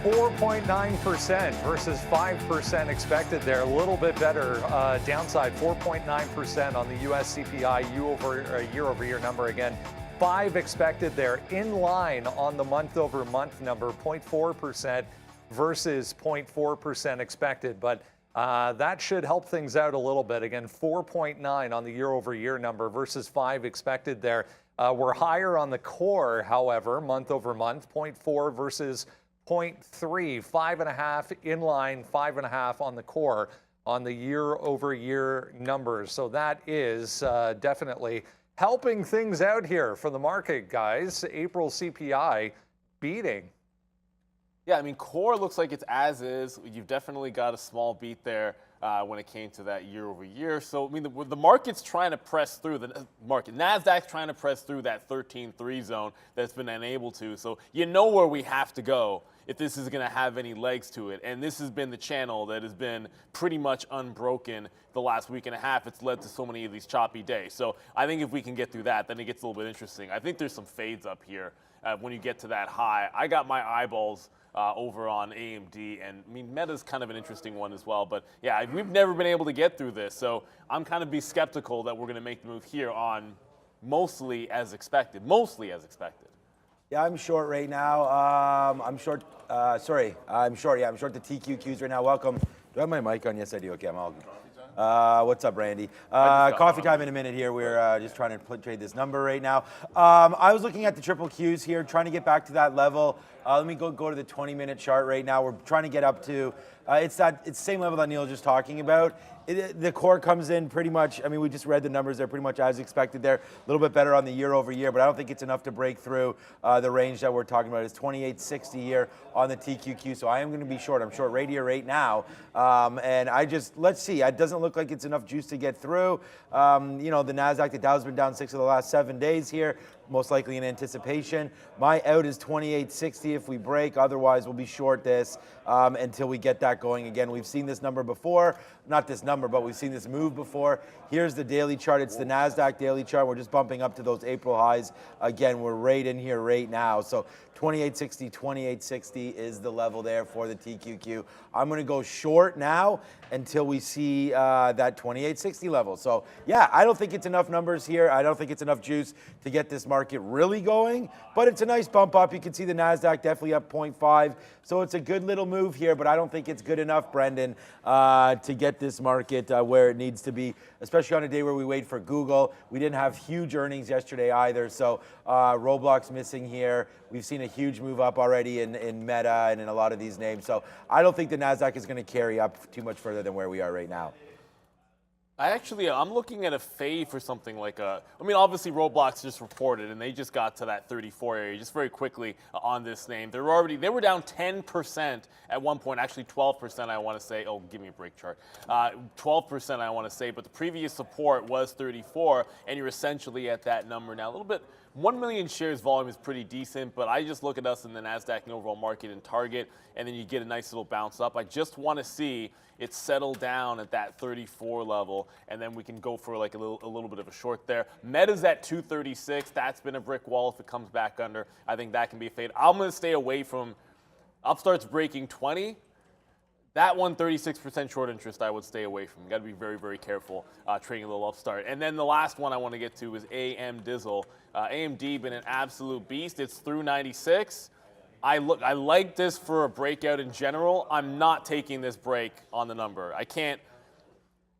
4.9% versus 5% expected there. A little bit better downside, 4.9% on the US CPI year-over-year number again. 5 expected there, in line on the month-over-month number, 0.4% versus 0.4% expected. But that should help things out a little bit. Again, 4.9 on the year-over-year number versus 5 expected there. We're higher on the core, however, month-over-month, 0.4 versus 0.3, 5.5 in line, 5.5 on the core on the year-over-year numbers. So that is definitely helping things out here for the market, guys. April CPI beating. Yeah, I mean, core looks like it's as is. You've definitely got a small beat there when it came to that year over year. So, I mean, the market's trying to press through, the market. NASDAQ's trying to press through that 13.3 zone that's been unable to. So you know where we have to go if this is going to have any legs to it. And this has been the channel that has been pretty much unbroken the last week and a half. It's led to so many of these choppy days. So I think if we can get through that, then it gets a little bit interesting. I think there's some fades up here when you get to that high. I got my eyeballs over on AMD, and I mean, Meta's kind of an interesting one as well. But yeah, we've never been able to get through this. So I'm kind of be skeptical that we're going to make the move here on mostly as expected. Mostly as expected. Yeah, I'm short right now. I'm short. I'm short. Yeah, I'm short the TQQs right now. Welcome. Do I have my mic on? Yes, I do. Okay, I'm all good. What's up, Randy? Coffee time in a minute here. We're just trying to trade this number right now. I was looking at the triple Qs here, trying to get back to that level. Let me go to the 20-minute chart right now. We're trying to get up to, it's the same level that Neil was just talking about. The core comes in pretty much, I mean, we just read the numbers. They're pretty much as expected there. A little bit better on the year over year, but I don't think it's enough to break through the range that we're talking about. It's 28.60 here on the TQQ, so I am going to be short. I'm short right here, right now. And let's see. It doesn't look like it's enough juice to get through. You know, the NASDAQ, the Dow's been down 6 of the last 7 days here, most likely in anticipation. My out is 28.60 if we break. Otherwise, we'll be short this until we get that going again. We've seen this number before. Not this number, but we've seen this move before. Here's the daily chart. It's the NASDAQ daily chart. We're just bumping up to those April highs. Again, we're right in here right now. So 28.60, 28.60 is the level there for the TQQ. I'm going to go short now until we see that 28.60 level. So yeah, I don't think it's enough numbers here. I don't think it's enough juice to get this market really going, but it's a nice bump up. You can see the NASDAQ definitely up 0.5. So it's a good little move here, but I don't think it's good enough, Brendan, to get this market where it needs to be, especially on a day where we wait for Google. We didn't have huge earnings yesterday either, so Roblox missing here. We've seen a huge move up already in Meta and in a lot of these names. So I don't think the NASDAQ is going to carry up too much further than where we are right now. I'm looking at a fade for something like I mean, obviously Roblox just reported, and they just got to that 34 area just very quickly on this name. They were down 10% at one point, actually 12%, I want to say. Oh, give me a break chart. 12%, I want to say, but the previous support was 34, and you're essentially at that number now. A little bit, 1 million shares volume is pretty decent, but I just look at us in the NASDAQ and overall market and target, and then you get a nice little bounce up. I just want to see it settle down at that 34 level, and then we can go for like a little bit of a short there. Meta's at 236. That's been a brick wall. If it comes back under, I think that can be a fade. I'm going to stay away from upstarts breaking 20. That one, 36% short interest, I would stay away from. You got to be very, very careful trading a little upstart. And then the last one I want to get to is AM Dizzle. AMD been an absolute beast. It's through 96. I like this for a breakout in general. I'm not taking this break on the number. I can't.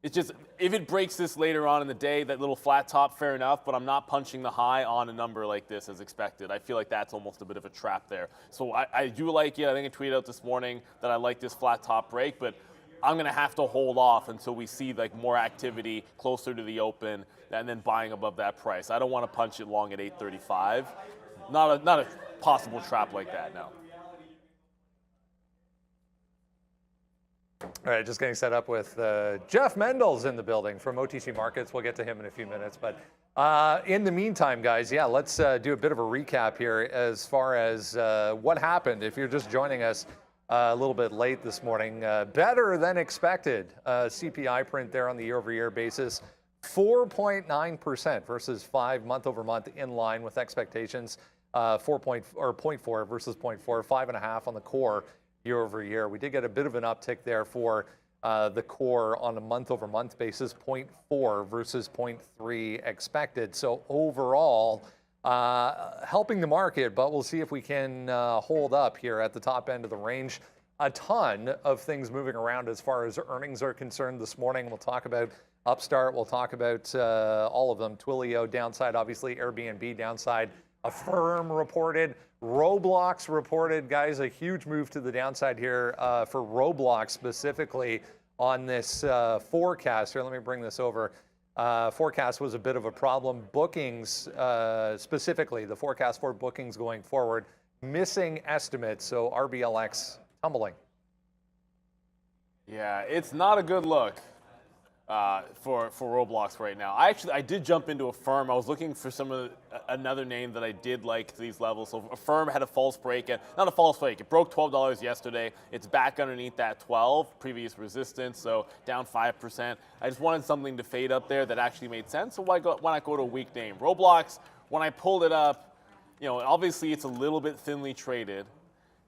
It's just, if it breaks this later on in the day, that little flat top, fair enough, but I'm not punching the high on a number like this as expected. I feel like that's almost a bit of a trap there. So I do like it. I think I tweeted out this morning that I like this flat top break, but I'm going to have to hold off until we see like more activity closer to the open and then buying above that price. I don't want to punch it long at 835. Not a possible trap like that, no. All right, just getting set up with Jeff Mendel's in the building from OTC Markets. We'll get to him in a few minutes. But in the meantime, guys, yeah, let's do a bit of a recap here as far as what happened. If you're just joining us a little bit late this morning, better than expected CPI print there on the year-over-year basis. 4.9% versus 5 month-over-month in line with expectations. 0.4 versus 0.4, 5.5 on the core. year over year. We did get a bit of an uptick there for the core on a month-over-month basis, 0.4 versus 0.3 expected. So overall, helping the market, but we'll see if we can hold up here at the top end of the range. A ton of things moving around as far as earnings are concerned this morning. We'll talk about Upstart. We'll talk about all of them. Twilio downside, obviously Airbnb downside. Affirm reported. Roblox reported. Guys, a huge move to the downside here for Roblox specifically on this forecast. Here, let me bring this over. Forecast was a bit of a problem. Bookings, specifically, the forecast for bookings going forward, missing estimates. So RBLX tumbling. Yeah, it's not a good look for Roblox right now. I did jump into Affirm. I was looking for another name that I did like to these levels. So Affirm had a false break, not a false break. It broke $12 yesterday. It's back underneath that 12 previous resistance, so down 5%. I just wanted something to fade up there that actually made sense. So why not go to a weak name? Roblox, when I pulled it up, obviously it's a little bit thinly traded,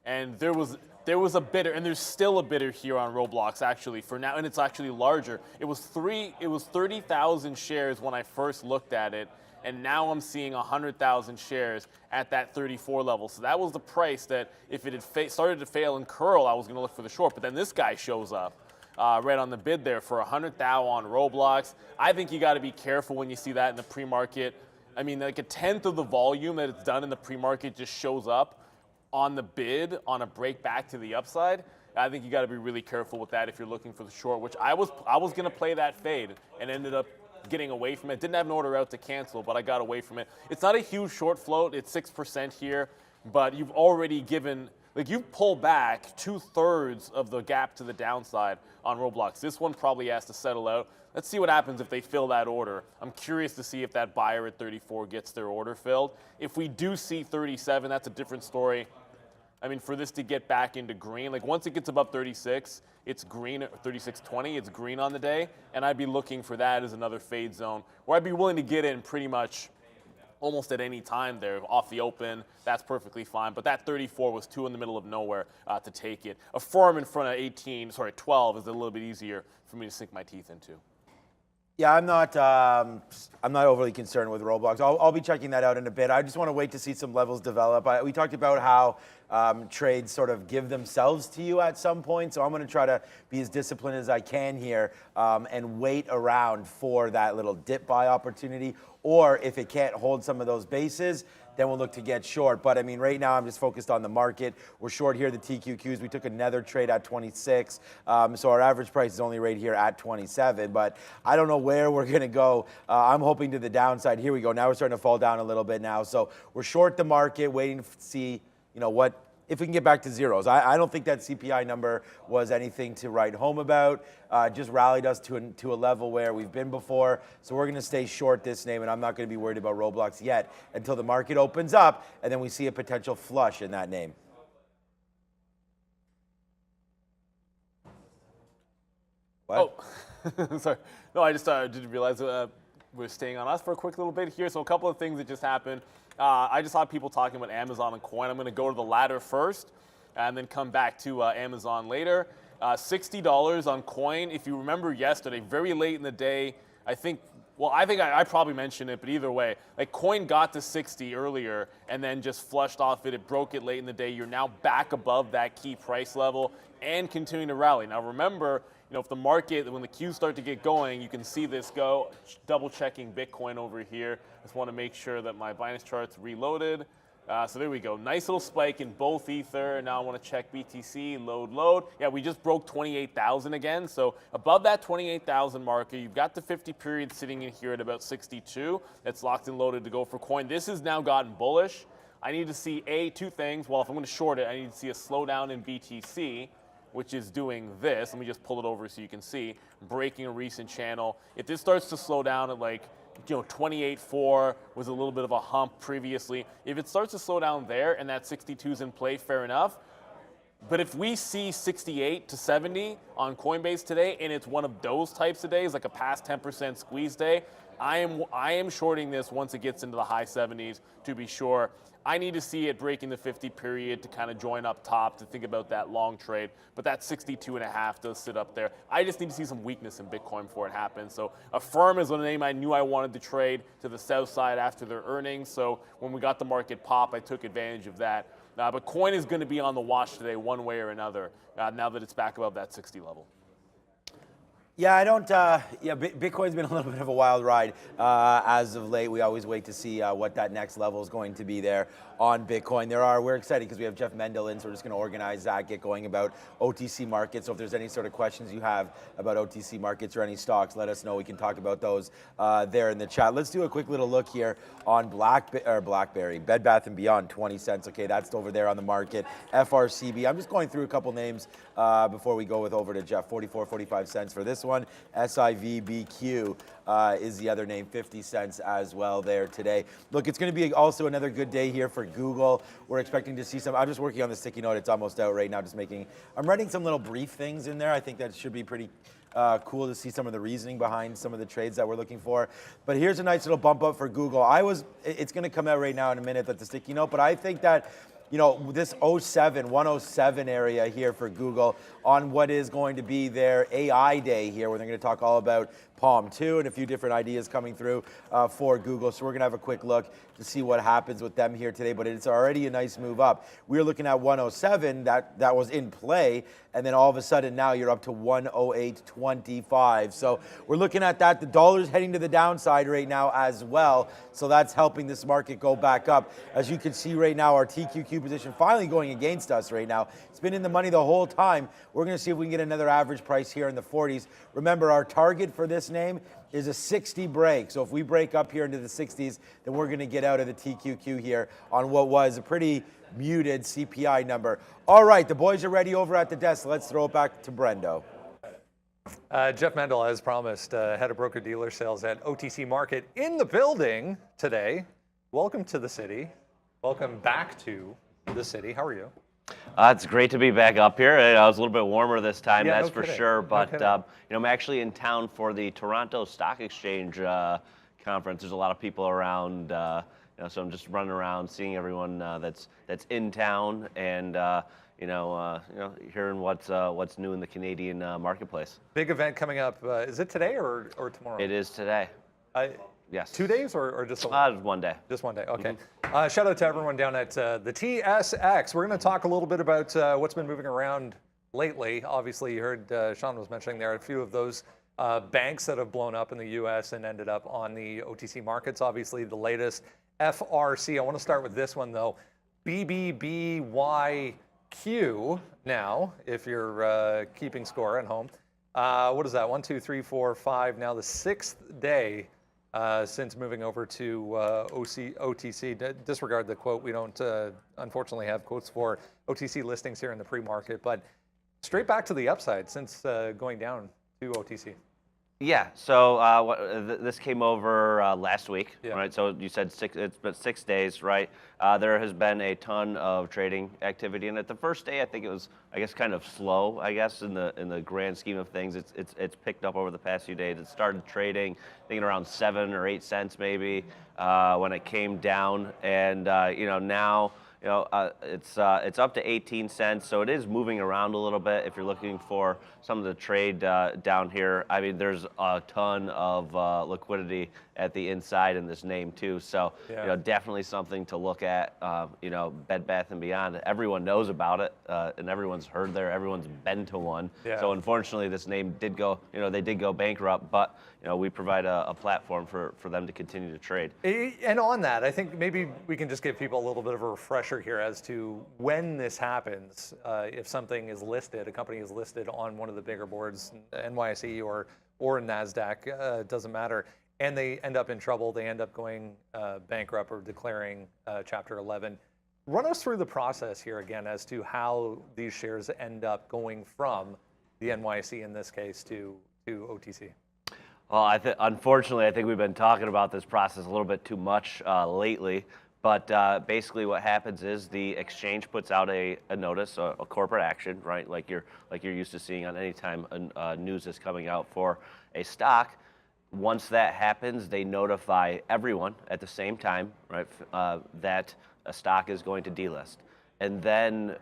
and there was a bidder, and there's still a bidder here on Roblox actually for now, and it's actually larger. It was 30,000 shares when I first looked at it, and now I'm seeing 100,000 shares at that 34 level. So that was the price that if it had started to fail and curl, I was going to look for the short. But then this guy shows up right on the bid there for 100,000 on Roblox. I think you got to be careful when you see that in the pre-market. I mean, like a tenth of the volume that it's done in the pre-market just shows up on the bid on a break back to the upside. I think you got to be really careful with that if you're looking for the short, which I was going to play that fade and ended up getting away from it. Didn't have an order out to cancel, but I got away from it. It's not a huge short float. It's 6% here, but you've already given, you've pulled back 2/3 of the gap to the downside on Roblox. This one probably has to settle out. Let's see what happens if they fill that order. I'm curious to see if that buyer at 34 gets their order filled. If we do see 37, that's a different story. I mean, for this to get back into green, once it gets above 36, it's green, 36.20, it's green on the day, and I'd be looking for that as another fade zone, where I'd be willing to get in pretty much almost at any time there, off the open. That's perfectly fine, but that 34 was too in the middle of nowhere to take it. Affirm in front of 12 is a little bit easier for me to sink my teeth into. Yeah, I'm not overly concerned with Roblox. I'll be checking that out in a bit. I just want to wait to see some levels develop. We talked about how trades sort of give themselves to you at some point, so I'm going to try to be as disciplined as I can here and wait around for that little dip buy opportunity, or if it can't hold some of those bases, then we'll look to get short. But I mean, right now I'm just focused on the market. We're short here, the TQQs. We took another trade at 26. So our average price is only right here at 27. But I don't know where we're going to go. I'm hoping to the downside. Here we go. Now we're starting to fall down a little bit now. So we're short the market, waiting to see, if we can get back to zeros. I don't think that CPI number was anything to write home about. Just rallied us to a level where we've been before. So we're going to stay short this name, and I'm not going to be worried about Roblox yet until the market opens up, and then we see a potential flush in that name. What? Oh, sorry. No, I just didn't realize we're staying on us for a quick little bit here. So a couple of things that just happened. I just saw people talking about Amazon and coin. I'm going to go to the latter first and then come back to Amazon later. $60 on coin. If you remember yesterday, very late in the day, I think I probably mentioned it, but either way, coin got to 60 earlier and then just flushed off it. It broke it late in the day. You're now back above that key price level and continuing to rally. Now remember, if the market, when the Qs start to get going, you can see this go. Double checking Bitcoin over here. Just want to make sure that my Binance chart's reloaded. So there we go. Nice little spike in both Ether. Now I want to check BTC, load. Yeah, we just broke 28,000 again. So above that 28,000 marker, you've got the 50 period sitting in here at about 62. That's locked and loaded to go for coin. This has now gotten bullish. I need to see two things. Well, if I'm going to short it, I need to see a slowdown in BTC, which is doing this. Let me just pull it over so you can see. Breaking a recent channel. If this starts to slow down at 28.4 was a little bit of a hump previously. If it starts to slow down there and that 62 is in play, fair enough. But if we see 68 to 70 on Coinbase today, and it's one of those types of days, like a past 10% squeeze day, I am shorting this once it gets into the high 70s to be sure. I need to see it breaking the 50 period to kind of join up top to think about that long trade, but that 62.5 does sit up there. I just need to see some weakness in Bitcoin before it happens. So Affirm is a name I knew I wanted to trade to the south side after their earnings. So when we got the market pop, I took advantage of that. But coin is going to be on the watch today one way or another now that it's back above that 60 level. Yeah, I don't. Bitcoin's been a little bit of a wild ride as of late. We always wait to see what that next level is going to be there on Bitcoin. We're excited because we have Jeff Mendel in, so we're just going to organize that, get going about OTC markets. So if there's any sort of questions you have about OTC markets or any stocks, let us know. We can talk about those there in the chat. Let's do a quick little look here on BlackBerry, Bed Bath & Beyond, 20 cents. Okay, that's over there on the market. FRCB. I'm just going through a couple names before we go over to Jeff. 44, 45 cents for this one. SIVBQ is the other name, 50 cents as well there today. Look, it's going to be also another good day here for Google. We're expecting to see some. I'm just working on the sticky note. It's almost out right now. I'm writing some little brief things in there. I think that should be pretty cool to see some of the reasoning behind some of the trades that we're looking for. But here's a nice little bump up for Google. It's going to come out right now in a minute, that's the sticky note. But I think that, you know, this 107 area here for Google on what is going to be their AI day here, where they're going to talk all about Palm 2 and a few different ideas coming through for Google. So we're going to have a quick look to see what happens with them here today, but it's already a nice move up. We're looking at 107, that was in play, and then all of a sudden now you're up to 108.25. So we're looking at that. The dollar's heading to the downside right now as well, so that's helping this market go back up. As you can see right now, our TQQ position finally going against us right now. It's been in the money the whole time. We're going to see if we can get another average price here in the 40s. Remember, our target for this name is a 60 break. So if we break up here into the 60s, then we're going to get out of the TQQ here on what was a pretty muted CPI number. All right, the boys are ready over at the desk. Let's throw it back to Brendo. Jeff Mendel, as promised, head of broker-dealer sales at OTC Market in the building today. Welcome to the city. Welcome back to the city. How are you? It's great to be back up here. It was a little bit warmer this time, Yeah, that's no for kidding. sure. But kidding. I'm actually in town for the Toronto Stock Exchange conference. There's a lot of people around, so I'm just running around, seeing everyone that's in town, and hearing what's new in the Canadian marketplace. Big event coming up. Is it today or tomorrow? It is today. Yes. 2 days or just one? 1 day. Just 1 day, okay. Shout out to everyone down at the TSX. We're going to talk a little bit about what's been moving around lately. Obviously, you heard Sean was mentioning there are a few of those banks that have blown up in the U.S. and ended up on the OTC markets. Obviously, the latest FRC. I want to start with this one, though. BBBYQ now, if you're keeping score at home. What is that? 1, 2, 3, 4, 5. Now the 6th day since moving over to OTC. Disregard the quote. We don't, unfortunately, have quotes for OTC listings here in the pre-market, but straight back to the upside since going down to OTC. Yeah, so this came over last week, Yeah. right? So you said it's been 6 days, right? There has been a ton of trading activity in it. The first day, I think it was, kind of slow, in the grand scheme of things. It's picked up over the past few days. It started trading, I think, around 7 or 8 cents maybe when it came down, and now. It's up to 18 cents, so it is moving around a little bit. If you're looking for some of the trade down here, I mean, there's a ton of liquidity at the inside in this name too. So, Yeah. Definitely something to look at. Bed Bath & Beyond. Everyone knows about it, and everyone's heard there. Everyone's been to one. Yeah. So unfortunately, this name did go. They did go bankrupt, but we provide a platform for them to continue to trade. And on that, I think maybe we can just give people a little bit of a refresher here as to when this happens. If something is listed, a company is listed on one of the bigger boards, NYSE or NASDAQ, it doesn't matter, and they end up in trouble, they end up going bankrupt or declaring Chapter 11. Run us through the process here again as to how these shares end up going from the NYSE in this case to OTC. Well, unfortunately, I think we've been talking about this process a little bit too much lately. But basically, what happens is the exchange puts out a notice, a corporate action, right? Like you're used to seeing on any time news is coming out for a stock. once that happens, they notify everyone at the same time, right, that a stock is going to delist. And then,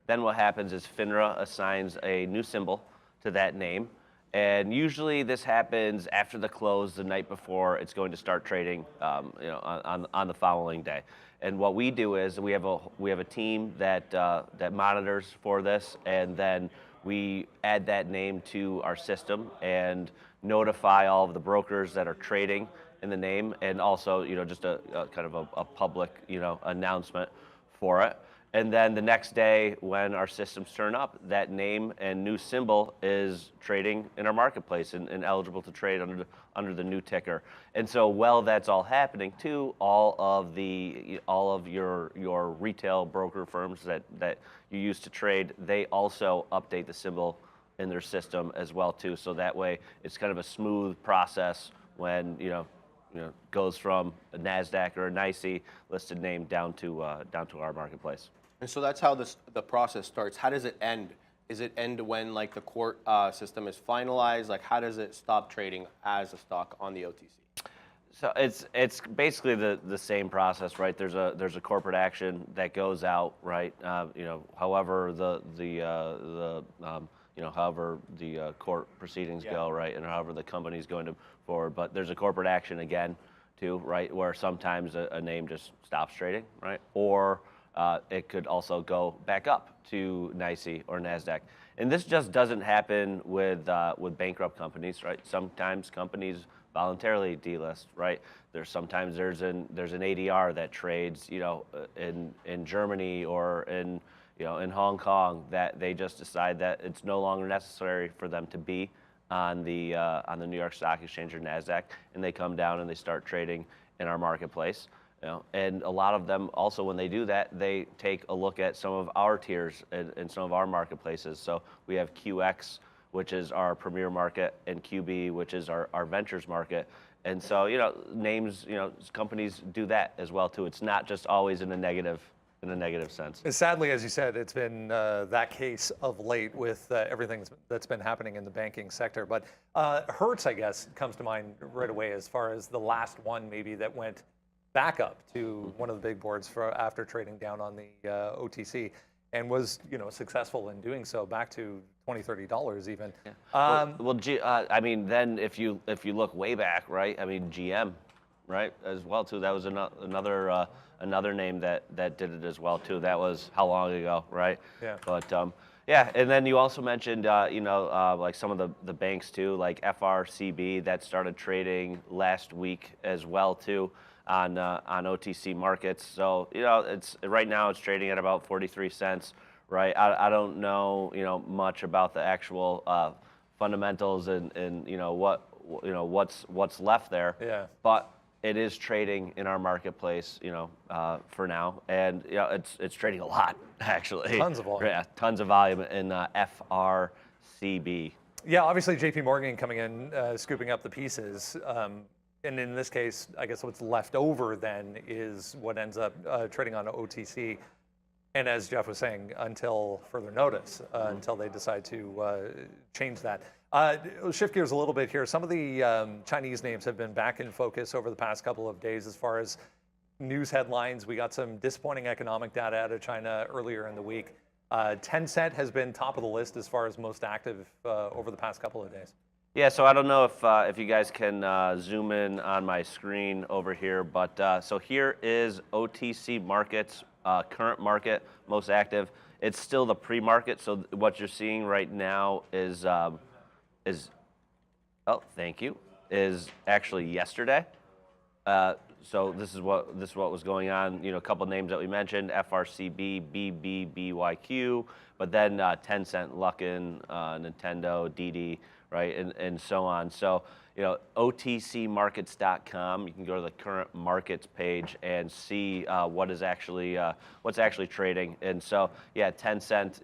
then what happens is FINRA assigns a new symbol to that name. And usually this happens after the close, the night before it's going to start trading, on the following day. And what we do is we have a team that monitors for this, and then we add that name to our system and notify all of the brokers that are trading in the name, and also just a kind of a public announcement for it. And then the next day, when our systems turn up, that name and new symbol is trading in our marketplace and eligible to trade under the new ticker. And so, while that's all happening too, all of your retail broker firms that you use to trade, they also update the symbol in their system as well too. So that way, it's kind of a smooth process when goes from a NASDAQ or a NYSE listed name down to our marketplace. And so that's how the process starts. How does it end? Is it end when like the court system is finalized? Like how does it stop trading as a stock on the OTC? So it's basically the same process, right? There's a corporate action that goes out, right? However however the court proceedings go, right, and however the company's going to forward. But there's a corporate action again, too, right, where sometimes a name just stops trading, right, or it could also go back up to NYSE or NASDAQ. And this just doesn't happen with bankrupt companies, right? Sometimes companies voluntarily delist, right? Sometimes there's an ADR that trades, in Germany or in Hong Kong, that they just decide that it's no longer necessary for them to be on the New York Stock Exchange or NASDAQ, and they come down and they start trading in our marketplace. And a lot of them also, when they do that, they take a look at some of our tiers and some of our marketplaces. So we have QX, which is our premier market, and QB, which is our ventures market. And so, names, companies do that as well too. It's not just always in a negative sense. Sadly, as you said, it's been that case of late with everything that's been happening in the banking sector. But Hertz, I guess, comes to mind right away as far as the last one maybe that went back up to one of the big boards after trading down on the OTC, and was successful in doing so back to $20-30 even. Yeah. I mean, then if you look way back, right? I mean, GM, right, as well too. That was another name that did it as well too. That was how long ago, right? Yeah. But yeah, and then you also mentioned like some of the banks too, like FRCB, that started trading last week as well too on OTC markets. So it's right now it's trading at about 43 cents, right? I don't know much about the actual fundamentals and what's left there. Yeah. But it is trading in our marketplace, for now, and it's trading a lot actually. Tons of volume. Yeah, tons of volume in FRCB. Yeah, obviously JP Morgan coming in, scooping up the pieces. And in this case, I guess what's left over then is what ends up trading on OTC. And as Jeff was saying, until further notice, until they decide to change that. We'll shift gears a little bit here. Some of the Chinese names have been back in focus over the past couple of days as far as news headlines. We got some disappointing economic data out of China earlier in the week. Tencent has been top of the list as far as most active over the past couple of days. Yeah, so I don't know if you guys can zoom in on my screen over here, but so here is OTC markets, current market, most active. It's still the pre-market, so what you're seeing right now is actually yesterday. So this is what was going on. A couple names that we mentioned: FRCB, BBBYQ, but then Tencent, Luckin, Nintendo, Didi, right, and so on. So OTCmarkets.com. You can go to the current markets page and see what's actually trading. And so yeah, Tencent.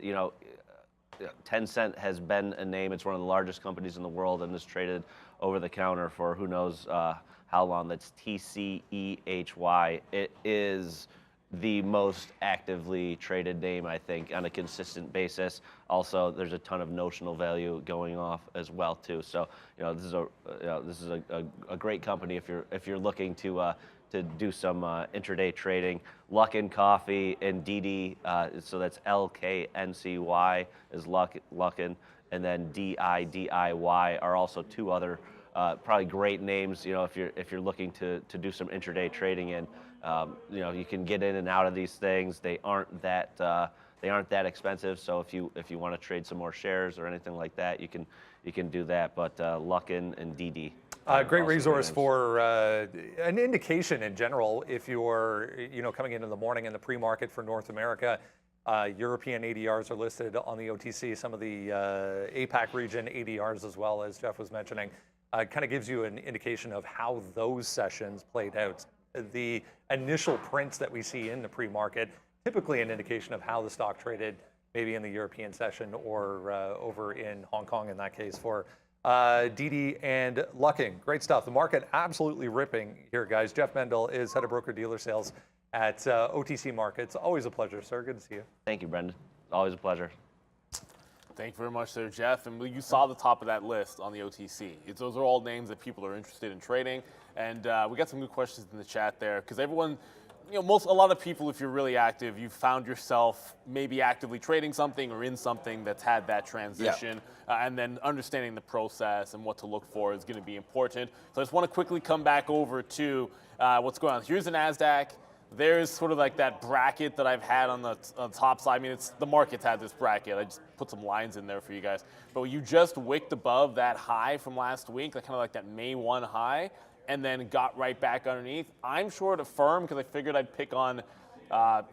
Tencent has been a name. It's one of the largest companies in the world and is traded over the counter for who knows how long. That's TCEHY. It is the most actively traded name, I think, on a consistent basis. Also, there's a ton of notional value going off as well too. So, this is a great company if you're looking to do some intraday trading. Luckin Coffee and DD, so that's LKNCY is Luckin, and then DIDIY are also two other probably great names. If you're looking to do some intraday trading in. You can get in and out of these things. They aren't that expensive. So if you want to trade some more shares or anything like that, you can do that. But Luckin and DD. Great resource for an indication in general. If you're coming into the morning in the pre-market for North America, European ADRs are listed on the OTC. Some of the APAC region ADRs as well, as Jeff was mentioning, kind of gives you an indication of how those sessions played out. The initial prints that we see in the pre-market, typically an indication of how the stock traded, maybe in the European session or over in Hong Kong in that case for DD and Luckin. Great stuff. The market absolutely ripping here, guys. Jeff Mendel is head of broker-dealer sales at OTC Markets. Always a pleasure, sir. Good to see you. Thank you, Brendan. Always a pleasure. Thank you very much, sir, Jeff. And you saw the top of that list on the OTC. Those are all names that people are interested in trading. And we got some good questions in the chat there because everyone, a lot of people, if you're really active, you've found yourself maybe actively trading something or in something that's had that transition. Yeah. And then understanding the process and what to look for is going to be important. So I just want to quickly come back over to what's going on. Here's the NASDAQ. There's sort of like that bracket that I've had on the top side. I mean, the market's had this bracket. I just put some lines in there for you guys. But you just wicked above that high from last week, kind of like that May 1 high, and then got right back underneath. I'm short a firm because I figured I'd pick on, a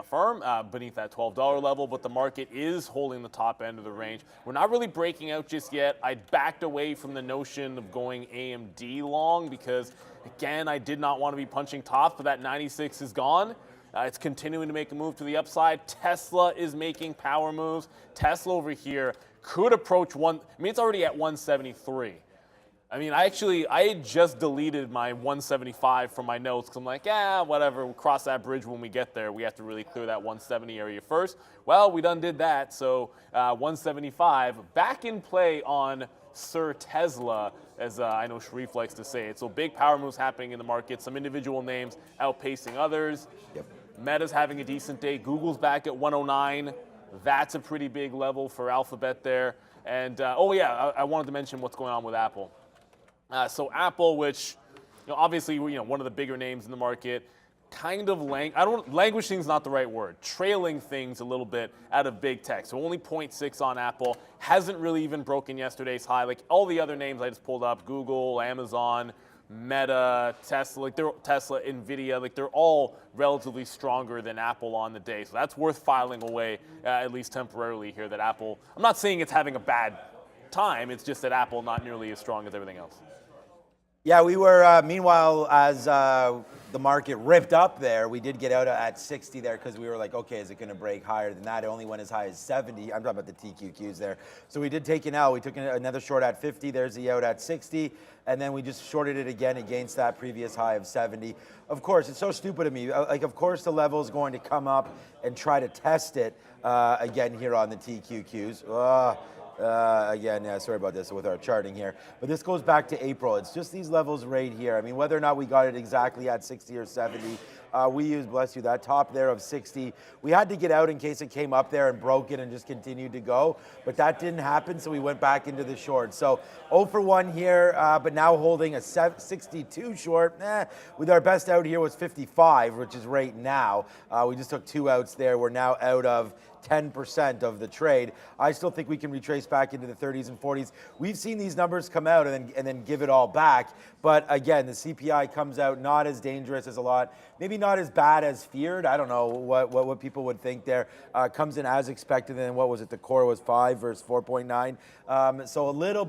firm beneath that $12 level, but the market is holding the top end of the range. We're not really breaking out just yet. I backed away from the notion of going AMD long because, again, I did not want to be punching tops, but that 96 is gone. It's continuing to make a move to the upside. Tesla is making power moves. Tesla over here could approach it's already at 173. I mean, I had just deleted my 175 from my notes because I'm like, whatever, we'll cross that bridge when we get there. We have to really clear that 170 area first. Well, we done did that, so 175 back in play on Sir Tesla, as I know Sharif likes to say it. So big power moves happening in the market, some individual names outpacing others. Yep. Meta's having a decent day. Google's back at 109. That's a pretty big level for Alphabet there. And, I wanted to mention what's going on with Apple. So Apple, which obviously one of the bigger names in the market, kind of languishing is not the right word. Trailing things a little bit out of big tech. So only 0.6 on Apple. Hasn't really even broken yesterday's high. Like all the other names I just pulled up, Google, Amazon, Meta, Tesla, Nvidia, they're all relatively stronger than Apple on the day. So that's worth filing away, at least temporarily here, that Apple, I'm not saying it's having a bad time, it's just that Apple not nearly as strong as everything else. Yeah, we were, meanwhile, as the market ripped up there, we did get out at 60 there because we were like, okay, is it going to break higher than that? It only went as high as 70. I'm talking about the TQQs there. So we did take an L. We took another short at 50. There's the out at 60. And then we just shorted it again against that previous high of 70. Of course, it's so stupid of me. Of course, the level is going to come up and try to test it again here on the TQQs. Sorry about this with our charting here. But this goes back to April. It's just these levels right here. I mean, whether or not we got it exactly at 60 or 70, we used, bless you, that top there of 60. We had to get out in case it came up there and broke it and just continued to go. But that didn't happen, so we went back into the short. So 0 for 1 here, but now holding a 62 short. With our best out here was 55, which is right now. We just took 2 outs there. We're now out of 10% of the trade. I still think we can retrace back into the 30s and 40s. We've seen these numbers come out and then give it all back. But again, the CPI comes out not as dangerous as a lot, maybe not as bad as feared. I don't know what people would think there. Comes in as expected, and what was it? The core was 5 versus 4.9. So a little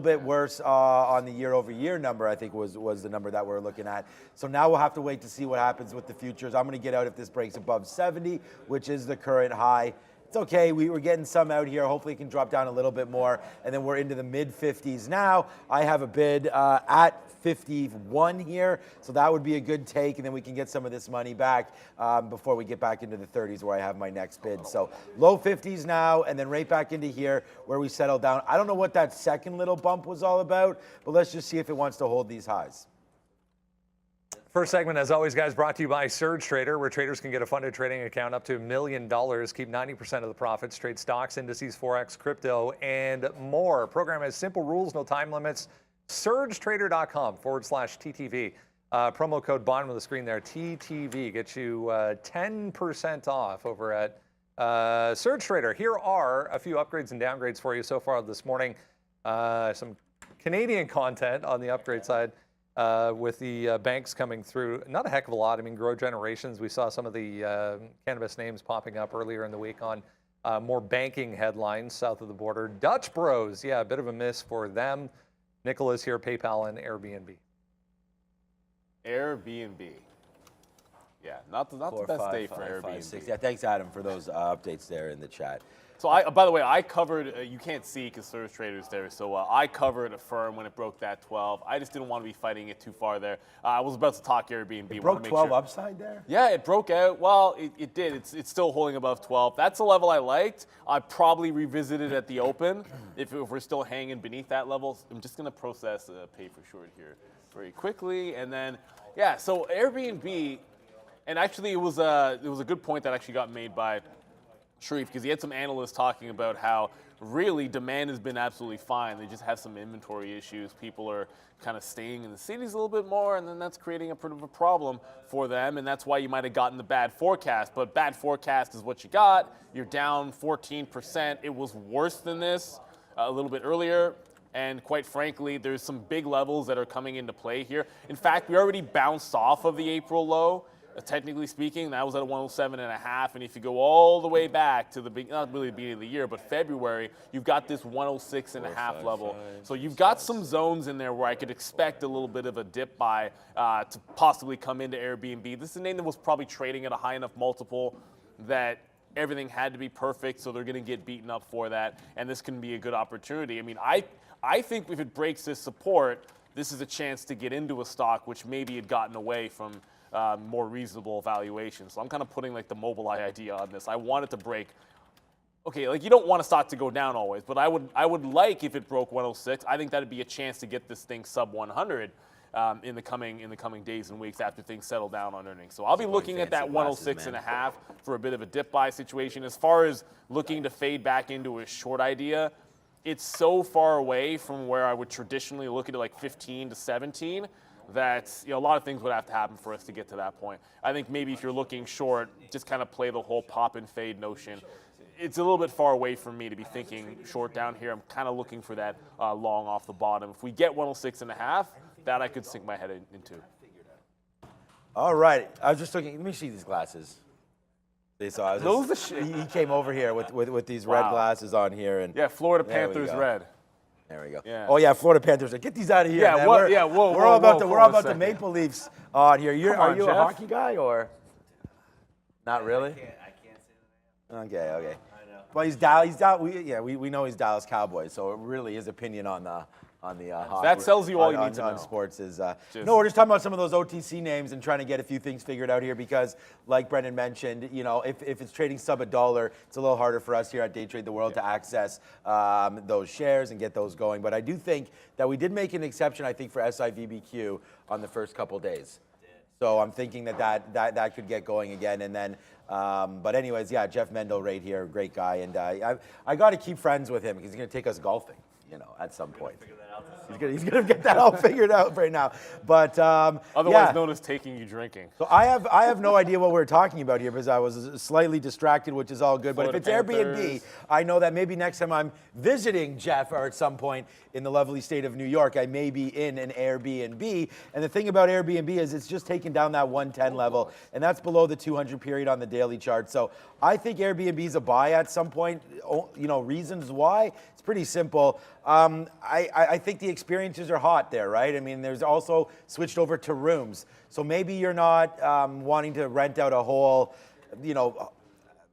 bit worse on the year-over-year number, I think was the number that we're looking at. So now we'll have to wait to see what happens with the futures. I'm going to get out if this breaks above 70, which is the current high. It's okay. We were getting some out here. Hopefully it can drop down a little bit more. And then we're into the mid 50s now. I have a bid at 51 here. So that would be a good take. And then we can get some of this money back before we get back into the 30s where I have my next bid. So low 50s now and then right back into here where we settle down. I don't know what that second little bump was all about, but let's just see if it wants to hold these highs. First segment, as always, guys, brought to you by Surge Trader, where traders can get a funded trading account up to $1 million, keep 90% of the profits, trade stocks, indices, Forex, crypto, and more. Program has simple rules, no time limits. SurgeTrader.com/TTV. Promo code bottom of the screen there, TTV, gets you 10% off over at Surge Trader. Here are a few upgrades and downgrades for you so far this morning. Some Canadian content on the upgrade side. With the banks coming through, not a heck of a lot. I mean, Grow Generations, we saw some of the cannabis names popping up earlier in the week on more banking headlines south of the border. Dutch Bros, yeah, a bit of a miss for them. Nicholas here, PayPal and Airbnb. Airbnb. Yeah, not the best day for Airbnb. 5, 6. Yeah, thanks, Adam, for those updates there in the chat. So, by the way, I covered, you can't see because Surge Trader's there, so I covered a firm when it broke that 12. I just didn't want to be fighting it too far there. I was about to talk Airbnb. It broke 12 upside there? Yeah, it broke out. Well, it did. It's still holding above 12. That's a level I liked. I'd probably revisit it at the open if we're still hanging beneath that level. I'm just going to process pay for short here very quickly. And then, yeah, so Airbnb, and actually it was a good point that actually got made by Sharif, because he had some analysts talking about how really demand has been absolutely fine. They just have some inventory issues. People are kind of staying in the cities a little bit more, and then that's creating a bit of a problem for them, and that's why you might have gotten the bad forecast. But bad forecast is what you got. You're down 14%. It was worse than this a little bit earlier, and quite frankly, there's some big levels that are coming into play here. In fact, we already bounced off of the April low. Technically speaking, that was at a 107.5, and if you go all the way back to not really the beginning of the year, but February, you've got this 106.5 level. So you've got some zones in there where I could expect a little bit of a dip buy to possibly come into Airbnb. This is a name that was probably trading at a high enough multiple that everything had to be perfect, so they're going to get beaten up for that, and this can be a good opportunity. I mean, I think if it breaks this support, this is a chance to get into a stock which maybe had gotten away from more reasonable valuation. So I'm kind of putting like the Mobileye idea on this. I want it to break. Okay, like you don't want a stock to go down always, but I would like if it broke 106. I think that'd be a chance to get this thing sub 100 in the coming days and weeks after things settle down on earnings. So I'll be looking at that 106.5 for a bit of a dip buy situation. As far as looking to fade back into a short idea, it's so far away from where I would traditionally look at it, like 15 to 17. That a lot of things would have to happen for us to get to that point. I think maybe if you're looking short, just kind of play the whole pop and fade notion. It's a little bit far away from me to be thinking short down here. I'm kind of looking for that long off the bottom. If we get 106.5, that I could sink my head into. All right, I was just looking. Let me see these glasses. He came over here with these red glasses on here, and yeah, Florida Panthers red. There we go. Yeah. Oh yeah, Florida Panthers. Get these out of here. Yeah, man. we're all about the Maple Leafs on here. Are you a hockey guy or not really? I can't say that. Okay. I know. Well, he's Dallas. We know he's Dallas Cowboys. So really, his opinion on the hockey. That tells you all you need to know. Sports is no. We're just talking about some of those OTC names and trying to get a few things figured out here because, like Brendan mentioned, if it's trading sub $1, it's a little harder for us here at Day Trade the World to access those shares and get those going. But I do think that we did make an exception. I think for SIVBQ on the first couple days. So I'm thinking that could get going again, and then. But anyways, yeah, Jeff Mendel right here, great guy, and I got to keep friends with him because he's going to take us golfing. At some point. He's gonna get that all figured out right now. But otherwise known as taking you drinking. So I have no idea what we're talking about here because I was slightly distracted, which is all good. But if it's Airbnb, I know that maybe next time I'm visiting Jeff or at some point in the lovely state of New York, I may be in an Airbnb. And the thing about Airbnb is it's just taken down that 110 level, and that's below the 200 period on the daily chart. So I think Airbnb is a buy at some point. Reasons why? It's pretty simple. I think the experiences are hot there, right? I mean, there's also switched over to rooms. So maybe you're not wanting to rent out a whole,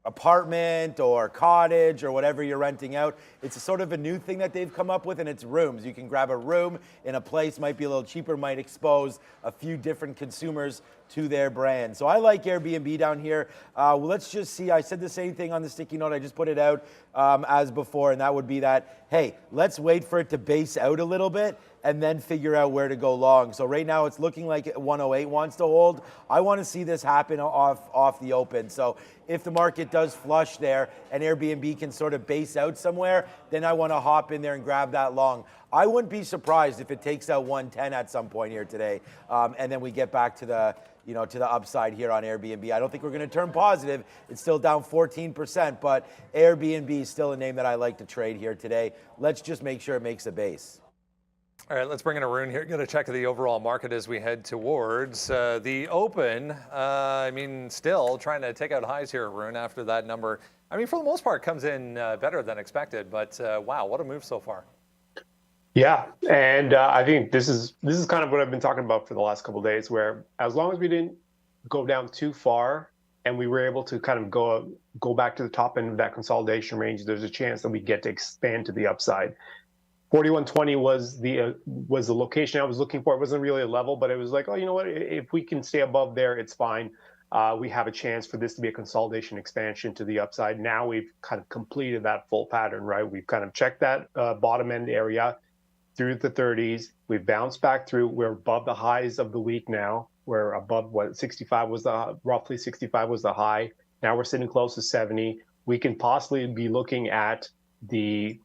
apartment or cottage or whatever you're renting out. It's a sort of a new thing that they've come up with, and it's rooms. You can grab a room in a place, might be a little cheaper, might expose a few different consumers to their brand. So I like Airbnb down here. Well, let's just see. I said the same thing on the sticky note. I just put it out as before, and that would be that, hey, let's wait for it to base out a little bit and then figure out where to go long. So right now it's looking like 108 wants to hold. I want to see this happen off the open. So if the market does flush there and Airbnb can sort of base out somewhere, then I want to hop in there and grab that long. I wouldn't be surprised if it takes out 110 at some point here today, and then we get back to the to the upside here on Airbnb. I don't think we're going to turn positive. It's still down 14%, but Airbnb is still a name that I like to trade here today. Let's just make sure it makes a base. All right, let's bring in Arun here. Get a check of the overall market as we head towards the open. I mean, still trying to take out highs here, Arun, after that number. I mean, for the most part, comes in better than expected, but wow, what a move so far. Yeah, and I think this is kind of what I've been talking about for the last couple of days, where as long as we didn't go down too far and we were able to kind of go back to the top end of that consolidation range, there's a chance that we get to expand to the upside. 4120 was the location I was looking for. It wasn't really a level, but it was like, oh, you know what? If we can stay above there, it's fine. We have a chance for this to be a consolidation expansion to the upside. Now we've kind of completed that full pattern, right? We've kind of checked that bottom end area through the 30s. We've bounced back through. We're above the highs of the week now. We're above what 65 was roughly 65 was the high. Now we're sitting close to 70. We can possibly be looking at the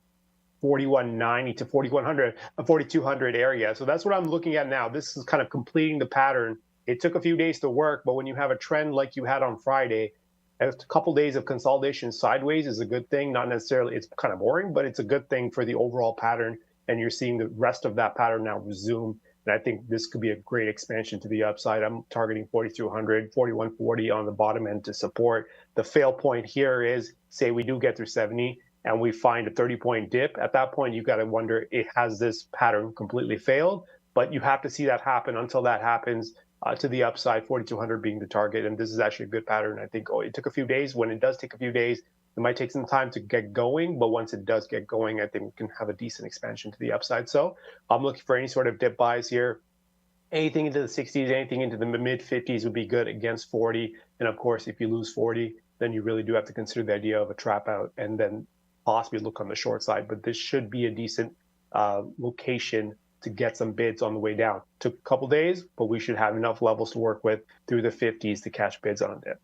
4190 to 4200 area. So that's what I'm looking at now. This is kind of completing the pattern. It took a few days to work, but when you have a trend like you had on Friday, a couple days of consolidation sideways is a good thing. Not necessarily, it's kind of boring, but it's a good thing for the overall pattern. And you're seeing the rest of that pattern now resume. And I think this could be a great expansion to the upside. I'm targeting 4200, 4140 on the bottom end to support. The fail point here is, say we do get through 70 and we find a 30-point dip. At that point, you've got to wonder, has this pattern completely failed? But you have to see that happen. Until that happens, to the upside, 4200 being the target. And this is actually a good pattern. I think it took a few days. When it does take a few days, it might take some time to get going, but once it does get going, I think we can have a decent expansion to the upside. So I'm looking for any sort of dip buys here. Anything into the 60s, anything into the mid 50s would be good against 40. And of course, if you lose 40, then you really do have to consider the idea of a trap out and then possibly look on the short side. But this should be a decent location to get some bids on the way down. Took a couple days, but we should have enough levels to work with through the 50s to catch bids on a dip.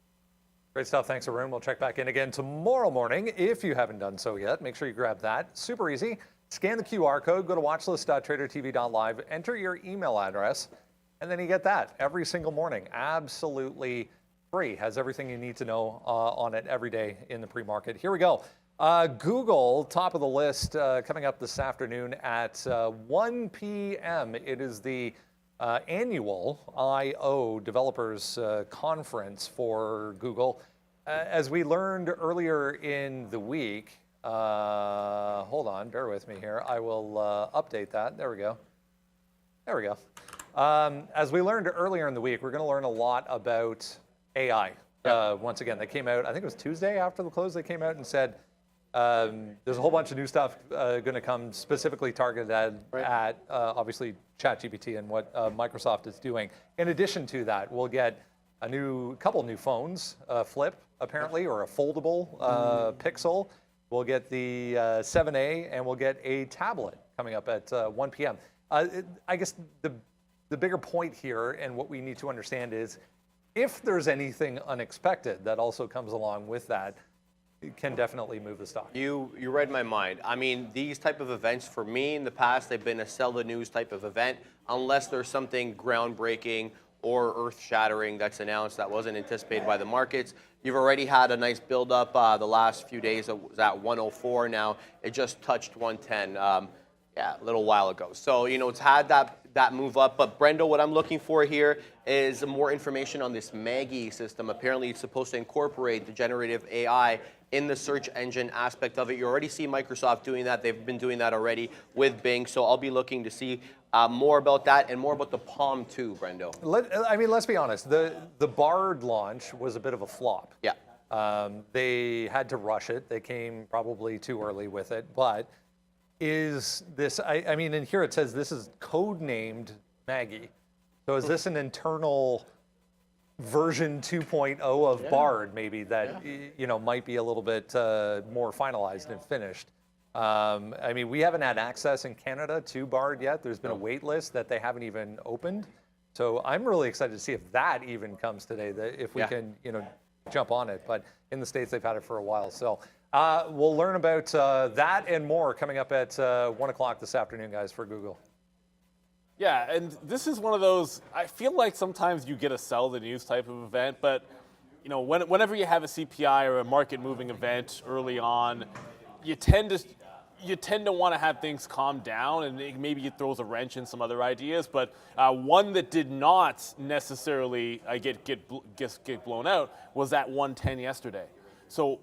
Great stuff. Thanks, Arun. We'll check back in again tomorrow morning. If you haven't done so yet, make sure you grab that. Super easy. Scan the QR code, go to watchlist.tradertv.live, enter your email address, and then you get that every single morning. Absolutely free. Has everything you need to know on it every day in the pre-market. Here we go. Google, top of the list, coming up this afternoon at 1 p.m. It is the annual I/O Developers Conference for Google. As we learned earlier in the week, hold on, bear with me here. I will update that. There we go. There we go. As we learned earlier in the week, we're going to learn a lot about AI. Once again, they came out, I think it was Tuesday after the close, they came out and said, there's a whole bunch of new stuff going to come specifically targeted at obviously ChatGPT and what Microsoft is doing. In addition to that, we'll get a couple new phones, Flip apparently, or a foldable Pixel. We'll get the 7A, and we'll get a tablet coming up at 1 p.m. I guess the bigger point here and what we need to understand is if there's anything unexpected that also comes along with that, it can definitely move the stock. You read my mind. I mean, these type of events for me in the past, they've been a sell the news type of event, unless there's something groundbreaking or earth-shattering that's announced that wasn't anticipated by the markets. You've already had a nice build-up the last few days. It was at 104 now. It just touched 110 a little while ago. So, it's had that move up. But Brendo, what I'm looking for here is more information on this Maggie system. Apparently, it's supposed to incorporate the generative AI in the search engine aspect of it. You already see Microsoft doing that. They've been doing that already with Bing. So I'll be looking to see more about that and more about the Palm too, Brendo. Let's be honest. The Bard launch was a bit of a flop. Yeah. They had to rush it. They came probably too early with it. But is this, I mean, and here it says this is code-named Maggie. So is this an internal version 2.0 of Bard maybe that, you know, might be a little bit more finalized and finished? I mean, we haven't had access in Canada to Bard yet. There's been a wait list that they haven't even opened. So I'm really excited to see if that even comes today, that if we can, you know, jump on it. But in the States, they've had it for a while. So we'll learn about that and more coming up at 1 o'clock this afternoon, guys, for Google. Yeah, and this is one of those, I feel like sometimes you get a sell the news type of event, but you know, whenever you have a CPI or a market moving event early on, you tend to want to have things calm down, and maybe it throws a wrench in some other ideas. But one that did not necessarily get blown out was that 110 yesterday. So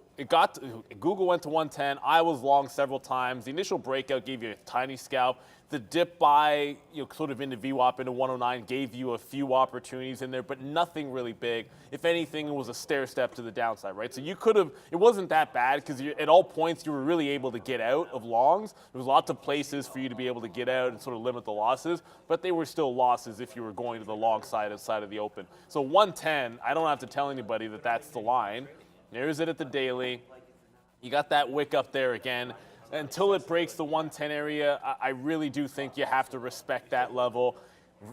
Google went to 110. I was long several times. The initial breakout gave you a tiny scalp. The dip by, you know, sort of into VWAP into 109 gave you a few opportunities in there, but nothing really big. If anything, it was a stair step to the downside, right? So you could have, it wasn't that bad because at all points you were really able to get out of longs. There was lots of places for you to be able to get out and sort of limit the losses, but they were still losses if you were going to the long side of the open. So 110, I don't have to tell anybody that that's the line. There's it at the daily. You got that wick up there again. Until it breaks the 110 area, I really do think you have to respect that level.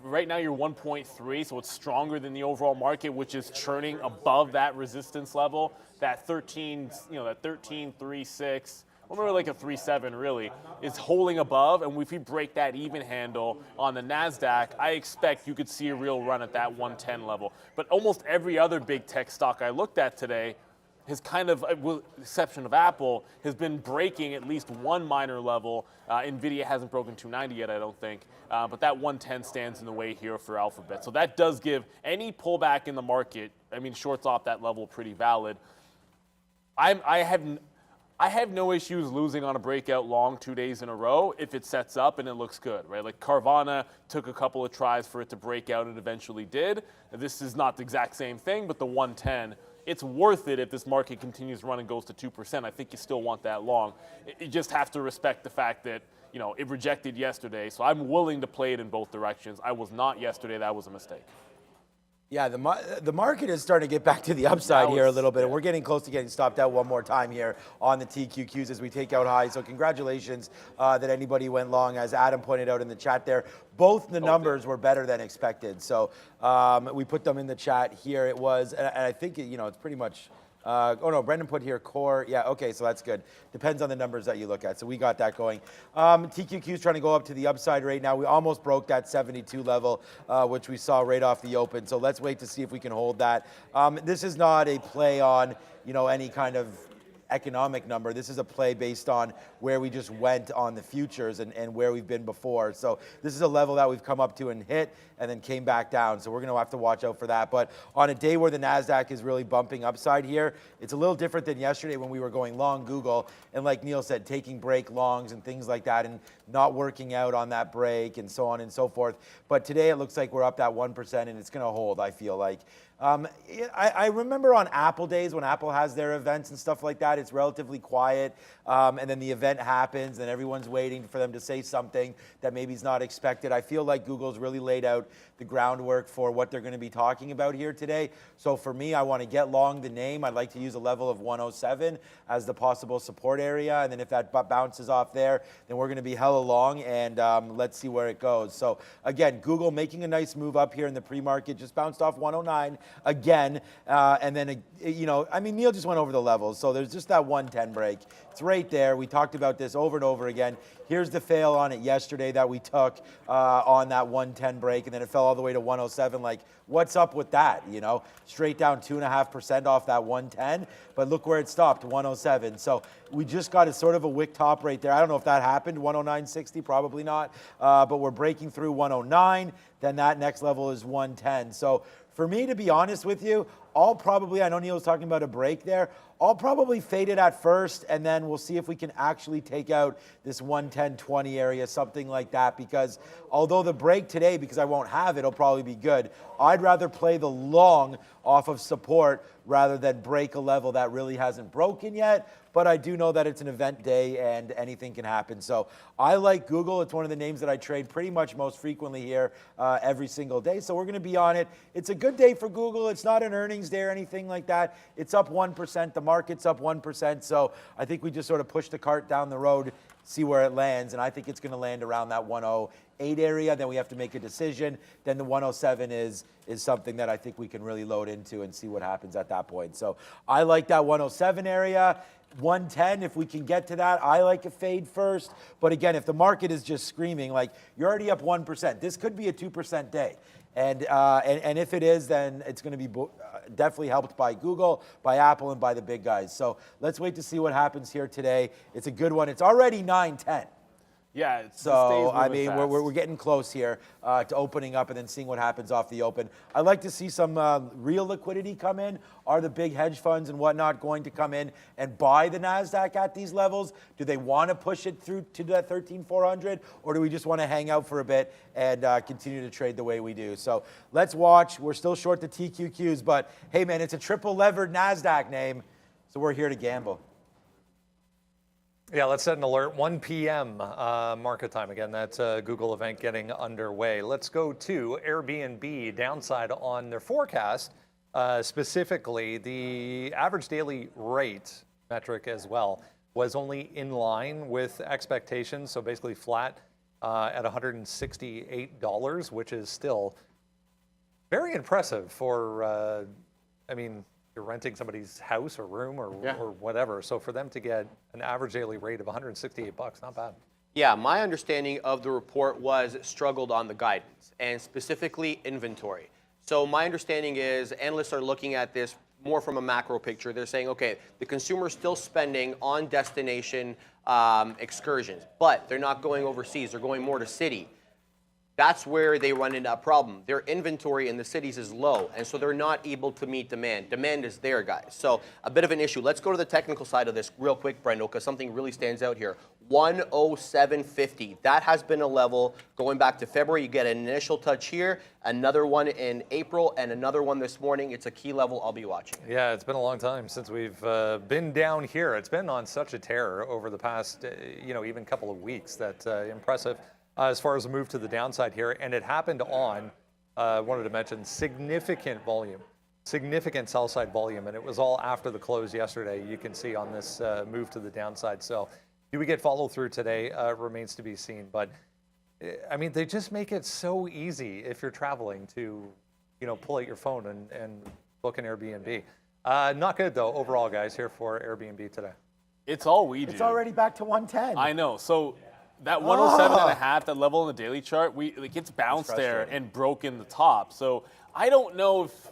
Right now you're 1.3, so it's stronger than the overall market, which is churning above that resistance level. That 13, you know, that 13.36, or maybe like a 3.7 really, is holding above. And if we break that even handle on the NASDAQ, I expect you could see a real run at that 110 level. But almost every other big tech stock I looked at today has kind of, with the exception of Apple, has been breaking at least one minor level. NVIDIA hasn't broken 290 yet, I don't think. But that 110 stands in the way here for Alphabet. So that does give any pullback in the market, I mean, shorts off that level pretty valid. I have no issues losing on a breakout long 2 days in a row if it sets up and it looks good, right? Like Carvana took a couple of tries for it to break out and eventually did. This is not the exact same thing, but the 110, it's worth it if this market continues to run and goes to 2%. I think you still want that long. You just have to respect the fact that, you know, it rejected yesterday, so I'm willing to play it in both directions. I was not yesterday. That was a mistake. Yeah, the market is starting to get back to the upside here a little bit. And we're getting close to getting stopped out one more time here on the TQQs as we take out highs. So congratulations that anybody went long. As Adam pointed out in the chat there, both the numbers were better than expected. So we put them in the chat here. It was, and I think, you know, it's pretty much, oh no, Brendan put here core. Yeah, okay, so that's good. Depends on the numbers that you look at. So we got that going. TQQ's trying to go up to the upside right now. We almost broke that 72 level, which we saw right off the open. So let's wait to see if we can hold that. This is not a play on, you know, any kind of economic number. This is a play based on where we just went on the futures and where we've been before. So this is a level that we've come up to and hit and then came back down. So we're going to have to watch out for that. But on a day where the NASDAQ is really bumping upside here, it's a little different than yesterday when we were going long Google and, like Neil said, taking break longs and things like that and not working out on that break and so on and so forth. But today it looks like we're up that 1% and it's going to hold, I feel like. I remember on Apple days when Apple has their events and stuff like that, it's relatively quiet, and then the event happens and everyone's waiting for them to say something that maybe is not expected. I feel like Google's really laid out the groundwork for what they're going to be talking about here today. So for me, I want to get long the name. I'd like to use a level of 107 as the possible support area, and then if that bounces off there, then we're going to be hella long, and let's see where it goes. So again, Google making a nice move up here in the pre-market, just bounced off 109 again, and then, you know, I mean, Neil just went over the levels, so there's just that 110 break. It's right there. We talked about this over and over again. Here's the fail on it yesterday that we took on that 110 break, and then it fell all the way to 107. Like, what's up with that? You know, straight down 2.5% off that 110, but look where it stopped, 107. So we just got a sort of a wick top right there. I don't know if that happened, 109.60, probably not, but we're breaking through 109. Then that next level is 110. So for me, to be honest with you, I know Neil was talking about a break there. I'll probably fade it at first, and then we'll see if we can actually take out this 110.20 area, something like that, because although the break today, because I won't have it, it'll probably be good, I'd rather play the long off of support rather than break a level that really hasn't broken yet. But I do know that it's an event day and anything can happen. So I like Google. It's one of the names that I trade pretty much most frequently here every single day. So we're going to be on it. It's a good day for Google. It's not an earnings day or anything like that. It's up 1%. The market's up 1%. So I think we just sort of push the cart down the road, see where it lands. And I think it's going to land around that 108 area. Then we have to make a decision. Then the 107 is something that I think we can really load into and see what happens at that point. So I like that 107 area. 110, if we can get to that, I like a fade first. But again, if the market is just screaming, like you're already up 1%, this could be a 2% day. And if it is, then it's going to be definitely helped by Google, by Apple, and by the big guys. So let's wait to see what happens here today. It's a good one. It's already 9:10. Yeah, so I mean, we're getting close here to opening up and then seeing what happens off the open. I'd like to see some real liquidity come in. Are the big hedge funds and whatnot going to come in and buy the NASDAQ at these levels? Do they want to push it through to that 13,400, or do we just want to hang out for a bit and continue to trade the way we do? So let's watch. We're still short the TQQs, but hey, man, it's a triple levered NASDAQ name, so we're here to gamble. Yeah, let's set an alert. 1 p.m. Market time. Again, that's a Google event getting underway. Let's go to Airbnb. Downside on their forecast, specifically the average daily rate metric as well was only in line with expectations. So basically flat at $168, which is still very impressive for, I mean, you're renting somebody's house or room or whatever. So for them to get an average daily rate of $168, not bad. Yeah, my understanding of the report was struggled on the guidance and specifically inventory. So my understanding is analysts are looking at this more from a macro picture. They're saying, okay, the consumer's still spending on destination excursions, but they're not going overseas. They're going more to city. That's where they run into a problem. Their inventory in the cities is low, and so they're not able to meet demand. Demand is there, guys. So a bit of an issue. Let's go to the technical side of this real quick, Brendo, because something really stands out here. 107.50. That has been a level going back to February. You get an initial touch here, another one in April, and another one this morning. It's a key level I'll be watching. Yeah, it's been a long time since we've been down here. It's been on such a tear over the past, even couple of weeks. That's impressive. As far as the move to the downside here, and it happened on, wanted to mention, significant volume, significant sell side volume, and it was all after the close yesterday, you can see on this move to the downside. So do we get follow through today? Remains to be seen. But I mean, they just make it so easy if you're traveling to, pull out your phone and book an Airbnb. Not good though, overall, guys, here for Airbnb today. It's all we do. It's already back to 110. I know. So that 107.5, that level in the daily chart, it's bounced there and broken the top. So I don't know if.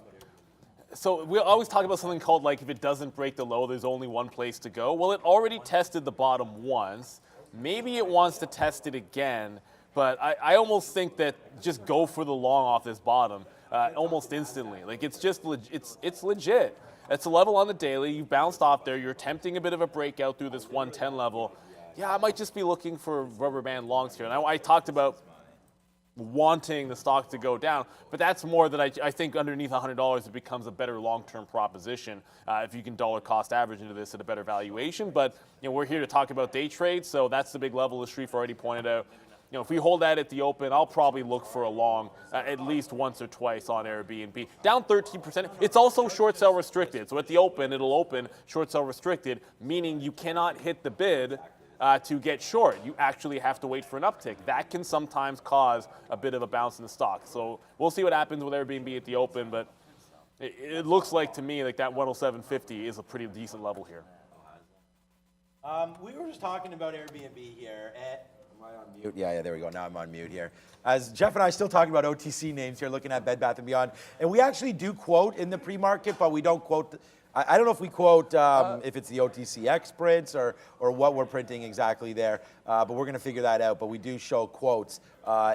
So we always talk about something called if it doesn't break the low, there's only one place to go. Well, it already tested the bottom once. Maybe it wants to test it again, but I almost think that just go for the long off this bottom almost instantly. It's just it's legit. It's a level on the daily. You bounced off there. You're attempting a bit of a breakout through this 110 level. Yeah, I might just be looking for rubber band longs here. And I talked about wanting the stock to go down, but that's more that I think underneath $100 it becomes a better long-term proposition if you can dollar cost average into this at a better valuation. But we're here to talk about day trade, so that's the big level as Sharif already pointed out. If we hold that at the open, I'll probably look for a long at least once or twice on Airbnb. Down 13%. It's also short sell restricted, so at the open it'll open short sell restricted, meaning you cannot hit the bid to get short. You actually have to wait for an uptick. That can sometimes cause a bit of a bounce in the stock. So we'll see what happens with Airbnb at the open, but it looks like to me like that 107.50 is a pretty decent level here. We were just talking about Airbnb here. Am I on mute? Yeah, there we go. Now I'm on mute here. As Jeff and I are still talking about OTC names here, looking at Bed Bath & Beyond. And we actually do quote in the pre-market, but we don't quote. I don't know if we quote if it's the OTCX prints or what we're printing exactly there, but we're going to figure that out. But we do show quotes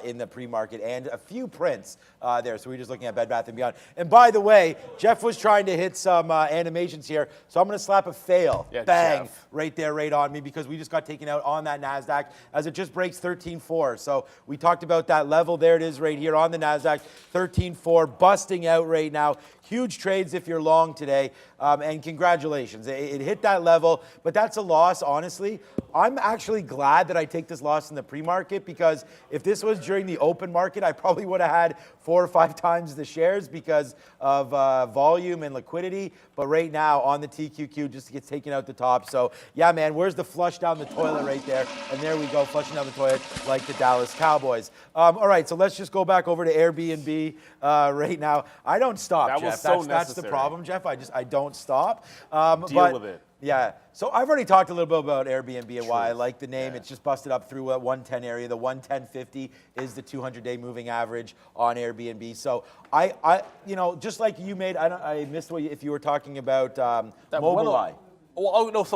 in the pre-market and a few prints there. So we're just looking at Bed Bath & Beyond. And by the way, Jeff was trying to hit some animations here. So I'm going to slap a fail. Yeah, Bang. Jeff. Right there, right on me, because we just got taken out on that NASDAQ as it just breaks 13.4. So we talked about that level. There it is right here on the NASDAQ, 13.4, busting out right now. Huge trades if you're long today, and congratulations. It hit that level, but that's a loss, honestly. I'm actually glad that I take this loss in the pre-market, because if this was during the open market, I probably would have had 4 or 5 times the shares because of volume and liquidity. But right now on the TQQ, just gets taken out the top. So yeah, man, where's the flush down the toilet right there? And there we go, flushing down the toilet like the Dallas Cowboys. All right, so let's just go back over to Airbnb right now. I don't stop, That Jeff. was so That's the necessary. problem, Jeff. I don't stop. Deal with it. Yeah. So I've already talked a little bit about Airbnb and why I Truth. like the name. Yeah. It's just busted up through a 110 area. The 110.50 is the 200-day moving average on Airbnb. So I just like you made, I missed what if you were talking about Mobileye.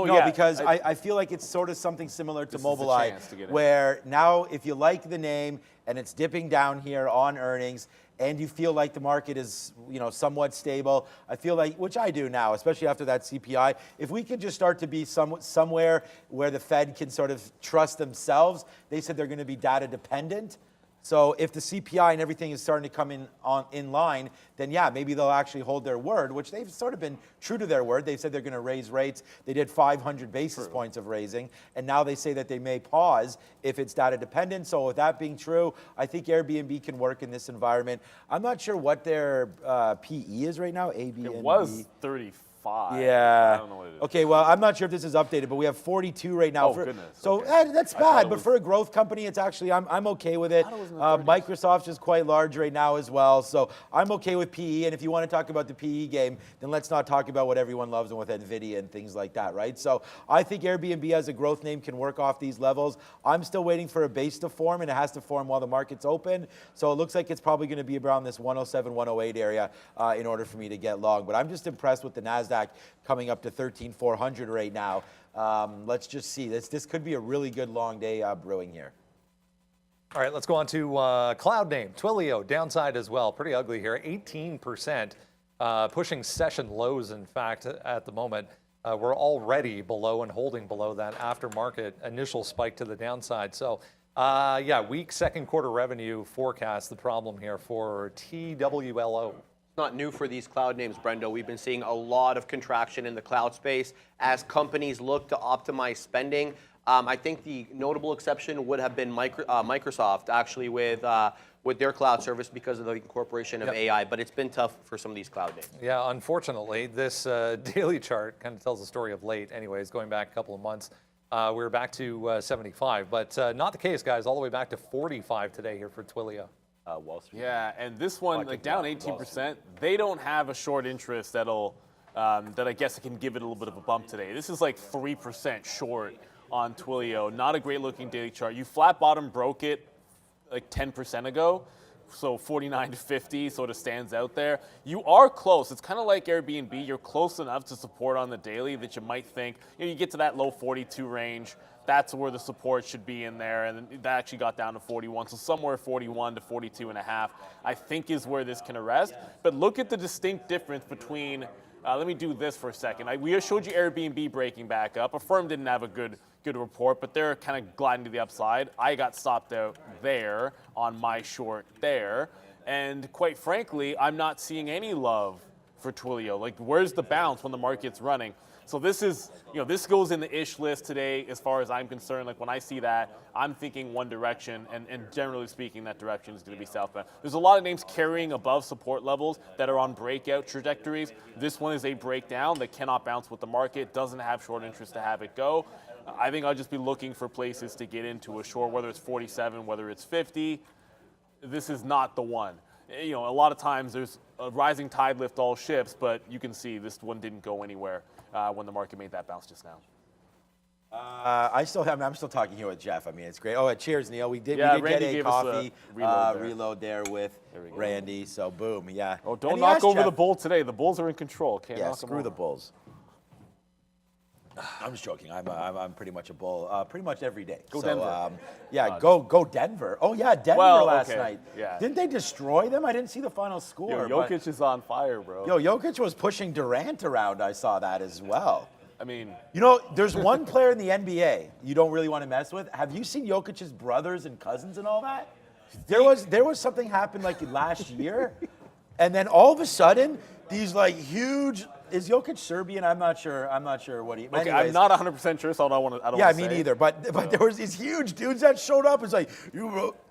Yeah. Because I feel like it's sort of something similar to This is the Mobileye, chance to get in. where now if you like the name and it's dipping down here on earnings, and you feel like the market is, somewhat stable, I feel like, which I do now, especially after that CPI, if we could just start to be somewhere where the Fed can sort of trust themselves. They said they're going to be data dependent. So if the CPI and everything is starting to come in line, then yeah, maybe they'll actually hold their word, which they've sort of been true to their word. They've said they're going to raise rates. They did 500 basis points of raising, and now they say that they may pause if it's data dependent. So with that being true, I think Airbnb can work in this environment. I'm not sure what their PE is right now. Airbnb. It was 35. Yeah. I don't know what it is. Okay, well, I'm not sure if this is updated, but we have 42 right now. Oh, goodness. So Okay. that's I thought bad, it but was- for a growth company, it's actually, I'm okay with it. thought it was in the 30s. Microsoft's is quite large right now as well, so I'm okay with PE. And if you want to talk about the PE game, then let's not talk about what everyone loves and with NVIDIA and things like that, right? So I think Airbnb as a growth name can work off these levels. I'm still waiting for a base to form, and it has to form while the market's open. So it looks like it's probably going to be around this 107, 108 area in order for me to get long. But I'm just impressed with the NASDAQ coming up to 13,400 right now. Let's just see. This could be a really good long day brewing here. All right, let's go on to cloud name, Twilio, downside as well. Pretty ugly here, 18%, pushing session lows, in fact, at the moment. We're already below and holding below that aftermarket initial spike to the downside. So, weak second quarter revenue forecast, the problem here for TWLO. Not new for these cloud names, Brendo. We've been seeing a lot of contraction in the cloud space as companies look to optimize spending. I think the notable exception would have been Microsoft, actually, with their cloud service because of the incorporation of AI. But it's been tough for some of these cloud names. Yeah, unfortunately, this daily chart kind of tells the story of late. Anyways, going back a couple of months, we're back to 75, but not the case, guys. All the way back to 45 today here for Twilio. Wall Street. Yeah, and this one, like down 18%, they don't have a short interest that'll, that I guess can give it a little bit of a bump today. This is like 3% short on Twilio. Not a great looking daily chart. You flat bottom broke it like 10% ago. So 49 to 50 sort of stands out there. You are close. It's kind of like Airbnb. You're close enough to support on the daily that you might think, you get to that low 42 range. That's where the support should be in there, and that actually got down to 41. So somewhere 41 to 42 and a half, I think, is where this can arrest. But look at the distinct difference between. Let me do this for a second. We showed you Airbnb breaking back up. Affirm didn't have a good report, but they're kind of gliding to the upside. I got stopped out there on my short there, and quite frankly, I'm not seeing any love for Twilio. Like, where's the bounce when the market's running? So this is, this goes in the ish list today as far as I'm concerned. Like, when I see that, I'm thinking one direction, and generally speaking, that direction is going to be southbound. There's a lot of names carrying above support levels that are on breakout trajectories. This one is a breakdown that cannot bounce with the market, doesn't have short interest to have it go. I think I'll just be looking for places to get into a short, whether it's 47, whether it's 50. This is not the one. A lot of times there's a rising tide lift all ships, but you can see this one didn't go anywhere when the market made that bounce just now. I'm still talking here with Jeff. I mean, it's great. Oh, cheers, Neil. We did Randy get a gave us a coffee reload there with Randy. So boom, yeah. Oh, don't And he knock asked over Jeff- the bull today. The Bulls are in control. Can't Yeah, knock them screw the over. Bulls. I'm just joking. I'm pretty much a bull, pretty much every day. Go Denver. Go Denver. Oh yeah, Denver last night. Yeah. Didn't they destroy them? I didn't see the final score. Yo, Jokic is on fire, bro. Jokic was pushing Durant around. I saw that as well. I mean, there's one player in the NBA you don't really want to mess with. Have you seen Jokic's brothers and cousins and all that? There was something happened like last year, and then all of a sudden these like huge. Is Jokic Serbian? I'm not sure what he. Okay, anyways, I'm not 100% sure, so I don't want to. Yeah, me neither. But there was these huge dudes that showed up. It's like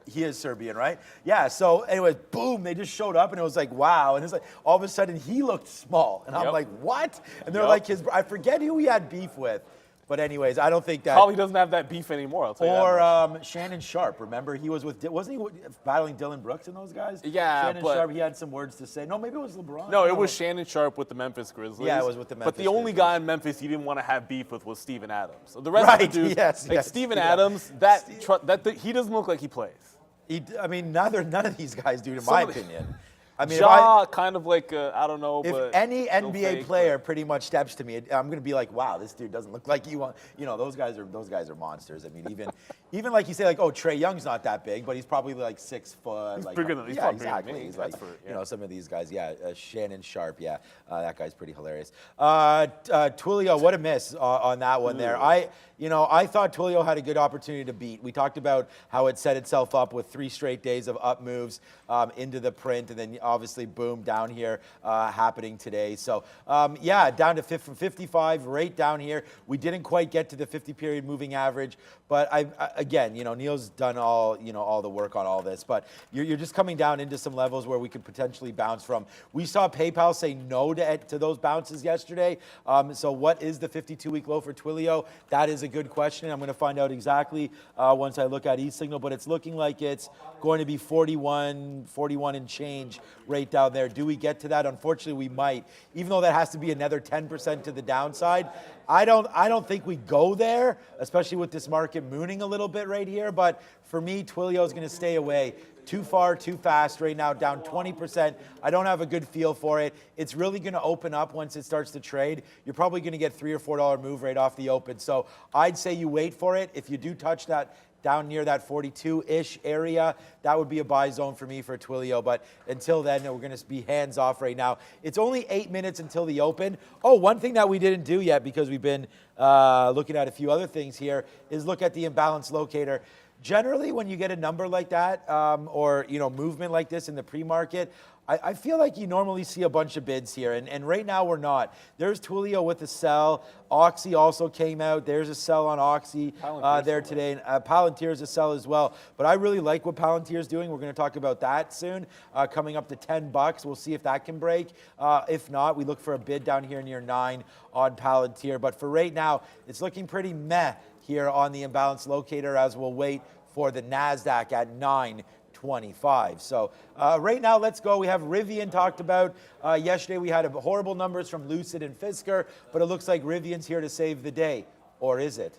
he is Serbian, right? Yeah. So anyways, boom, they just showed up, and it was like wow, and it's like all of a sudden he looked small, and I'm like what? And they're like I forget who he had beef with. But anyways, I don't think that probably doesn't have that beef anymore. I'll tell you that much. Shannon Sharp. Remember, he was wasn't he battling Dylan Brooks and those guys? Yeah, Shannon Sharp. He had some words to say. No, maybe it was LeBron. No, it was Shannon Sharp with the Memphis Grizzlies. Yeah, it was with the Memphis But the only Grizzlies. Guy in Memphis he didn't want to have beef with was Steven Adams. So the rest of the dudes, yes, Steven yeah. Adams, he doesn't look like he plays. None of these guys do, in my opinion. I mean, kind of like I don't know. If but any NBA fake, player pretty much steps to me, I'm gonna be like, wow, this dude doesn't look like you want. Those guys are monsters. I mean, even like you say, like, oh, Trae Young's not that big, but he's probably like 6 foot. He's like, bigger than exactly. Me. He's like, some of these guys, Shannon Sharp, that guy's pretty hilarious. Twilio, what a miss on that one there. I thought Twilio had a good opportunity to beat. We talked about how it set itself up with 3 straight days of up moves into the print, and then obviously boom down here happening today. So down to from 55 right down here. We didn't quite get to the 50-period moving average, but again, Neil's done all the work on all this, but you're just coming down into some levels where we could potentially bounce from. We saw PayPal say no to those bounces yesterday. So what is the 52-week low for Twilio? That is a good question. I'm going to find out exactly once I look at eSignal, but it's looking like it's going to be 41 and change right down there. Do we get to that? Unfortunately, we might. Even though that has to be another 10% to the downside, I don't think we go there, especially with this market mooning a little bit right here. But for me, Twilio is going to stay away. Too far, too fast right now, down 20%. I don't have a good feel for it. It's really going to open up once it starts to trade. You're probably going to get $3 or $4 move right off the open. So I'd say you wait for it. If you do touch that down near that 42-ish area, that would be a buy zone for me for Twilio. But until then, we're going to be hands off right now. It's only 8 minutes until the open. Oh, one thing that we didn't do yet because we've been looking at a few other things here is look at the imbalance locator. Generally, when you get a number like that or movement like this in the pre-market, I feel like you normally see a bunch of bids here, and right now we're not. There's Twilio with a sell. Oxy also came out. There's a sell on Oxy there today. And Palantir is a sell as well. But I really like what Palantir is doing. We're going to talk about that soon, coming up to $10. We'll see if that can break. If not, we look for a bid down here near 9 on Palantir. But for right now, it's looking pretty meh here on the imbalance locator as we'll wait for the NASDAQ at 925. So right now, let's go. We have Rivian talked about. Yesterday, we had horrible numbers from Lucid and Fisker, but it looks like Rivian's here to save the day. Or is it?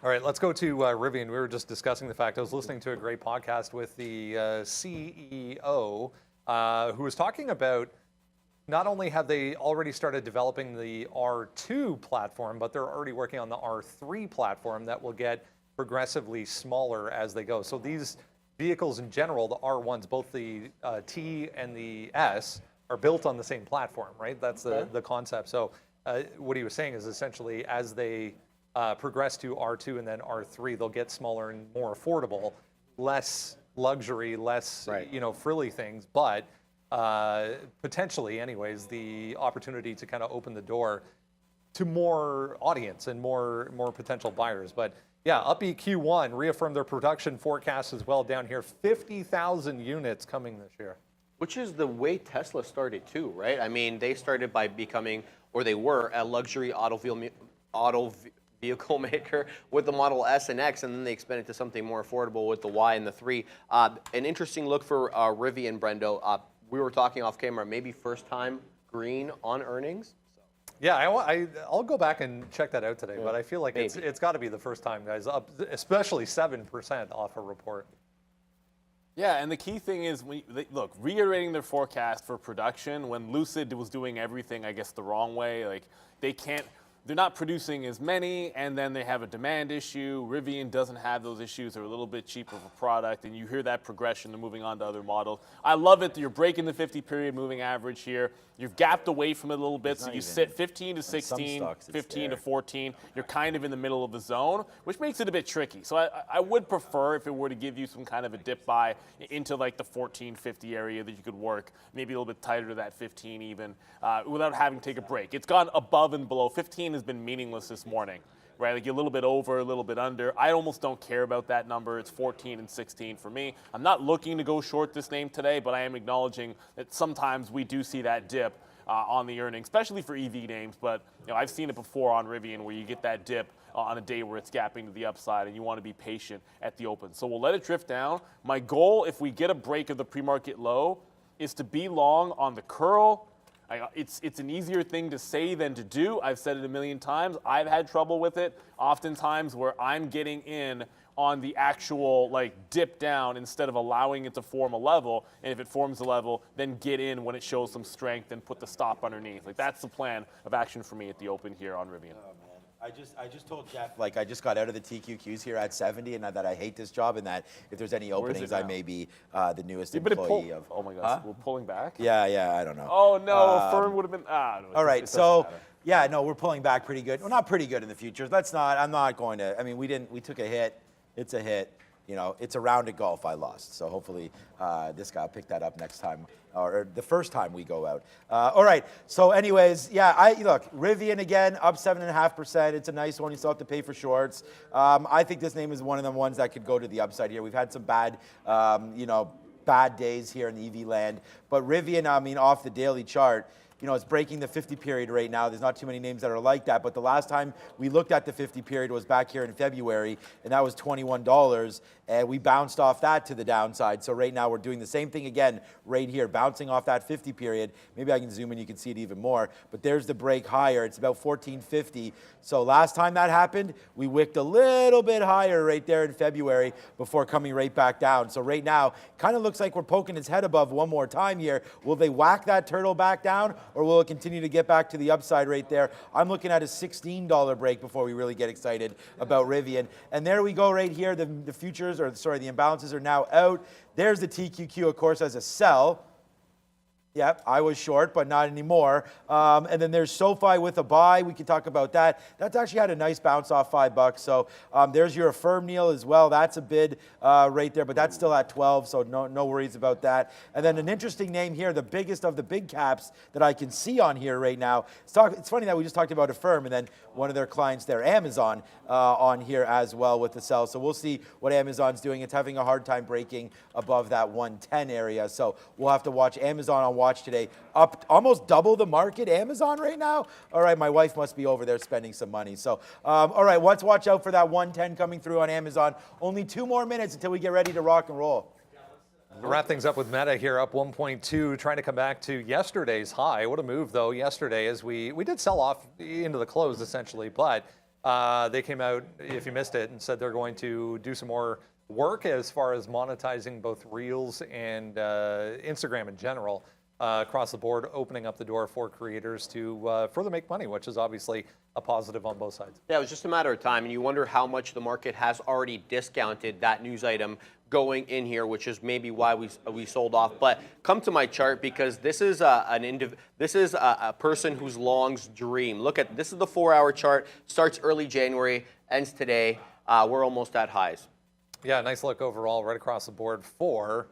All right, let's go to Rivian. We were just discussing the fact I was listening to a great podcast with the CEO who was talking about not only have they already started developing the R2 platform, but they're already working on the R3 platform that will get progressively smaller as they go. So these vehicles in general, the R1s, both the T and the S, are built on the same platform, right? That's the concept. So what he was saying is essentially as they progress to R2 and then R3, they'll get smaller and more affordable, less luxury, less frilly things, but potentially anyways, the opportunity to kind of open the door to more audience and more potential buyers. But yeah, upbeat Q1 reaffirmed their production forecast as well down here, 50,000 units coming this year. Which is the way Tesla started too, right? I mean, they started by becoming, or they were, a luxury auto vehicle maker with the Model S and X, and then they expanded to something more affordable with the Y and the 3. An interesting look for Rivian, Brendo. We were talking off camera, maybe first time green on earnings. Yeah, I'll go back and check that out today, but I feel like it's got to be the first time, guys, up, especially 7% off a report. Yeah, and the key thing is, look, reiterating their forecast for production when Lucid was doing everything, I guess, the wrong way. Like, they can't they're not producing as many, and then they have a demand issue. Rivian doesn't have those issues. They're a little bit cheaper of a product, and you hear that progression. They're moving on to other models. I love it that you're breaking the 50-period moving average here. You've gapped away from it a little bit, so you sit 15 to 16, 15 to 14. You're kind of in the middle of the zone, which makes it a bit tricky. So I would prefer if it were to give you some kind of a dip buy into like the 1450 area that you could work, maybe a little bit tighter to that 15 even, without having to take a break. It's gone above and below. 15 has been meaningless this morning, right? Like a little bit over, a little bit under. I almost don't care about that number. It's 14 and 16 for me. I'm not looking to go short this name today, but I am acknowledging that sometimes we do see that dip on the earnings, especially for EV names. But I've seen it before on Rivian where you get that dip on a day where it's gapping to the upside, and you want to be patient at the open. So we'll let it drift down. My goal, if we get a break of the pre-market low, is to be long on the curl. It's an easier thing to say than to do. I've said it a million times. I've had trouble with it oftentimes where I'm getting in on the actual dip down instead of allowing it to form a level. And if it forms a level, then get in when it shows some strength and put the stop underneath. That's the plan of action for me at the open here on Rivian. Oh, man. I just told Jeff, I just got out of the TQQs here at 70, and that I hate this job, and that if there's any openings, I may be the newest employee of. Oh my gosh, we're pulling back? Yeah, I don't know. Oh no, firm would have been. No, all right, so yeah, no, we're pulling back pretty good. Well, not pretty good in the futures. I'm not going to. I mean, we took a hit. It's a hit. It's a round of golf I lost. So hopefully this guy will pick that up next time, or the first time we go out. All right. So anyways, yeah, look, Rivian again, up 7.5%. It's a nice one. You still have to pay for shorts. I think this name is one of the ones that could go to the upside here. We've had some bad, bad days here in the EV land. But Rivian, off the daily chart, it's breaking the 50 period right now. There's not too many names that are like that. But the last time we looked at the 50 period was back here in February, and that was $21. And we bounced off that to the downside. So right now we're doing the same thing again right here, bouncing off that 50 period. Maybe I can zoom in, you can see it even more. But there's the break higher. It's about 1450. So last time that happened, we wicked a little bit higher right there in February before coming right back down. So right now, kind of looks like we're poking its head above one more time here. Will they whack that turtle back down, or will it continue to get back to the upside right there? I'm looking at a $16 break before we really get excited about Rivian. And there we go right here. The futures, the imbalances are now out. There's the TQQ, of course, as a sell. Yep, I was short, but not anymore. And then there's SoFi with a buy. We can talk about that. That's actually had a nice bounce off $5. So there's your Affirm Neil as well. That's a bid right there, but that's still at 12, so no worries about that. And then an interesting name here, the biggest of the big caps that I can see on here right now. It's funny that we just talked about Affirm, and then one of their clients there, Amazon, on here as well with the sell. So we'll see what Amazon's doing. It's having a hard time breaking above that 110 area. So we'll have to watch Amazon on watch today. Up almost double the market, Amazon right now. All right, my wife must be over there spending some money. So, all right, let's watch out for that 110 coming through on Amazon. Only 2 more minutes until we get ready to rock and roll. We'll wrap things up with Meta here, up 1.2, trying to come back to yesterday's high. What a move, though, yesterday, as we did sell off into the close, essentially, but they came out, if you missed it, and said they're going to do some more work as far as monetizing both Reels and Instagram in general. Across the board, opening up the door for creators to further make money, which is obviously a positive on both sides. Yeah, it was just a matter of time, and you wonder how much the market has already discounted that news item going in here, which is maybe why we sold off. But come to my chart, because this is a person whose long's dream. Look at this is the 4-hour chart. Starts early January, ends today. We're almost at highs. Yeah, nice look overall, right across the board for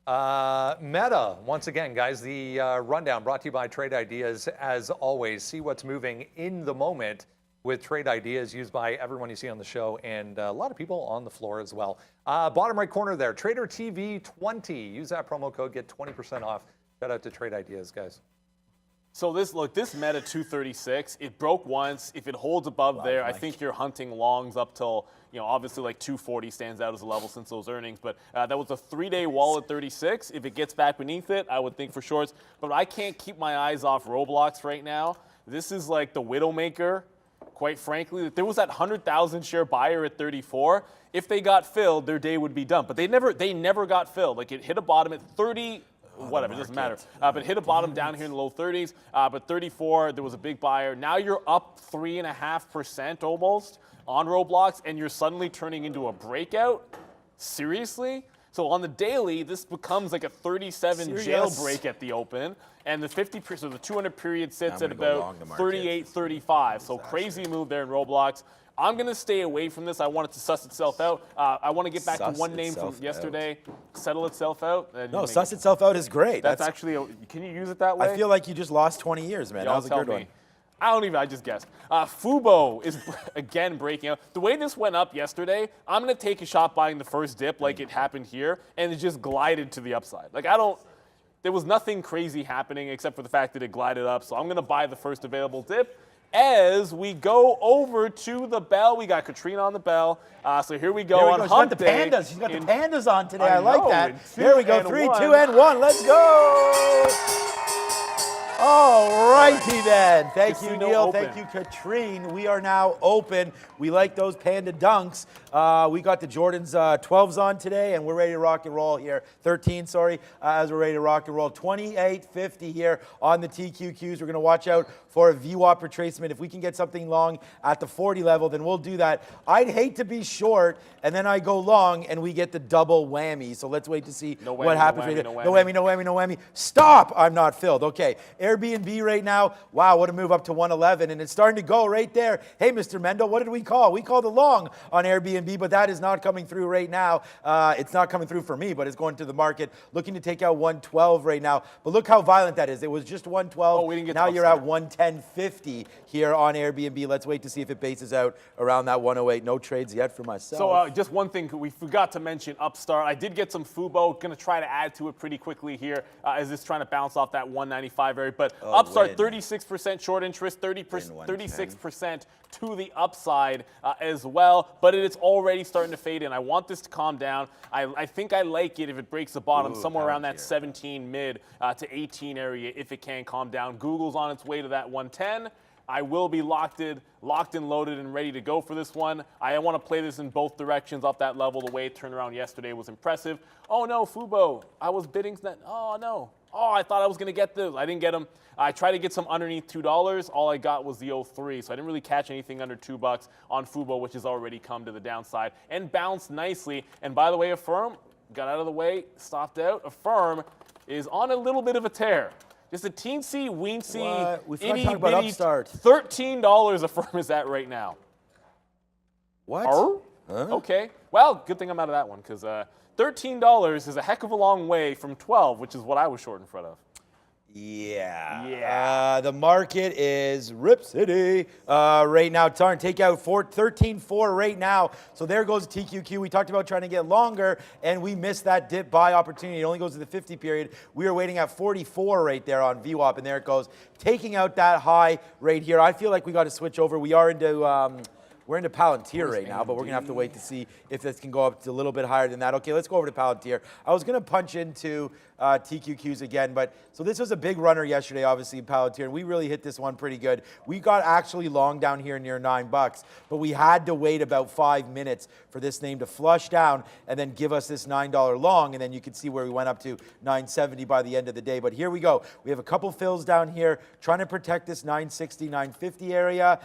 Meta. Once again, guys, the rundown brought to you by Trade Ideas. As always, see what's moving in the moment with Trade Ideas, used by everyone you see on the show and a lot of people on the floor as well. Bottom right corner there, tradertv.live. Use that promo code, get 20% off. Shout out to Trade Ideas, guys. So this Meta 236, it broke once. If it holds above there, I think you're hunting longs up till, obviously 240 stands out as a level since those earnings. But that was a 3-day wall at 36. If it gets back beneath it, I would think for shorts. But I can't keep my eyes off Roblox right now. This is like the Widowmaker, quite frankly. There was that 100,000 share buyer at 34. If they got filled, their day would be done. But they never got filled. It hit a bottom at 30. whatever, it doesn't matter. But hit a bottom down here in the low 30s, but 34, there was a big buyer. Now you're up 3.5% almost on Roblox, and you're suddenly turning into a breakout? Seriously? So on the daily, this becomes like a 37 jailbreak at the open, and the 50, so the 200 period sits at about 38.35. So crazy move there in Roblox. I'm going to stay away from this. I want it to suss itself out. I want to get back to one name from yesterday, settle itself out. No, suss itself out is great. That's actually, can you use it that way? I feel like you just lost 20 years, man. That was a good one. I just guessed. Fubo is, again, breaking out. The way this went up yesterday, I'm going to take a shot buying the first dip like it happened here, and it just glided to the upside. Like, there was nothing crazy happening except for the fact that it glided up, so I'm going to buy the first available dip. As we go over to the bell, we got Katrina on the bell. So here we go on Hump Day. She's got the pandas on today. I like that. Here we go. 3, 2, and 1. Let's go. All righty then. Thank you, Neil. Thank you, Katrine. We are now open. We like those panda dunks. We got the Jordan's 12s on today, and we're ready to rock and roll here. 13, sorry, as we're ready to rock and roll. 28.50 here on the TQQs. We're going to watch out for a VWAP retracement. If we can get something long at the 40 level, then we'll do that. I'd hate to be short, and then I go long, and we get the double whammy. So let's wait to see what happens. No whammy, no whammy, no whammy. Stop! I'm not filled. Okay. Airbnb right now, wow, what a move up to 111, and it's starting to go right there. Hey, Mr. Mendel, what did we call? We called a long on Airbnb, but that is not coming through right now. It's not coming through for me, but it's going to the market, looking to take out 112 right now. But look how violent that is. It was just 112. We didn't get now you're at 110.50 here on Airbnb. Let's wait to see if it bases out around that 108. No trades yet for myself. So just one thing we forgot to mention, Upstart. I did get some Fubo. Going to try to add to it pretty quickly here as it's trying to bounce off that 195 area. But Upstart, 36% short interest, 36% to the upside as well. But it's already starting to fade in. I want this to calm down. I think I like it if it breaks the bottom somewhere around that 17 mid to 18 area if it can calm down. Google's on its way to that 110. I will be locked in, loaded, and ready to go for this one. I want to play this in both directions off that level. The way it turned around yesterday was impressive. Oh, no, Fubo. I was bidding that. Oh, no. Oh, I thought I was going to get those. I didn't get them. I tried to get some underneath $2. All I got was the 03, so I didn't really catch anything under $2 on Fubo, which has already come to the downside and bounced nicely. And by the way, Affirm got out of the way, stopped out. Affirm is on a little bit of a tear. Just a teensy, weensy, itty bitty $13 Affirm is at right now. What? Huh? Okay. Well, good thing I'm out of that one because $13 is a heck of a long way from 12, which is what I was short in front of. Yeah. The market is Rip City right now. Tarn, take out 13.4 right now. So there goes TQQ. We talked about trying to get longer, and we missed that dip buy opportunity. It only goes to the 50 period. We were waiting at 44 right there on VWAP, and there it goes. Taking out that high right here. I feel like we got to switch over. We are into... We're into Palantir right now, but we're going to have to wait to see if this can go up to a little bit higher than that. Okay, let's go over to Palantir. I was going to punch into TQQs again, but so this was a big runner yesterday, obviously, in Palantir, and we really hit this one pretty good. We got actually long down here near $9, but we had to wait about 5 minutes for this name to flush down and then give us this $9 long, and then you can see where we went up to $9.70 by the end of the day. But here we go. We have a couple fills down here trying to protect this $9.60, $9.50 area.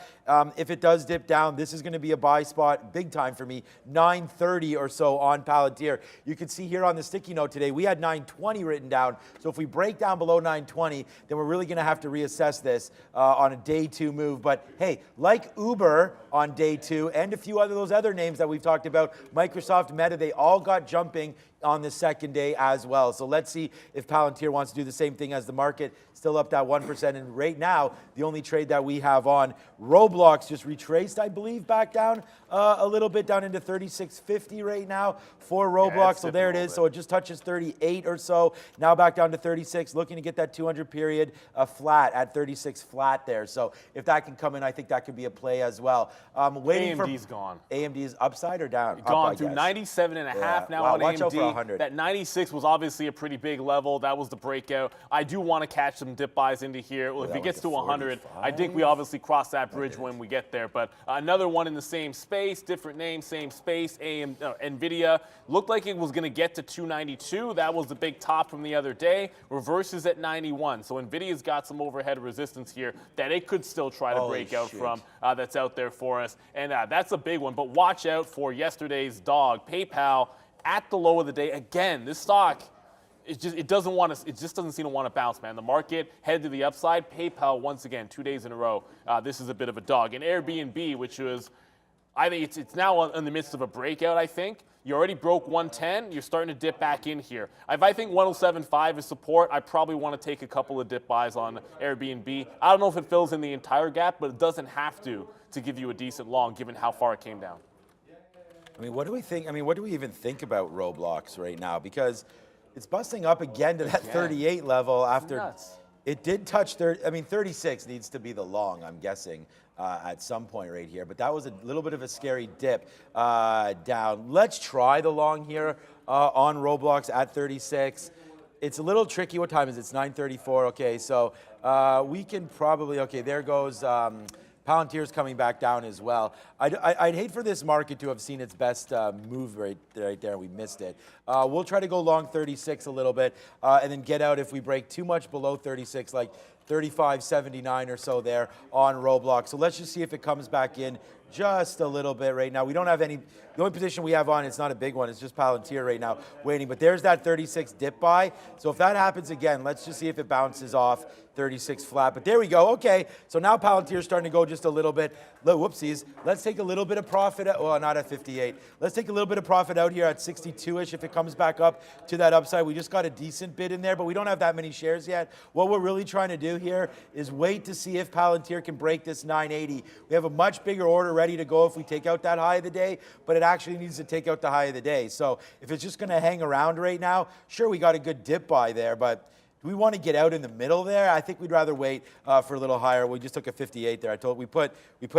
If it does dip down, this is going to be a buy spot big time for me. $9.30 or so on Palantir. You can see here on the sticky note today, we had $9.20 written down. So if we break down below $9.20, then we're really going to have to reassess this on a day two move. But hey, like Uber on day two and a few of those other names that we've talked about, Microsoft, Meta, they all got jumping on the second day as well. So let's see if Palantir wants to do the same thing as the market. Still up that 1%. And right now, the only trade that we have on Roblox just retraced, I believe, back down a little bit, down into 36.50 right now for Roblox. So there it is. So it just touches 38 or so. Now back down to 36, looking to get that 200 period flat at 36 flat there. So if that can come in, I think that could be a play as well. Waiting AMD's gone. AMD is upside or down? Gone through 97.5 now on watch AMD. Out for 100. That 96 was obviously a pretty big level. That was the breakout. I do want to catch some dip buys into here. Well, if it gets to 100, I think we obviously cross that bridge when we get there. But another one in the same space, different name, same space, NVIDIA. Looked like it was going to get to 292. That was the big top from the other day. Reverses at 91. So NVIDIA's got some overhead resistance here that it could still try to break out from. That's out there for us. And that's a big one. But watch out for yesterday's dog, PayPal, at the low of the day. Again, this stock, it just doesn't seem to want to bounce, man. The market headed to the upside. PayPal, once again, 2 days in a row. This is a bit of a dog. And Airbnb, which was, I think it's now in the midst of a breakout, I think. You already broke 110. You're starting to dip back in here. If I think 107.5 is support, I probably want to take a couple of dip buys on Airbnb. I don't know if it fills in the entire gap, but it doesn't have to give you a decent long, given how far it came down. I mean, what do we think? I mean, what do we even think about Roblox right now? Because it's busting up again to that 38 level after it did touch 30. I mean, 36 needs to be the long, I'm guessing, at some point right here. But that was a little bit of a scary dip down. Let's try the long here on Roblox at 36. It's a little tricky. What time is it? It's 9:34. Okay, so we can probably, okay, there goes Palantir's coming back down as well. I'd hate for this market to have seen its best move right there. We missed it. We'll try to go long 36 a little bit and then get out if we break too much below 36, like 35.79 or so there on Roblox. So let's just see if it comes back in just a little bit right now. We don't have any, the only position we have on, it's not a big one, it's just Palantir right now waiting. But there's that 36 dip buy. So if that happens again, let's just see if it bounces off 36 flat. But there we go. Okay, so now Palantir's starting to go just a little bit. Whoopsies. Let's take a little bit of profit. Well, not at 58. Let's take a little bit of profit out here at 62-ish. If it comes back up to that upside, we just got a decent bid in there, but we don't have that many shares yet. What we're really trying to do here is wait to see if Palantir can break this 980. We have a much bigger order ready to go if we take out that high of the day, but it actually needs to take out the high of the day. So if it's just going to hang around right now, sure, we got a good dip buy there, but do we want to get out in the middle there? I think we'd rather wait for a little higher. We just took a 58 there. I told we put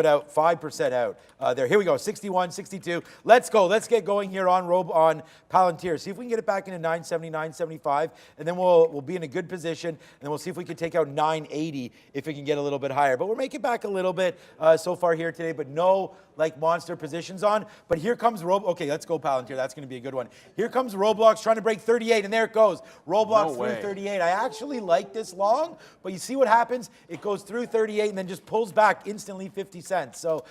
out 5% out there. Here we go, 61, 62. Let's go. Let's get going here on Palantir. See if we can get it back into 970, 975, and then we'll be in a good position. And then we'll see if we can take out 980 if it can get a little bit higher. But we're making back a little bit so far here today, but no like monster positions on. But here comes okay, let's go Palantir. That's going to be a good one. Here comes Roblox trying to break 38, and there it goes. Roblox through 38. I actually like this long, but you see what happens? It goes through 38 and then just pulls back instantly 50 cents. So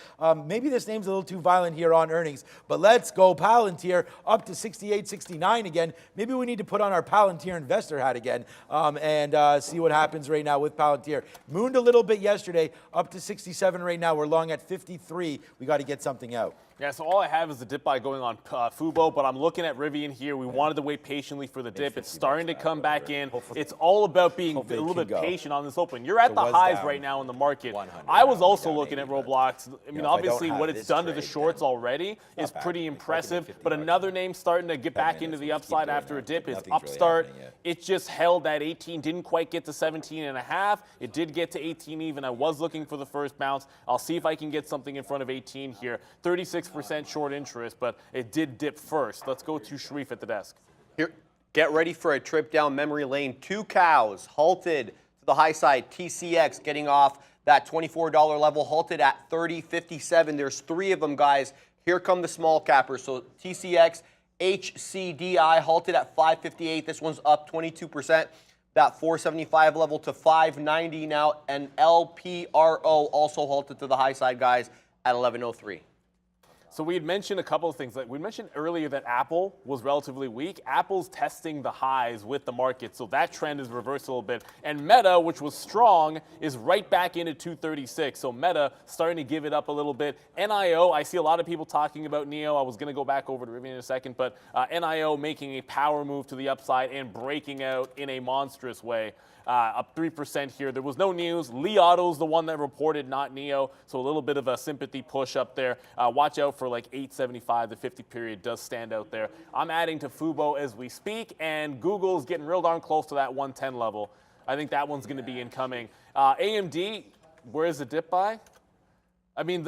maybe this name's a little too violent here on earnings, but let's go Palantir up to 68, 69 again. Maybe we need to put on our Palantir investor hat again and see what happens right now with Palantir. Mooned a little bit yesterday, up to 67 right now. We're long at 53. We got to get something out. Yeah, so all I have is the dip buy going on Fubo, but I'm looking at Rivian here. We wanted to wait patiently for the dip. It's starting to come back in. It's all about being a little bit patient on this open. You're at the highs right now in the market. I was also looking at Roblox. I mean, obviously what it's done to the shorts already is pretty impressive, but another name starting to get back into the upside after a dip is Upstart. It just held that 18, didn't quite get to 17.5. It did get to 18 even. I was looking for the first bounce. I'll see if I can get something in front of 18 here. 36% short interest, but it did dip first. Let's go to Sharif at the desk. Here, get ready for a trip down memory lane. Two cows halted to the high side. TCX getting off that $24 level, halted at 30.57. There's three of them, guys. Here come the small cappers. So TCX, HCDI halted at 5.58. This one's up 22%. That 475 level to 590 now, and LPRO also halted to the high side, guys, at 11.03. So we had mentioned a couple of things. Like we mentioned earlier that Apple was relatively weak. Apple's testing the highs with the market, so that trend is reversed a little bit. And Meta, which was strong, is right back into 236. So Meta starting to give it up a little bit. NIO, I see a lot of people talking about NIO. I was going to go back over to Rivian in a second, but NIO making a power move to the upside and breaking out in a monstrous way. Up 3% here. There was no news. Li Auto's the one that reported, not NIO. So a little bit of a sympathy push up there. Watch out for like 875. The 50 period does stand out there. I'm adding to Fubo as we speak, and Google's getting real darn close to that 110 level. I think that one's going to be incoming. AMD, where's the dip buy? I mean,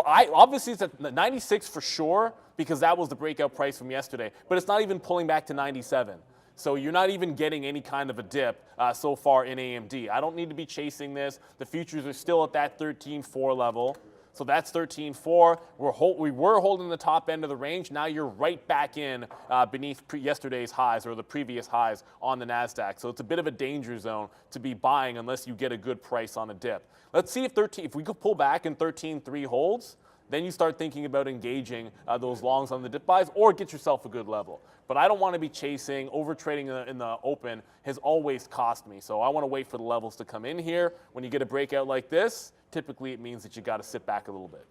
obviously it's at 96 for sure because that was the breakout price from yesterday. But it's not even pulling back to 97. So you're not even getting any kind of a dip so far in AMD. I don't need to be chasing this. The futures are still at that 13.4 level. So that's 13.4. We were holding the top end of the range. Now you're right back in beneath yesterday's highs or the previous highs on the NASDAQ. So it's a bit of a danger zone to be buying unless you get a good price on a dip. Let's see if we could pull back and 13.3 holds, then you start thinking about engaging those longs on the dip buys or get yourself a good level. But I don't want to be chasing. Overtrading in the open has always cost me. So I want to wait for the levels to come in here. When you get a breakout like this, typically it means that you got to sit back a little bit.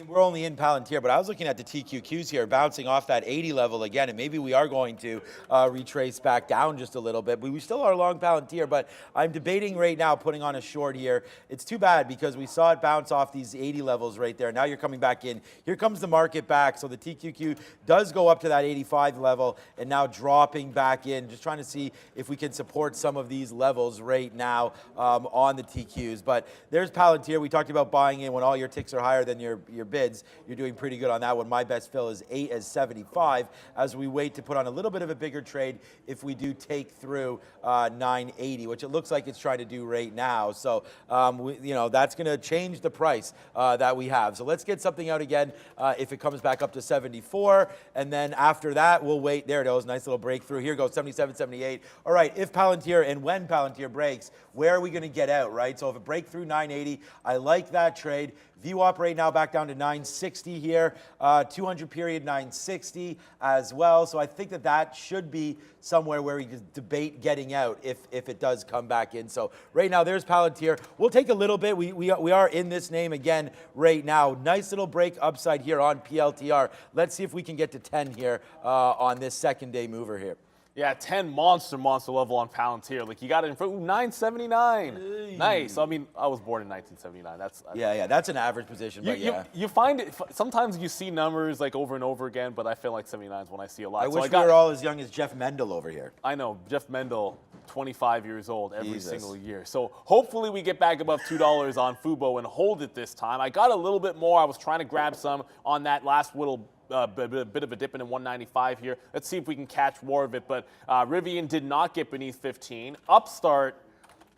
We're only in Palantir, but I was looking at the TQQs here, bouncing off that 80 level again, and maybe we are going to retrace back down just a little bit. But we still are long Palantir, but I'm debating right now putting on a short here. It's too bad because we saw it bounce off these 80 levels right there. Now you're coming back in. Here comes the market back, so the TQQ does go up to that 85 level and now dropping back in, just trying to see if we can support some of these levels right now on the TQs. But there's Palantir. We talked about buying in when all your ticks are higher than your bids. You're doing pretty good on that one. My best fill is 8.75 as we wait to put on a little bit of a bigger trade if we do take through 980, which it looks like it's trying to do right now. So, that's going to change the price that we have. So let's get something out again if it comes back up to 74. And then after that, we'll wait. There it goes. Nice little breakthrough. Here goes 77, 78. All right, if Palantir and when Palantir breaks, where are we going to get out, right? So if it breaks through 980, I like that trade. VWAP right now back down to 960 here, 200 period 960 as well. So I think that should be somewhere where we can debate getting out if it does come back in. So right now there's Palantir. We'll take a little bit. We are in this name again right now. Nice little break upside here on PLTR. Let's see if we can get to 10 here on this second day mover here. Yeah, 10 monster level on Palantir. Like you got it in front. Ooh, 979. Hey. Nice. I mean, I was born in 1979. That's an average position. But you find it. Sometimes you see numbers like over and over again, but I feel like 79 is when I see a lot. I wish we were all as young as Jeff Mendel over here. I know Jeff Mendel, 25 years old every single year. So hopefully we get back above $2 on Fubo and hold it this time. I got a little bit more. I was trying to grab some on that last little. Bit of a dip in 195 here. Let's see if we can catch more of it. But Rivian did not get beneath 15. Upstart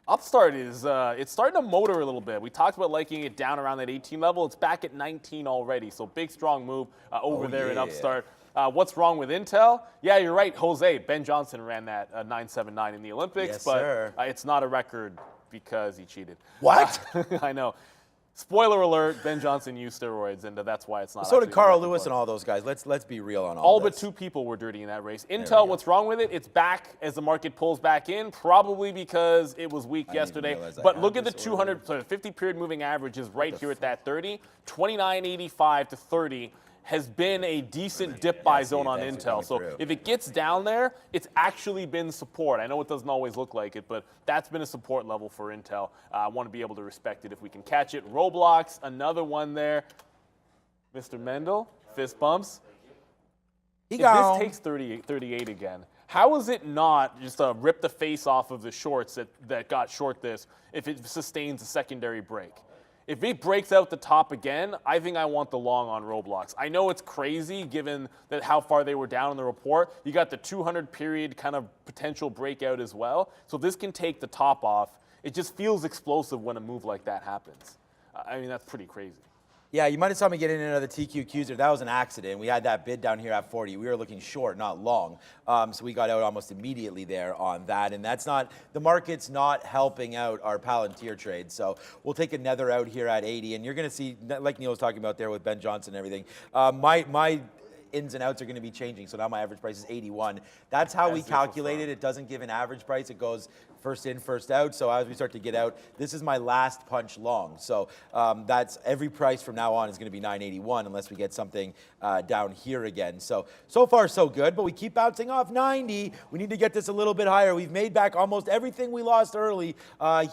is it's starting to motor a little bit. We talked about liking it down around that 18 level. It's back at 19 already. So big strong move over there in Upstart. What's wrong with Intel? Yeah, you're right, Jose. Ben Johnson ran that 979 in the Olympics, yes, but it's not a record because he cheated. What? I know. Spoiler alert, Ben Johnson used steroids, and that's why it's not. So did Carl Lewis and all those guys. Let's be real on all but 2 people were dirty in that race. Intel, what's wrong with it? It's back as the market pulls back in, probably because it was weak yesterday. But look at the 50 period moving average is right here at that 30. 29.85 to 30 has been a decent dip buy zone on Intel. So if it gets down there, it's actually been support. I know it doesn't always look like it, but that's been a support level for Intel. I want to be able to respect it if we can catch it. Roblox, another one there. Mr. Mendel, fist bumps. If this takes 38 again, how is it not just rip the face off of the shorts that got short this if it sustains a secondary break? If it breaks out the top again, I think I want the long on Roblox. I know it's crazy given that how far they were down in the report. You got the 200 period kind of potential breakout as well. So if this can take the top off, it just feels explosive when a move like that happens. I mean, that's pretty crazy. Yeah, you might have saw me get in another TQQs. That was an accident. We had that bid down here at 40. We were looking short, not long. So we got out almost immediately there on that. And that's not, the market's not helping out our Palantir trade. So we'll take another out here at 80. And you're going to see, like Neil was talking about there with Ben Johnson and everything, my ins and outs are going to be changing. So now my average price is 81. That's how we calculate it. It doesn't give an average price. It goes first in, first out. So as we start to get out, this is my last punch long. So that's every price from now on is going to be 981 unless we get something down here again. So far so good, but we keep bouncing off 90. We need to get this a little bit higher. We've made back almost everything we lost early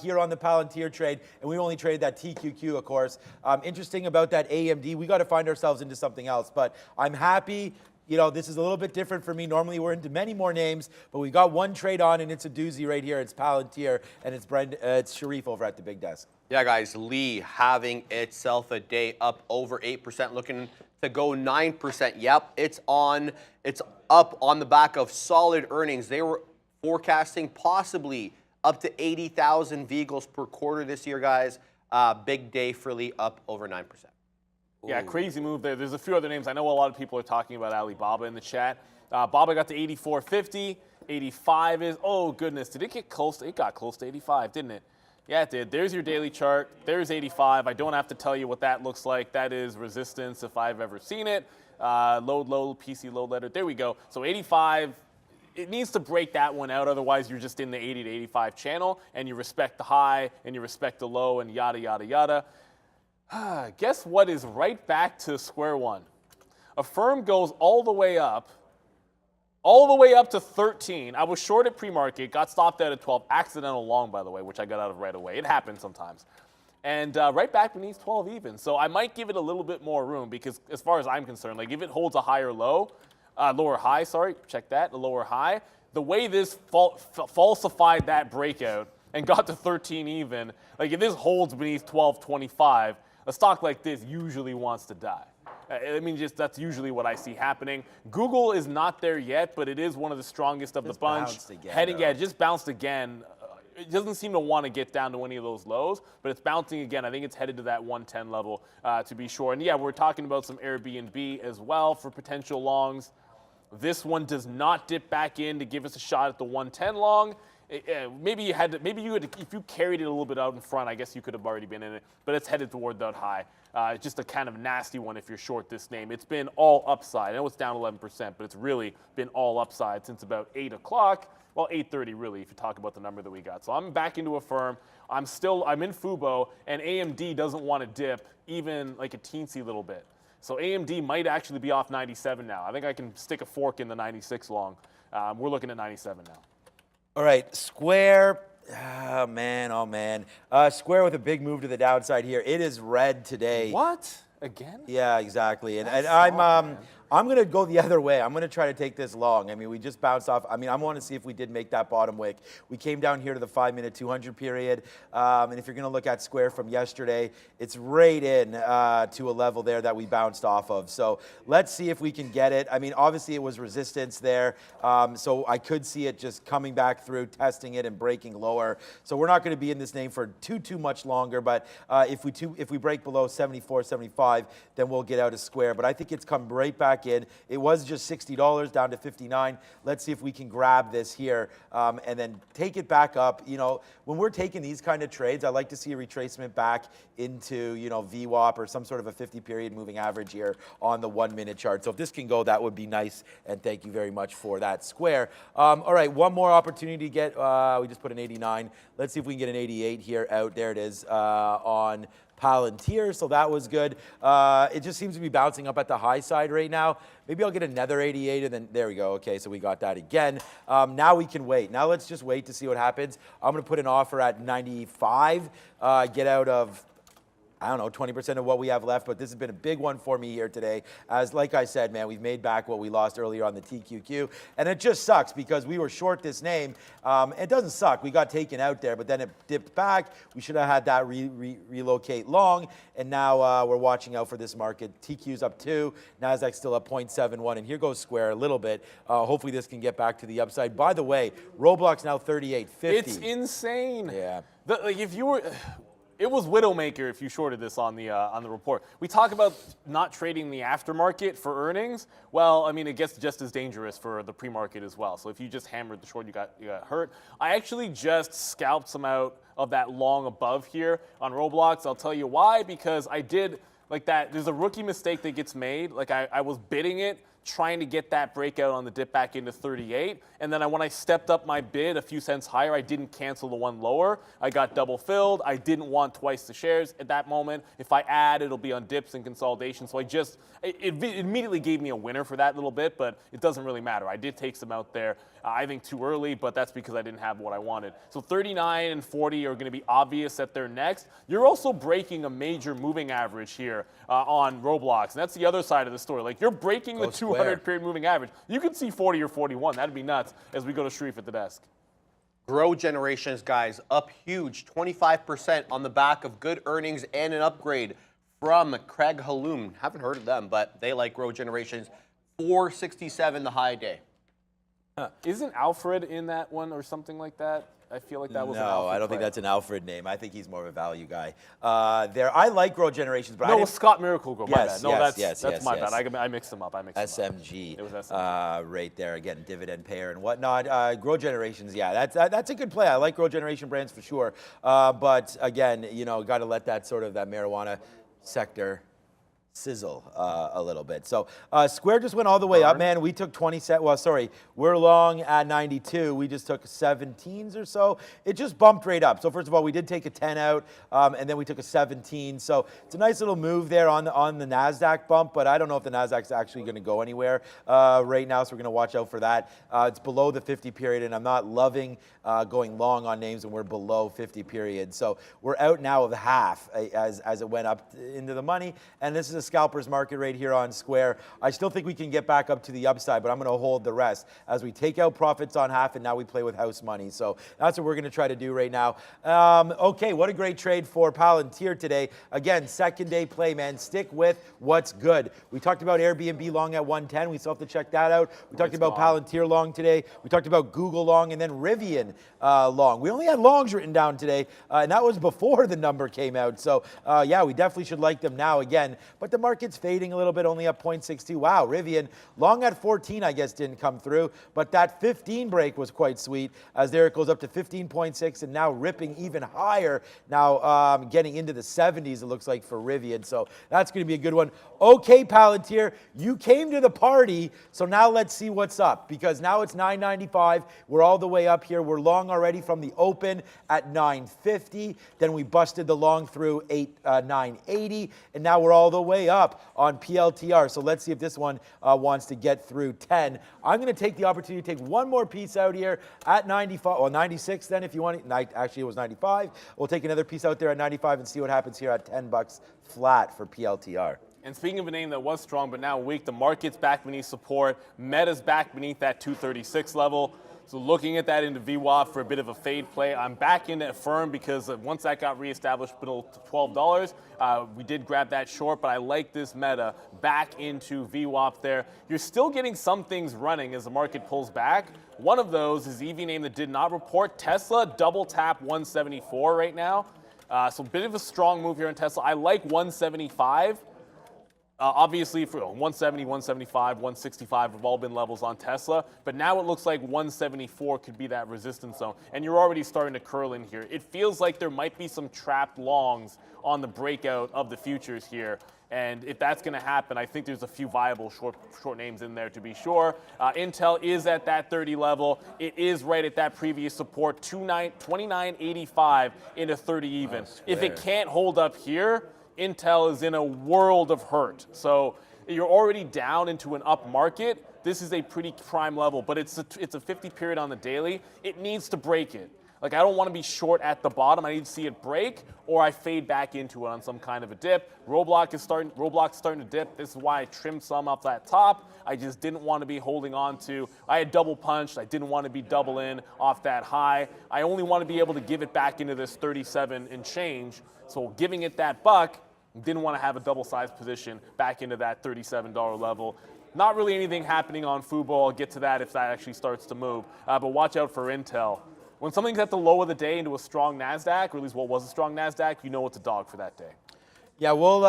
here on the Palantir trade, and we only traded that TQQ, of course. Interesting about that AMD, we got to find ourselves into something else, but I'm happy. You know, this is a little bit different for me. Normally, we're into many more names, but we got one trade on, and it's a doozy right here. It's Palantir, and it's Sharif over at the big desk. Yeah, guys, Lee having itself a day up over 8%, looking to go 9%. Yep, it's up on the back of solid earnings. They were forecasting possibly up to 80,000 vehicles per quarter this year, guys. Big day Freely up over 9%. Yeah, crazy move there. There's a few other names. I know a lot of people are talking about Alibaba in the chat. Baba got to 84.50. 85 is, oh goodness, did it get close? It got close to 85, didn't it? Yeah, it did. There's your daily chart. There's 85. I don't have to tell you what that looks like. That is resistance if I've ever seen it. Load low, PC load letter. There we go. So 85. It needs to break that one out, otherwise you're just in the 80 to 85 channel, and you respect the high, and you respect the low, and yada, yada, yada. Guess what is right back to square one? A firm goes all the way up to 13. I was short at pre-market, got stopped out at 12. Accidental long, by the way, which I got out of right away. It happens sometimes. And right back beneath 12 even. So I might give it a little bit more room because as far as I'm concerned, like if it holds a higher low, lower high, sorry, check that, a lower high. The way this falsified that breakout and got to 13 even, like if this holds beneath 12.25, a stock like this usually wants to die. I mean, just that's usually what I see happening. Google is not there yet, but it is one of the strongest of the bunch. It just bounced again. It doesn't seem to want to get down to any of those lows, but it's bouncing again. I think it's headed to that 110 level to be sure. And yeah, we're talking about some Airbnb as well for potential longs. This one does not dip back in to give us a shot at the 110 long. Maybe you had, if you carried it a little bit out in front, I guess you could have already been in it, but it's headed toward that high. Just a kind of nasty one if you're short this name. It's been all upside. I know it's down 11%, but it's really been all upside since about 8 o'clock. Well, 8:30 really, if you talk about the number that we got. So I'm back into a firm. I'm in Fubo, and AMD doesn't want to dip even like a teensy little bit. So AMD might actually be off 97 now. I think I can stick a fork in the 96 long. We're looking at 97 now. All right, Square. Oh, man. Square with a big move to the downside here. It is red today. What? Again? Yeah, exactly. And I'm going to go the other way. I'm going to try to take this long. I mean, we just bounced off. I mean, I want to see if we did make that bottom wick. We came down here to the 5-minute 200 period. And if you're going to look at Square from yesterday, it's right in to a level there that we bounced off of. So let's see if we can get it. I mean, obviously it was resistance there. So I could see it just coming back through, testing it and breaking lower. So we're not going to be in this name for too much longer. But if we break below 74, 75, then we'll get out of Square. But I think it's come right back in. It was just $60 down to 59. Let's see if we can grab this here and then take it back up. You know, when we're taking these kind of trades, I like to see a retracement back into, you know, VWAP or some sort of a 50-period moving average here on the 1-minute chart. So if this can go, that would be nice. And thank you very much for that, Square. All right, one more opportunity to get. We just put an 89. Let's see if we can get an 88 here out. There it is on Palantir, so that was good. It just seems to be bouncing up at the high side right now. Maybe I'll get another 88, and then there we go. Okay, so we got that again. Now we can wait. Now let's just wait to see what happens. I'm going to put an offer at 95. Get out of, I don't know, 20% of what we have left, but this has been a big one for me here today. As like I said, man, we've made back what we lost earlier on the TQQ, and it just sucks because we were short this name. It doesn't suck. We got taken out there, but then it dipped back. We should have had that relocate long, and now we're watching out for this market. TQ's up 2, NASDAQ's still up 0.71, and here goes Square a little bit. Hopefully this can get back to the upside. By the way, Roblox now 38.50. It's insane. Yeah. Like if you were... It was Widowmaker if you shorted this on the report. We talk about not trading the aftermarket for earnings. Well, I mean, it gets just as dangerous for the pre-market as well. So if you just hammered the short, you got hurt. I actually just scalped some out of that long above here on Roblox. I'll tell you why, because I did like that. There's a rookie mistake that gets made. Like I was bidding it, trying to get that breakout on the dip back into 38. And then when I stepped up my bid a few cents higher, I didn't cancel the one lower. I got double filled. I didn't want twice the shares at that moment. If I add, it'll be on dips and consolidation. So it immediately gave me a winner for that little bit, but it doesn't really matter. I did take some out there, I think too early, but that's because I didn't have what I wanted. So 39 and 40 are going to be obvious that they're next. You're also breaking a major moving average here on Roblox, and that's the other side of the story. Like you're breaking the 200-period moving average. You could see 40 or 41. That'd be nuts as we go to Sharif at the desk. Grow Generations, guys, up huge, 25% on the back of good earnings and an upgrade from Craig Halloum. Haven't heard of them, but they like Grow Generations. 467 the high day. Isn't Alfred in that one or something like that? I feel like that was an No, Alfred I don't think play. that's an Alfred name. I think he's more of a value guy. I like Growth Generations, but No, I it was didn't. Scott Miracle-Gro. My Yes, bad. No, yes, that's my yes. bad. I mixed them up. SMG. It was SMG. Right there again, dividend payer and whatnot. Growth Generations, yeah, that's a good play. I like Growth Generation brands for sure. But again, got to let that marijuana sector sizzle a little bit. So Square just went all the way up, man. We took 20 cents. Well, sorry, we're long at 92. We just took 17s or so. It just bumped right up. So first of all, we did take a 10 out, and then we took a 17. So it's a nice little move there on the NASDAQ bump, but I don't know if the NASDAQ's actually going to go anywhere right now, so we're going to watch out for that. It's below the 50 period, and I'm not loving going long on names when we're below 50 period. So we're out now of half as it went up into the money, and this is a scalper's market right here on Square. I still think we can get back up to the upside, but I'm going to hold the rest as we take out profits on half, and now we play with house money. So that's what we're going to try to do right now. Okay, what a great trade for Palantir today. Again, second day play, man. Stick with what's good. We talked about Airbnb long at 110. We still have to check that out. We talked about Palantir long today. We talked about Google long, and then Rivian long. We only had longs written down today, and that was before the number came out. So yeah, we definitely should like them now again. But the market's fading a little bit, only up 0.62. Wow, Rivian long at 14, I guess, didn't come through. But that 15 break was quite sweet, as there it goes up to 15.6 and now ripping even higher. Now getting into the 70s, it looks like, for Rivian. So that's going to be a good one. Okay, Palantir, you came to the party, so now let's see what's up, because now it's 995. We're all the way up here. We're long already from the open at 950. Then we busted the long through 980, and now we're all the way up on PLTR. So let's see if this one wants to get through 10. I'm going to take the opportunity to take one more piece out here at 95, or 96 then if you want it. Actually, it was 95. We'll take another piece out there at 95 and see what happens here at $10 flat for PLTR. And speaking of a name that was strong but now weak, the market's back beneath support. Meta's back beneath that 236 level. So looking at that into VWAP for a bit of a fade play, I'm back into Affirm because once that got reestablished below $12, we did grab that short, but I like this Meta back into VWAP there. You're still getting some things running as the market pulls back. One of those is EV name that did not report. Tesla double tap 174 right now. So a bit of a strong move here in Tesla. I like 175. Obviously, for 170, 175, 165 have all been levels on Tesla, but now it looks like 174 could be that resistance zone, and you're already starting to curl in here. It feels like there might be some trapped longs on the breakout of the futures here, and if that's going to happen, I think there's a few viable short names in there to be sure. Intel is at that 30 level. It is right at that previous support, 29.85 into 30 even. If it can't hold up here, Intel is in a world of hurt. So you're already down into an up market. This is a pretty prime level, but it's a 50 period on the daily. It needs to break it. Like, I don't want to be short at the bottom. I need to see it break, or I fade back into it on some kind of a dip. Roblox is starting to dip. This is why I trimmed some off that top. I just didn't want to be holding on to. I had double punched. I didn't want to be double in off that high. I only want to be able to give it back into this 37 and change. So giving it that buck, didn't want to have a double-sized position back into that $37 level. Not really anything happening on Fubo. I'll get to that if that actually starts to move. But watch out for Intel. When something's at the low of the day into a strong NASDAQ, or at least what was a strong NASDAQ, you know it's a dog for that day. Yeah, we'll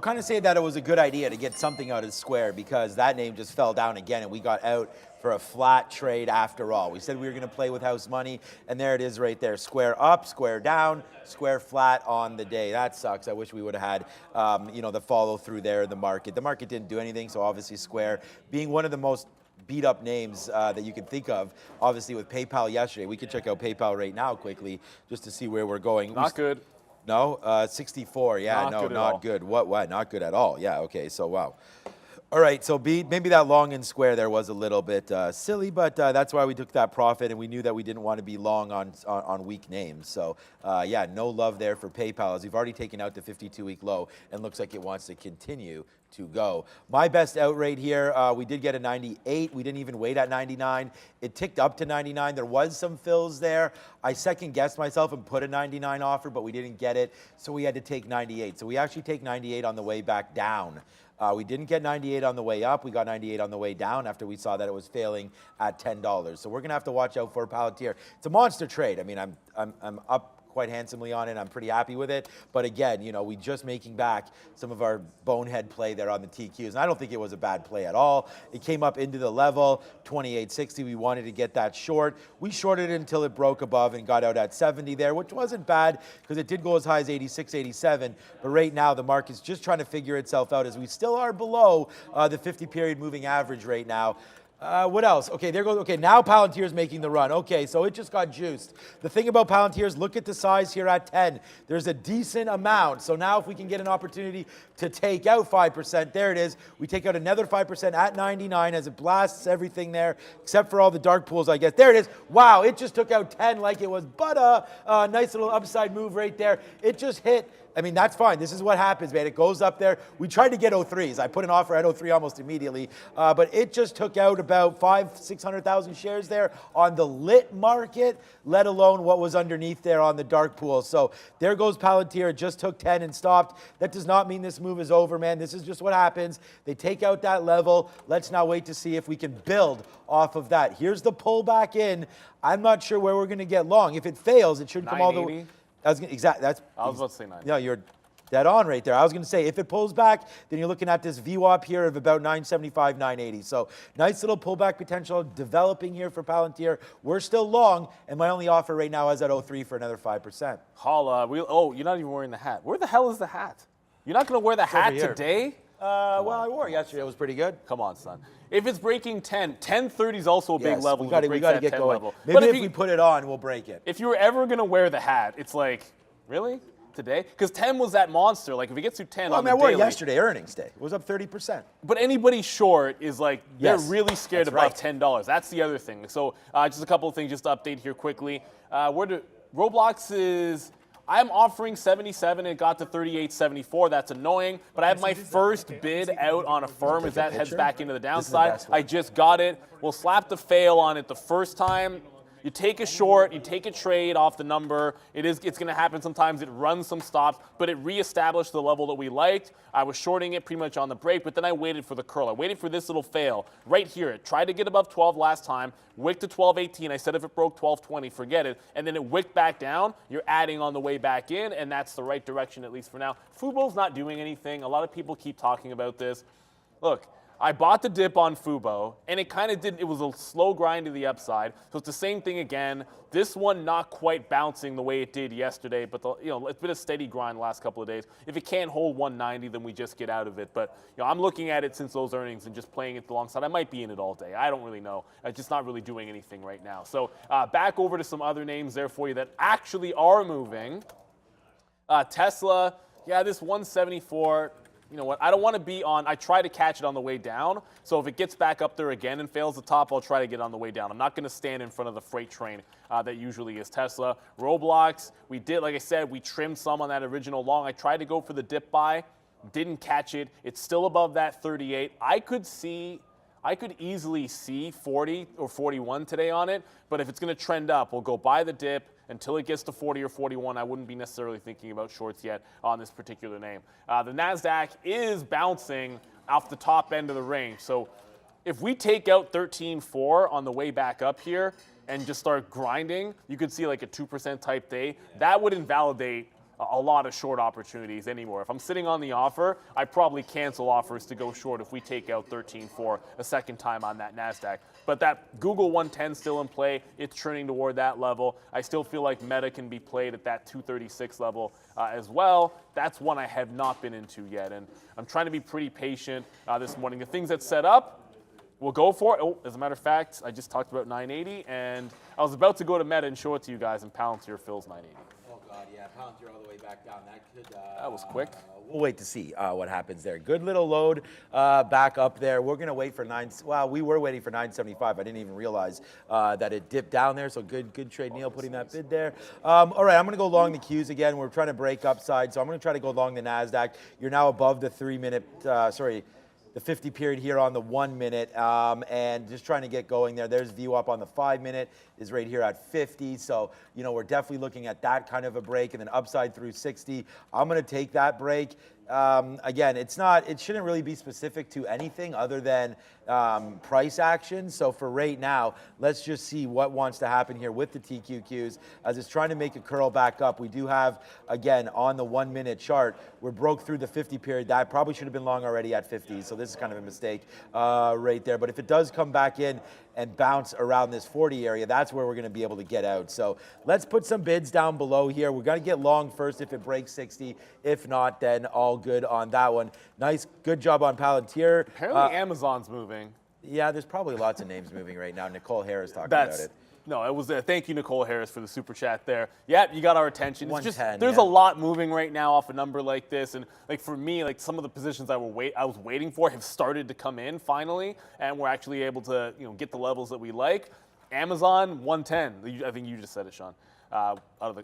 kind of say that it was a good idea to get something out of Square, because that name just fell down again, and we got out for a flat trade after all. We said we were going to play with house money, and there it is right there. Square up, Square down, Square flat on the day. That sucks. I wish we would have had the follow through there in the market. The market didn't do anything, so obviously Square, being one of the most beat up names that you can think of, obviously with PayPal yesterday. We could check out PayPal right now quickly just to see where we're going. Not good. No, 64. Yeah, not good. What? Not good at all. Yeah. Okay. So wow. All right. So maybe that long and Square there was a little bit silly, but that's why we took that profit, and we knew that we didn't want to be long on weak names. So yeah, no love there for PayPal, as we've already taken out the 52-week low, and looks like it wants to continue to go. My best out rate here, we did get a 98. We didn't even wait at 99. It ticked up to 99. There was some fills there. I second guessed myself and put a 99 offer, but we didn't get it, so we had to take 98. So we actually take 98 on the way back down. We didn't get 98 on the way up. We got 98 on the way down after we saw that it was failing at $10. So we're going to have to watch out for Palantir. It's a monster trade. I mean, I'm up quite handsomely on it. I'm pretty happy with it. But again, you know, we just making back some of our bonehead play there on the TQs. And I don't think it was a bad play at all. It came up into the level, 28.60. We wanted to get that short. We shorted it until it broke above and got out at 70 there, which wasn't bad because it did go as high as 86, 87. But right now, the market's just trying to figure itself out as we still are below the 50-period moving average right now. What else? Okay, there goes. Okay, now Palantir's making the run. Okay, so it just got juiced. The thing about Palantir is look at the size here at 10. There's a decent amount. So now if we can get an opportunity to take out 5%, there it is. We take out another 5% at 99 as it blasts everything there, except for all the dark pools, I guess. There it is. Wow, it just took out 10 like it was butter. Nice little upside move right there. It just hit. I mean, that's fine. This is what happens, man. It goes up there. We tried to get 03s. I put an offer at 03 almost immediately, but it just took out about 600,000 shares there on the lit market, let alone what was underneath there on the dark pool. So there goes Palantir. It just took 10 and stopped. That does not mean this move is over, man. This is just what happens. They take out that level. Let's now wait to see if we can build off of that. Here's the pullback in. I'm not sure where we're going to get long. If it fails, it should come all the way. I was about to say 9. No, you're dead on right there. I was going to say, if it pulls back, then you're looking at this VWAP here of about 975, 980. So nice little pullback potential developing here for Palantir. We're still long, and my only offer right now is at 03 for another 5%. Holla. You're not even wearing the hat. Where the hell is the hat? You're not going to wear the hat today? Well, I wore it yesterday. It was pretty good. Come on, son. If it's breaking 10, 1030 is also a big level. We got to get going. Level. Maybe if we put it on, we'll break it. If you were ever going to wear the hat, it's like, really? Today? Because 10 was that monster. Like, if it gets to 10 on the daily. I wore it yesterday, earnings day. It was up 30%. But anybody short is like, they're really scared above $10. That's the other thing. So just a couple of things just to update here quickly. Roblox is... I'm offering 77 and it got to 38.74. That's annoying. But I have my first bid out on a firm as that heads back into the downside. I just got it. We'll slap the fail on it the first time. You take a short, you take a trade off the number. It's going to happen sometimes. It runs some stops, but it reestablished the level that we liked. I was shorting it pretty much on the break, but then I waited for the curl. I waited for this little fail right here. It tried to get above 12 last time, wicked to 12.18. I said if it broke 12.20, forget it. And then it wicked back down. You're adding on the way back in, and that's the right direction, at least for now. Fubo's not doing anything. A lot of people keep talking about this. Look, I bought the dip on Fubo, and it kind of did. It was a slow grind to the upside. So it's the same thing again. This one not quite bouncing the way it did yesterday, but it's been a steady grind the last couple of days. If it can't hold 190, then we just get out of it. But I'm looking at it since those earnings and just playing it alongside. I might be in it all day. I don't really know. I'm just not really doing anything right now. So back over to some other names there for you that actually are moving. Tesla, this 174. You know what, I don't want to be on, I try to catch it on the way down, so if it gets back up there again and fails the top, I'll try to get on the way down. I'm not going to stand in front of the freight train that usually is Tesla. Roblox, we did, like I said, we trimmed some on that original long. I tried to go for the dip buy, didn't catch it. It's still above that 38. I could easily see 40 or 41 today on it, but if it's going to trend up, we'll go buy the dip. Until it gets to 40 or 41, I wouldn't be necessarily thinking about shorts yet on this particular name. The NASDAQ is bouncing off the top end of the range. So if we take out 13.4 on the way back up here and just start grinding, you could see like a 2% type day. That would invalidate a lot of short opportunities anymore. If I'm sitting on the offer, I probably cancel offers to go short if we take out 13.4 a second time on that NASDAQ. But that Google 110 still in play. It's trending toward that level. I still feel like Meta can be played at that 236 level as well. That's one I have not been into yet. And I'm trying to be pretty patient this morning. The things that set up, we'll go for it. As a matter of fact, I just talked about 980, and I was about to go to Meta and show it to you guys, and Palantir fills 980. Palantir all the way back down. That was quick. We'll wait to see what happens there. Good little load back up there. We're going to wait for we were waiting for 975. I didn't even realize that it dipped down there. So good trade, Neil, putting that bid there. All right, I'm going to go long the Qs again. We're trying to break upside, so I'm going to try to go long the NASDAQ. You're now above the 3-minute, the 50 period here on the 1 minute, and just trying to get going there. There's VWAP on the 5 minute is right here at 50. So, we're definitely looking at that kind of a break, and then upside through 60. I'm going to take that break. again, it shouldn't really be specific to anything other than price action. So for right now, let's just see what wants to happen here with the TQQs as it's trying to make a curl back up. We do have, again, on the 1 minute chart, we're broke through the 50 period. That probably should have been long already at 50. So this is kind of a mistake right there. But if it does come back in and bounce around this 40 area, that's where we're going to be able to get out. So let's put some bids down below here. We're going to get long first if it breaks 60. If not, then all good on that one. Nice, good job on Palantir. Apparently Amazon's moving. Yeah, there's probably lots of names moving right now. Nicole Harris talking about it. No, it was there. Thank you, Nicole Harris, for the super chat there. Yeah, you got our attention. It's just, 110, there's yeah. a lot moving right now off a number like this, and like for me, like some of the positions I was waiting for have started to come in finally, and we're actually able to get the levels that we like. Amazon 110. I think you just said it, Sean. Out of the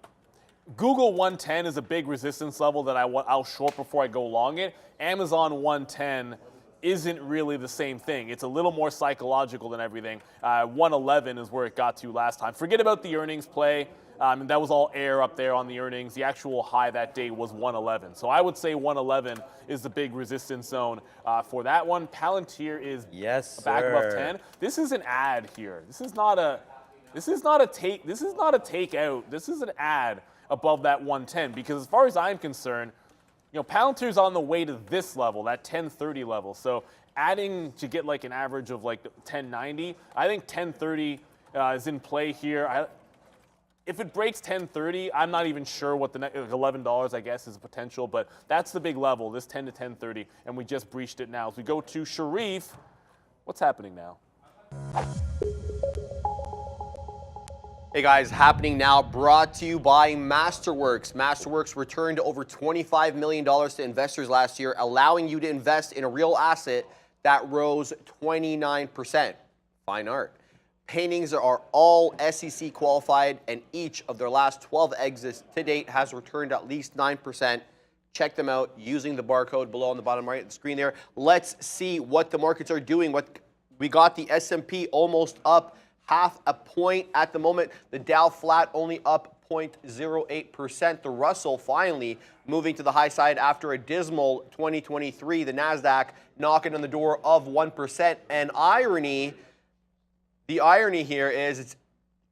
Google 110 is a big resistance level that I'll short before I go long it. Amazon 110 isn't really the same thing. It's a little more psychological than everything. 111 is where it got to last time. Forget about the earnings play. That was all air up there on the earnings. The actual high that day was 111. So I would say 111 is the big resistance zone for that one. Palantir is back above 10. This is an ad here. This is not a takeout. This is an ad above that 110 because as far as I'm concerned, Palantir's on the way to this level, that 1030 level. So adding to get like an average of like 1090, I think 1030 is in play here. If it breaks 1030, I'm not even sure what the next $11, I guess, is a potential, but that's the big level, this 10 to 1030, and we just breached it now. As we go to Sharif, what's happening now? Hey guys, happening now, brought to you by Masterworks. Masterworks returned over $25 million to investors last year, allowing you to invest in a real asset that rose 29%. Fine art. Paintings are all SEC qualified, and each of their last 12 exits to date has returned at least 9%. Check them out using the barcode below on the bottom right of the screen there. Let's see what the markets are doing. We got the S&P almost up half a point at the moment. The Dow flat only up 0.08%. The Russell finally moving to the high side after a dismal 2023. The NASDAQ knocking on the door of 1%. And the irony here is it's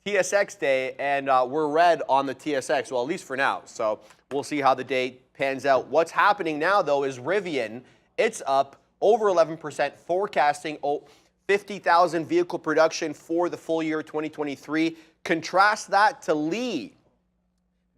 TSX day and we're red on the TSX, well, at least for now. So we'll see how the day pans out. What's happening now, though, is Rivian. It's up over 11%, forecasting 50,000 vehicle production for the full year 2023. Contrast that to Lee.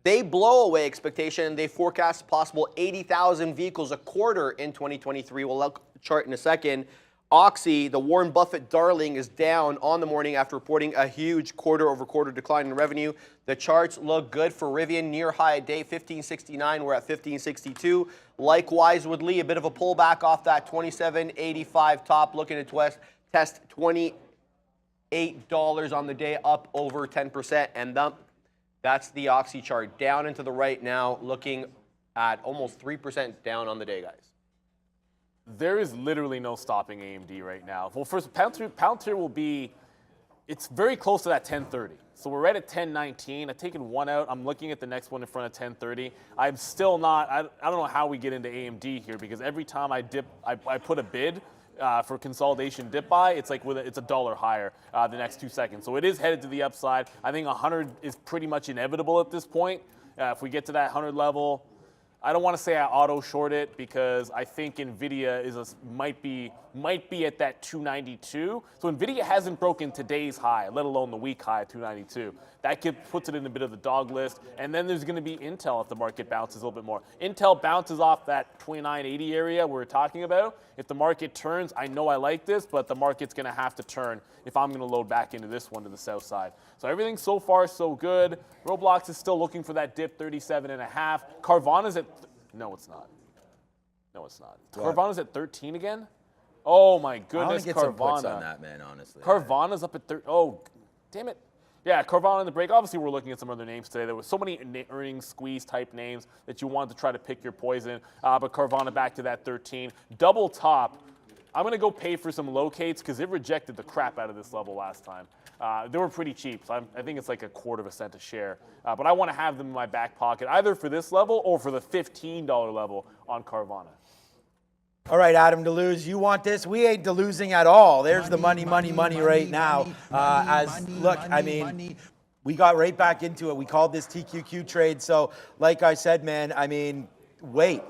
They blow away expectation. They forecast a possible 80,000 vehicles a quarter in 2023. We'll look at the chart in a second. Oxy, the Warren Buffett darling, is down on the morning after reporting a huge quarter-over-quarter decline in revenue. The charts look good for Rivian, near high day 1569. We're at 1562. Likewise with Lee, a bit of a pullback off that 2785 top, looking to test $28 on the day, up over 10%. And that's the Oxy chart. Down and to the right now, looking at almost 3% down on the day, guys. There is literally no stopping AMD right now. Well, first, Palantir will be, it's very close to that 1030. So we're right at 1019. I've taken one out. I'm looking at the next one in front of 1030. I'm still not, I don't know how we get into AMD here because every time I put a bid for consolidation dip buy, it's like it's $1 higher the next 2 seconds. So it is headed to the upside. I think 100 is pretty much inevitable at this point. If we get to that 100 level, I don't want to say I auto short it because I think Nvidia might be at that 292. So Nvidia hasn't broken today's high, let alone the week high at 292. That puts it in a bit of the dog list. And then there's going to be Intel if the market bounces a little bit more. Intel bounces off that 2980 area we're talking about. If the market turns, I know I like this, but the market's going to have to turn if I'm going to load back into this one to the south side. So everything so far so good. Roblox is still looking for that dip 37.5. Carvana's at no, it's not. No, it's not. What? Carvana's at 13 again. Oh my goodness, I want to get Carvana. some puts on that, man. Honestly, Carvana's up at 13. Oh, damn it. Yeah, Carvana in the break. Obviously, we're looking at some other names today. There were so many earnings squeeze type names that you wanted to try to pick your poison. But Carvana back to that 13. Double top. I'm going to go pay for some locates because it rejected the crap out of this level last time. They were pretty cheap, so I think it's like 1/4 cent a share. But I want to have them in my back pocket, either for this level or for the $15 level on Carvana. All right, Adam DeLuz, you want this? We ain't delosing at all. There's the money right now. Look, I mean, we got right back into it. We called this TQQ trade. So, like I said, man, I mean, wait.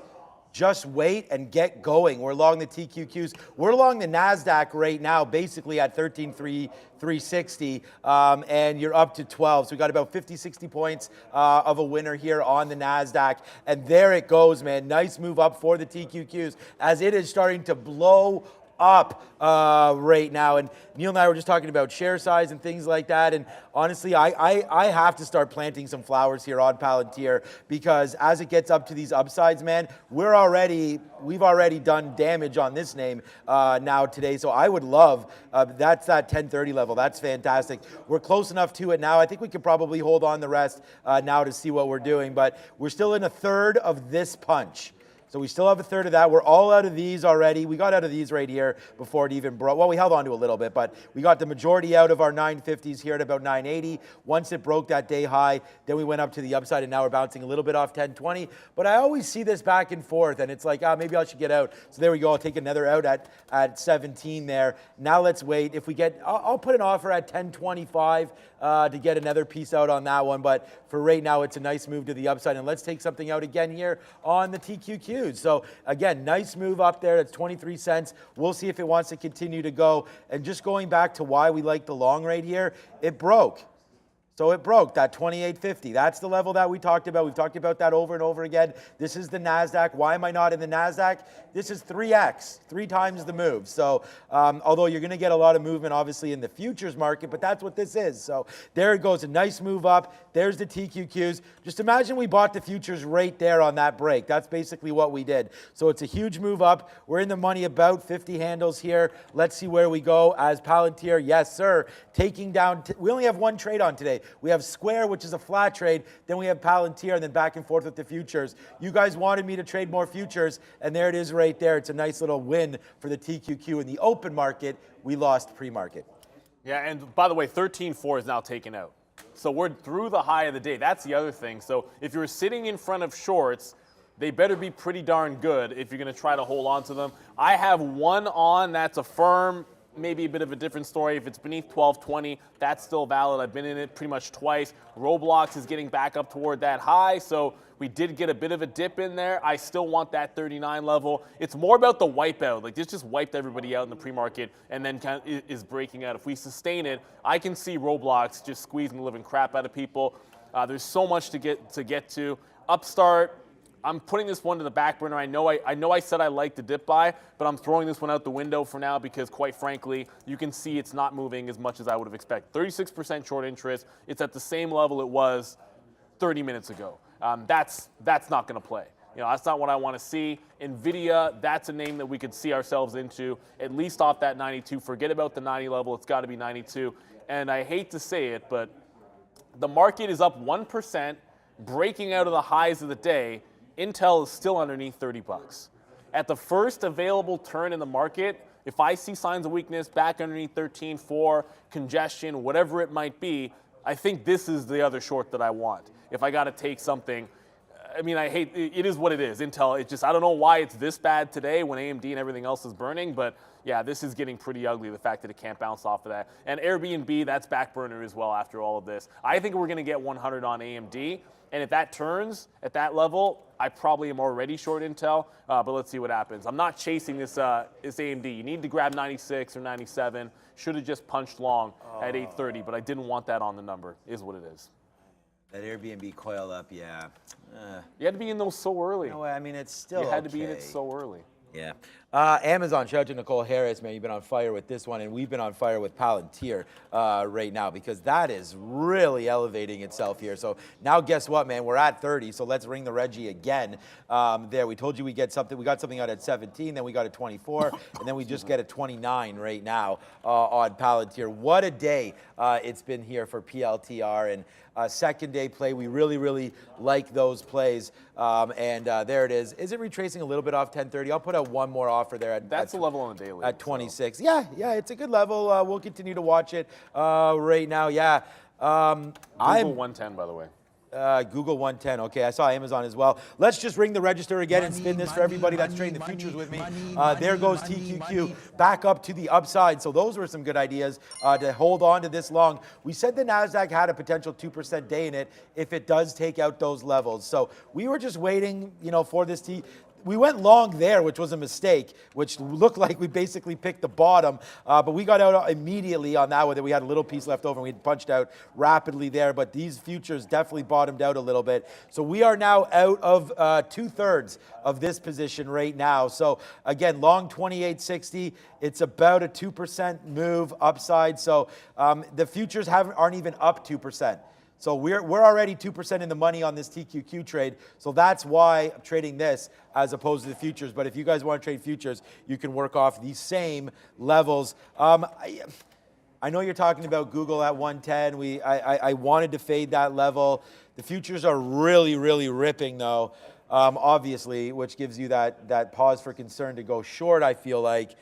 Just wait and get going. We're along the TQQs. We're along the NASDAQ right now, basically at 13,360, and you're up to 12. So we got about 50, 60 points of a winner here on the NASDAQ. And there it goes, man. Nice move up for the TQQs as it is starting to blow up right now. And Neil and I were just talking about share size and things like that. And honestly, I have to start planting some flowers here on Palantir, because as it gets up to these upsides, man, we've already done damage on this name now today. So I would love, that's that 1030 level. That's fantastic. We're close enough to it now. I think we could probably hold on the rest now to see what we're doing, but we're still in a third of this punch. So we still have a third of that. We're all out of these already. We got out of these right here before it even broke. Well, we held on to a little bit, but we got the majority out of our 950s here at about 980. Once it broke that day high, then we went up to the upside, and now we're bouncing a little bit off 1020. But I always see this back and forth, and it's like, maybe I should get out. So there we go. I'll take another out at 17 there. Now let's wait. If we get, I'll put an offer at 1025 to get another piece out on that one. But for right now, it's a nice move to the upside. And let's take something out again here on the TQQ. So again, nice move up there. That's 23 cents. We'll see if it wants to continue to go. And just going back to why we like the long right here, it broke. So it broke that 28.50. That's the level that we talked about. We've talked about that over and over again. This is the NASDAQ. Why am I not in the NASDAQ? This is 3x, 3 times the move. So although you're going to get a lot of movement, obviously, in the futures market, but that's what this is. So there it goes, a nice move up. There's the TQQs. Just imagine we bought the futures right there on that break. That's basically what we did. So it's a huge move up. We're in the money, about 50 handles here. Let's see where we go as Palantir. Yes, sir. Taking down, we only have one trade on today. We have Square, which is a flat trade. Then we have Palantir, and then back and forth with the futures. You guys wanted me to trade more futures, and there it is right there. It's a nice little win for the TQQ. In the open market, we lost pre-market. Yeah, and by the way, 13.4 is now taken out. So we're through the high of the day. That's the other thing. So if you're sitting in front of shorts, they better be pretty darn good if you're going to try to hold on to them. I have one on. That's a firm. Maybe a bit of a different story. If it's beneath 12.20, that's still valid. I've been in it pretty much twice. Roblox is getting back up toward that high, so we did get a bit of a dip in there. I still want that 39 level. It's more about the wipeout. Like, this just wiped everybody out in the pre-market and then kind of is breaking out. If we sustain it, I can see Roblox just squeezing the living crap out of people. There's so much to get to. Upstart, I'm putting this one to the back burner. I know I said I liked the dip buy, but I'm throwing this one out the window for now because, quite frankly, you can see it's not moving as much as I would have expected. 36% short interest. It's at the same level it was 30 minutes ago. That's not going to play. You know, that's not what I want to see. NVIDIA, that's a name that we could see ourselves into, at least off that 92. Forget about the 90 level. It's got to be 92. And I hate to say it, but the market is up 1%, breaking out of the highs of the day. Intel is still underneath 30 bucks. At the first available turn in the market, if I see signs of weakness back underneath 13.4, congestion, whatever it might be, I think this is the other short that I want. If I got to take something, I mean, it is what it is. Intel, I don't know why it's this bad today when AMD and everything else is burning, but yeah, this is getting pretty ugly, the fact that it can't bounce off of that. And Airbnb, that's back burner as well after all of this. I think we're going to get 100 on AMD. And if that turns at that level, I probably am already short Intel, but let's see what happens. I'm not chasing this AMD. You need to grab 96 or 97. Should have just punched long at 830, but I didn't want that on the number, is what it is. That Airbnb coil up, yeah. You had to be in those so early. No, I mean, it's still You had to be in it so early. Yeah. Amazon, shout out to Nicole Harris, man. You've been on fire with this one, and we've been on fire with Palantir right now because that is really elevating itself here. So now guess what, man? We're at 30, so let's ring the Reggie again. There, we told you we get something. We got something out at 17, then we got a 24, and then we just get a 29 right now on Palantir. What a day it's been here for PLTR, and second day play. We really, really like those plays, and there it is. Is it retracing a little bit off 1030? I'll put out one more offer there. That's the level on the daily. At 26. So. Yeah, it's a good level. We'll continue to watch it right now. Yeah. Google 110, by the way. Google 110. Okay, I saw Amazon as well. Let's just ring the register again and spin this for everybody that's trading the futures with me. There goes TQQ back up to the upside. So those were some good ideas to hold on to this long. We said the NASDAQ had a potential 2% day in it if it does take out those levels. So we were just waiting, for this we went long there, which was a mistake, which looked like we basically picked the bottom, but we got out immediately on that one. We had a little piece left over, and we punched out rapidly there, but these futures definitely bottomed out a little bit. So we are now out of 2/3 of this position right now. So again, long 28.60, it's about a 2% move upside. So the futures aren't even up 2%. So we're already 2% in the money on this TQQ trade. So that's why I'm trading this as opposed to the futures. But if you guys want to trade futures, you can work off these same levels. I know you're talking about Google at 110. I wanted to fade that level. The futures are really, really ripping though, obviously, which gives you that pause for concern to go short, I feel like.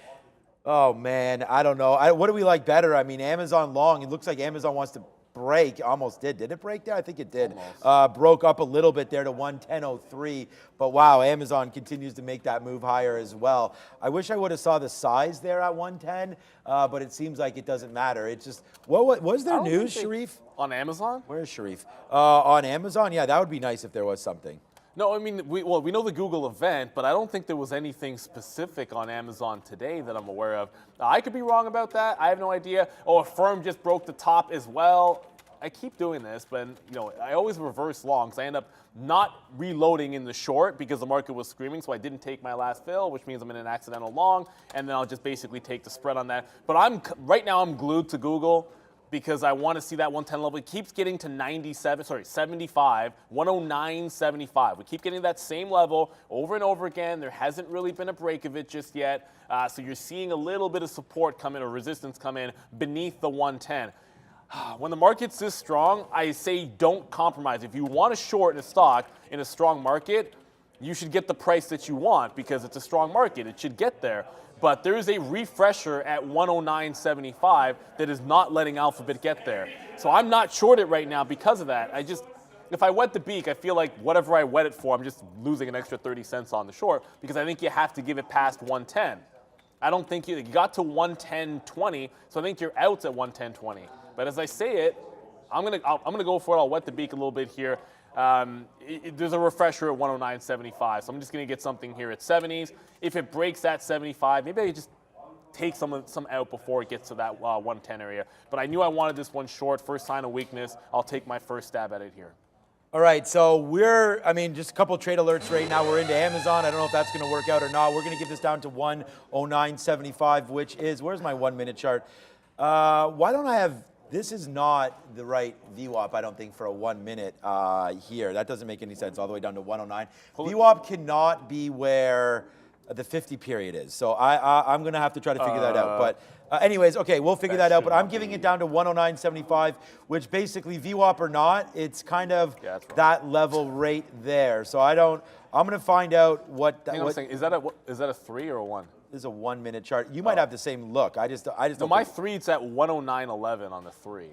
Oh man, I don't know. What do we like better? I mean, Amazon long, it looks like Amazon wants to break, almost did. Did it break there? I think it did. Broke up a little bit there to 110.03, but wow, Amazon continues to make that move higher as well. I wish I would have saw the size there at 110, but it seems like it doesn't matter. It's just, what was there news, Sharif? On Amazon? Where is Sharif? On Amazon? Yeah, that would be nice if there was something. No, I mean, we know the Google event, but I don't think there was anything specific on Amazon today that I'm aware of. I could be wrong about that. I have no idea. Oh, a firm just broke the top as well. I keep doing this, but I always reverse longs. I end up not reloading in the short because the market was screaming, so I didn't take my last fill, which means I'm in an accidental long, and then I'll just basically take the spread on that. But right now I'm glued to Google, because I want to see that 110 level. It keeps getting to 75, 109.75. We keep getting that same level over and over again. There hasn't really been a break of it just yet. So you're seeing a little bit of support come in or resistance come in beneath the 110. When the market's this strong, I say don't compromise. If you want to short in a stock in a strong market, you should get the price that you want because it's a strong market. It should get there. But there is a refresher at 109.75 that is not letting Alphabet get there. So I'm not shorted right now because of that. If I wet the beak, I feel like whatever I wet it for, I'm just losing an extra 30 cents on the short because I think you have to give it past 110. I don't think you got to 110.20, so I think you're out at 110.20. But as I say it, I'm gonna go for it. I'll wet the beak a little bit here. There's a refresher at 109.75, so I'm just going to get something here at 70s. If it breaks that 75, maybe I just take some out before it gets to that 110 area. But I knew I wanted this one short. First sign of weakness, I'll take my first stab at it here. All right, so just a couple trade alerts right now. We're into Amazon. I don't know if that's going to work out or not. We're going to give this down to 109.75, which is, where's my 1 minute chart? Why don't I have... This is not the right VWAP, I don't think, for a 1 minute here. That doesn't make any sense, all the way down to 109. VWAP cannot be where the 50 period is. So I'm going to have to try to figure that out. But anyways, okay, we'll figure that out. But I'm giving it down to 109.75, which basically, VWAP or not, it's kind of that level right there. So I'm going to find out what... Hang on a second. Is that a 3 or a 1? This is a 1 minute chart. You might have the same look. I just no, don't. My 3, it's at 109.11 on the 3.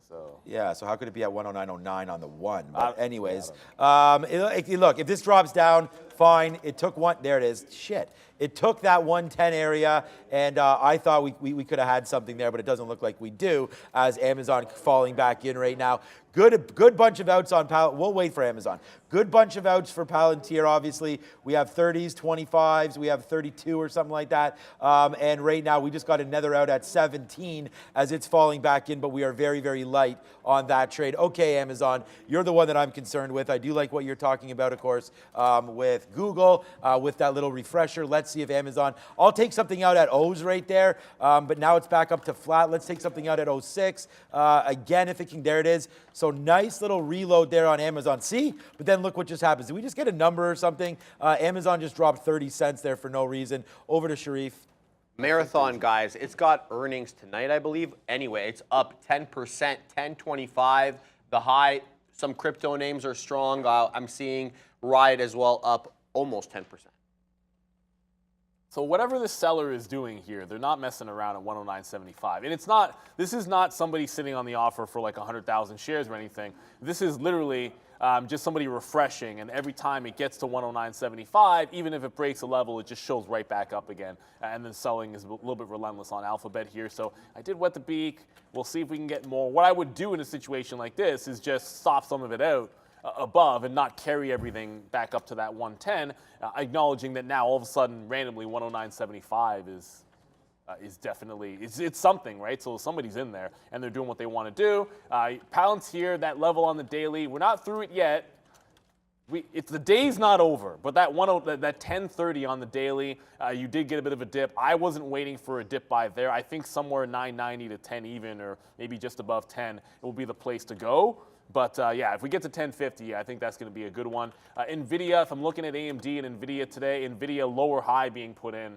So yeah. So how could it be at 109.09 on the 1? But anyways, look, if this drops down, fine. It took one. There it is. Shit. It took that 110 area, and I thought we could have had something there, but it doesn't look like we do, as Amazon falling back in right now. Good bunch of outs on Palantir. We'll wait for Amazon. Good bunch of outs for Palantir, obviously. We have 30s, 25s. We have 32 or something like that. And right now, we just got another out at 17 as it's falling back in, but we are very, very light on that trade. Okay, Amazon, you're the one that I'm concerned with. I do like what you're talking about, of course, with Google, with that little refresher. Let's see if Amazon... I'll take something out at O's right there, but now it's back up to flat. Let's take something out at 06. Again, if it can... There it is. So nice little reload there on Amazon. See? But then look what just happens. Did we just get a number or something? Amazon just dropped 30 cents there for no reason. Over to Sharif. Marathon, guys, it's got earnings tonight, I believe. Anyway, it's up 10%, 10.25. The high, some crypto names are strong. I'm seeing Riot as well, up almost 10%. So whatever the seller is doing here, they're not messing around at 109.75. And it's not, this is not somebody sitting on the offer for like 100,000 shares or anything. This is literally just somebody refreshing, and every time it gets to 109.75, even if it breaks a level, it just shows right back up again. And then selling is a little bit relentless on Alphabet here. So I did wet the beak. We'll see if we can get more. What I would do in a situation like this is just stop some of it out above and not carry everything back up to that 110, acknowledging that now all of a sudden randomly 109.75 is definitely, it's something, right? So somebody's in there and they're doing what they want to do. Palantir, that level on the daily, we're not through it yet. It's the day's not over, but that 1030 on the daily, you did get a bit of a dip. I wasn't waiting for a dip by there. I think somewhere 990 to 10 even, or maybe just above 10, it will be the place to go. But yeah, if we get to 1050, I think that's going to be a good one. NVIDIA, if I'm looking at AMD and NVIDIA today, NVIDIA lower high being put in.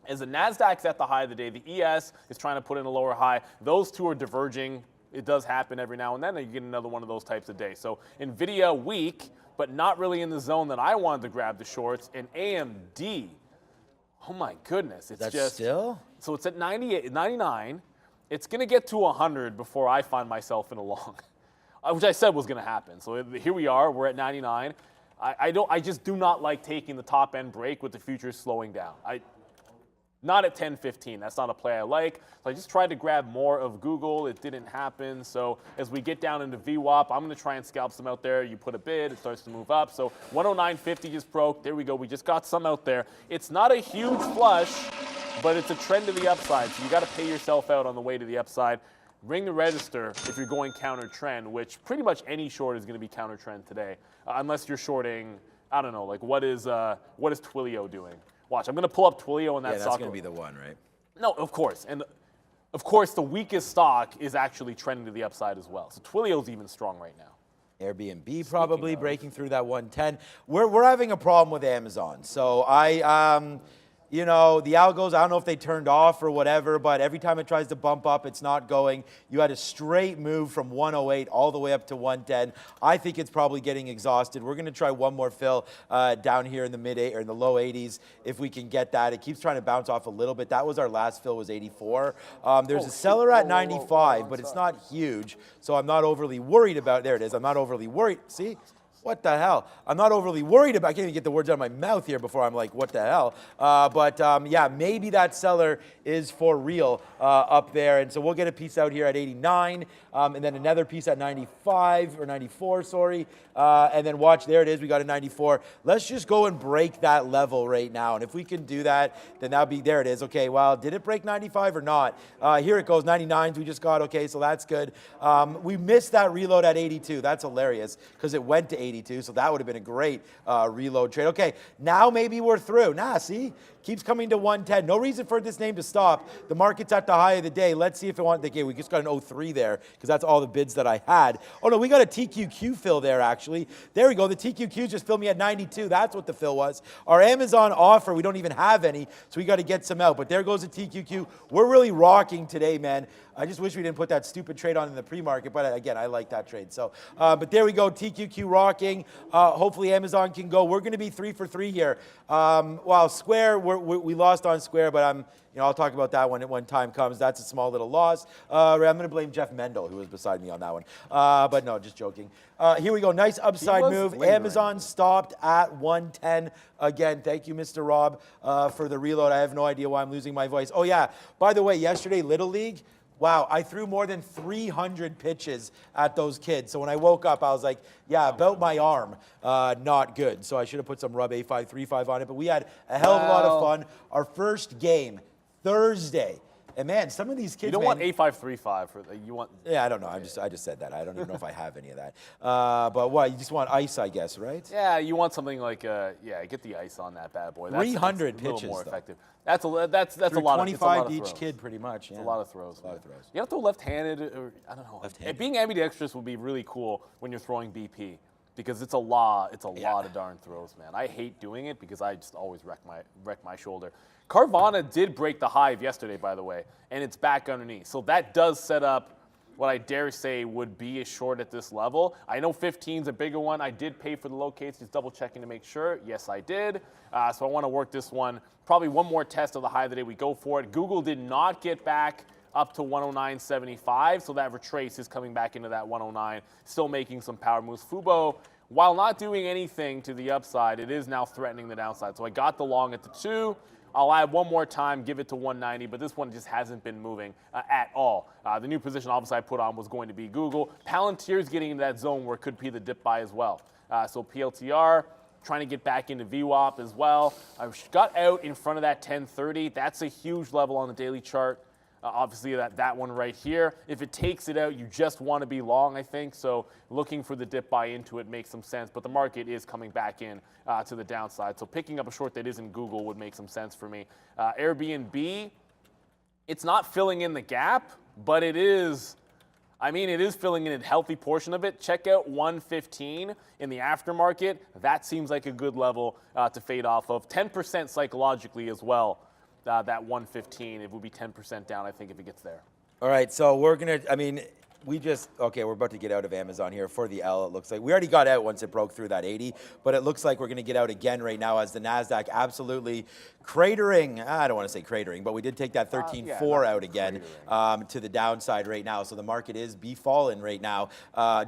As the NASDAQ's at the high of the day, the ES is trying to put in a lower high. Those two are diverging. It does happen every now and then, and you get another one of those types of days. So NVIDIA weak, but not really in the zone that I wanted to grab the shorts. And AMD, oh my goodness. It's That's just still? So it's at 99. It's going to get to 100 before I find myself in a long. Which I said was going to happen. So here we are. We're at 99. I just do not like taking the top end break with the futures slowing down. Not at 10:15. That's not a play I like. So I just tried to grab more of Google. It didn't happen. So as we get down into VWAP, I'm going to try and scalp some out there. You put a bid, it starts to move up. So 109.50 just broke. There we go. We just got some out there. It's not a huge flush, but it's a trend to the upside. So you got to pay yourself out on the way to the upside. Ring the register if you're going counter trend, which pretty much any short is going to be counter trend today, unless you're shorting. I don't know, like what is Twilio doing? Watch, I'm going to pull up Twilio and that stock. Yeah, that's going to be the one, right? No, of course, and of course the weakest stock is actually trending to the upside as well. So Twilio's even strong right now. Airbnb probably breaking through that 110. We're having a problem with Amazon, so you know, the algos, I don't know if they turned off or whatever, but every time it tries to bump up, it's not going. You had a straight move from 108 all the way up to 110. I think it's probably getting exhausted. We're going to try one more fill down here in the or in the low 80s if we can get that. It keeps trying to bounce off a little bit. That was our last fill, was 84. There's a seller at 95, but it's not huge, so I'm not overly worried about. There it is. I'm not overly worried. See? What the hell? I'm not overly worried about, I can't even get the words out of my mouth here before I'm like, what the hell? Yeah, maybe that seller is for real up there. And so we'll get a piece out here at 89, and then another piece at 95, or 94, sorry. And then watch, there it is, we got a 94. Let's just go and break that level right now. And if we can do that, then that'll be, there it is. Okay, well, did it break 95 or not? Here it goes, 99s we just got, okay, so that's good. We missed that reload at 82. That's hilarious, because it went to 82. So that would have been a great reload trade. Okay, now maybe we're through. Nah, see? Keeps coming to 110. No reason for this name to stop. The market's at the high of the day. Let's see if it wants. Okay, we just got an 03 there because that's all the bids that I had. Oh no, we got a TQQ fill there actually. There we go. The TQQ just filled me at 92. That's what the fill was. Our Amazon offer, we don't even have any, so we got to get some out. But there goes the TQQ. We're really rocking today, man. I just wish we didn't put that stupid trade on in the pre-market, but again, I like that trade. So, but there we go, TQQ rocking. Hopefully Amazon can go. We're going to be 3 for 3 here. While Square, we lost on Square, but I'll talk about that when time comes. That's a small little loss. I'm going to blame Jeff Mendel, who was beside me on that one. But no, just joking. Here we go, nice upside move. Lingering. Amazon stopped at 110 again. Thank you, Mr. Rob, for the reload. I have no idea why I'm losing my voice. Oh yeah, by the way, yesterday, Little League, wow, I threw more than 300 pitches at those kids. So when I woke up, I was like, yeah, about my arm, not good. So I should have put some Rub A535 on it. But we had a hell of a lot of fun. Our first game, Thursday. And man, some of these kids. You don't want A535 for you want. Yeah, I don't know. I just said that. I don't even know if I have any of that. But what? You just want ice, I guess, right? Yeah, you want something like get the ice on that bad boy. 300 pitches, a little more though. Effective. That's a lot. That's a lot. 25 to each kid, pretty much. Yeah. It's a lot of throws. A lot of throws. You have to left-handed, or I don't know. Left-handed. Being ambidextrous would be really cool when you're throwing BP. Because it's a lot of darn throws, man. I hate doing it because I just always wreck my shoulder. Carvana did break the hive yesterday, by the way, and it's back underneath. So that does set up what I dare say would be a short at this level. I know 15 is a bigger one. I did pay for the locates, just double checking to make sure. Yes, I did. So I want to work this one. Probably one more test of the high of the day. We go for it. Google did not get back up to 109.75, so that retrace is coming back into that 109, still making some power moves. Fubo, while not doing anything to the upside, it is now threatening the downside. So I got the long at the 2. I'll add one more time, give it to 190, but this one just hasn't been moving at all. The new position, obviously, I put on was going to be Google. Palantir is getting into that zone where it could be the dip buy as well. So PLTR, trying to get back into VWAP as well. I got out in front of that 1030. That's a huge level on the daily chart. Obviously, that one right here. If it takes it out, you just want to be long, I think. So looking for the dip buy into it makes some sense. But the market is coming back in to the downside. So picking up a short that isn't Google would make some sense for me. Airbnb, it's not filling in the gap, but it is. I mean, it is filling in a healthy portion of it. Check out 115 in the aftermarket. That seems like a good level to fade off of. 10% psychologically as well. That 115, it would be 10% down, I think, if it gets there. All right, so we're going to, I mean, we're about to get out of Amazon here for the L, it looks like. We already got out once it broke through that 80, but it looks like we're going to get out again right now as the NASDAQ absolutely cratering. I don't want to say cratering, but we did take that 13.4 out again to the downside right now. So the market is falling right now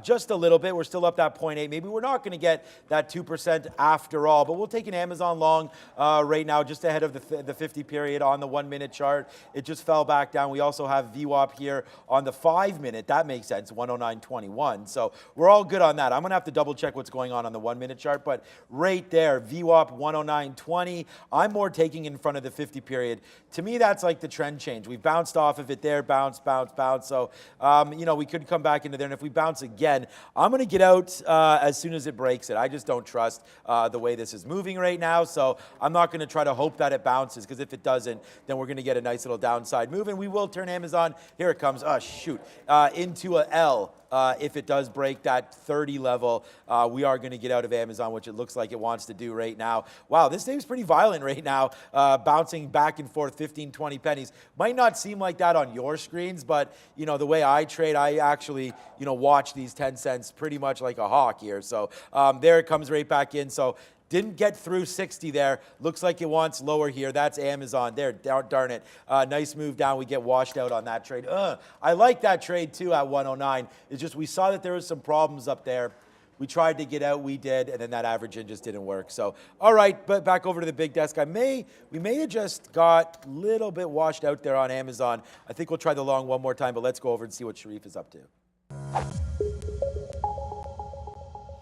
just a little bit. We're still up that 0.8. Maybe we're not going to get that 2% after all, but we'll take an Amazon long right now just ahead of the 50 period on the 1 minute chart. It just fell back down. We also have VWAP here on the 5 minute. That makes sense, 109.21. So we're all good on that. I'm going to have to double check what's going on the 1 minute chart, but right there, VWAP 109.20. I'm more taking in front of the 50 period. To me, that's like the trend change. We bounced off of it there, bounce. So, you know, we could come back into there. And if we bounce again, I'm going to get out as soon as it breaks it. I just don't trust the way this is moving right now. So I'm not going to try to hope that it bounces, because if it doesn't, then we're going to get a nice little downside move. And we will turn Amazon, here it comes, into a L. If it does break that 30 level, we are going to get out of Amazon, which it looks like it wants to do right now. Wow, this thing's pretty violent right now, bouncing back and forth 15, 20 pennies. Might not seem like that on your screens, but, you know, the way I trade, I actually, you know, watch these 10 cents pretty much like a hawk here. So there it comes right back in. So didn't get through 60 there. Looks like it wants lower here. That's Amazon there. Darn it. Nice move down. We get washed out on that trade. I like that trade too at 109. It's just we saw that there was some problems up there. We tried to get out. We did. And then that average in just didn't work. So, all right. But back over to the big desk. We may have just got a little bit washed out there on Amazon. I think we'll try the long one more time. But let's go over and see what Sharif is up to.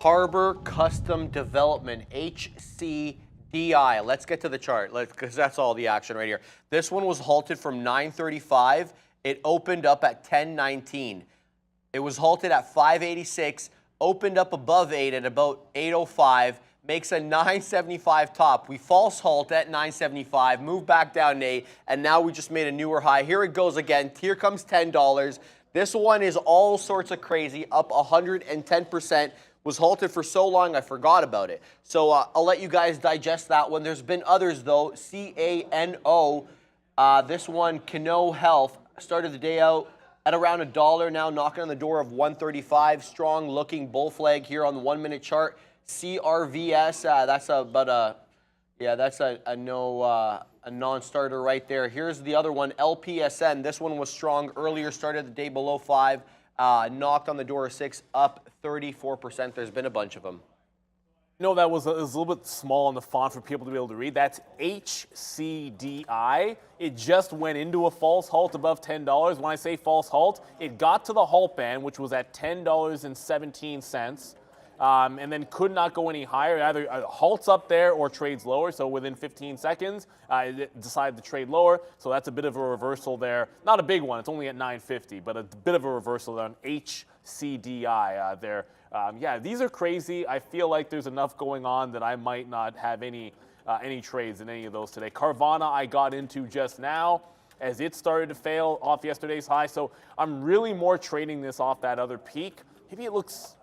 Harbor Custom Development, HCDI. Let's get to the chart, because that's all the action right here. This one was halted from 9:35. It opened up at 10:19. It was halted at 586, opened up above 8 at about 8:05, makes a 975 top. We false halt at 975, move back down to 8, and now we just made a newer high. Here it goes again. Here comes $10. This one is all sorts of crazy, up 110%. Was halted for so long, I forgot about it. So I'll let you guys digest that one. There's been others, though. CANO. This one, Cano Health, started the day out at around $1 now, knocking on the door of 135. Strong looking bull flag here on the 1 minute chart. CRVS, that's about a non-starter right there. Here's the other one, LPSN. This one was strong earlier, started the day below 5. Knocked on the door of 6, up 34%. There's been a bunch of them. You know, that was a little bit small on the font for people to be able to read. That's HCDI. It just went into a false halt above $10. When I say false halt, it got to the halt band, which was at $10.17. And then could not go any higher. Either halts up there or trades lower. So within 15 seconds, it decided to trade lower. So that's a bit of a reversal there. Not a big one. It's only at 950, but a bit of a reversal on HCDI there. Yeah, these are crazy. I feel like there's enough going on that I might not have any trades in any of those today. Carvana I got into just now as it started to fail off yesterday's high. So I'm really more trading this off that other peak. Maybe it looks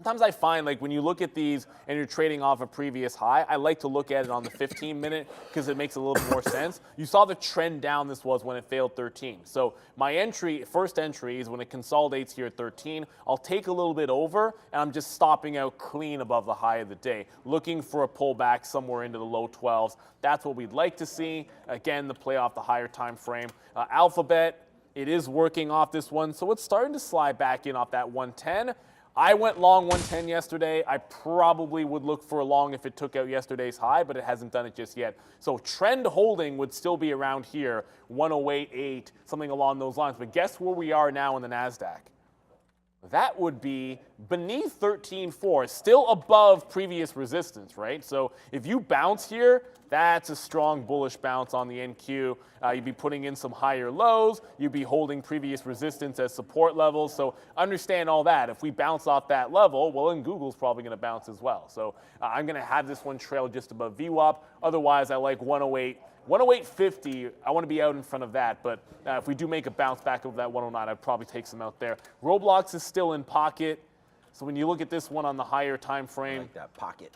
Sometimes I find like when you look at these and you're trading off a previous high, I like to look at it on the 15-minute because it makes a little bit more sense. You saw the trend down this was when it failed 13. So my first entry is when it consolidates here at 13. I'll take a little bit over and I'm just stopping out clean above the high of the day, looking for a pullback somewhere into the low 12s. That's what we'd like to see. Again, the play off the higher time frame. Alphabet, it is working off this one, so it's starting to slide back in off that 110. I went long 110 yesterday. I probably would look for a long if it took out yesterday's high, but it hasn't done it just yet. So trend holding would still be around here, 108.8, something along those lines. But guess where we are now in the NASDAQ? That would be beneath 13.4, still above previous resistance, right? So if you bounce here, that's a strong bullish bounce on the NQ. You'd be putting in some higher lows. You'd be holding previous resistance as support levels. So understand all that. If we bounce off that level, well, then Google's probably going to bounce as well. So I'm going to have this one trail just above VWAP. Otherwise, I like 108. 108.50, I want to be out in front of that, but if we do make a bounce back over that 109, I'd probably take some out there. Roblox is still in pocket, so when you look at this one on the higher time frame, I like that pocket.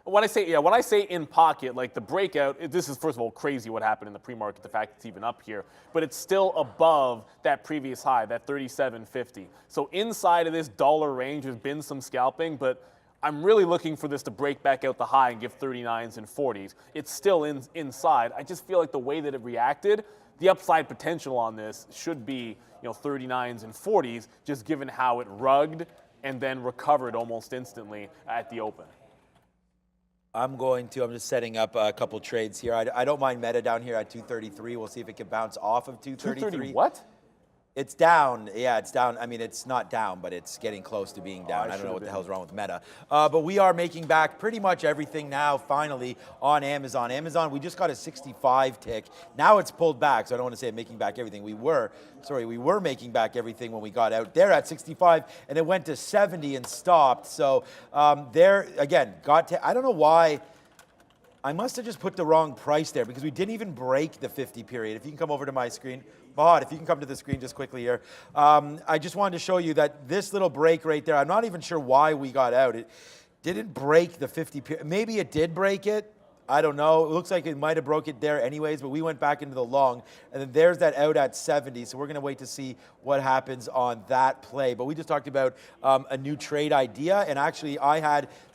when I say in pocket, like the breakout, this is first of all crazy what happened in the pre-market, the fact it's even up here, but it's still above that previous high, that 37.50. So inside of this dollar range, there's been some scalping, but I'm really looking for this to break back out the high and give 39s and 40s. It's still inside. I just feel like the way that it reacted, the upside potential on this should be 39s and 40s, just given how it rugged and then recovered almost instantly at the open. I'm just setting up a couple trades here. I don't mind Meta down here at 233. We'll see if it can bounce off of 233. 230 what? It's down. Yeah, it's down. I mean, it's not down, but it's getting close to being down. I don't know what the hell's wrong with Meta. But we are making back pretty much everything now, finally, on Amazon. Amazon, we just got a 65 tick. Now it's pulled back, so I don't want to say making back everything. We were making back everything when we got out there at 65, and it went to 70 and stopped. So there, again, I don't know why. I must have just put the wrong price there because we didn't even break the 50 period. If you can come over to my screen. Bahad, if you can come to the screen just quickly here. I just wanted to show you that this little break right there, I'm not even sure why we got out. It didn't break the 50 period. Maybe it did break it. I don't know. It looks like it might have broke it there anyways, but we went back into the long. And then there's that out at 70. So we're going to wait to see what happens on that play. But we just talked about a new trade idea. And actually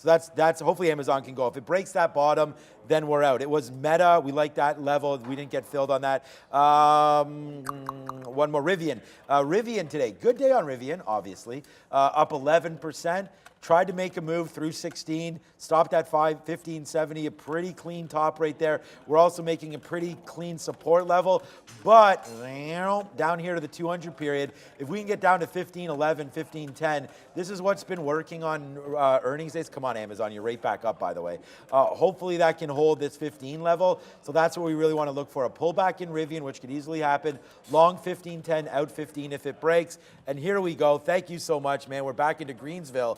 that's hopefully Amazon can go. If it breaks that bottom, then we're out. It was Meta. We like that level. We didn't get filled on that. One more, Rivian. Rivian today. Good day on Rivian, obviously. Up 11%. Tried to make a move through 16, stopped at 1570, a pretty clean top right there. We're also making a pretty clean support level, but down here to the 200 period, if we can get down to 1511, 1510, this is what's been working on earnings days. Come on, Amazon, you're right back up, by the way. Hopefully that can hold this 15 level, so that's what we really want to look for, a pullback in Rivian, which could easily happen. Long 1510, out 15 if it breaks, and here we go. Thank you so much, man. We're back into Greensville.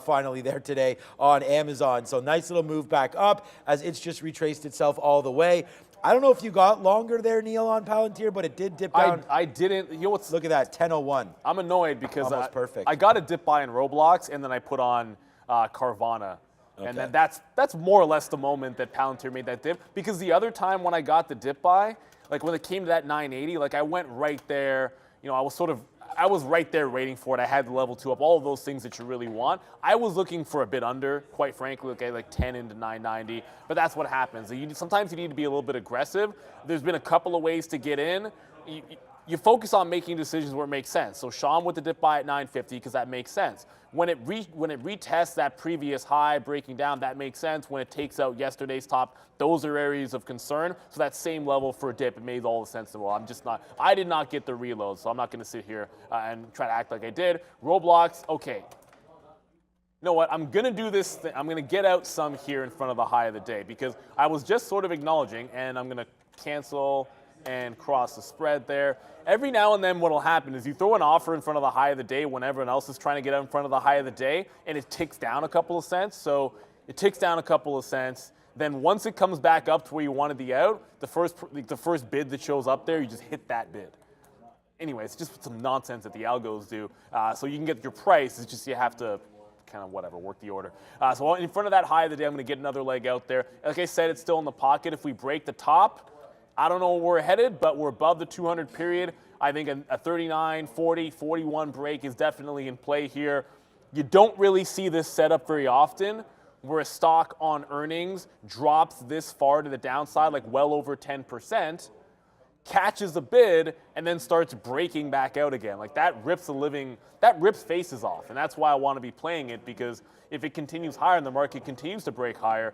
Finally there today on Amazon. So nice little move back up as it's just retraced itself all the way. I don't know if you got longer there, Neil, on Palantir, but it did dip down. I didn't. Look at that, 10:01. I'm annoyed because almost perfect. I got a dip buy in Roblox and then I put on Carvana. Okay. And then that's more or less the moment that Palantir made that dip. Because the other time when I got the dip buy, like when it came to that 980, like I went right there. I was right there waiting for it. I had the level 2 up, all of those things that you really want. I was looking for a bit under, quite frankly, like 10 into 990, but that's what happens. Sometimes you need to be a little bit aggressive. There's been a couple of ways to get in. You focus on making decisions where it makes sense. So Sean with the dip buy at 950 because that makes sense. When it retests that previous high breaking down, that makes sense. When it takes out yesterday's top, those are areas of concern. So that same level for a dip, it made all the sense in the world. I did not get the reload, so I'm not going to sit here and try to act like I did. Roblox, okay. You know what? I'm going to do this thing. I'm going to get out some here in front of the high of the day because I was just sort of acknowledging, and I'm going to cancel and cross the spread there. Every now and then what will happen is you throw an offer in front of the high of the day when everyone else is trying to get out in front of the high of the day, and it ticks down a couple of cents. So it ticks down a couple of cents. Then once it comes back up to where you wanted the out, the first bid that shows up there, you just hit that bid. Anyway, it's just some nonsense that the algos do. So you can get your price. It's just you have to kind of whatever, work the order. So in front of that high of the day, I'm going to get another leg out there. Like I said, it's still in the pocket. If we break the top, I don't know where we're headed, but we're above the 200 period. I think a 39, 40, 41 break is definitely in play here. You don't really see this setup very often, where a stock on earnings drops this far to the downside, like well over 10%, catches a bid, and then starts breaking back out again. Like that rips faces off. And that's why I want to be playing it, because if it continues higher and the market continues to break higher,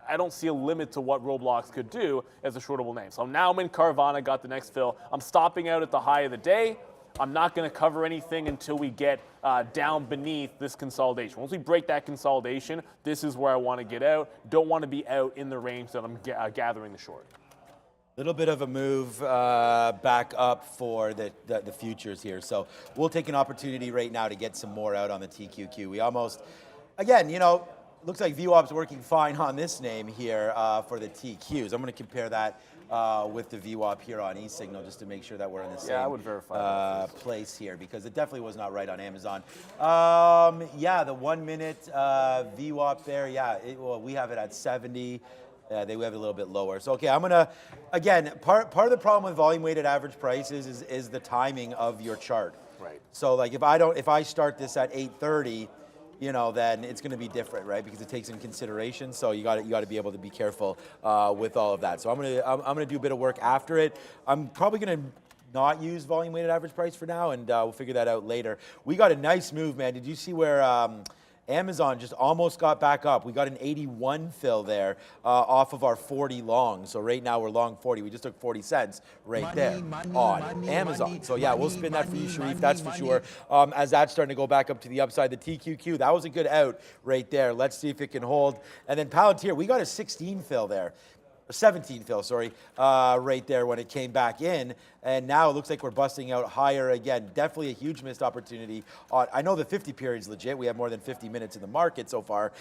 I don't see a limit to what Roblox could do as a shortable name. So now I'm in Carvana, got the next fill. I'm stopping out at the high of the day. I'm not going to cover anything until we get down beneath this consolidation. Once we break that consolidation, this is where I want to get out. Don't want to be out in the range that I'm gathering the short. Little bit of a move back up for the futures here. So we'll take an opportunity right now to get some more out on the TQQ. We almost, again, you know, looks like VWAP's working fine on this name here for the TQs. I'm going to compare that with the VWAP here on eSignal just to make sure that we're in the same I would verify place here, because it definitely was not right on Amazon. Yeah, the 1 minute VWAP there, yeah, well, we have it at 70. They have it a little bit lower. So, okay, I'm going to, again, part of the problem with volume-weighted average prices is the timing of your chart. Right. So, like, if I start this at 8:30, you know, then it's going to be different, right? Because it takes in consideration. So you got to be able to be careful with all of that. So I'm gonna do a bit of work after it. I'm probably gonna not use volume weighted average price for now, and we'll figure that out later. We got a nice move, man. Did you see where Amazon just almost got back up? We got an 81 fill there off of our 40 long. So right now we're long 40. We just took 40 cents right there on Amazon. So yeah, we'll spin that for you, Sharif. That's for sure. As that's starting to go back up to the upside, the TQQ, that was a good out right there. Let's see if it can hold. And then Palantir, we got a 16 fill there. 17 fill, sorry, right there when it came back in. And now it looks like we're busting out higher again. Definitely a huge missed opportunity. I know the 50 period's legit. We have more than 50 minutes in the market so far.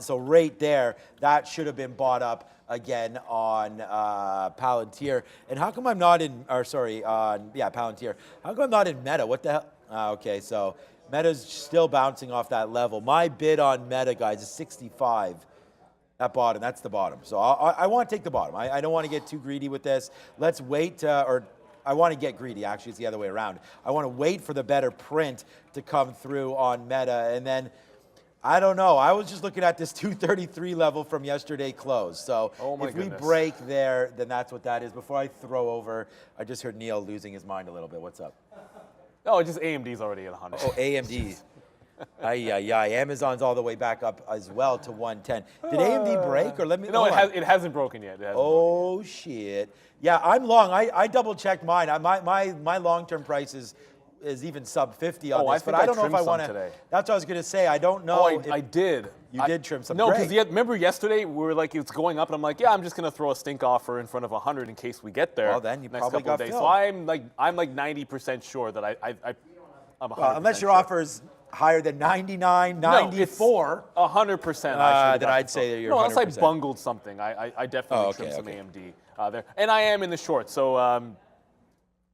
So right there, that should have been bought up again on Palantir. And how come I'm not in, Palantir. How come I'm not in Meta? What the hell? Okay, so Meta's still bouncing off that level. My bid on Meta, guys, is 65. That bottom, that's the bottom. So I want to take the bottom. I don't want to get too greedy with this. Let's wait, or I want to get greedy, actually, it's the other way around. I want to wait for the better print to come through on Meta, and then, I don't know, I was just looking at this 233 level from yesterday close. So if we break there, then that's what that is. Before I throw over, I just heard Neil losing his mind a little bit. What's up? No, just AMD's already at 100. Oh, AMD. Amazon's all the way back up as well to 110. Did AMD break, or let me? No, it hasn't broken yet. Oh shit! Yeah, I'm long. I double checked mine. My long-term price is even sub 50 on this, but I don't know if I want to. That's what I was going to say. I don't know. Oh, I did. You did trim some. No, because remember yesterday we were like, it's going up, and I'm like, yeah, I'm just going to throw a stink offer in front of 100 in case we get there. Well, then you next probably couple got of days. filled. So I'm like 90% sure that I'm 100%. Unless your offer is higher than 99, 94. 100%. Then I'd say that you're 100%. No, unless I bungled something. I definitely trimmed some AMD there. And I am in the short. So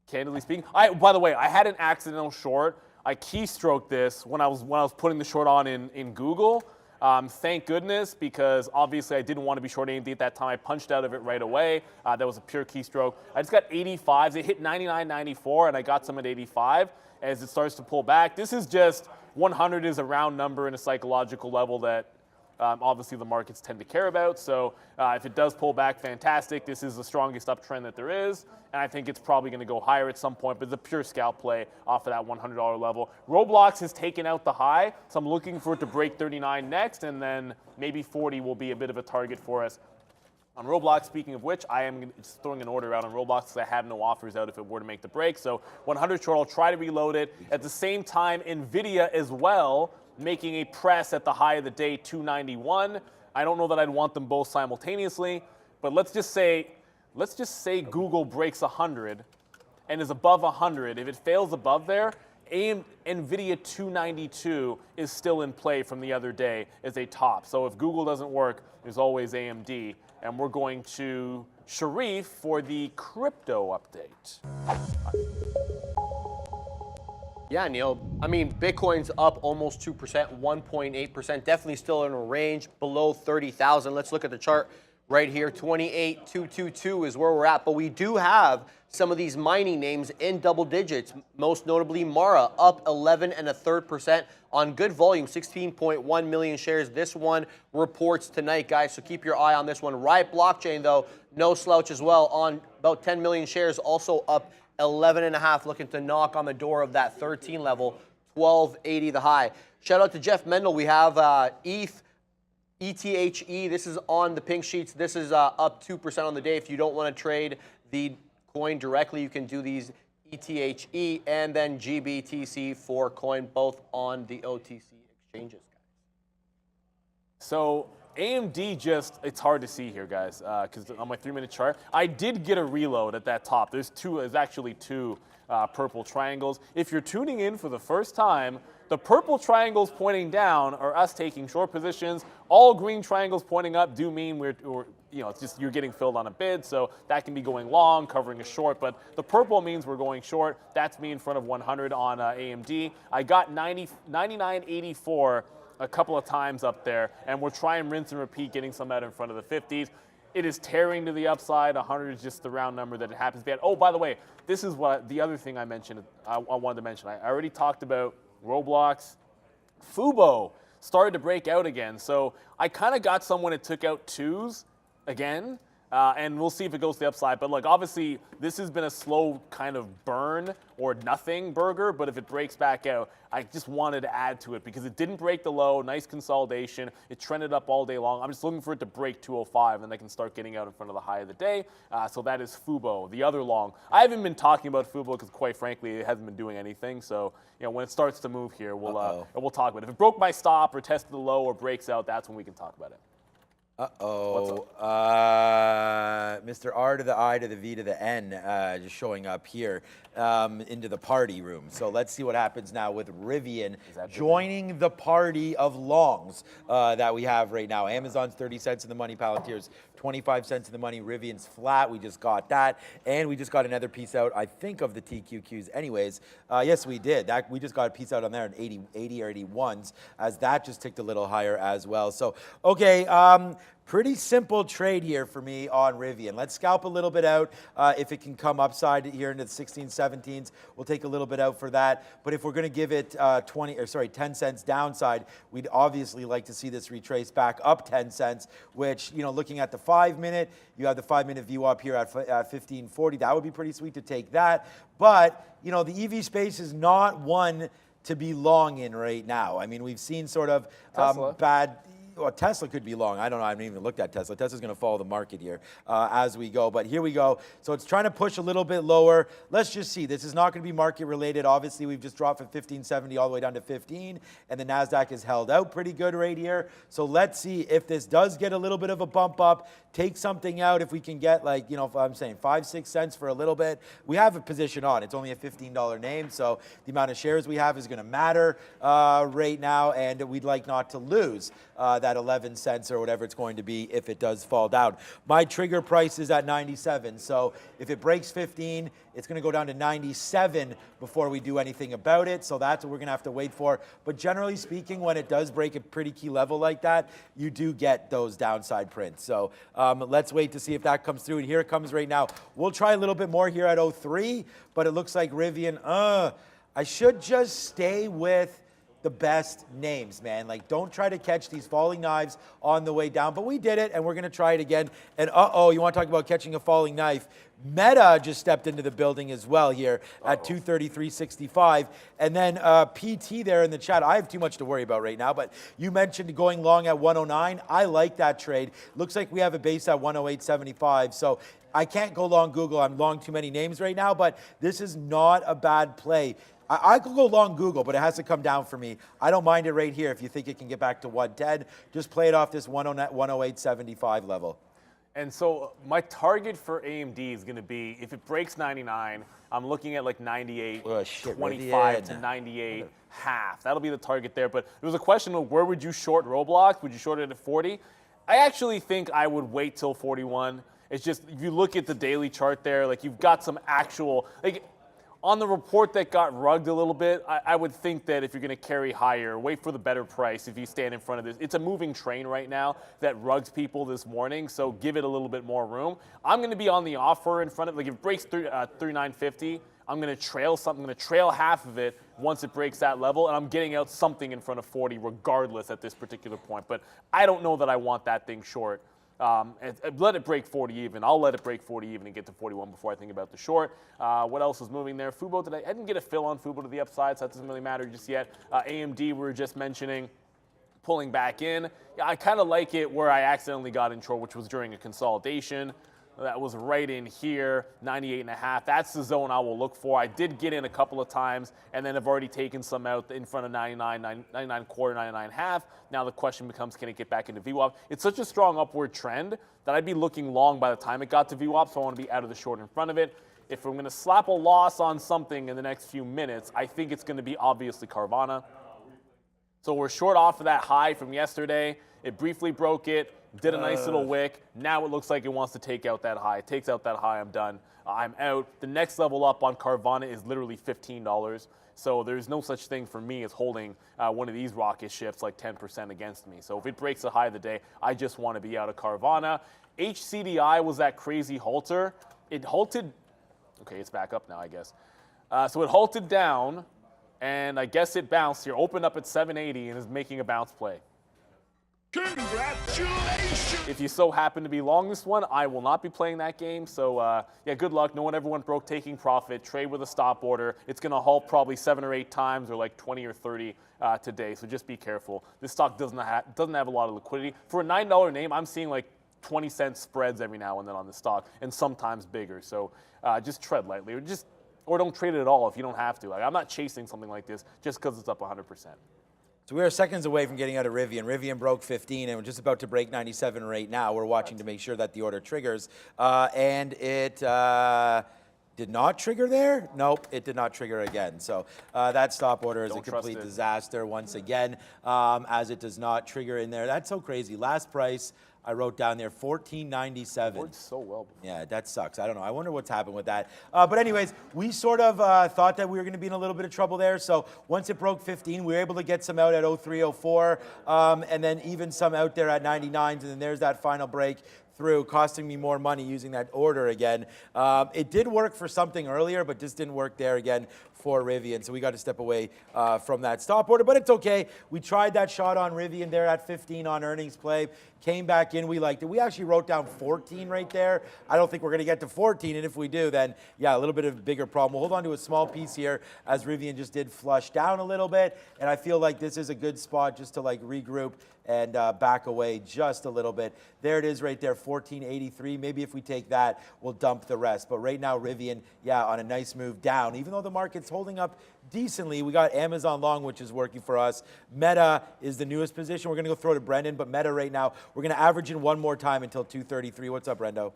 candidly speaking, by the way, I had an accidental short. I keystroked this when I was putting the short on in Google. Thank goodness, because obviously I didn't want to be short AMD at that time. I punched out of it right away. That was a pure keystroke. I just got 85s. It hit 99, 94, and I got some at 85 as it starts to pull back. This is just 100 is a round number in a psychological level that obviously the markets tend to care about. So if it does pull back, fantastic. This is the strongest uptrend that there is. And I think it's probably going to go higher at some point, but it's a pure scalp play off of that $100 level. Roblox has taken out the high, so I'm looking for it to break 39 next, and then maybe 40 will be a bit of a target for us. On Roblox, speaking of which, I am just throwing an order out on Roblox because I have no offers out if it were to make the break. So 100 short, I'll try to reload it. At the same time, NVIDIA as well, making a press at the high of the day, 291. I don't know that I'd want them both simultaneously, but let's just say Google breaks 100 and is above 100. If it fails above there, NVIDIA 292 is still in play from the other day as a top. So if Google doesn't work, there's always AMD. And we're going to Sharif for the crypto update. Yeah, Neil. I mean, Bitcoin's up almost 2%, 1.8%. Definitely still in a range below 30,000. Let's look at the chart right here. 28,222 is where we're at. But we do have some of these mining names in double digits. Most notably, Mara up 11.33% on good volume, 16.1 million shares. This one reports tonight, guys. So keep your eye on this one. Riot Blockchain, though, no slouch as well on about 10 million shares, also up 11.5, looking to knock on the door of that 13 level, 1280 the high. Shout out to Jeff Mendel. We have ETHE. This is on the pink sheets. This is up 2% on the day. If you don't want to trade the coin directly, you can do these ETHE and then GBTC for coin, both on the OTC exchanges. So AMD it's hard to see here, guys, because on my 3-minute chart, I did get a reload at that top. There's actually two purple triangles. If you're tuning in for the first time, the purple triangles pointing down are us taking short positions. All green triangles pointing up do mean it's just you're getting filled on a bid, so that can be going long, covering a short, but the purple means we're going short. That's me in front of 100 on AMD. I got 99.84 a couple of times up there, and we'll try and rinse and repeat getting some out in front of the 50s. It is tearing to the upside. 100 is just the round number that it happens to be at. Oh, by the way, this is the other thing I mentioned. I wanted to mention. I already talked about Roblox. Fubo started to break out again, so I kind of got some when it took out twos again. And we'll see if it goes to the upside. But obviously, this has been a slow kind of burn or nothing burger. But if it breaks back out, I just wanted to add to it because it didn't break the low. Nice consolidation. It trended up all day long. I'm just looking for it to break 205, and then I can start getting out in front of the high of the day. So that is Fubo, the other long. I haven't been talking about Fubo because, quite frankly, it hasn't been doing anything. So when it starts to move here, we'll talk about it. If it broke my stop or tested the low or breaks out, that's when we can talk about it. Mr. R to the I to the V to the N just showing up here into the party room. So let's see what happens now with Rivian joining the party of longs that we have right now. Amazon's 30 cents in the money, Palantir's 25 cents in the money, Rivian's flat. We just got that. And we just got another piece out, I think, of the TQQs anyways. Yes, we did. We just got a piece out on there at 80 or 81s, as that just ticked a little higher as well. So, okay, pretty simple trade here for me on Rivian. Let's scalp a little bit out. If it can come upside here into the 16s, 17s, we'll take a little bit out for that. But if we're going to give it 10 cents downside, we'd obviously like to see this retrace back up 10 cents, which, looking at the 5-minute, you have the 5-minute view up here at 1540. That would be pretty sweet to take that. But, the EV space is not one to be long in right now. I mean, we've seen sort of bad... Well, Tesla could be long. I don't know. I haven't even looked at Tesla. Tesla's going to follow the market here as we go. But here we go. So it's trying to push a little bit lower. Let's just see. This is not going to be market related. Obviously, we've just dropped from 1570 all the way down to 15. And the NASDAQ is held out pretty good right here. So let's see if this does get a little bit of a bump up. Take something out if we can get if I'm saying 5-6 cents for a little bit. We have a position on. It's only a $15 name. So the amount of shares we have is going to matter right now. And we'd like not to lose that 11 cents or whatever it's going to be if it does fall down. My trigger price is at 97. So if it breaks 15, it's going to go down to 97 before we do anything about it. So that's what we're going to have to wait for. But generally speaking, when it does break a pretty key level like that, you do get those downside prints. So let's wait to see if that comes through. And here it comes right now. We'll try a little bit more here at 03, but it looks like Rivian, I should just stay with the best names, man. Don't try to catch these falling knives on the way down. But we did it, and we're going to try it again. And you want to talk about catching a falling knife? Meta just stepped into the building as well here at 233.65. And then PT there in the chat. I have too much to worry about right now, but you mentioned going long at 109. I like that trade. Looks like we have a base at 108.75. So I can't go long Google. I'm long too many names right now, but this is not a bad play. I could go long Google, but it has to come down for me. I don't mind it right here if you think it can get back to 110. Just play it off this 108.75 level. And so my target for AMD is going to be, if it breaks 99, I'm looking at 98.25 to 98 half. That'll be the target there. But there was a question of where would you short Roblox? Would you short it at 40? I actually think I would wait till 41. It's just, if you look at the daily chart there, you've got some actual... On the report that got rugged a little bit, I would think that if you're going to carry higher, wait for the better price if you stand in front of this. It's a moving train right now that rugs people this morning, so give it a little bit more room. I'm going to be on the offer in front of, like if it breaks 3950, I'm going to trail something. I'm going to trail half of it once it breaks that level, and I'm getting out something in front of 40 regardless at this particular point. But I don't know that I want that thing short. Let it break 40 even. I'll let it break 40 even and get to 41 before I think about the short. What else is moving there? Fubo today. I didn't get a fill on Fubo to the upside, so that doesn't really matter just yet. AMD, we were just mentioning, pulling back in. Yeah, I kind of like it where I accidentally got in short, which was during a consolidation. That was right in here, 98.5. That's the zone I will look for. I did get in a couple of times, and then I've already taken some out in front of 99 quarter, 99.5. Now the question becomes, can it get back into VWAP? It's such a strong upward trend that I'd be looking long by the time it got to VWAP, so I want to be out of the short in front of it. If I'm going to slap a loss on something in the next few minutes, I think it's going to be obviously Carvana. So we're short off of that high from yesterday. It briefly broke it. Did a nice little wick. Now it looks like it wants to take out that high. It takes out that high, I'm done. I'm out. The next level up on Carvana is literally $15. So there's no such thing for me as holding one of these rocket ships like 10% against me. So if it breaks the high of the day, I just want to be out of Carvana. HCDI was that crazy halter. It halted. Okay, it's back up now, I guess. So it halted down, and I guess it bounced here. Opened up at 780 and is making a bounce play. Congratulations! If you so happen to be long this one, I will not be playing that game. So, yeah, good luck. No one ever went broke taking profit. Trade with a stop order. It's going to halt probably 7 or 8 times or like 20 or 30 today. So just be careful. This stock doesn't have a lot of liquidity. For a $9 name, I'm seeing like 20-cent spreads every now and then on the stock, and sometimes bigger. So just tread lightly, or don't trade it at all if you don't have to. Like, I'm not chasing something like this just because it's up 100%. So we are seconds away from getting out of Rivian. Rivian broke 15 and we're just about to break 97 right now. We're watching to make sure that the order triggers. And it did not trigger there? Nope, it did not trigger again. So that stop order is a complete disaster once again, as it does not trigger in there. That's so crazy. Last price I wrote down there, $14.97. Worked so well before. Yeah, that sucks. I don't know. I wonder what's happened with that. But anyways, we sort of thought that we were going to be in a little bit of trouble there. So once it broke 15, we were able to get some out at 03, 04, and then even some out there at 99s. And then there's that final break through, costing me more money using that order again. It did work for something earlier, but just didn't work there again for Rivian. So we got to step away from that stop order, but it's okay. We tried that shot on Rivian there at 15 on earnings play, came back in, we liked it. We actually wrote down 14 right there. I don't think we're going to get to 14, and if we do, then yeah, a little bit of a bigger problem. We'll hold on to a small piece here as Rivian just did flush down a little bit, and I feel like this is a good spot just to like regroup and back away just a little bit. There it is right there, 14.83. Maybe if we take that, we'll dump the rest. But right now, Rivian, yeah, on a nice move down. Even though the market's holding up decently, we got Amazon long, which is working for us. Meta is the newest position. We're going to go throw to Brendan, but Meta right now, we're going to average in one more time until 233. What's up, Brendo?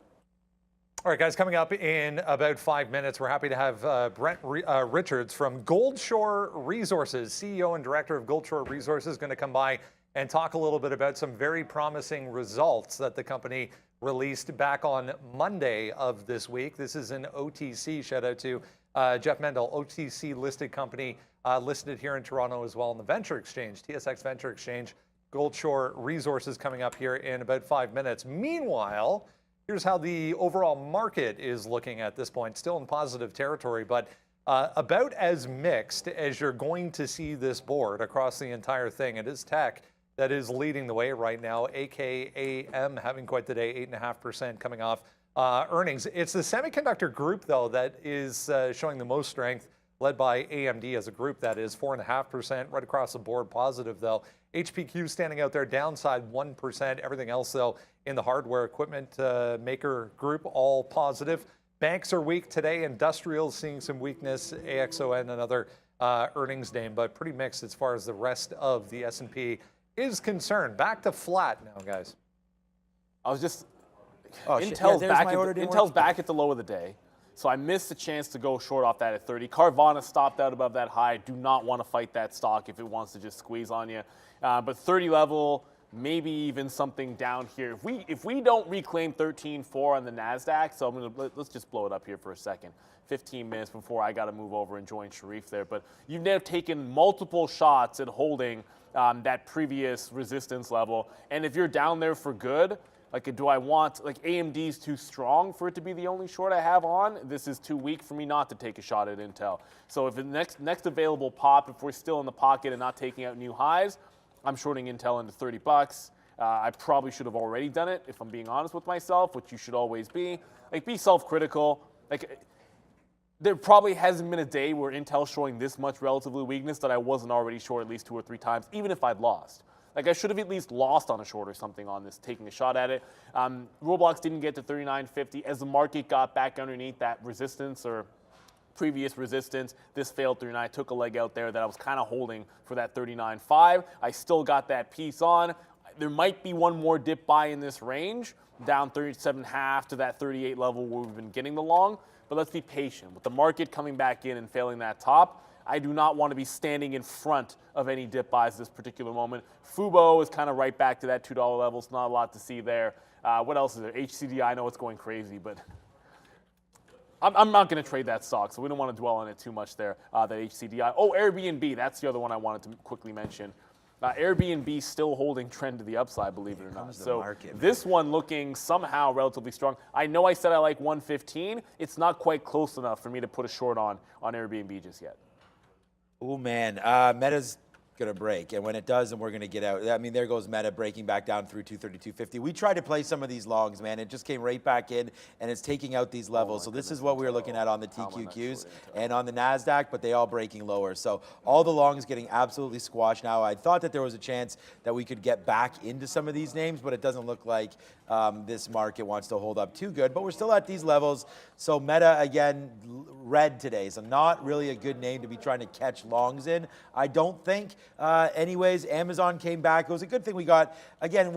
All right, guys, coming up in about 5 minutes, we're happy to have Brent Richards from Goldshore Resources, CEO and Director of Goldshore Resources, going to come by and talk a little bit about some very promising results that the company released back on Monday of this week. This is an OTC, shout out to Jeff Mendel, OTC listed company, listed here in Toronto as well on the Venture Exchange, TSX Venture Exchange. Goldshore Resources coming up here in about 5 minutes. Meanwhile, here's how the overall market is looking at this point, still in positive territory, but about as mixed as you're going to see this board across the entire thing. It is tech that is leading the way right now. AKAM having quite the day, 8.5% coming off earnings. It's the semiconductor group, though, that is showing the most strength, led by AMD as a group. That is 4.5%, right across the board positive, though. HPQ standing out there, downside 1%. Everything else, though, in the hardware equipment maker group, all positive. Banks are weak today. Industrials seeing some weakness. AXON, another earnings name, but pretty mixed as far as the rest of the S&P is concerned. Back to flat now, guys. I was just, Intel's back at the low of the day. So I missed the chance to go short off that at 30. Carvana stopped out above that high. Do not want to fight that stock if it wants to just squeeze on you. But 30 level, maybe even something down here. If we don't reclaim 13.4 on the NASDAQ, so let's just blow it up here for a second. 15 minutes before I got to move over and join Sharif there. But you've now taken multiple shots at holding that previous resistance level. And if you're down there for good, like, do I want, like, AMD's too strong for it to be the only short I have on? This is too weak for me not to take a shot at Intel. So if the next available pop, if we're still in the pocket and not taking out new highs, I'm shorting Intel into 30 bucks. I probably should have already done it, if I'm being honest with myself, which you should always be. Like, be self-critical. Like, there probably hasn't been a day where Intel's showing this much relative weakness that I wasn't already short at least 2 or 3 times, even if I'd lost. Like, I should have at least lost on a short or something on this, taking a shot at it. Roblox didn't get to 39.50. As the market got back underneath that resistance or previous resistance, this failed through, and I took a leg out there that I was kind of holding for that 39.5. I still got that piece on. There might be one more dip buy in this range, down 37.5 to that 38 level where we've been getting the long, but let's be patient. With the market coming back in and failing that top, I do not want to be standing in front of any dip buys at this particular moment. Fubo is kind of right back to that $2 level. It's not a lot to see there. What else is there? HCDI, I know it's going crazy, but I'm not going to trade that stock, so we don't want to dwell on it too much there, that HCDI. Oh, Airbnb, that's the other one I wanted to quickly mention. Airbnb still holding trend to the upside, believe it or not. So this one looking somehow relatively strong. I know I said I like 115. It's not quite close enough for me to put a short on Airbnb just yet. Oh, man. Meta's going to break. And when it does, then we're going to get out. I mean, there goes Meta breaking back down through 232.50. We tried to play some of these longs, man. It just came right back in, and it's taking out these levels. So this is what we were looking at on the TQQs and on the NASDAQ, but they all breaking lower. So all the longs getting absolutely squashed now. I thought that there was a chance that we could get back into some of these names, but it doesn't look like this market wants to hold up too good. But we're still at these levels. So Meta, again, red today. So not really a good name to be trying to catch longs in, I don't think. Anyways, Amazon came back. It was a good thing we got. Again,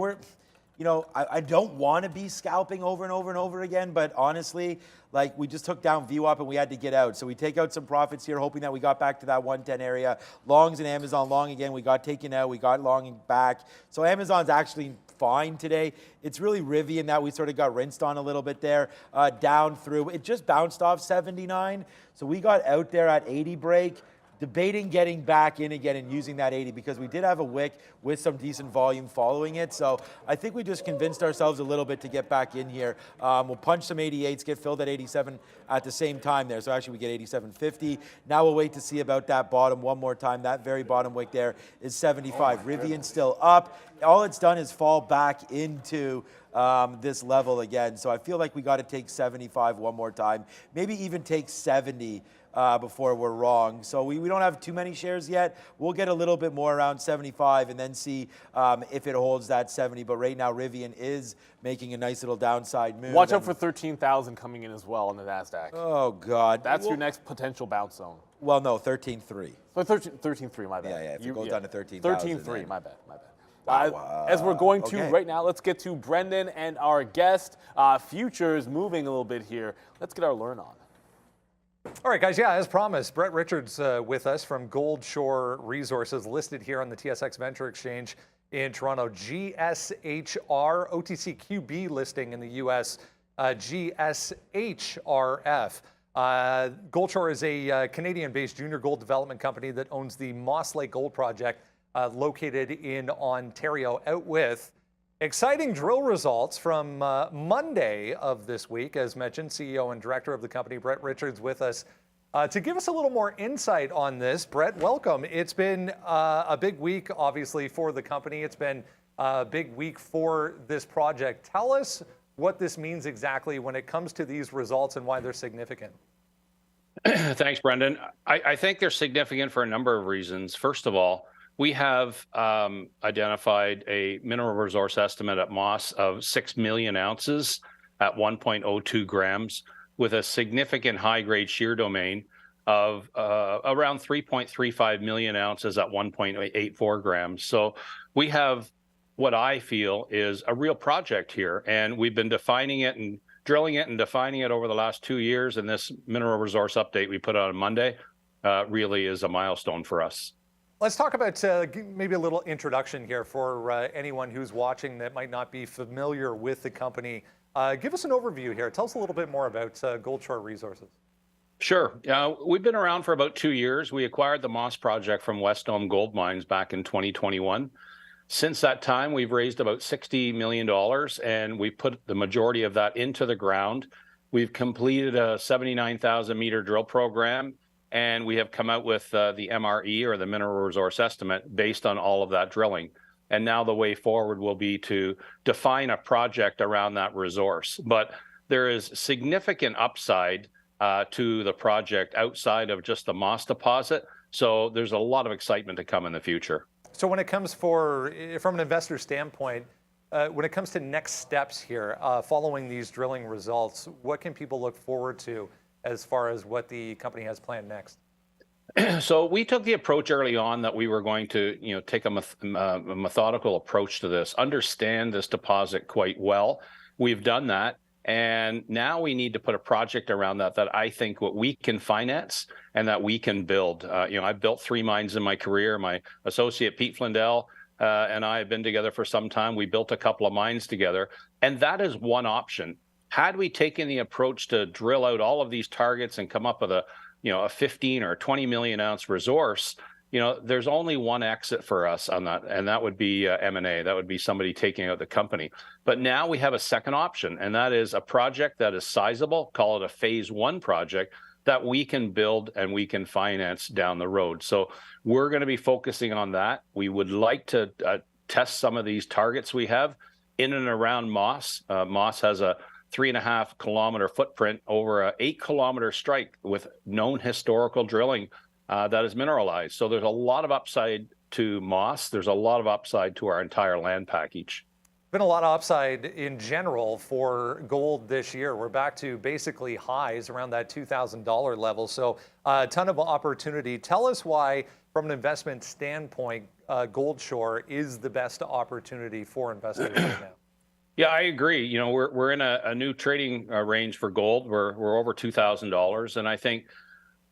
I don't want to be scalping over and over and over again, but honestly, like, we just took down VWAP and we had to get out. So we take out some profits here, hoping that we got back to that 110 area. Longs in Amazon, long again, we got taken out, we got longing back. So Amazon's actually fine today. It's really Rivian that we sort of got rinsed on a little bit there, down through. It just bounced off 79. So we got out there at 80 break. Debating getting back in again and using that 80 because we did have a wick with some decent volume following it. So I think we just convinced ourselves a little bit to get back in here. We'll punch some 88s, get filled at 87 at the same time there. So actually we get 87.50. Now we'll wait to see about that bottom one more time. That very bottom wick there is 75. Rivian still up. All it's done is fall back into this level again. So I feel like we got to take 75 one more time. Maybe even take 70 before we're wrong. So we don't have too many shares yet. We'll get a little bit more around 75 and then see if it holds that 70. But right now, Rivian is making a nice little downside move. Watch out for 13,000 coming in as well on the NASDAQ. Oh, God. That's your next potential bounce zone. Well, no, 13.3. So 13.3, my bad. Yeah, if it goes down to 13,000. 13.3, my bad. As we're going to right now, let's get to Brendan and our guest. Futures moving a little bit here. Let's get our learn on. All right, guys. Yeah, as promised, Brett Richards with us from Gold Shore Resources, listed here on the TSX Venture Exchange in Toronto. GSHR, OTCQB listing in the U.S., GSHRF. Gold Shore is a Canadian-based junior gold development company that owns the Moss Lake Gold Project located in Ontario, out with exciting drill results from Monday of this week. As mentioned, CEO and director of the company, Brett Richards, with us to give us a little more insight on this. Brett, welcome. It's been a big week, obviously, for the company. It's been a big week for this project. Tell us what this means exactly when it comes to these results and why they're significant. Thanks, Brendan. I think they're significant for a number of reasons. First of all, we have identified a mineral resource estimate at Moss of 6 million ounces at 1.02 grams with a significant high-grade shear domain of around 3.35 million ounces at 1.84 grams. So we have what I feel is a real project here, and we've been defining it and drilling it and defining it over the last 2 years, and this mineral resource update we put out on Monday really is a milestone for us. Let's talk about maybe a little introduction here for anyone who's watching that might not be familiar with the company. Give us an overview here. Tell us a little bit more about Goldshore Resources. Sure. We've been around for about 2 years. We acquired the Moss project from West Dome Gold Mines back in 2021. Since that time, we've raised about $60 million, and we put the majority of that into the ground. We've completed a 79,000 meter drill program, and we have come out with the MRE, or the mineral resource estimate, based on all of that drilling. And now the way forward will be to define a project around that resource. But there is significant upside to the project outside of just the Moss deposit. So there's a lot of excitement to come in the future. So when it comes from an investor standpoint, when it comes to next steps here, following these drilling results, what can people look forward to as far as what the company has planned next? So we took the approach early on that we were going to, take a methodical approach to this, understand this deposit quite well. We've done that. And now we need to put a project around that I think what we can finance and that we can build. I've built 3 mines in my career. My associate, Pete Flindell, and I have been together for some time. We built a couple of mines together. And that is one option. Had we taken the approach to drill out all of these targets and come up with a 15 or 20 million ounce resource, there's only one exit for us on that, and that would be M&A. That would be somebody taking out the company. But now we have a second option, and that is a project that is sizable, call it a phase 1 project, that we can build and we can finance down the road. So we're going to be focusing on that. We would like to test some of these targets we have in and around Moss. Moss has a 3.5 kilometer footprint over a 8 kilometer strike with known historical drilling that is mineralized. So there's a lot of upside to Moss. There's a lot of upside to our entire land package. Been a lot of upside in general for gold this year. We're back to basically highs around that $2,000 level. So a ton of opportunity. Tell us why, from an investment standpoint, Goldshore is the best opportunity for investors right now. Yeah, I agree. We're in a new trading range for gold. We're over $2,000, and I think,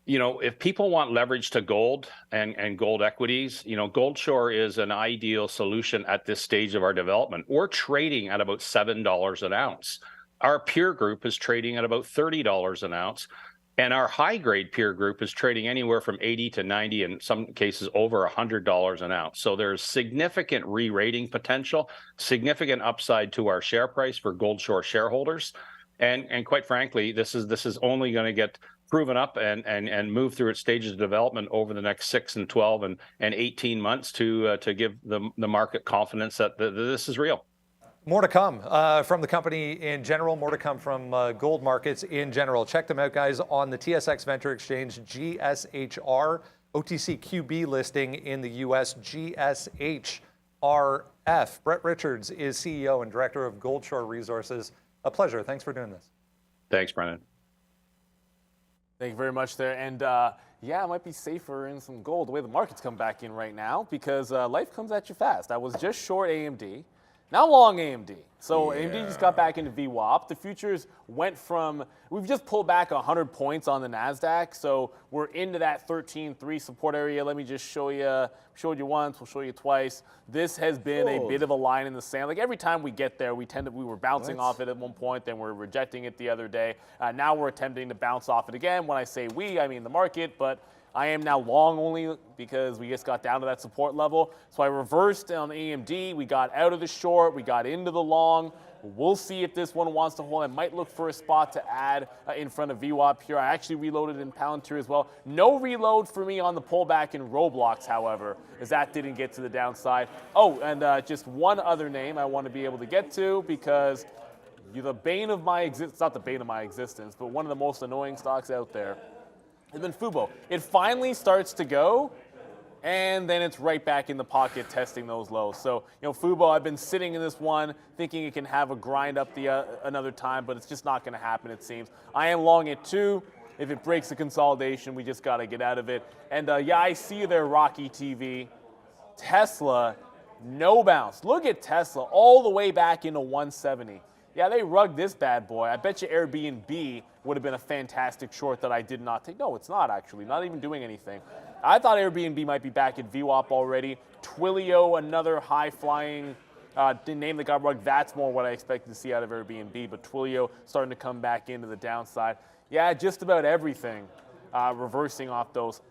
if people want leverage to gold and gold equities, Goldshore is an ideal solution at this stage of our development. We're trading at about $7 an ounce. Our peer group is trading at about $30 an ounce, and our high-grade peer group is trading anywhere from 80 to 90, in some cases over $100 an ounce. So there's significant re-rating potential, significant upside to our share price for Goldshore shareholders, and quite frankly, this is only going to get proven up and move through its stages of development over the next 6 and 12 and 18 months to give the market confidence that this is real. More to come from the company in general, more to come from gold markets in general. Check them out, guys, on the TSX Venture Exchange, GSHR, OTCQB listing in the US, GSHRF. Brett Richards is CEO and Director of Goldshore Resources. A pleasure. Thanks for doing this. Thanks, Brendan. Thank you very much there. And yeah, it might be safer in some gold the way the market's come back in right now, because life comes at you fast. I was just short AMD, now long AMD. So AMD just got back into VWAP. The futures went from, we've just pulled back 100 points on the NASDAQ. So we're into that 13.3 support area. Let me just show you. Showed you once, we'll show you twice. This has been a bit of a line in the sand. Like every time we get there, we were bouncing off it at one point, then we're rejecting it the other day. Now we're attempting to bounce off it again. When I say we, I mean the market, but I am now long only because we just got down to that support level. So I reversed on AMD. We got out of the short. We got into the long. We'll see if this one wants to hold. I might look for a spot to add in front of VWAP here. I actually reloaded in Palantir as well. No reload for me on the pullback in Roblox, however, as that didn't get to the downside. Oh, and just one other name I want to be able to get to, because you're the bane of my existence. Not the bane of my existence, but one of the most annoying stocks out there has been Fubo. It finally starts to go, and then it's right back in the pocket testing those lows. So, Fubo, I've been sitting in this one thinking it can have a grind up another time, but it's just not going to happen, it seems. I am long it too. If it breaks the consolidation, we just got to get out of it. And yeah, I see you there, Rocky TV. Tesla, no bounce. Look at Tesla all the way back into 170. Yeah, they rugged this bad boy. I bet you Airbnb would have been a fantastic short that I did not take. No, it's not actually. Not even doing anything. I thought Airbnb might be back at VWAP already. Twilio, another high-flying name that got rugged. That's more what I expected to see out of Airbnb. But Twilio starting to come back into the downside. Yeah, just about everything reversing off those.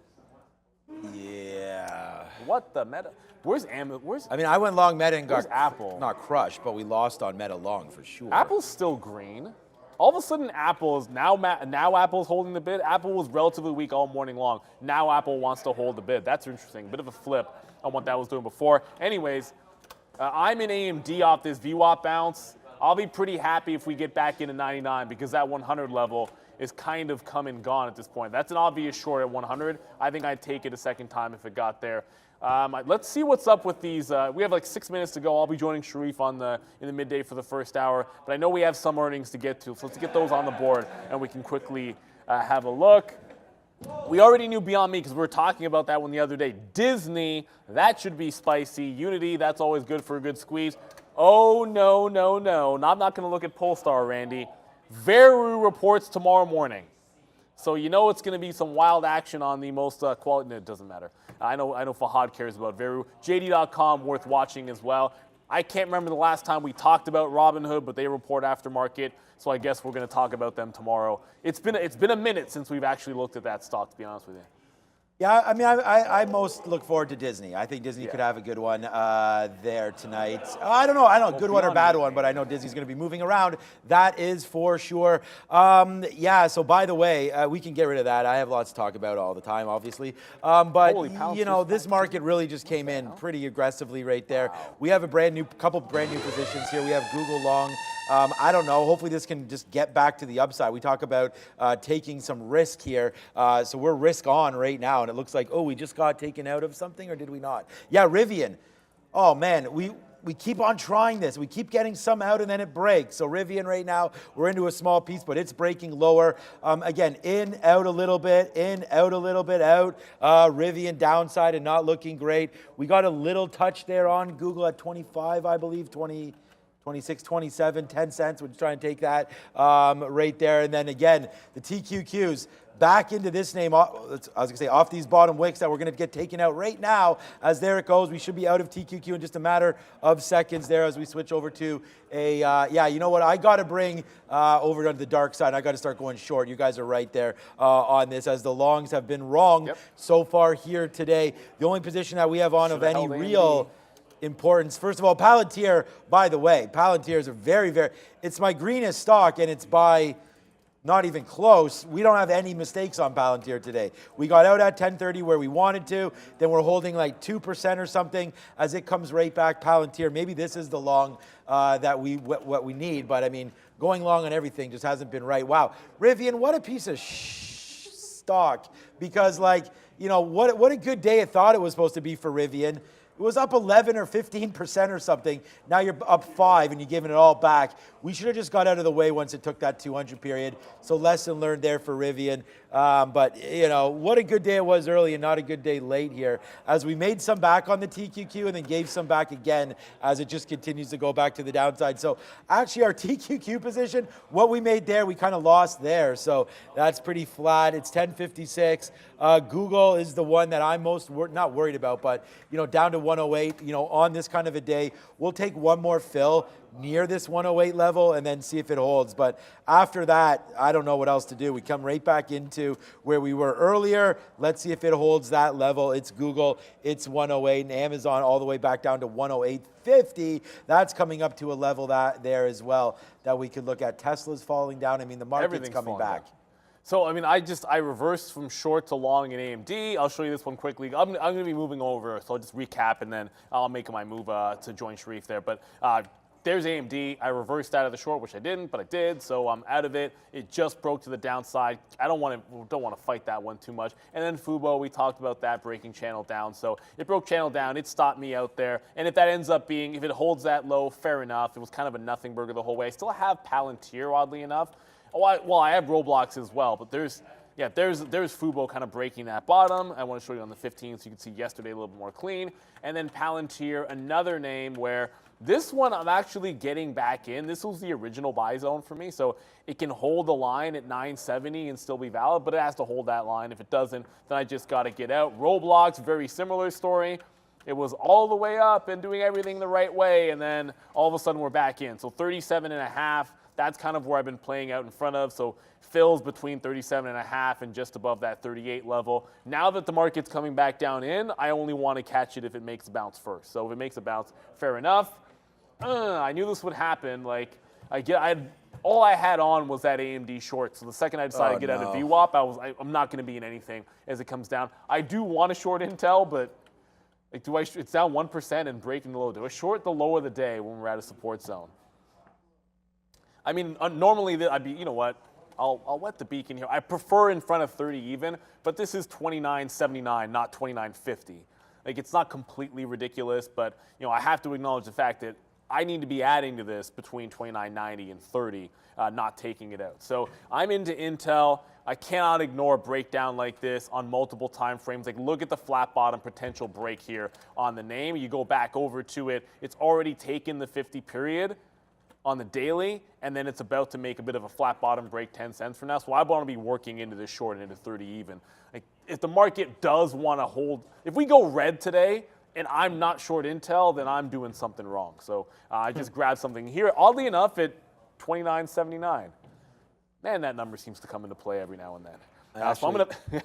Yeah. What the Meta? Where's Amazon? I mean, I went long Meta and got Apple? not crushed, but we lost on Meta long for sure. Apple's still green. All of a sudden, Apple is now Apple's holding the bid. Apple was relatively weak all morning long. Now Apple wants to hold the bid. That's interesting. Bit of a flip on what that was doing before. Anyways, I'm in AMD off this VWAP bounce. I'll be pretty happy if we get back into 99 because that 100 level is kind of come and gone at this point. That's an obvious short at 100. I think I'd take it a second time if it got there. Let's see what's up with these. We have like 6 minutes to go. I'll be joining Sharif in the midday for the first hour. But I know we have some earnings to get to. So let's get those on the board and we can quickly have a look. We already knew Beyond Meat because we were talking about that one the other day. Disney, that should be spicy. Unity, that's always good for a good squeeze. Oh, no, no, no. I'm not going to look at Polestar, Randy. Veru reports tomorrow morning. So you know it's going to be some wild action on the most quality. No, it doesn't matter. I know Fahad cares about Veru. JD.com worth watching as well. I can't remember the last time we talked about Robinhood, but they report aftermarket. So I guess we're going to talk about them tomorrow. It's been a minute since we've actually looked at that stock, to be honest with you. Yeah, I mean, I most look forward to Disney. I think Disney could have a good one there tonight. I don't know, good one or bad one, but I know Disney's going to be moving around. That is for sure. Yeah, so by the way, we can get rid of that. I have lots to talk about all the time, obviously. But, you know, this market really just came in pretty aggressively right there. We have a couple brand new positions here. We have Google long. I don't know. Hopefully this can just get back to the upside. We talk about taking some risk here. So we're risk on right now. And it looks like, oh, we just got taken out of something, or did we not? Yeah, Rivian. Oh, man, we keep on trying this. We keep getting some out and then it breaks. So Rivian right now, we're into a small piece, but it's breaking lower. Again, in, out a little bit, in, out a little bit, out. Rivian downside and not looking great. We got a little touch there on Google at 25, I believe, 26, 27, 10 cents. We're just trying to take that right there. And then again, the TQQs back into this name. I was going to say off these bottom wicks that we're going to get taken out right now. As there it goes, we should be out of TQQ in just a matter of seconds there as we switch over to a, yeah, you know what? I got to bring over to the dark side. I got to start going short. You guys are right there on this as the longs have been wrong so far here today. The only position that we have on of any real importance. First of all, Palantir, by the way, Palantir is a very, it's my greenest stock, and it's by not even close. We don't have any mistakes on Palantir today. We got out at 10:30 where we wanted to, then we're holding like 2% or something as it comes right back. Palantir, maybe this is the long that what we need, but I mean, going long on everything just hasn't been right. Wow. Rivian, what a piece of stock, because like, you know, what a good day it thought it was supposed to be for Rivian. It was up 11 or 15% or something. Now you're up 5 and you're giving it all back. We should have just got out of the way once it took that 200 period. So lesson learned there for Rivian. But, you know, what a good day it was early and not a good day late here. As we made some back on the TQQ and then gave some back again as it just continues to go back to the downside. So actually our TQQ position, what we made there, we kind of lost there. So that's pretty flat. It's 10.56. Google is the one that I'm most not worried about, but, you know, down to 108, you know, on this kind of a day. We'll take one more fill near this 108 level and then see if it holds. But after that, I don't know what else to do. We come right back into where we were earlier. Let's see if it holds that level. It's Google, it's 108, and Amazon all the way back down to 108.50. That's coming up to a level that there as well that we could look at. Tesla's falling down. I mean, the market's coming back. So, I mean, I reversed from short to long in AMD. I'll show you this one quickly. I'm going to be moving over, so I'll just recap, and then I'll make my move to join Sharif there. But there's AMD. I reversed out of the short, which I didn't, but I did, so I'm out of it. It just broke to the downside. I don't want to fight that one too much. And then Fubo, we talked about that breaking channel down. So it broke channel down. It stopped me out there. And if that ends up being, if it holds that low, fair enough. It was kind of a nothing burger the whole way. I still have Palantir, oddly enough. Well, I have Roblox as well, but there's Fubo kind of breaking that bottom. I want to show you on the 15th so you can see yesterday a little bit more clean. And then Palantir, another name where This one I'm actually getting back in. This was the original buy zone for me, so it can hold the line at 970 and still be valid, but it has to hold that line. If it doesn't, then I just got to get out. Roblox, very similar story. It was all the way up and doing everything the right way, and then all of a sudden we're back in. So 37.5, that's kind of where I've been playing out in front of. So fills between 37.5 and just above that 38 level. Now that the market's coming back down in, I only want to catch it if it makes a bounce first. So if it makes a bounce, fair enough. I knew this would happen. Like all I had on was that AMD short. So the second I decided to get out of VWAP, I'm not going to be in anything as it comes down. I do want to short Intel, but like, it's down 1% and breaking the low. Do I short the low of the day when we're at a support zone? I mean, normally I'd be, you know what? I'll wet the beacon here. I prefer in front of 30 even, but this is 29.79, not 29.50. Like, it's not completely ridiculous, but you know, I have to acknowledge the fact that I need to be adding to this between 29.90 and 30, not taking it out. So I'm into Intel. I cannot ignore a breakdown like this on multiple time frames. Like, look at the flat bottom potential break here on the name. You go back over to it. It's already taken the 50 period on the daily, and then it's about to make a bit of a flat bottom break 10 cents from now. So I want to be working into this short and into 30 even. Like, if the market does want to hold, if we go red today, and I'm not short Intel, then I'm doing something wrong. So I just grabbed something here. Oddly enough, at 29.79. Man, that number seems to come into play every now and then. So I'm going to...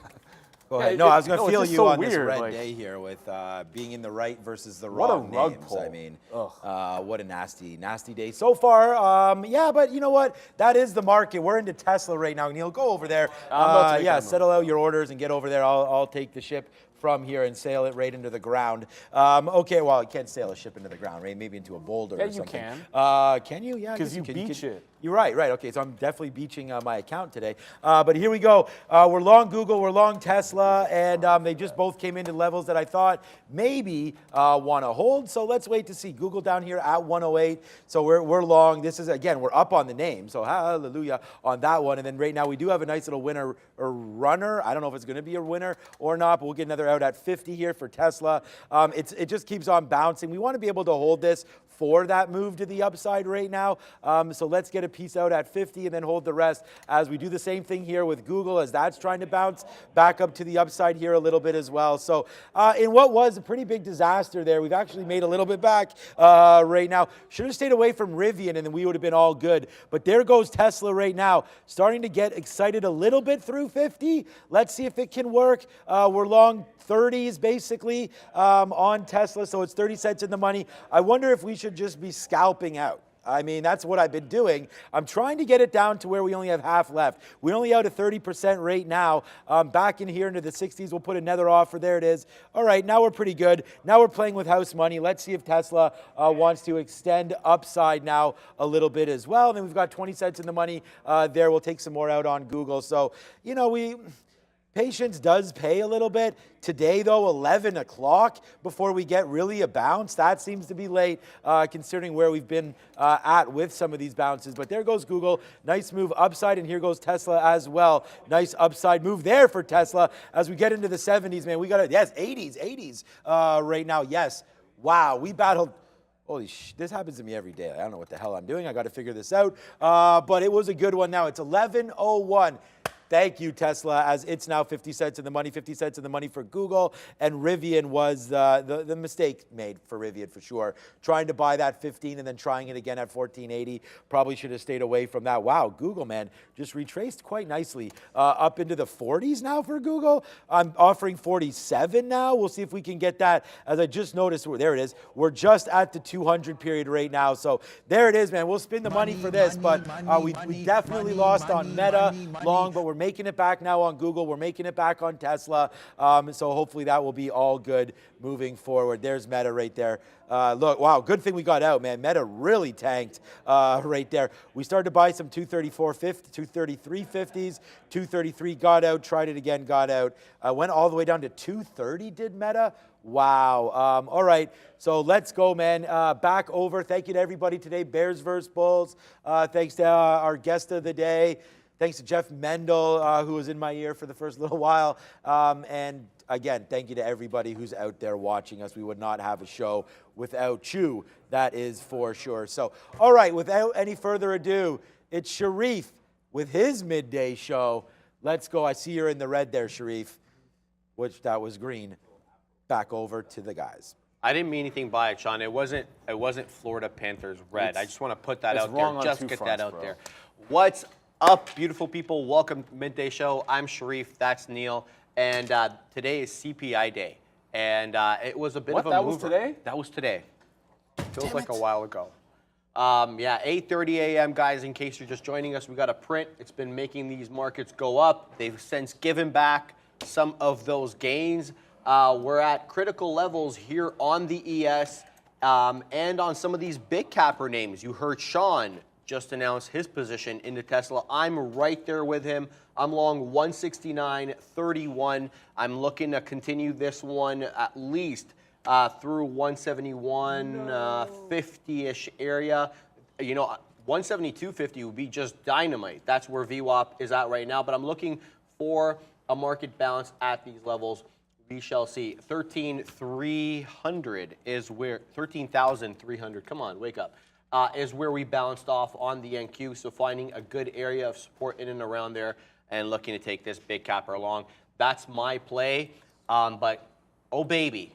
Go ahead. No, I was going to feel it's you so on weird, this red like, day here with being in the right versus the what wrong a rug names. pull. I mean, what a nasty day so far. Yeah, but you know what? That is the market. We're into Tesla right now. Neil, go over there. Yeah, settle out your orders and get over there. I'll take the ship from here and sail it right into the ground. Okay, well, you can't sail a ship into the ground, right? Maybe into a boulder or something. Yeah, you can. Can you? Yeah, because you beach it. You're right. Okay, so I'm definitely beaching my account today. But here we go. We're long Google, we're long Tesla, and they just both came into levels that I thought maybe want to hold. So let's wait to see. Google down here at 108. So we're long. This is, again, we're up on the name. So hallelujah on that one. And then right now we do have a nice little winner or runner. I don't know if it's going to be a winner or not, but we'll get another out at 50 here for Tesla. It just keeps on bouncing. We want to be able to hold this for that move to the upside right now. So let's get a piece out at 50 and then hold the rest as we do the same thing here with Google as that's trying to bounce back up to the upside here a little bit as well. So in what was a pretty big disaster there, we've actually made a little bit back right now. Should have stayed away from Rivian and then we would have been all good. But there goes Tesla right now, starting to get excited a little bit through 50. Let's see if it can work. We're long 30s basically on Tesla, so it's 30 cents in the money. I wonder if we should just be scalping out. I mean, that's what I've been doing. I'm trying to get it down to where we only have half left. We're only out at 30% right now. Back in here into the 60s, we'll put another offer. There it is. All right, now we're pretty good. Now we're playing with house money. Let's see if Tesla wants to extend upside now a little bit as well. And then we've got 20 cents in the money there. We'll take some more out on Google. So, you know, patience does pay a little bit. Today, though, 11 o'clock before we get really a bounce. That seems to be late considering where we've been at with some of these bounces. But there goes Google. Nice move upside, and here goes Tesla as well. Nice upside move there for Tesla. As we get into the 70s, man, we got it. Yes, 80s right now. Yes. Wow, we battled. Holy this happens to me every day. I don't know what the hell I'm doing. I got to figure this out. But it was a good one now. It's 11:01. Thank you, Tesla, as it's now 50 cents in the money, 50 cents in the money for Google. And Rivian was the mistake made for Rivian for sure. Trying to buy that 15 and then trying it again at 14.80. Probably should have stayed away from that. Wow, Google, man, just retraced quite nicely up into the 40s now for Google. I'm offering 47 now. We'll see if we can get that. As I just noticed, there it is. We're just at the 200 period right now. So there it is, man. We'll spend the money for this, but we definitely lost on Meta long, but we're making it back now on Google. We're making it back on Tesla. So hopefully that will be all good moving forward. There's Meta right there. Look, wow, good thing we got out, man. Meta really tanked right there. We started to buy some 233.50s. 233 got out, tried it again, got out. Went all the way down to 230, did Meta? Wow. All right. So let's go, man. Back over. Thank you to everybody today. Bears versus Bulls. Thanks to our guest of the day. Thanks to Jeff Mendel, who was in my ear for the first little while. And again, thank you to everybody who's out there watching us. We would not have a show without you. That is for sure. So, all right, without any further ado, it's Sharif with his midday show. Let's go. I see you're in the red there, Sharif, which that was green. Back over to the guys. I didn't mean anything by it, Sean. It wasn't Florida Panthers red. I just want to put that out there. Just get that out there. What's up, beautiful people? Welcome to Midday Show. I'm Sharif. That's Neil. And today is CPI day. And it was a bit of a mover. That was today? That was today. Feels like a while ago. Yeah, 8:30 a.m., guys, in case you're just joining us, we got a print. It's been making these markets go up. They've since given back some of those gains. We're at critical levels here on the ES and on some of these big capper names. You heard Sean just announce his position into Tesla. I'm right there with him. I'm long 169.31. I'm looking to continue this one at least through 171.50-ish area. You know, 172.50 would be just dynamite. That's where VWAP is at right now. But I'm looking for a market bounce at these levels. We shall see. 13,300 is where 13,300. Come on, wake up. Is where we bounced off on the NQ. So finding a good area of support in and around there and looking to take this big capper along. That's my play. But oh baby,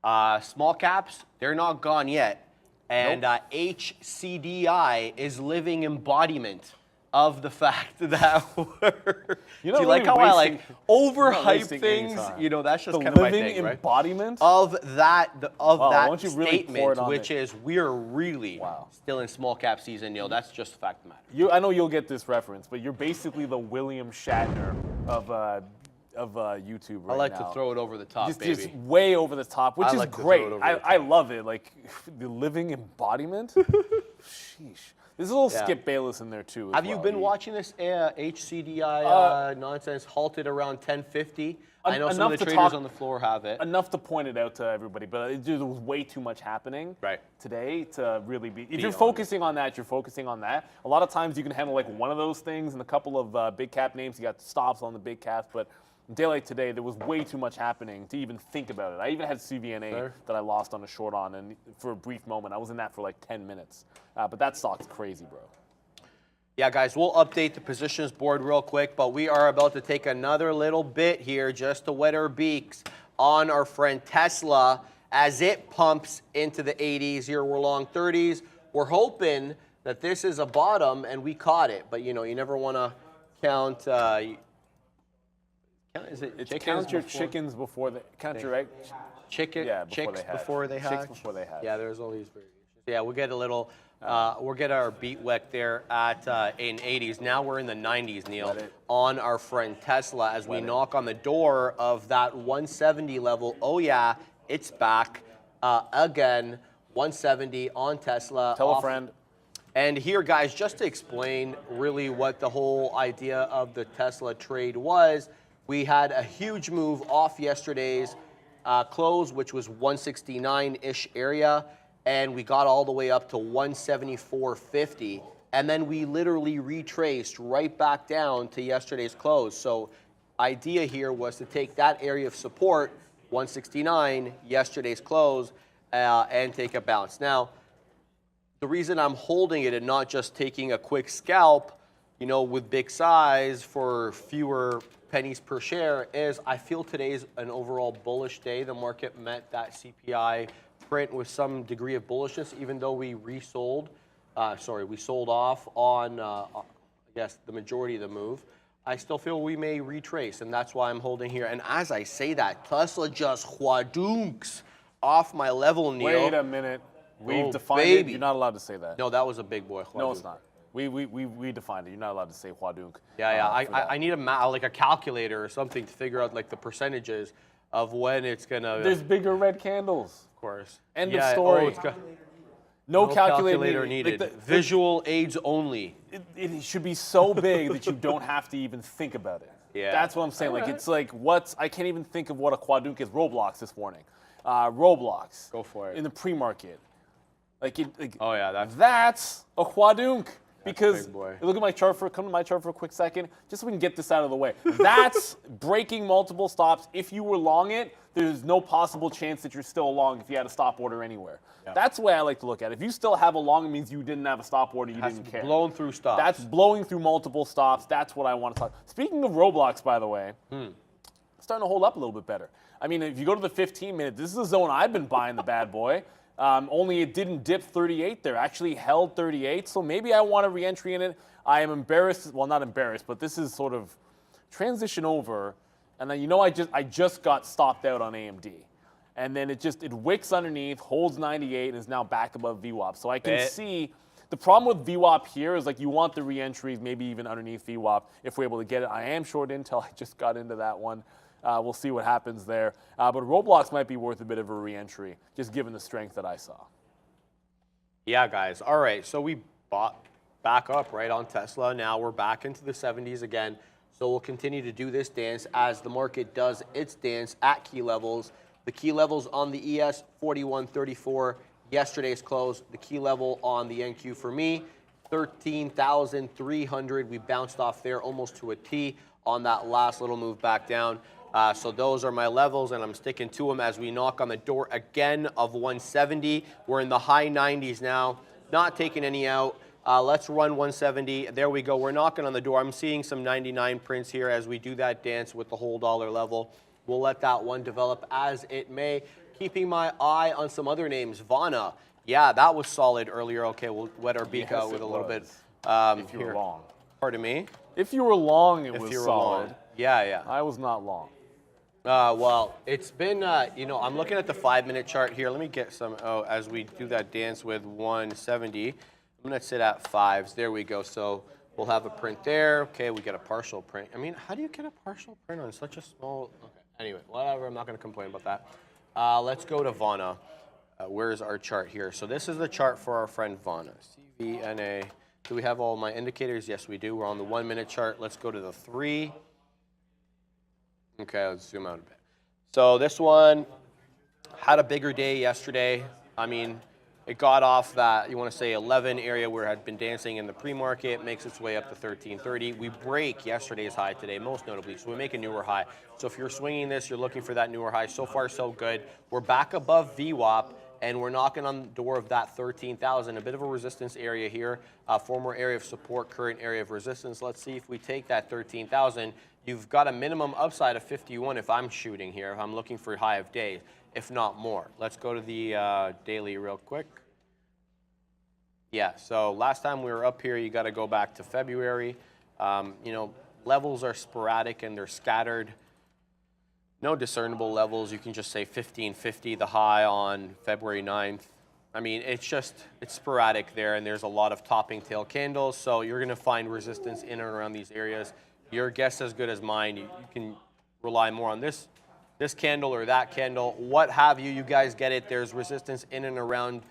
small caps, they're not gone yet. And HCDI is living embodiment of the fact that we're, you know, do you like how I like overhype things? You know, that's just kind of my thing, right? Embodiment of that that statement, which is we're really still in small cap season, Neil. That's just a fact of the matter. I know you'll get this reference, but you're basically the William Shatner of YouTube right now. I like to throw it over the top, baby. Just way over the top, which is great. I love it. Like the living embodiment. Sheesh. There's a little Skip Bayless in there too. Have you been watching this HCDI nonsense halted around 1050? I know some of the traders on the floor have it. Enough to point it out to everybody, but there was way too much happening today to really be. If you're focusing on that, you're focusing on that. A lot of times you can handle like one of those things and a couple of big cap names. You got stops on the big caps, but daylight today, there was way too much happening to even think about it. I even had CVNA that I lost on a short on, and for a brief moment, I was in that for like 10 minutes. But that stock's crazy, bro. Yeah, guys, we'll update the positions board real quick, but we are about to take another little bit here just to wet our beaks on our friend Tesla as it pumps into the 80s. Here we're long 30s. We're hoping that this is a bottom, and we caught it. But, you know, you never want to count... Count your chickens before they count your egg. Chicks before they hatch. Chicks before they hatch. Yeah, there's all these variations. Yeah, we'll get a little. We'll get our beat wet there at in 80s. Now we're in the 90s, Neil, on our friend Tesla as we knock on the door of that 170 level. Oh yeah, it's back again. 170 on Tesla. Tell a friend. And here, guys, just to explain really what the whole idea of the Tesla trade was. We had a huge move off yesterday's close, which was 169-ish area, and we got all the way up to 174.50, and then we literally retraced right back down to yesterday's close. So idea here was to take that area of support, 169, yesterday's close, and take a bounce. Now, the reason I'm holding it and not just taking a quick scalp, you know, with big size for fewer pennies per share is I feel today's an overall bullish day. The market met that CPI print with some degree of bullishness, even though we sold off on, I guess, the majority of the move. I still feel we may retrace, and that's why I'm holding here. And as I say that, Tesla just huadunks off my level, Neil. Wait a minute. We've defined it. You're not allowed to say that. No, that was a big boy. No, it's not. We defined it. You're not allowed to say Huadunk. Yeah. I need like a calculator or something to figure out like the percentages of when it's gonna. There's bigger red candles. Of course. End of story. No calculator needed. Like visual aids only. It should be so big that you don't have to even think about it. Yeah. That's what I'm saying. Like it's like I can't even think of what a Huadunk is. Roblox this morning. Roblox. Go for it. In the pre-market. Oh yeah, that's a Huadunk. because big boy. look at my chart come to my chart for a quick second, just so we can get this out of the way. That's breaking multiple stops. If you were long it, there's no possible chance that you're still long if you had a stop order anywhere. Yep. That's the way I like to look at it. If you still have a long, it means you didn't have a stop order, you didn't care. Blown through stops. That's blowing through multiple stops. That's what I want to talk. Speaking of Roblox, by the way, starting to hold up a little bit better. I mean, if you go to the 15-minute, this is the zone I've been buying the bad boy. Only it didn't dip 38 there, actually held 38. So maybe I want a re-entry in it. I am embarrassed, well, not embarrassed, but this is sort of transition over. And then, I just got stopped out on AMD. And then it wicks underneath, holds 98, and is now back above VWAP. So I can see the problem with VWAP here is like you want the re-entries, maybe even underneath VWAP if we're able to get it. I am short Intel. I just got into that one. We'll see what happens there. But Roblox might be worth a bit of a re-entry, just given the strength that I saw. Yeah, guys. All right, so we bought back up right on Tesla. Now we're back into the 70s again. So we'll continue to do this dance as the market does its dance at key levels. The key levels on the ES, 41.34, yesterday's close. The key level on the NQ for me, 13,300. We bounced off there almost to a T on that last little move back down. So those are my levels, and I'm sticking to them as we knock on the door again of 170. We're in the high 90s now, not taking any out. Let's run 170. There we go. We're knocking on the door. I'm seeing some 99 prints here as we do that dance with the whole dollar level. We'll let that one develop as it may. Keeping my eye on some other names. Vana. Yeah, that was solid earlier. Okay, we'll wet our beak out with a little bit. If you were long. Pardon me? If you were long, it was solid. Long. Yeah. I was not long. Well, it's been, I'm looking at the 5-minute chart here. Let me get some, as we do that dance with 170. I'm going to sit at 5s. There we go. So we'll have a print there. Okay, we get a partial print. I mean, how do you get a partial print on such a small... Okay, anyway, whatever. I'm not going to complain about that. Let's go to Vana. Where's our chart here? So this is the chart for our friend Vana. CVNA. Do we have all my indicators? Yes, we do. We're on the 1-minute chart. Let's go to the 3. Okay, let's zoom out a bit. So this one had a bigger day yesterday. I mean... It got off that, 11 area where it had been dancing in the pre-market, makes its way up to 1330. We break yesterday's high today, most notably, so we make a newer high. So if you're swinging this, you're looking for that newer high. So far, so good. We're back above VWAP, and we're knocking on the door of that 13,000. A bit of a resistance area here, former area of support, current area of resistance. Let's see if we take that 13,000. You've got a minimum upside of 51 if I'm shooting here, if I'm looking for high of day, if not more. Let's go to the daily real quick. Yeah, so last time we were up here, you got to go back to February. Levels are sporadic and they're scattered. No discernible levels. You can just say 1550, the high on February 9th. I mean, it's sporadic there, and there's a lot of topping tail candles, so you're going to find resistance in and around these areas. Your guess is as good as mine. You can rely more on this candle or that candle, what have you. You guys get it. There's resistance in and around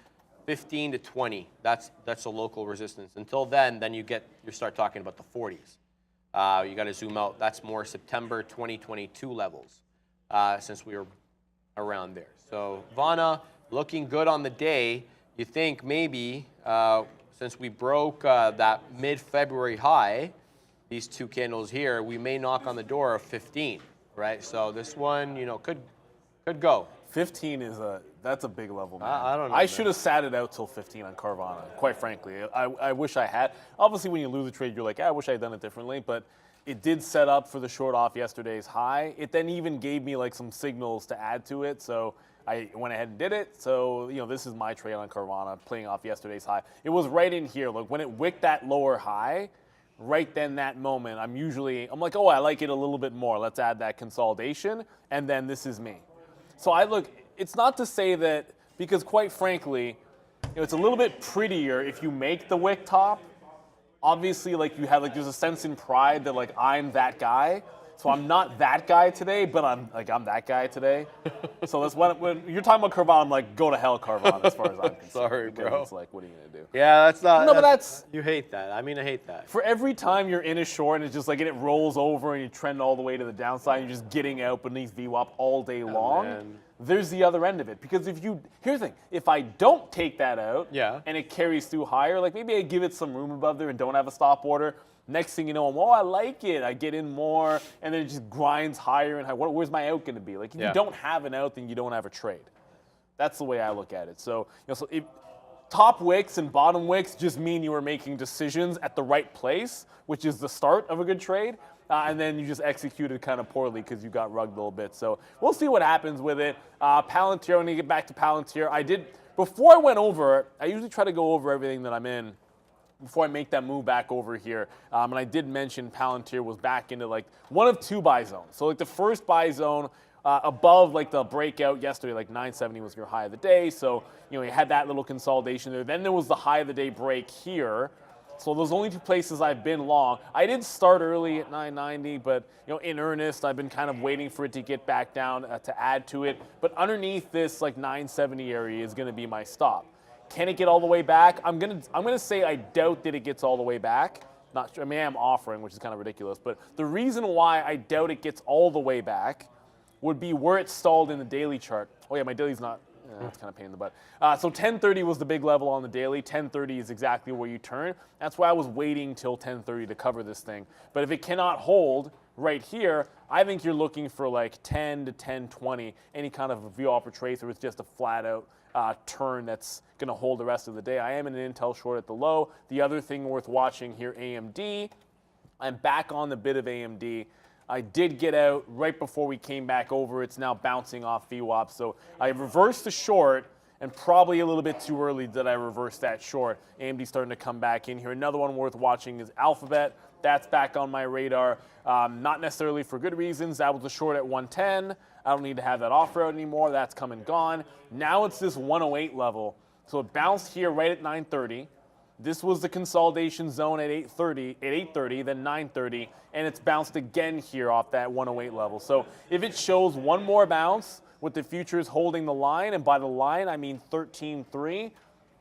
15 to 20. That's a local resistance. Until then you start talking about the 40s. You got to zoom out. That's more September 2022 levels, since we were around there. So Vana looking good on the day. You think maybe since we broke that mid-February high, these two candles here, we may knock on the door of 15, right? So this one, could go. 15 that's a big level, man. I don't know. I should have sat it out till 15 on Carvana, quite frankly. I wish I had. Obviously, when you lose a trade, you're like, I wish I had done it differently, but it did set up for the short off yesterday's high. It then even gave me like some signals to add to it, so I went ahead and did it. So, this is my trade on Carvana, playing off yesterday's high. It was right in here. Like, when it wicked that lower high, right then, that moment, I'm like, oh, I like it a little bit more. Let's add that consolidation, and then this is me. So it's not to say that, because quite frankly, it's a little bit prettier if you make the wick top. Obviously, you have there's a sense in pride that I'm that guy. So I'm not that guy today, but I'm that guy today. So that's when you're talking about Carvana, I'm like, go to hell, Carvana, as far as I'm concerned. Sorry, bro. It's like, what are you gonna do? Yeah, that's not. No, but that's you hate that. I mean, I hate that. for every time you're in a short and it's just like and it rolls over and you trend all the way to the downside, and you're just getting out beneath VWAP all day long. Man. There's the other end of it, because here's the thing, if I don't take that out and it carries through higher, like maybe I give it some room above there and don't have a stop order, next thing you know, I like it, I get in more, and then it just grinds higher and higher. Where's my out going to be? Like if you don't have an out, then you don't have a trade. That's the way I look at it. So, top wicks and bottom wicks just mean you are making decisions at the right place, which is the start of a good trade. And then you just executed kind of poorly because you got rugged a little bit. So we'll see what happens with it. Palantir, I'm going to get back to Palantir. Before I went over, I usually try to go over everything that I'm in before I make that move back over here. And I did mention Palantir was back into like one of two buy zones. So like the first buy zone above like the breakout yesterday, like 970 was your high of the day. So, you had that little consolidation there. Then there was the high of the day break here. So those only two places I've been long. I did start early at 990, but in earnest, I've been kind of waiting for it to get back down to add to it. But underneath this like 970 area is going to be my stop. Can it get all the way back? I'm gonna say I doubt that it gets all the way back. Not sure. I mean, I'm offering, which is kind of ridiculous. But the reason why I doubt it gets all the way back would be where it stalled in the daily chart. Oh yeah, my daily's not. That's kind of a pain in the butt. So 1030 was the big level on the daily. 1030 is exactly where you turn. That's why I was waiting till 1030 to cover this thing. But if it cannot hold right here, I think you're looking for like 10 to 1020, any kind of a VWAP or tracer with just a flat out turn that's going to hold the rest of the day. I am in an Intel short at the low. The other thing worth watching here, AMD. I'm back on the bit of AMD. I did get out right before we came back over. It's now bouncing off VWAP. So I reversed the short, and probably a little bit too early that I reversed that short. AMD starting to come back in here. Another one worth watching is Alphabet. That's back on my radar. Not necessarily for good reasons. That was a short at 110. I don't need to have that offer out anymore. That's come and gone. Now it's this 108 level. So it bounced here right at 930. This was the consolidation zone at 830, then 930, and it's bounced again here off that 108 level. So if it shows one more bounce with the futures holding the line, and by the line I mean 13.3,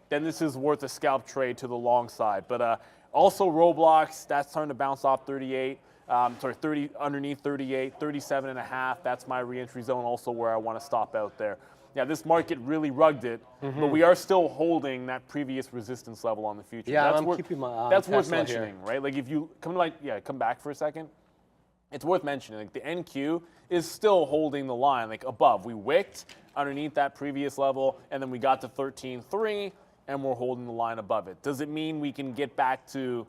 then this is worth a scalp trade to the long side. But also Roblox, that's starting to bounce off 38. 30 underneath 38, 37.5. That's my reentry zone, also where I want to stop out there. Yeah, this market really rugged it, but we are still holding that previous resistance level on the future. Yeah, that's keeping my eye on That's worth Tesla mentioning, here. right? Like if you come back for a second. It's worth mentioning. Like the NQ is still holding the line, like above. We wicked underneath that previous level, and then we got to 13.3, and we're holding the line above it. Does it mean we can get back to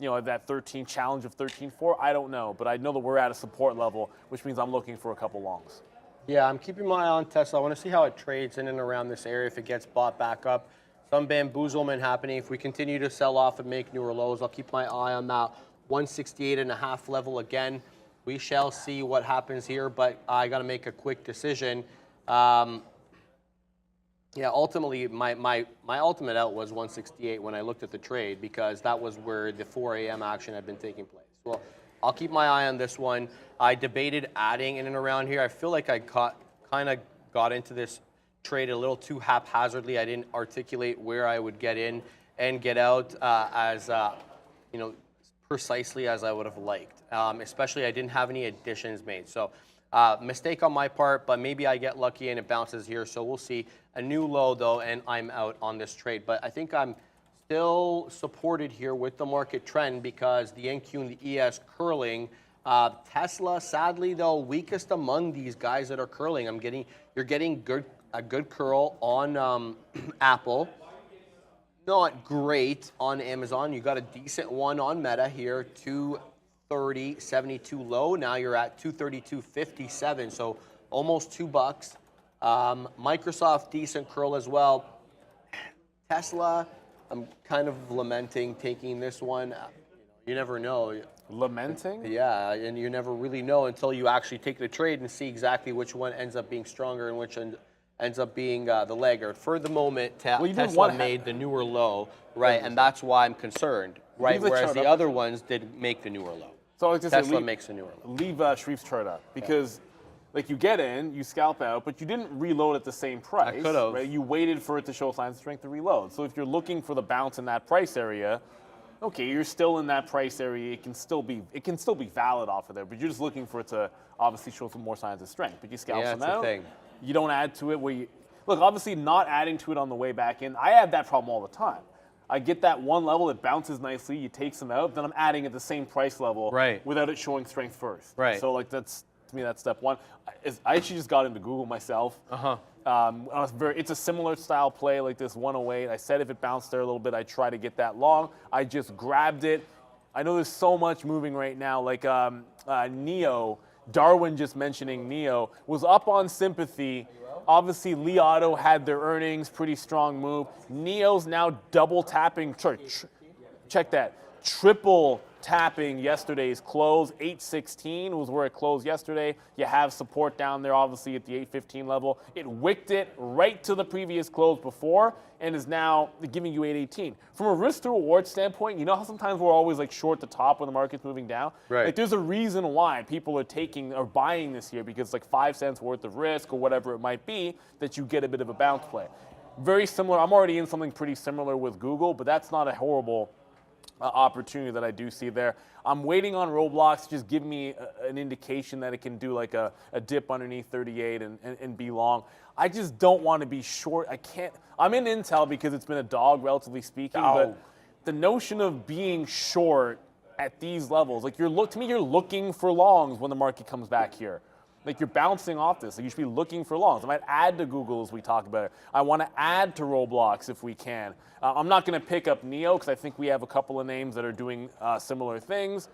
that 13 challenge of 13.4? I don't know, but I know that we're at a support level, which means I'm looking for a couple longs. Yeah, I'm keeping my eye on Tesla. I want to see how it trades in and around this area, if it gets bought back up. Some bamboozlement happening. If we continue to sell off and make newer lows, I'll keep my eye on that 168.5 level again. We shall see what happens here, but I got to make a quick decision. Yeah, ultimately, my ultimate out was 168 when I looked at the trade, because that was where the 4 a.m. action had been taking place. Well, I'll keep my eye on this one. I debated adding in and around here. I feel like I kind of got into this trade a little too haphazardly. I didn't articulate where I would get in and get out as precisely as I would have liked. Especially I didn't have any additions made. So mistake on my part, but maybe I get lucky and it bounces here. So we'll see. A new low though, and I'm out on this trade. But I think I'm still supported here with the market trend, because the NQ and the ES curling. Tesla, sadly though, weakest among these guys that are curling. You're getting a good curl on Apple. Not great on Amazon. You got a decent one on Meta here, 230.72 low. Now you're at 232.57, so almost $2. Microsoft, decent curl as well. Tesla, I'm kind of lamenting taking this one. You never know. Lamenting? Yeah, and you never really know until you actually take the trade and see exactly which one ends up being stronger and which ends up being the laggard. For the moment, Tesla made the newer low, right, and that's why I'm concerned, right, whereas the other ones did make the newer low. So I was just Tesla makes a newer level. Leave Sharif's chart up because, like, you get in, you scalp out, but you didn't reload at the same price. I could've. Right? You waited for it to show signs of strength to reload. So if you're looking for the bounce in that price area, okay, you're still in that price area. It can still be valid off of there, but you're just looking for it to obviously show some more signs of strength. But you scalp some that's out. the thing. You don't add to it where you look. Obviously, not adding to it on the way back in. I have that problem all the time. I get that one level, it bounces nicely, you take some out, then I'm adding at the same price level without it showing strength first. Right. So like to me, that's step one. I actually just got into Google myself. It's a similar style play like this 108. I said if it bounced there a little bit, I'd try to get that long. I just grabbed it. I know there's so much moving right now, like NEO, Darwin just mentioning NEO, was up on sympathy. Obviously, Li Auto had their earnings, pretty strong move. NEO's now double tapping, check that, triple tapping yesterday's close. 816 was where it closed yesterday. You have support down there, obviously, at the 815 level. It wicked it right to the previous close before and is now giving you 818. From a risk to reward standpoint, you know how sometimes we're always like short the top when the market's moving down? Right. Like there's a reason why people are taking or buying this here because it's like 5 cents worth of risk or whatever it might be that you get a bit of a bounce play. Very similar. I'm already in something pretty similar with Google, but that's not a horrible opportunity that I do see there. I'm waiting on Roblox to just give me an indication that it can do like a dip underneath 38 and be long. I just don't want to be short. I can't. I'm in Intel because it's been a dog, relatively speaking, but the notion of being short at these levels, like you're looking for longs when the market comes back here. Like you're bouncing off this. Like you should be looking for longs. I might add to Google as we talk about it. I want to add to Roblox if we can. I'm not going to pick up NEO because I think we have a couple of names that are doing similar things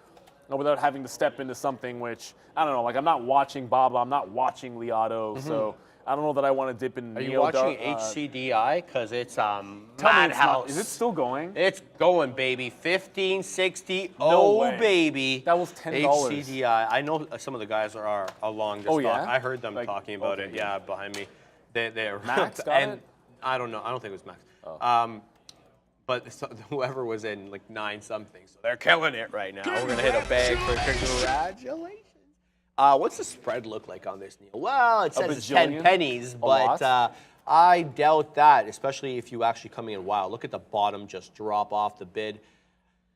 without having to step into something which, I don't know, like I'm not watching Baba, I'm not watching Li Auto, so I don't know that I want to dip in NEO. Are you watching HCDI? Because it's madhouse. Is it still going? It's going, baby. 1560. No way. Baby. That was $10. HCDI. I know some of the guys are along this stock. Yeah? I heard them Like, talking about okay. it. Yeah, behind me. They're Max got and it? I don't know. I don't think it was Max. But whoever was in like 9 something. So they're killing it right now. We're going to hit a bag for congratulations. What's the spread look like on this, Neil? Well, it says it's 10 pennies, but I doubt that, especially if you actually come in wild. Look at the bottom just drop off the bid.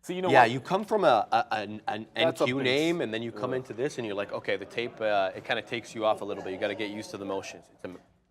So you know what? You come from an NQ name, and then you come into this, and you're like, okay, the tape, it kind of takes you off a little bit. You got to get used to the motions.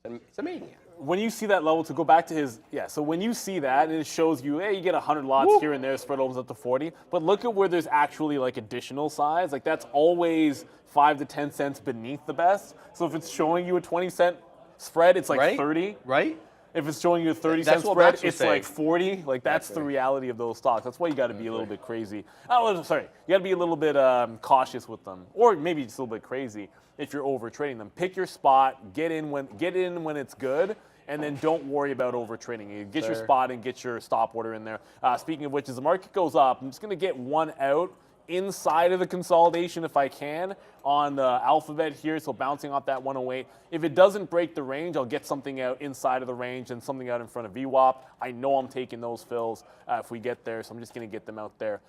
It's amazing. When you see that level, to go back to his, so when you see that, and it shows you, hey, you get 100 lots here and there, spread opens up to 40, but look at where there's actually like additional size. Like that's always 5 to 10 cents beneath the best. So if it's showing you a 20-cent spread, it's like 30. Right? If it's showing you a 30-cent spread, Max was it's saying. like 40. Like that's the reality of those stocks. That's why you got to be a little bit crazy. Oh, sorry. You got to be a little bit cautious with them, or maybe just a little bit crazy if you're over trading them. Pick your spot. Get in when it's good. And then don't worry about over trading. You get your spot and get your stop order in there. Speaking of which, as the market goes up, I'm just going to get one out inside of the consolidation if I can on the alphabet here. So bouncing off that 108. If it doesn't break the range, I'll get something out inside of the range and something out in front of VWAP. I know I'm taking those fills if we get there. So I'm just going to get them out there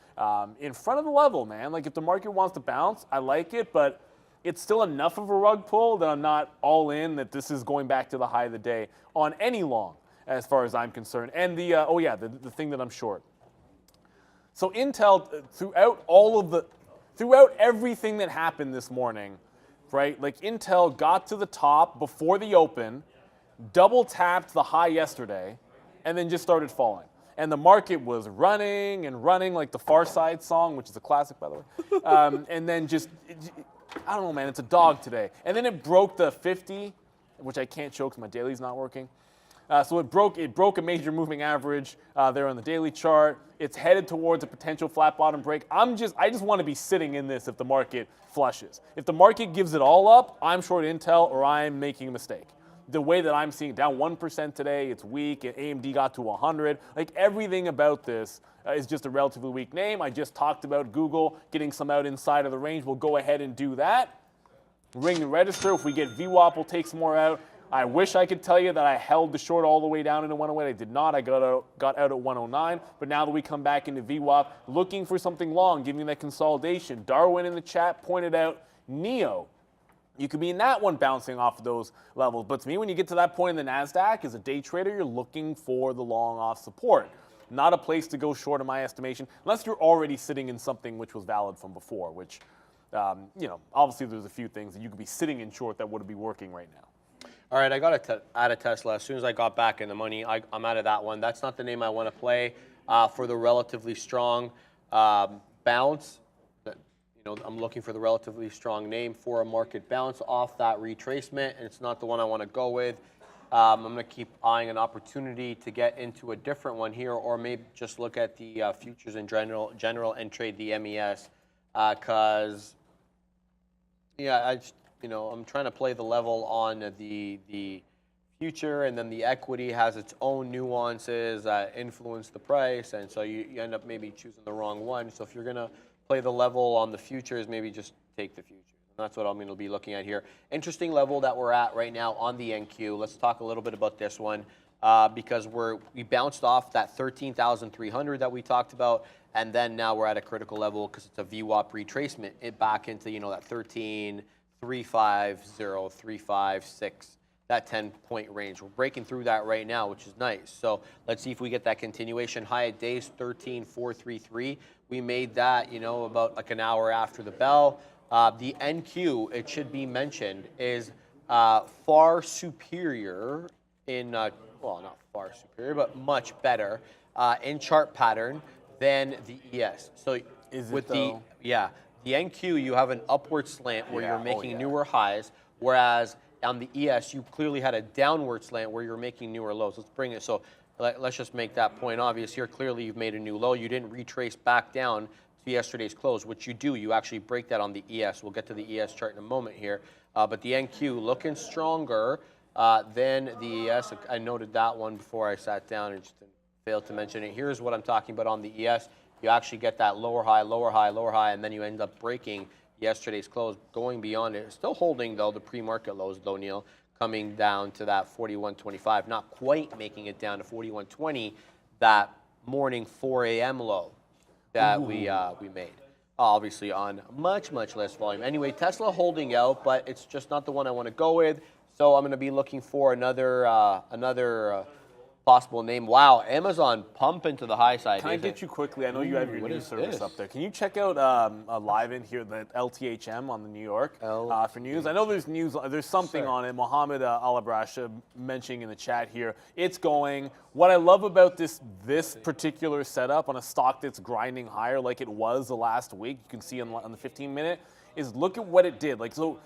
in front of the level, man. Like if the market wants to bounce, I like it, but it's still enough of a rug pull that I'm not all in that this is going back to the high of the day on any long, as far as I'm concerned. And the thing that I'm short. So Intel, throughout everything that happened this morning, right? Like Intel got to the top before the open, double tapped the high yesterday, and then just started falling. And the market was running and running like the Far Side song, which is a classic, by the way. And then I don't know, man. It's a dog today. And then it broke the 50, which I can't show because my daily's not working. So it broke a major moving average there on the daily chart. It's headed towards a potential flat bottom break. I just want to be sitting in this if the market flushes. If the market gives it all up, I'm short Intel or I'm making a mistake. The way that I'm seeing it, down 1% today, it's weak. AMD got to 100. Like everything about this is just a relatively weak name. I just talked about Google getting some out inside of the range. We'll go ahead and do that. Ring the register. If we get VWAP, we'll take some more out. I wish I could tell you that I held the short all the way down into 108. I did not. I got out at 109. But now that we come back into VWAP, looking for something long, giving that consolidation. Darwin in the chat pointed out NEO. You could be in that one bouncing off of those levels. But to me, when you get to that point in the NASDAQ, as a day trader, you're looking for the long off support. Not a place to go short in my estimation, unless you're already sitting in something which was valid from before, which, obviously there's a few things that you could be sitting in short that wouldn't be working right now. All right, I got out of Tesla. As soon as I got back in the money, I'm out of that one. That's not the name I want to play for the relatively strong bounce. I'm looking for the relatively strong name for a market bounce off that retracement, and it's not the one I want to go with. I'm going to keep eyeing an opportunity to get into a different one here, or maybe just look at the futures in general and trade the MES, because I'm trying to play the level on the future, and then the equity has its own nuances that influence the price, and so you end up maybe choosing the wrong one. So if you're going to play the level on the futures, maybe just take the futures. And that's what I'm going to be looking at here. Interesting level that we're at right now on the NQ. Let's talk a little bit about this one because we bounced off that 13,300 that we talked about, and then now we're at a critical level because it's a VWAP retracement back into that 13,350, 356. That 10-point range. We're breaking through that right now, which is nice. So let's see if we get that continuation. High at days 13,433. We made that, about like an hour after the bell. The NQ, it should be mentioned, is far superior in, well, not far superior, but much better in chart pattern than the ES. So is with it though? the NQ, you have an upward slant where you're making newer highs, whereas on the ES, you clearly had a downward slant where you're making newer lows. Let's bring it. So let's just make that point obvious here. Clearly, you've made a new low. You didn't retrace back down to yesterday's close, which you do. You actually break that on the ES. We'll get to the ES chart in a moment here. But the NQ looking stronger than the ES. I noted that one before I sat down and just failed to mention it. Here's what I'm talking about on the ES. You actually get that lower high, lower high, lower high, and then you end up breaking yesterday's close, going beyond it. Still holding, though, the pre-market lows, though, Neil, coming down to that 41.25, not quite making it down to 41.20, that morning 4 a.m. low that we made, obviously on much, much less volume. Anyway, Tesla holding out, but it's just not the one I want to go with, so I'm going to be looking for another possible name. Wow, Amazon pumping to the high side. Can I get you quickly? I know you have your news service up there. Can you check out live in here, the LTHM on the New York for news? I know there's news. There's something on it. Mohammed Alabrasha mentioning in the chat here. It's going. What I love about this particular setup on a stock that's grinding higher like it was the last week, you can see on the 15-minute, is look at what it did. I'll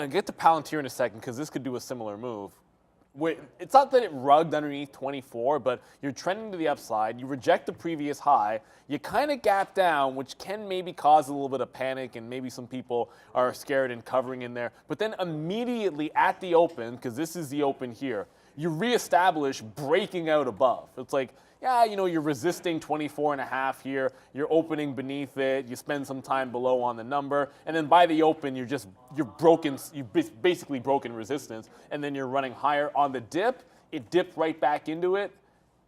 get to Palantir in a second because this could do a similar move. It's not that it rugged underneath 24, but you're trending to the upside. You reject the previous high. You kind of gap down, which can maybe cause a little bit of panic, and maybe some people are scared and covering in there. But then immediately at the open, because this is the open here, you reestablish breaking out above. It's like, you're resisting 24.5 here. You're opening beneath it. You spend some time below on the number, and then by the open, you're broken. You've basically broken resistance, and then you're running higher on the dip. It dipped right back into it,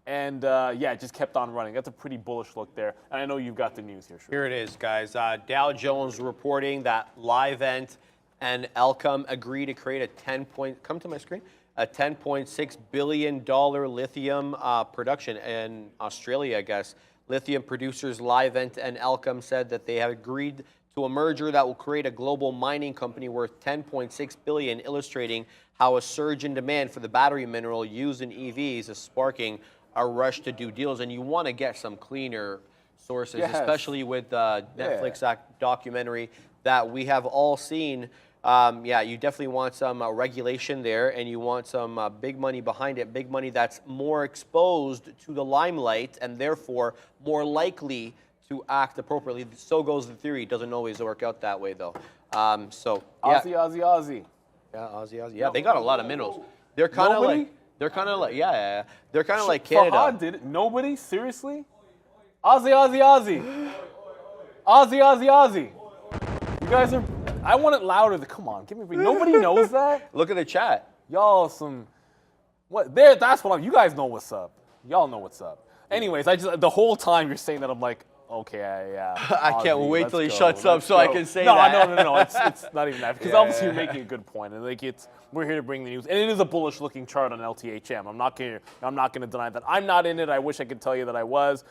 and it just kept on running. That's a pretty bullish look there. And I know you've got the news here. Sure. Here it is, guys. Dow Jones reporting that Livent and Elcom agree to create come to my screen. A $10.6 billion lithium production in Australia, I guess. Lithium producers Livent and Elcom said that they have agreed to a merger that will create a global mining company worth $10.6 billion, illustrating how a surge in demand for the battery mineral used in EVs is sparking a rush to do deals. And you want to get some cleaner sources, especially with the Netflix documentary that we have all seen. You definitely want some regulation there, and you want some big money behind it, big money that's more exposed to the limelight and therefore more likely to act appropriately. So goes the theory. It doesn't always work out that way, though. Aussie. Yeah, Aussie. Yeah, they got a lot of minerals. They're kind of like They're kind of like Canada. Fahad did it. Nobody? Seriously? Aussie. You guys are. I want it louder. Come on, give me. Nobody knows that. Look at the chat. Y'all some what? There, that's what I'm. You guys know what's up. Y'all know what's up. Anyways, I just the whole time you're saying that I'm like, okay, yeah. I can't wait till he let's shuts go, up let's so I go. can say no, that. No. It's not even that because obviously you're making a good point, and like we're here to bring the news, and it is a bullish-looking chart on LTHM. I'm not gonna deny that. I'm not in it. I wish I could tell you that I was.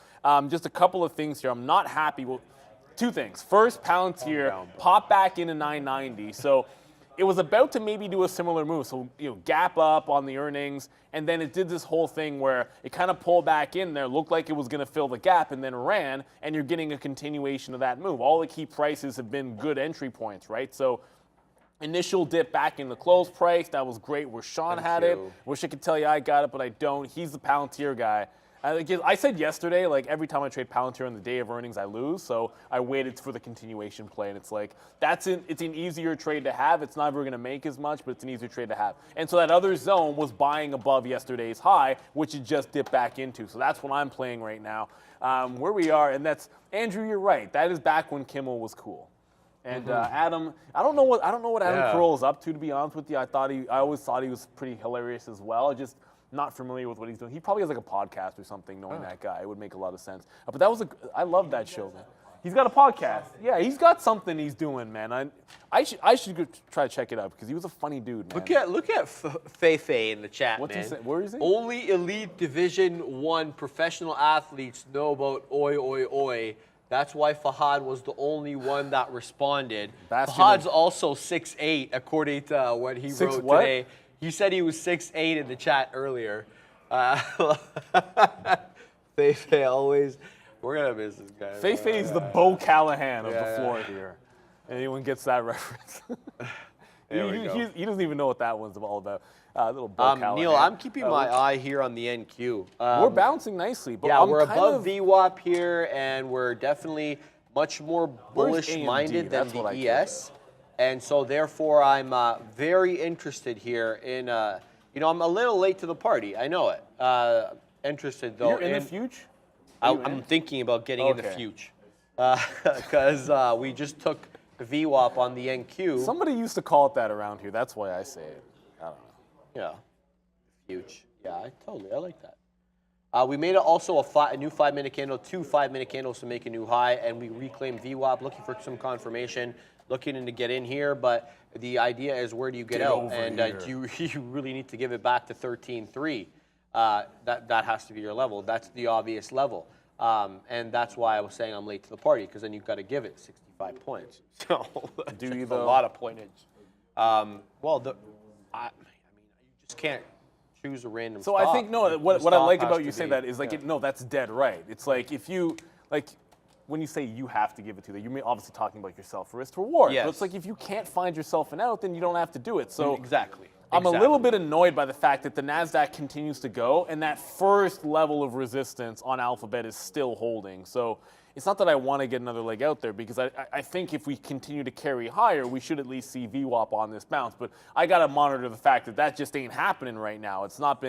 Just a couple of things here. I'm not happy. Well, two things. First, Palantir popped back into 990. So it was about to maybe do a similar move. So, gap up on the earnings, and then it did this whole thing where it kind of pulled back in there, looked like it was going to fill the gap, and then ran, and you're getting a continuation of that move. All the key prices have been good entry points, right? So initial dip back in the close price, that was great where Sean had it. Wish I could tell you I got it, but I don't. He's the Palantir guy. I said yesterday, like every time I trade Palantir on the day of earnings, I lose. So I waited for the continuation play, and it's like it's an easier trade to have. It's never going to make as much, but it's an easier trade to have. And so that other zone was buying above yesterday's high, which it just dipped back into. So that's what I'm playing right now. Where we are, and that's Andrew. You're right. That is back when Kimmel was cool. And Adam, I don't know what Adam Carolla is up to be honest with you. I always thought he was pretty hilarious as well. Just not familiar with what he's doing. He probably has like a podcast or something, knowing that guy. It would make a lot of sense. But I love that show, man. He's got a podcast. Yeah, he's got something he's doing, man. I should go try to check it out because he was a funny dude, man. Look at Feifei in the chat, What's man. he saying? Where is he? Only elite Division 1 professional athletes know about oi, oi, oi. That's why Fahad was the only one that responded. Fahad's also 6'8", according to what he wrote today. He said he was 6'8" in the chat earlier. Feifei always, we're going to miss this guy. Feifei's the Bo Callahan of the floor here. Anyone gets that reference? He doesn't even know what that one's all about. Little Bo Callahan. Neil, I'm keeping my eye here on the NQ. We're bouncing nicely. But yeah, we're above VWAP here, and we're definitely much more bullish-minded than the ES. And so, therefore, I'm very interested here in, I'm a little late to the party. I know it. Interested, though. You're in the future? I'm thinking about getting in the future. Because we just took VWAP on the NQ. Somebody used to call it that around here. That's why I say it. I don't know. Yeah. Huge. Yeah, I like that. We made also a new 5-minute candle, 2 5-minute candles to make a new high, and we reclaimed VWAP, looking for some confirmation, looking to get in here, but the idea is where do you get out? And do you really need to give it back to 13.3? That has to be your level. That's the obvious level. And that's why I was saying I'm late to the party, because then you've got to give it 65 points. So do you a lot of pointage. I mean, you just can't choose a random So stop. I think, what I like about you saying that is like, that's dead right. It's like if you, when you say you have to give it to them, you're obviously talking about yourself risk to reward. Yes. But it's like if you can't find yourself an out, then you don't have to do it. So exactly. I'm a little bit annoyed by the fact that the NASDAQ continues to go, and that first level of resistance on Alphabet is still holding. So it's not that I want to get another leg out there, because I think if we continue to carry higher, we should at least see VWAP on this bounce. But I got to monitor the fact that just ain't happening right now. It's not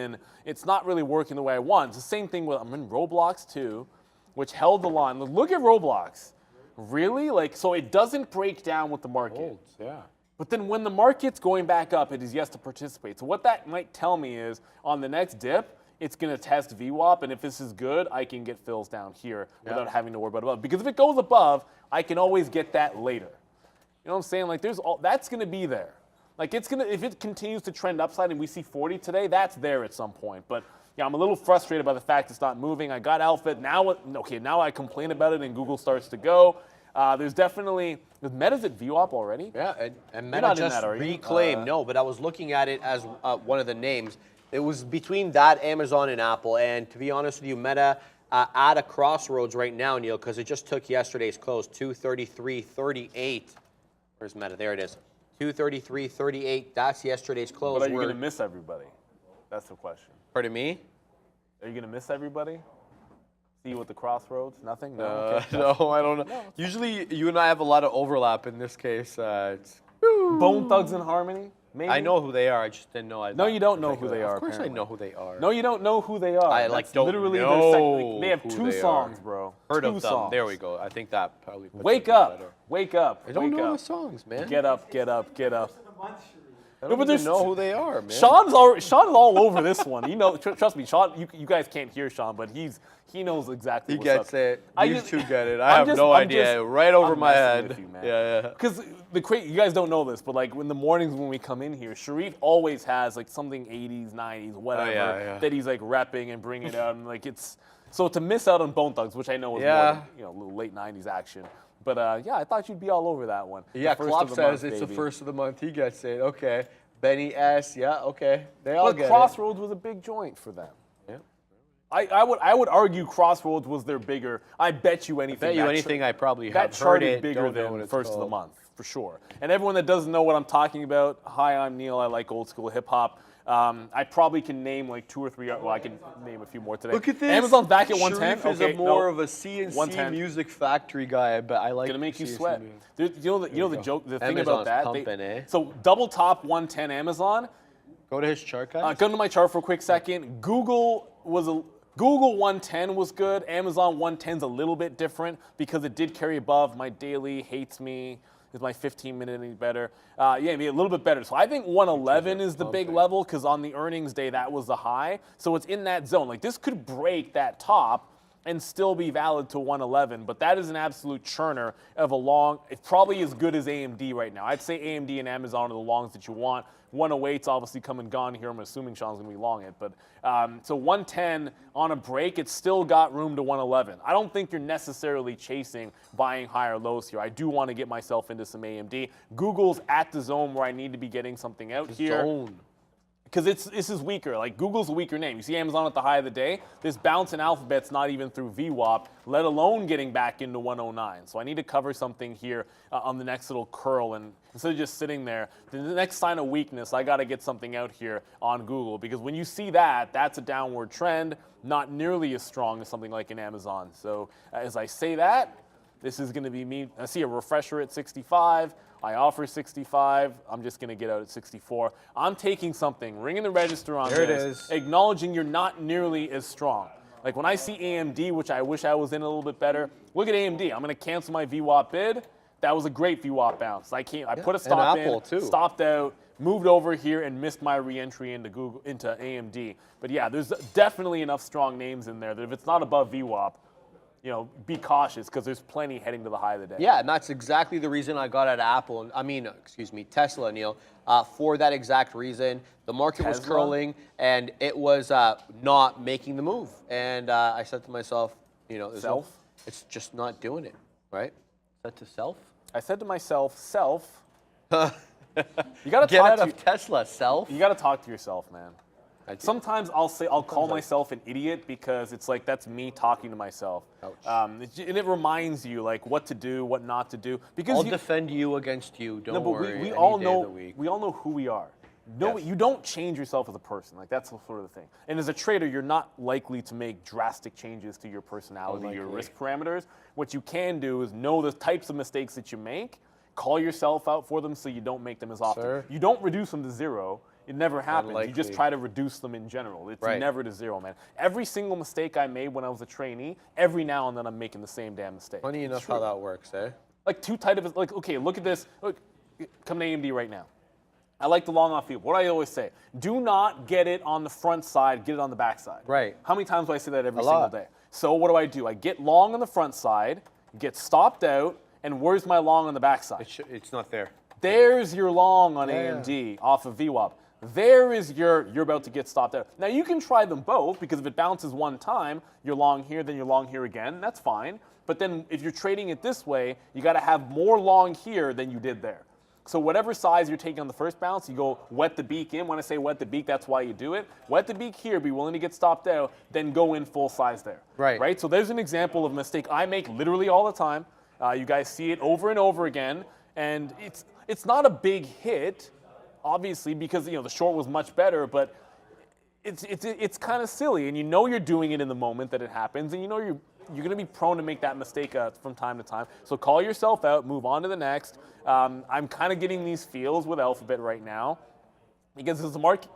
really working the way I want. It's the same thing I'm in Roblox too, which held the line. Look at Roblox. Really? So it doesn't break down with the market. Holds, yeah. But then when the market's going back up, it is yes to participate. So what that might tell me is on the next dip, it's going to test VWAP, and if this is good, I can get fills down here without having to worry about above. Because if it goes above, I can always get that later. You know what I'm saying? That's going to be there. If it continues to trend upside and we see 40 today, that's there at some point. But yeah, I'm a little frustrated by the fact it's not moving. I got Alpha. Now I complain about it and Google starts to go. There's Meta's at VWAP already? Yeah, and Meta just reclaimed. No, but I was looking at it as one of the names. It was between that, Amazon, and Apple. And to be honest with you, Meta at a crossroads right now, Neil, because it just took yesterday's close, 233.38. Where's Meta? There it is. 233.38. That's yesterday's close. But are you going to miss everybody? That's the question. Pardon me? Are you going to miss everybody? See you at the crossroads? Nothing? No, okay. No, I don't know. No. Usually, you and I have a lot of overlap. In this case, it's Bone Thugs and Harmony. Maybe? I know who they are. I just didn't know. No, you don't know who they are. Of course, apparently. I know who they are. No, you don't know who they are. I don't literally know. They have 2 songs, bro. Heard of them. Songs. There we go. I think that probably. Wake up! Wake up! I don't know the songs, man. Get up! Get up! Get up! I don't even know who they are, man. Sean's all over this one. You know, trust me, Sean. You guys can't hear Sean, but he knows exactly. He gets it. You two get it. I I'm have just- no I'm idea. just- Right over I'm my messing head. with you, man. Yeah. Because you guys don't know this, but like in the mornings when we come in here, Sharif always has like something 80s, 90s, whatever yeah. that he's like repping and bringing out, and like it's so to miss out on Bone Thugs, which I know is more than, a little late 90s action. But yeah, I thought you'd be all over that one. Yeah, The first Klopp of the says month, it's baby. the first of the month. He gets it. Okay. Benny S. Yeah. Okay. They all But get Crossroads was a big joint for them. it. Yeah. I would argue Crossroads was their bigger. I bet you anything. Bet you that anything. I probably that have heard charted it. bigger Don't know what than it's first of the called. month for sure. And everyone that doesn't know what I'm talking about, hi, I'm Neil. I like old school hip hop. I probably can name like 2 or 3. Well, I can name a few more today. Look at this. Amazon's back at 110. Sharif is okay, a more no, of a CNC 110. Music Factory guy, but I like. Gonna make you CNC sweat. music. You know the joke, the thing about Amazon's that. pumping, eh? So double top 110 Amazon. Go to his chart, guys. Go to my chart for a quick second. Google 110 was good. Amazon 110's a little bit different because it did carry above. My daily hates me. Is my 15-minute any better? Maybe a little bit better. So I think 111 is the big level because on the earnings day that was the high. So it's in that zone. Like this could break that top and still be valid to 111, but that is an absolute churner of a long. It's probably as good as AMD right now. I'd say AMD and Amazon are the longs that you want. 108's obviously come and gone here. I'm assuming Sean's gonna be long it, but so 110 on a break, it's still got room to 111. I don't think you're necessarily chasing buying higher lows here. I do want to get myself into some AMD. Google's at the zone where I need to be getting something out here. Zone. Because this is weaker. Like Google's a weaker name. You see Amazon at the high of the day. This bounce in Alphabet's not even through VWAP, let alone getting back into 109. So I need to cover something here on the next little curl. And instead of just sitting there, the next sign of weakness, I got to get something out here on Google. Because when you see that, that's a downward trend, not nearly as strong as something like an Amazon. So as I say that, this is going to be me. I see a refresher at 65. I offer 65. I'm just going to get out at 64. I'm taking something, ringing the register on There it this, is. acknowledging you're not nearly as strong. Like when I see AMD, which I wish I was in a little bit better, look at AMD. I'm going to cancel my VWAP bid. That was a great VWAP bounce. I put a stop Apple, in, too. stopped out, moved over here, and missed my re-entry into AMD. But yeah, there's definitely enough strong names in there that if it's not above VWAP, be cautious because there's plenty heading to the high of the day. Yeah, and that's exactly the reason I got at Apple. Tesla, Neil. For that exact reason, the market was Tesla? curling and it was not making the move. And I said to myself, it's just not doing it, right? Said to self. I said to myself, self, you got to Get out of Tesla, self. You got to talk to yourself, man. Sometimes I'll call myself an idiot because it's like that's me talking to myself. And it reminds you like what to do, what not to do. Because I'll defend you against you. Don't worry. we any all day of know the week. we all know who we are. No, Yes. you don't change yourself as a person. Like that's sort of the thing. And as a trader, you're not likely to make drastic changes to your personality, your Unlikely. risk parameters. What you can do is know the types of mistakes that you make, call yourself out for them so you don't make them as often. Sir. You don't reduce them to zero. It never happens. You just Unlikely. try to reduce them in general. It's Right. never to zero, man. Every single mistake I made when I was a trainee, every now and then I'm making the same damn mistake. Funny It's enough true. how that works, eh? Like too tight of a, like, okay, look at this. Look, come to AMD right now. I like the long off field. What do I always say? Do not get it on the front side, get it on the back side. Right. How many times do I say that every A single lot. day? So what do? I get long on the front side, get stopped out, and where's my long on the back side? It's not there. There's your long on AMD off of VWAP. There is you're about to get stopped out. Now you can try them both because if it bounces one time, you're long here, then you're long here again. That's fine. But then if you're trading it this way, you got to have more long here than you did there. So whatever size you're taking on the first bounce, you go wet the beak in. When I say wet the beak, that's why you do it. Wet the beak here, be willing to get stopped out, then go in full size there. Right. So there's an example of a mistake I make literally all the time. You guys see it over and over again, and it's not a big hit, obviously, because the short was much better, but it's kind of silly, and you're doing it in the moment that it happens, and you're going to be prone to make that mistake from time to time. So call yourself out, move on to the next. I'm kind of getting these feels with Alphabet right now. Because as the market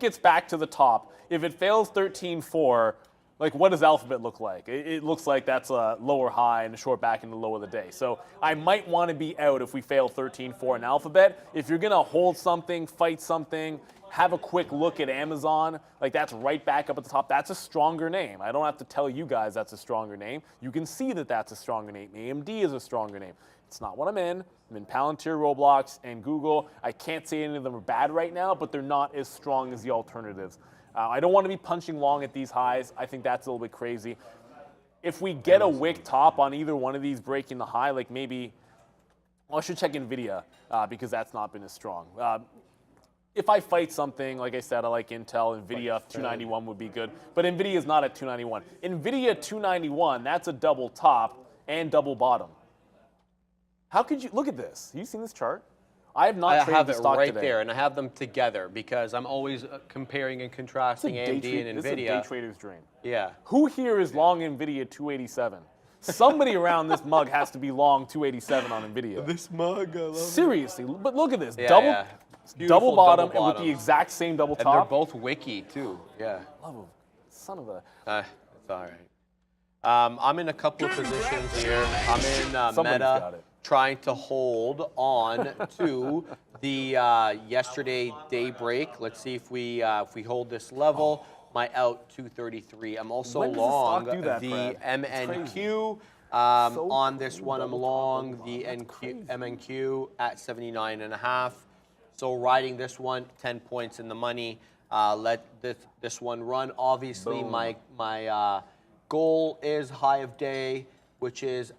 gets back to the top, if it fails 13.4, Like, what does Alphabet look like? It looks like that's a lower high and a short back in the low of the day. So I might want to be out if we fail 13.4 in Alphabet. If you're going to hold something, fight something, have a quick look at Amazon, like that's right back up at the top. That's a stronger name. I don't have to tell you guys that's a stronger name. You can see that that's a stronger name. AMD is a stronger name. It's not what I'm in. I'm in Palantir, Roblox, and Google. I can't say any of them are bad right now, but they're not as strong as the alternatives. I don't want to be punching long at these highs. I think that's a little bit crazy. If we get a wick top on either one of these breaking the high, like maybe, well, I should check NVIDIA because that's not been as strong. If I fight something, like I said, I like Intel. NVIDIA 291 would be good. But NVIDIA is not at 291. NVIDIA 291, that's a double top and double bottom. How could you, look at this. Have you seen this chart? I have not traded the stock right today. there, and I have them together because I'm always comparing and contrasting AMD and NVIDIA. This is a day trader's dream. Yeah. Who here is long NVIDIA 287? Somebody around this mug has to be long 287 on NVIDIA. This mug, I love Seriously, but look at this. Yeah, double bottom double and with the exact same double and top. they're both wiki, too. Yeah. Love them. Son of a... It's all right. I'm in a couple of positions here. I'm in Somebody's got Meta, it. trying to hold on to the yesterday day break. Let's see if we hold this level. My out 233. I'm also When does the long stock do that, the Fred? MNQ. So On this crazy. one, I'm Double long top the and bottom. MNQ at 79.5. So riding this one, 10 points in the money. Let this one run. Obviously, Boom. my goal is high of day, which is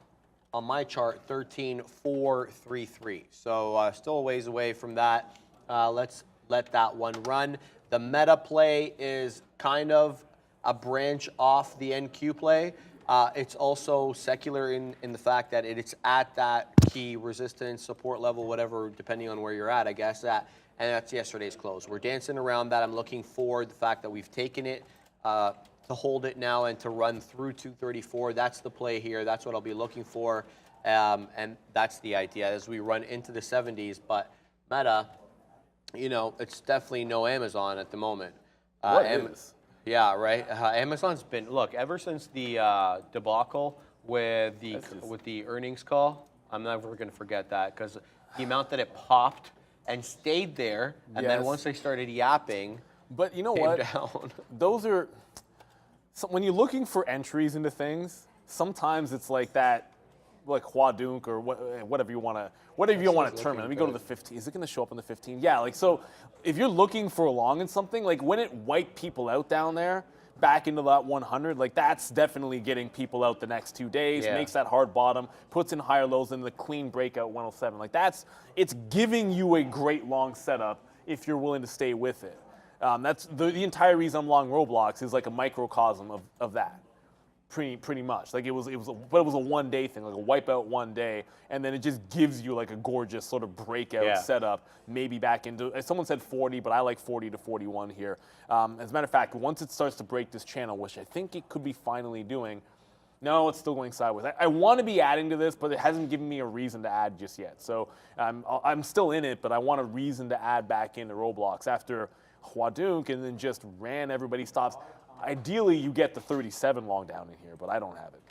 on my chart 13,433. So still a ways away from that. Let's let that one run. The meta play is kind of a branch off the NQ play. It's also secular in the fact that it's at that key resistance, support level, whatever, depending on where you're at, I guess. And that's yesterday's close. We're dancing around that. I'm looking for the fact that we've taken it to hold it now and to run through 234. That's the play here. That's what I'll be looking for. And that's the idea as we run into the 70s. But Meta, you know, it's definitely no Amazon at the moment. What is? Yeah, right. Amazon's been, look, ever since the debacle with the earnings call, I'm never going to forget that because the amount that it popped and stayed there, and then Yes. once they started yapping, But you know came what? down. Those are, so when you're looking for entries into things, sometimes it's like that, like Huadunk or whatever you want to term it. Let me go to the 15. Is it going to show up on the 15? Yeah, like so. If you're looking for a long in something, like when it wiped people out down there back into that 100, like that's definitely getting people out the next 2 days. Yeah. Makes that hard bottom, puts in higher lows, and the clean breakout 107. Like it's giving you a great long setup if you're willing to stay with it. That's the entire reason I'm long Roblox is like a microcosm of that. Pretty much. Like it was a 1 day thing, like a wipeout 1 day, and then it just gives you like a gorgeous sort of breakout setup, maybe back into, someone said 40, but I like 40 to 41 here. As a matter of fact, once it starts to break this channel, which I think it could be finally doing, no, it's still going sideways. I want to be adding to this, but it hasn't given me a reason to add just yet. So I'm still in it, but I want a reason to add back into Roblox after Huadunk and then just ran everybody stops. Ideally, you get the 37 long down in here, but I don't have it.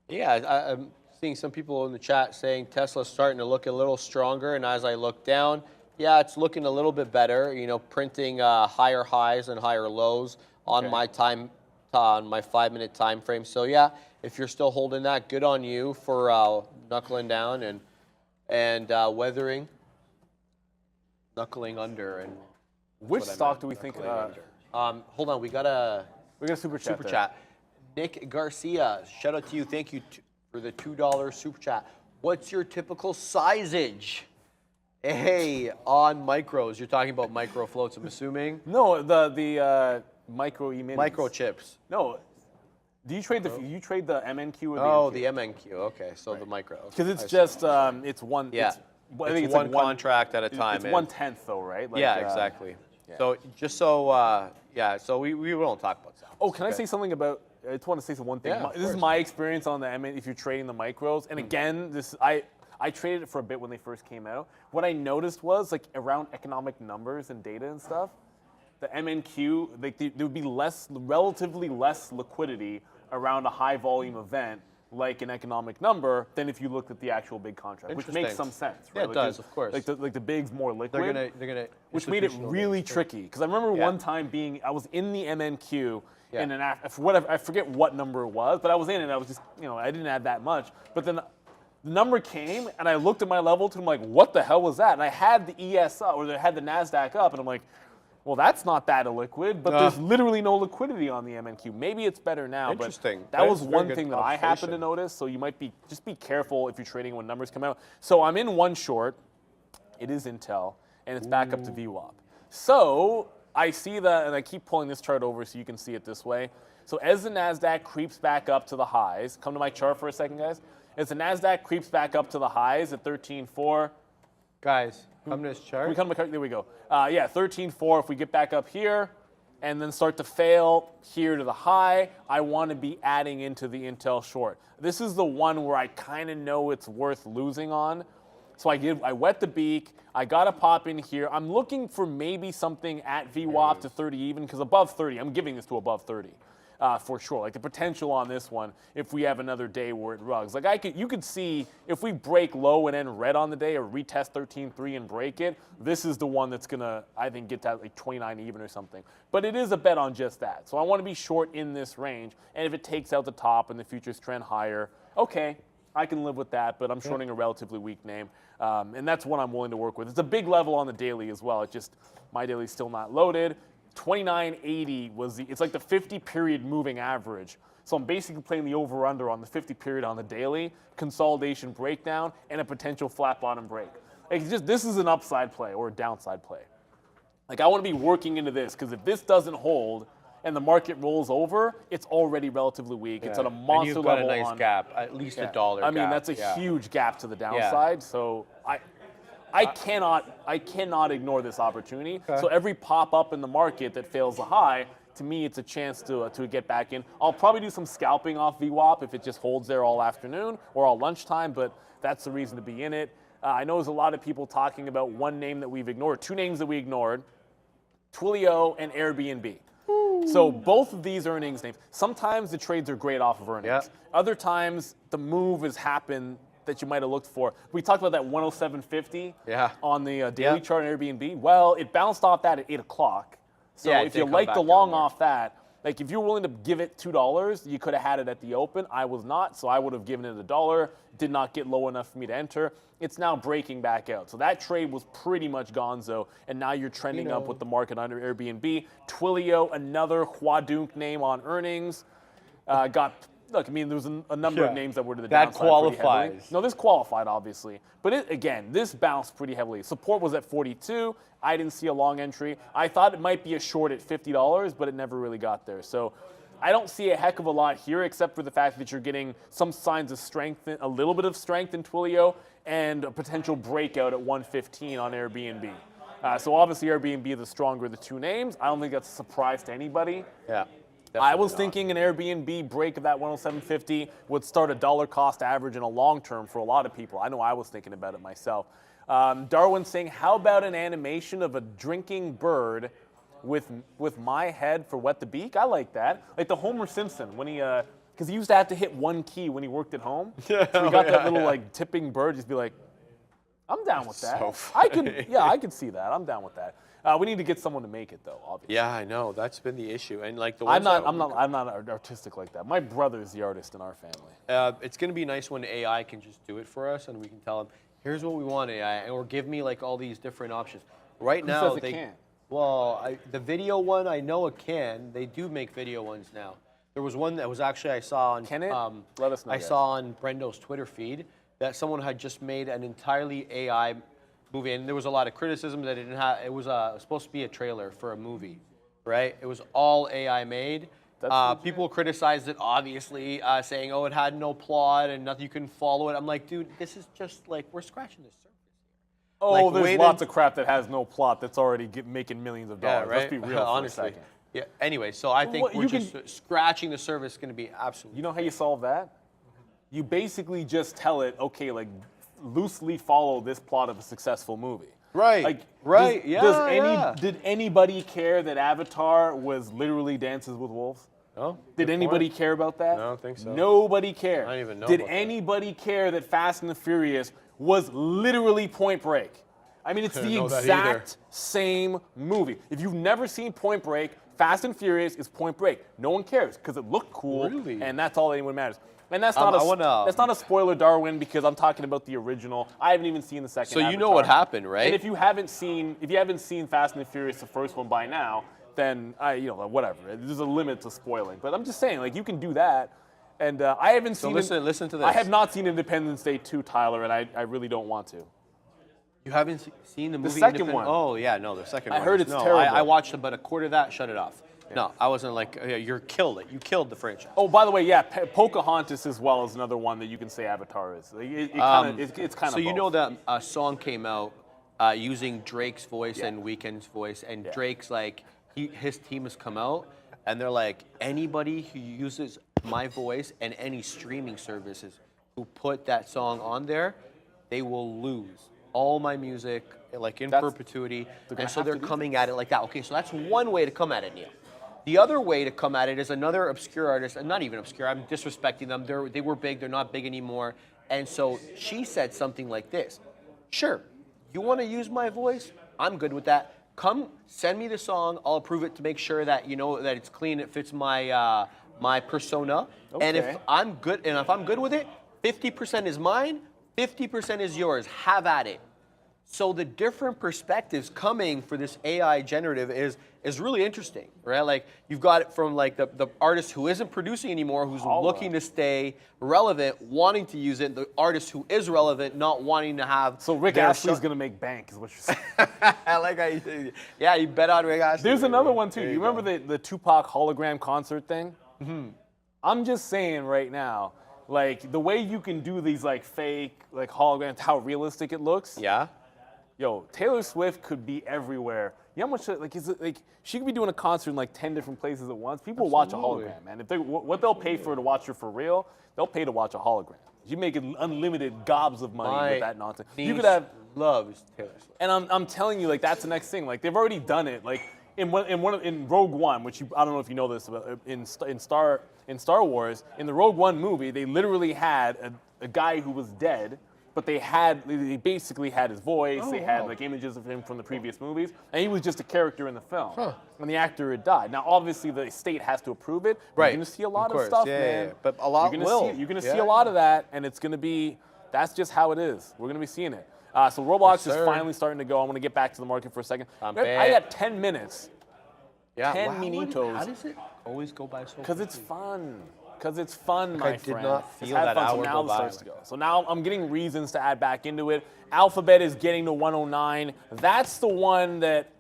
Yeah, I'm seeing some people in the chat saying Tesla's starting to look a little stronger, and as I look down, yeah, it's looking a little bit better. You know, printing higher highs and higher lows on my on my 5-minute time frame. So yeah, if you're still holding that, good on you for knuckling down and weathering, knuckling under. And Which stock do we think? hold on, we got a super chat. super chat. Nick Garcia, shout out to you. Thank you for the $2 super chat. What's your typical sizeage? Hey, on micros. You're talking about micro floats, I'm assuming. No, the micro e-minis. Microchips. No. Do you trade the MNQ or the Oh, NQ? the MNQ. Okay, so the micro. Because it's just it's one. Yeah. I think it's like one contract at a time. It's 1/10 though, right? Like, yeah, exactly. yeah. So just so so we won't talk about that. Oh, can I say something about? I just want to say one thing. Yeah, of This is course. my experience on the MN. If you're trading the micros, and again, I traded it for a bit when they first came out. What I noticed was like around economic numbers and data and stuff, the MNQ, like there would be relatively less liquidity around a high volume event like an economic number than if you looked at the actual big contract, which makes some sense. Right? Yeah, it does, of course. Like the big's more liquid. They're gonna which made it really tricky. Because I remember one time I was in the MNQ in I forget what number it was, but I was in it. I was just, I didn't add that much. But then the number came, and I looked at my level to, I'm like, what the hell was that? And I had the ES up, or I had the NASDAQ up, and I'm like, well, that's not that illiquid, but there's literally no liquidity on the MNQ. Maybe it's better now, Interesting. but that was one thing that I happened to notice. So you might just be careful if you're trading when numbers come out. So I'm in one short. It is Intel, and it's back up to VWAP. So I see that, and I keep pulling this chart over so you can see it this way. So as the NASDAQ creeps back up to the highs, come to my chart for a second, guys. As the NASDAQ creeps back up to the highs at 13.4. Guys, come to this chart. We come to my chart, there we go. 13.4, if we get back up here and then start to fail here to the high, I want to be adding into the Intel short. This is the one where I kind of know it's worth losing on. So I wet the beak. I got to pop in here. I'm looking for maybe something at VWAP to 30 even, because above 30, I'm giving this to above 30. For sure, like the potential on this one, if we have another day where it rugs. Like you could see if we break low and end red on the day or retest 13.3 and break it, this is the one that's gonna, I think, get to like 29 even or something. But it is a bet on just that. So I want to be short in this range, and if it takes out the top and the futures trend higher, okay, I can live with that, but I'm shorting a relatively weak name. And that's what I'm willing to work with. It's a big level on the daily as well. It's just, my daily's still not loaded. 2980 it's like the 50 period moving average. So I'm basically playing the over under on the 50 period on the daily, consolidation breakdown, and a potential flat bottom break. Like this is an upside play or a downside play. Like I want to be working into this, because if this doesn't hold and the market rolls over, it's already relatively weak. It's at a monster and you've got level. A nice gap, at least $1 gap. I mean, that's a huge gap to the downside. So I cannot ignore this opportunity. So every pop up in the market that fails the high, to me, it's a chance to get back in. I'll probably do some scalping off VWAP if it just holds there all afternoon or all lunchtime, but that's the reason to be in it. I know there's a lot of people talking about one name that we've ignored, two names that we ignored, Twilio and Airbnb. So both of these earnings names, sometimes the trades are great off of earnings. Other times the move has happened that you might have looked for. We talked about that 107.50 on the daily chart on Airbnb. Well, it bounced off that at 8 o'clock. So if you like the long off that, like if you're willing to give it $2, you could have had it at the open. I was not, so I would have given it $1. Did not get low enough for me to enter. It's now breaking back out. So that trade was pretty much gonzo, and now you're trending up with the market under Airbnb. Twilio, another Huadunk name on earnings, Look, I mean, there was a number of names that were to the downside. That qualifies. No, this qualified, obviously. But this bounced pretty heavily. Support was at 42. I didn't see a long entry. I thought it might be a short at $50, but it never really got there. So I don't see a heck of a lot here, except for the fact that you're getting some signs of strength, a little bit of strength in Twilio, and a potential breakout at 115 on Airbnb. So obviously Airbnb is the stronger of the two names. I don't think that's a surprise to anybody. Yeah. I was thinking an Airbnb break of that 107.50 would start a dollar cost average in a long term for a lot of people. I know I was thinking about it myself. Darwin saying, how about an animation of a drinking bird with my head for wet the beak? I like that. Like the Homer Simpson when he, because he used to have to hit one key when he worked at home. So he got that little like tipping bird, just be like, I'm down with that. So funny. I could see that. I'm down with that. We need to get someone to make it, though. Obviously. Yeah, I know. That's been the issue, and like the I'm ones not artistic like that. My brother's the artist in our family. It's going to be nice when AI can just do it for us, and we can tell them, here's what we want, AI, or give me like all these different options. Right now, Who says it can't? Well, the video one, I know it can. They do make video ones now. There was one that was actually I saw on. Can it? Let us know. I saw on Brendo's Twitter feed that someone had just made an entirely AI movie, and there was a lot of criticism that it didn't have. It was supposed to be a trailer for a movie, right? It was all AI made. People criticized it, obviously, saying, "Oh, it had no plot and nothing. You couldn't follow it." I'm like, dude, this is just like we're scratching the surface here. Oh, like, there's lots of crap that has no plot that's already making millions of dollars. Yeah, right? Let's be real Honestly. for a second. Yeah. Anyway, so I think we're just scratching the surface. Going to be absolutely. You know how you solve that? You basically just tell it, okay, like loosely follow this plot of a successful movie. Right. Like, right. Did anybody care that Avatar was literally Dances with Wolves? No. Did anybody care about that? No, I don't think so. Nobody cared. I don't even know Did about that. anybody care that Fast and the Furious was literally Point Break? I mean, it's the know that either. exact same movie. If you've never seen Point Break, Fast and Furious is Point Break. No one cares because it looked cool, Really? and that's all anyone matters. And that's not a spoiler, Darwin, because I'm talking about the original. I haven't even seen the second. So you know Avatar. what happened, right? And if you haven't seen Fast and the Furious, the first one by now, then whatever. There's a limit to spoiling. But I'm just saying, like, you can do that. And I haven't seen. Listen to this. I have not seen Independence Day 2, Tyler, and I really don't want to. You haven't seen the movie? second one. Oh yeah, no, the second one. I heard it's no, terrible. I watched about a quarter of that. Shut it off. No, I wasn't like, you're killed it. You killed the franchise. Oh, by the way, yeah, Pocahontas as well is another one that you can say Avatar is. It's kind of. So you both. know that a song came out using Drake's voice and Weeknd's voice, and Drake's like, his team has come out, and they're like, anybody who uses my voice and any streaming services who put that song on there, they will lose all my music, like in perpetuity. And so they're coming at it like that. Okay, so that's one way to come at it, Neil. The other way to come at it is another obscure artist, and not even obscure, I'm disrespecting them. They were big, they're not big anymore. And so she said something like this. Sure, you want to use my voice? I'm good with that. Come, send me the song. I'll approve it to make sure that that it's clean, it fits my my persona. Okay. And if I'm good with it, 50% is mine, 50% is yours. Have at it. So the different perspectives coming for this AI generative is really interesting, right? Like you've got it from like the artist who isn't producing anymore, who's looking to stay relevant, wanting to use it. The artist who is relevant, not wanting to have. So Rick Astley's gonna make bank, is what you're saying. I like how you bet on Rick Astley. There's another one too. You remember the Tupac hologram concert thing? Mm-hmm. I'm just saying right now, like the way you can do these like fake like holograms, how realistic it looks. Yeah. Yo, Taylor Swift could be everywhere. You know how much like is it like she could be doing a concert in like 10 different places at once. People watch a hologram, man. If what they'll pay for to watch her for real, they'll pay to watch a hologram. You make unlimited gobs of money with that nonsense. You could have loves Taylor Swift. And I'm telling you, like that's the next thing. Like they've already done it. Like in Rogue One, which I don't know if you know this, but in Star Wars, in the Rogue One movie, they literally had a guy who was dead. But they basically had his voice. They had like images of him from the previous movies, and he was just a character in the film. And the actor had died. Now, obviously, the state has to approve it. Right. You're going to see a lot of stuff, man. Yeah. But a lot will. You're going to see a lot of that, and it's going to be. That's just how it is. We're going to be seeing it. So Roblox is finally starting to go. I'm going to get back to the market for a second. I got 10 minutes. Yeah. 10 minutos. How does it always go by so quickly? Because it's fun. Because it's fun, my friend. I did not feel that that fun. hour So now go it by. starts to go. So now I'm getting reasons to add back into it. Alphabet is getting to 109. That's the one that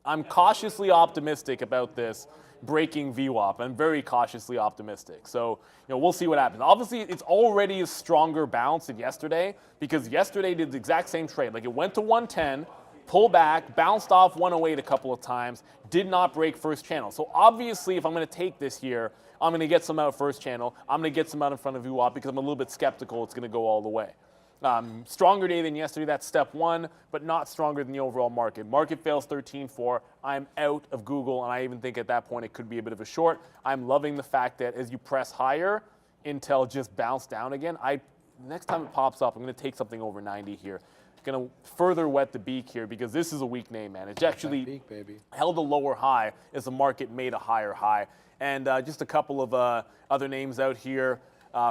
I'm cautiously optimistic about this breaking VWAP. I'm very cautiously optimistic. So we'll see what happens. Obviously, it's already a stronger bounce than yesterday because yesterday did the exact same trade. Like it went to 110. Pull back, bounced off 108 a couple of times, did not break first channel. So obviously, if I'm going to take this here, I'm going to get some out first channel. I'm going to get some out in front of VWAP because I'm a little bit skeptical it's going to go all the way. Stronger day than yesterday, that's step one, but not stronger than the overall market. Market fails 13.4. I'm out of Google, and I even think at that point it could be a bit of a short. I'm loving the fact that as you press higher, Intel just bounced down again. Next time it pops up, I'm going to take something over 90 here. Going to further wet the beak here because this is a weak name, man. It's actually held a lower high as the market made a higher high. And just a couple of other names out here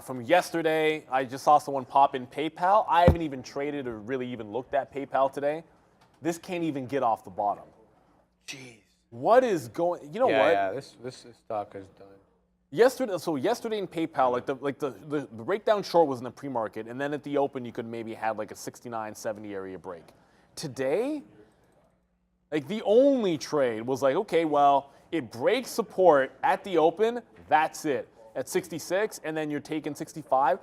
from yesterday. I just saw someone pop in PayPal. I haven't even traded or really even looked at PayPal today. This can't even get off the bottom. Jeez. What is going? You know what? Yeah, this stock is done. Yesterday in PayPal, the breakdown short was in the pre-market, and then at the open you could maybe have like a 69-70 area break. Today, like the only trade was like, okay, well, it breaks support at the open, that's it. At 66, and then you're taking 65.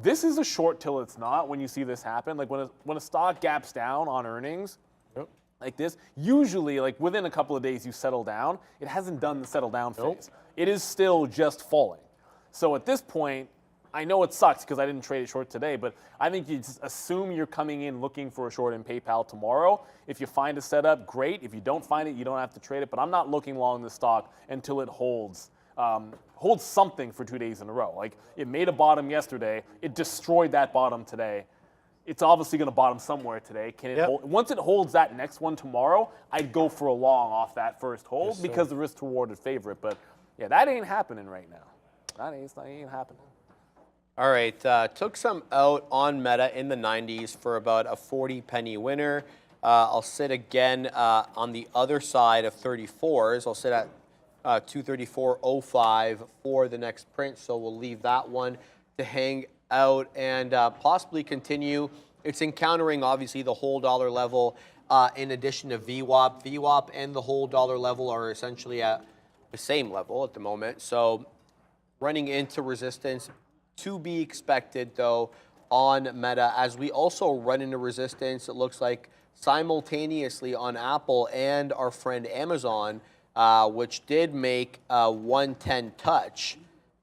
This is a short till it's not when you see this happen. Like when a stock gaps down on earnings, like this, usually like within a couple of days you settle down. It hasn't done the settle down phase. It is still just falling. So at this point, I know it sucks because I didn't trade it short today, but I think you just assume you're coming in looking for a short in PayPal tomorrow. If you find a setup, great. If you don't find it, you don't have to trade it. But I'm not looking long this stock until it holds something for 2 days in a row. Like, it made a bottom yesterday. It destroyed that bottom today. It's obviously going to bottom somewhere today. Can it hold? Once it holds that next one tomorrow, I'd go for a long off that first hold because the risk rewarded favorite. But yeah, that ain't happening right now. That ain't happening. All right, took some out on Meta in the 90s for about a 40 penny winner. I'll sit again on the other side of 34s. I'll sit at 234.05 for the next print, so we'll leave that one to hang out and possibly continue. It's encountering, obviously, the whole dollar level in addition to VWAP. VWAP and the whole dollar level are essentially at the same level at the moment, so running into resistance. To be expected, though, on Meta, as we also run into resistance, it looks like simultaneously on Apple and our friend Amazon, which did make a 110 touch,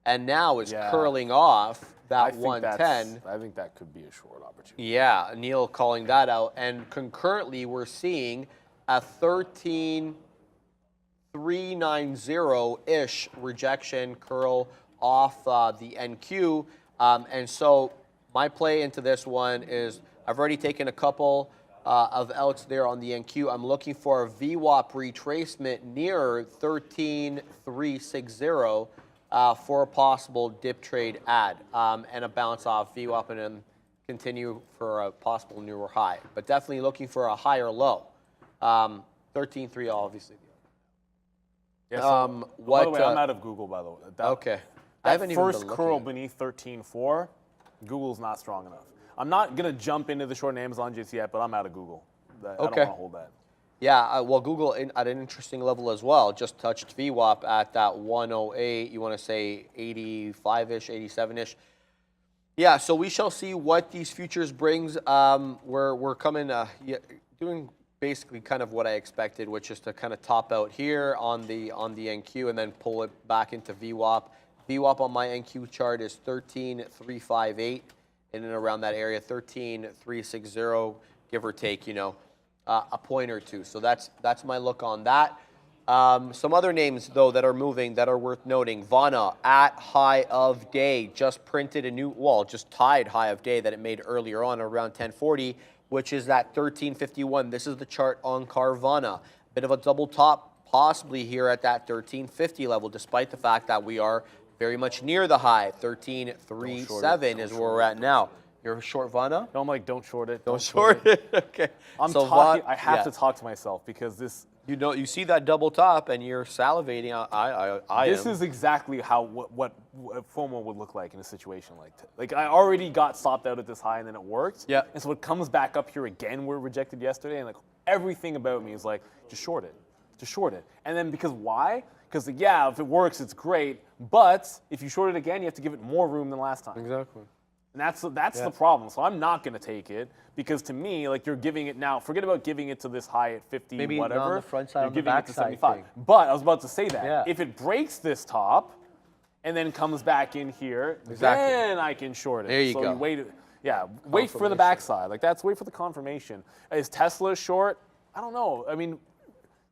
and now is curling off that 110. I think that could be a short opportunity. Yeah, Neil calling that out. And concurrently, we're seeing a 13,390-ish rejection curl off the NQ. And so my play into this one is I've already taken a couple of outs there on the NQ. I'm looking for a VWAP retracement near 13,360 for a possible dip trade add and a bounce off VWAP and then continue for a possible newer high. But definitely looking for a higher low. 13.3 obviously. Yeah, so, by the way, I'm out of Google, by the way. Okay. That first curl beneath 13.4, Google's not strong enough. I'm not going to jump into the short in Amazon just yet, but I'm out of Google. I don't want to hold that. Yeah, well, Google at an interesting level as well. Just touched VWAP at that 108. You want to say 85-ish, 87-ish. Yeah, so we shall see what these futures brings. We're coming, doing basically kind of what I expected, which is to kind of top out here on the NQ and then pull it back into VWAP. VWAP on my NQ chart is 13,358, in and around that area, 13,360, give or take, a point or two. So that's my look on that. Some other names, though, that are moving that are worth noting. Vana at high of day just printed a new, just tied high of day that it made earlier on around 1040, which is that 1351. This is the chart on Carvana. Bit of a double top possibly here at that 1350 level, despite the fact that we are very much near the high. 1337 is where we're at now. You're short Vana? No, I'm like, don't short it. Don't short it. Okay. I'm talking. I have to talk to myself because this. You see that double top and you're salivating. This is exactly how what FOMO would look like in a situation like I already got stopped out at this high and then it worked. Yeah. And so it comes back up here again where it rejected yesterday, and like everything about me is like, just short it. Just short it. And then because why? Because if it works, it's great. But if you short it again, you have to give it more room than last time. Exactly. And that's the problem. So I'm not going to take it because to me, like, you're giving it now. Forget about giving it to this high at 50, maybe whatever. Maybe on the front side, you're on the giving back it to side 75. thing. But I was about to say that. Yeah. If it breaks this top and then comes back in here, then I can short it. There you go. go. You wait for the backside. Like, wait for the confirmation. Is Tesla short? I don't know. I mean,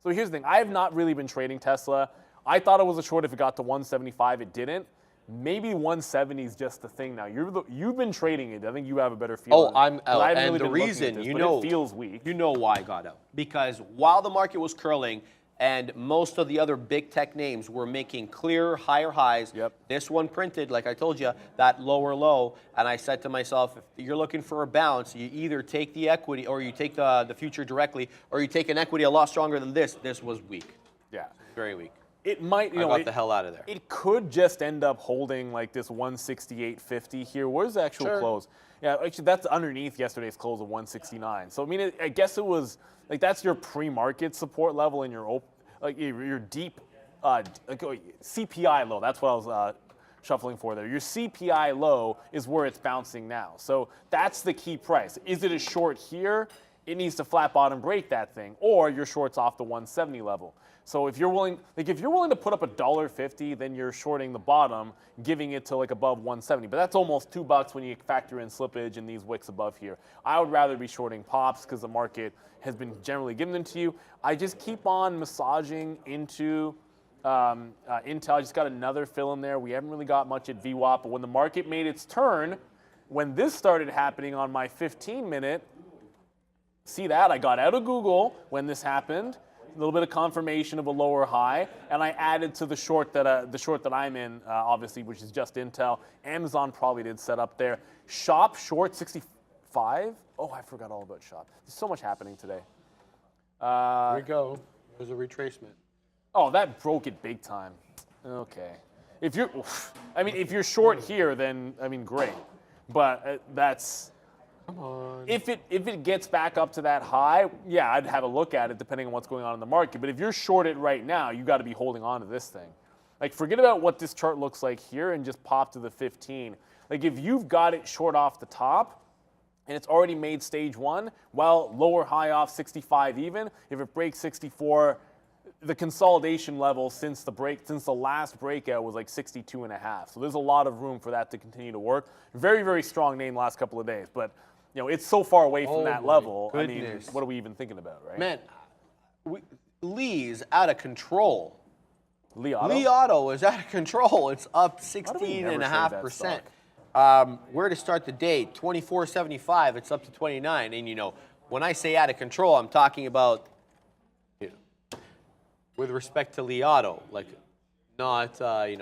so here's the thing. I have not really been trading Tesla. I thought it was a short if it got to 175. It didn't. Maybe 170 is just the thing now. You've been trading it. I think you have a better feel. Oh, I'm out. And really the reason, this, it feels weak. You know why I got out. Because while the market was curling and most of the other big tech names were making clear higher highs, this one printed, like I told you, that lower low. And I said to myself, if you're looking for a bounce, you either take the equity or you take the future directly, or you take an equity a lot stronger than this. This was weak. Yeah. Very weak. It might, I got the hell out of there. It could just end up holding like this 168.50 here. Where's the actual close? Yeah, actually, that's underneath yesterday's close of 169. So I mean, I guess it was like that's your pre-market support level in your your deep CPI low. That's what I was shuffling for there. Your CPI low is where it's bouncing now. So that's the key price. Is it a short here? it needs to flat bottom break that thing, or your short's off the 170 level. So if you're willing, to put up $1.50, then you're shorting the bottom, giving it to like above 170. But that's almost $2 when you factor in slippage and these wicks above here. I would rather be shorting pops because the market has been generally giving them to you. I just keep on massaging into Intel. I just got another fill in there. We haven't really got much at VWAP, but when the market made its turn, when this started happening on my 15-minute, see that? I got out of Google when this happened. A little bit of confirmation of a lower high, and I added to the short that I'm in, obviously, which is just Intel. Amazon probably did set up there. Shop short 65. Oh, I forgot all about Shop. There's so much happening today. Here we go. There's a retracement. Oh, that broke it big time. Okay. If you're short here, then great. But that's. Come on. If it gets back up to that high, yeah, I'd have a look at it depending on what's going on in the market. But if you're short it right now, you got to be holding on to this thing. Like, forget about what this chart looks like here and just pop to the 15. Like, if you've got it short off the top and it's already made stage one, well, lower high off 65 even. If it breaks 64, the consolidation level since the last breakout was like 62.5. So there's a lot of room for that to continue to work. Very, very strong name last couple of days, but it's so far away from that level. Goodness. I mean, what are we even thinking about, right? Man, Lee's out of control. Lee Auto? Lee Auto is out of control. It's up 16.5%. Where to start the day? 24.75. It's up to 29. And when I say out of control, I'm talking about with respect to Lee Auto, like not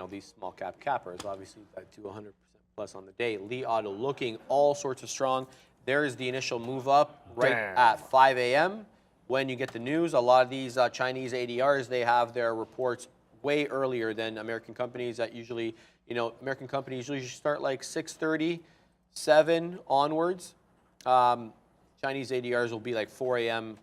these small cap cappers. Obviously, got to 100% plus on the day. Lee Auto looking all sorts of strong. There's the initial move up right at 5 a.m. When you get the news, a lot of these Chinese ADRs, they have their reports way earlier than American companies that usually, American companies usually start like 6:30, 7 onwards. Chinese ADRs will be like 4 a.m.,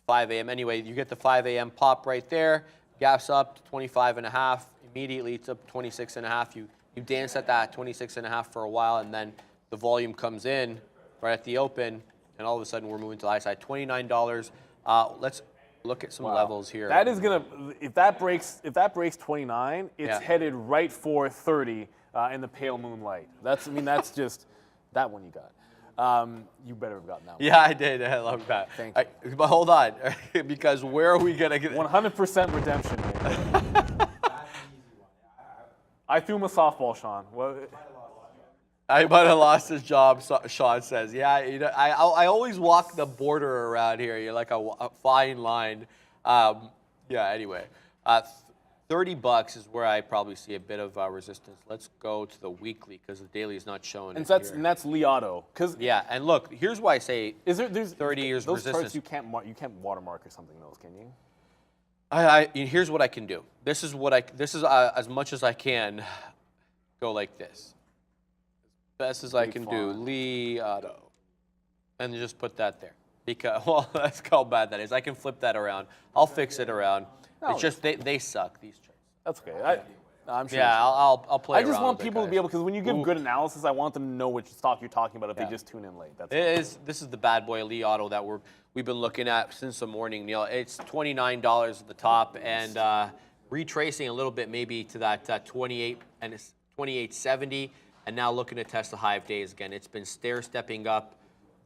5 a.m. Anyway, you get the 5 a.m. pop right there, gaps up to 25.5. Immediately, it's up 26.5. You dance at that 26.5 for a while, and then the volume comes in right at the open, and all of a sudden we're moving to the high side. $29. Let's look at some levels here. That is gonna, if that breaks 29, it's headed right for 30 in the pale moonlight. That's just that one you got. You better have gotten that one. Yeah, I did. I love that. Thank you. But hold on, because where are we gonna get 100% redemption. I threw him a softball, Sean. I might have lost his job, Sean says. Yeah, I always walk the border around here. You're like a fine line. Anyway. $30 is where I probably see a bit of resistance. Let's go to the weekly because the daily is not showing. And that's Lee Auto. Yeah, and look, here's why I say there's 30 years those resistance. Charts you can't watermark or something. Those can you? Here's what I can do. This is as much as I can go like this. Best as I can do. Lee Auto, and just put that there because that's how bad that is. I can flip that around. I'll fix it around. It's just they suck, these charts. That's okay. I'm sure. Yeah, I'll play. I just want people to be able, because when you give good analysis, I want them to know which stock you're talking about if they just tune in late. This is the bad boy Lee Auto that we've been looking at since the morning, Neil. It's $29 at the top and retracing a little bit maybe to that 28 and it's 28.70, and now looking to test the high of days again. It's been stair-stepping up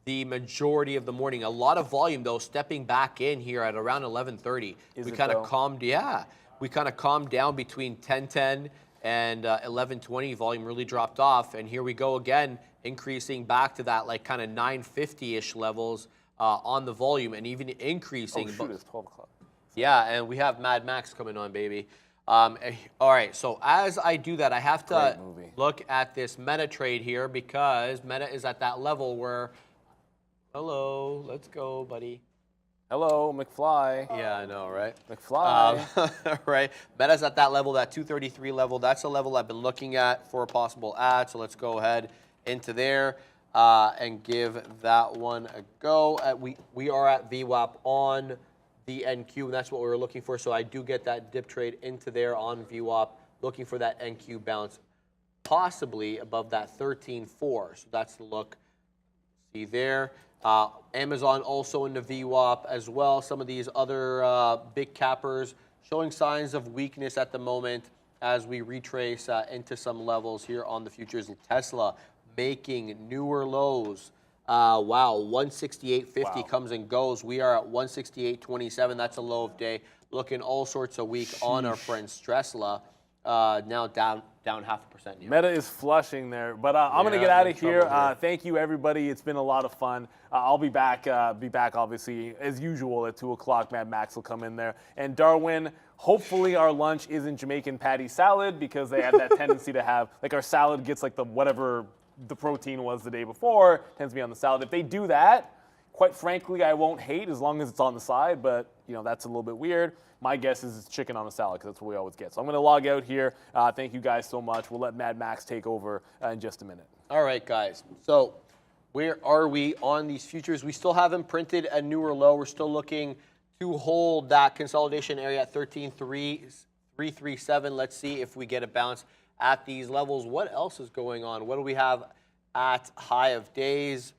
the majority of the morning. A lot of volume, though, stepping back in here at around 11:30. We kind of calmed, we kind of calmed down between 10:10 and 11:20. Volume really dropped off, and here we go again, increasing back to that like kind of 950-ish levels on the volume, and even increasing. Oh shoot, it's 12 o'clock. Yeah, and we have Mad Max coming on, baby. All right, so as I do that, I have to look at this Meta trade here because Meta is at that level where. Hello, let's go, buddy. Hello, McFly. Yeah, I know, right? McFly. Right. Meta's at that level, that 233 level. That's a level I've been looking at for a possible add. So let's go ahead into there and give that one a go. We are at VWAP on the NQ, and that's what we were looking for. So I do get that dip trade into there on VWAP, looking for that NQ bounce, possibly above that 13.4. So that's the look. See there. Amazon also in the VWAP as well. Some of these other big cappers showing signs of weakness at the moment as we retrace into some levels here on the futures. Tesla making newer lows. Wow, 168.50 comes and goes. We are at 168.27. That's a low of day. Looking all sorts of weak on our friends Tesla. Now down 0.5%. Meta is flushing there, but I'm gonna get out of here. Thank you, everybody. It's been a lot of fun. I'll be back. Obviously as usual at 2 o'clock. Mad Max will come in there, and Darwin. Hopefully our lunch isn't Jamaican patty salad, because they have that tendency to have, like, our salad gets like the whatever the protein was the day before tends to be on the salad. If they do that, quite frankly, I won't hate, as long as it's on the side, but that's a little bit weird. My guess is it's chicken on a salad, because that's what we always get. So I'm going to log out here. Thank you guys so much. We'll let Mad Max take over in just a minute. All right, guys. So where are we on these futures? We still haven't printed a newer low. We're still looking to hold that consolidation area at 13,337. Let's see if we get a bounce at these levels. What else is going on? What do we have at high of days?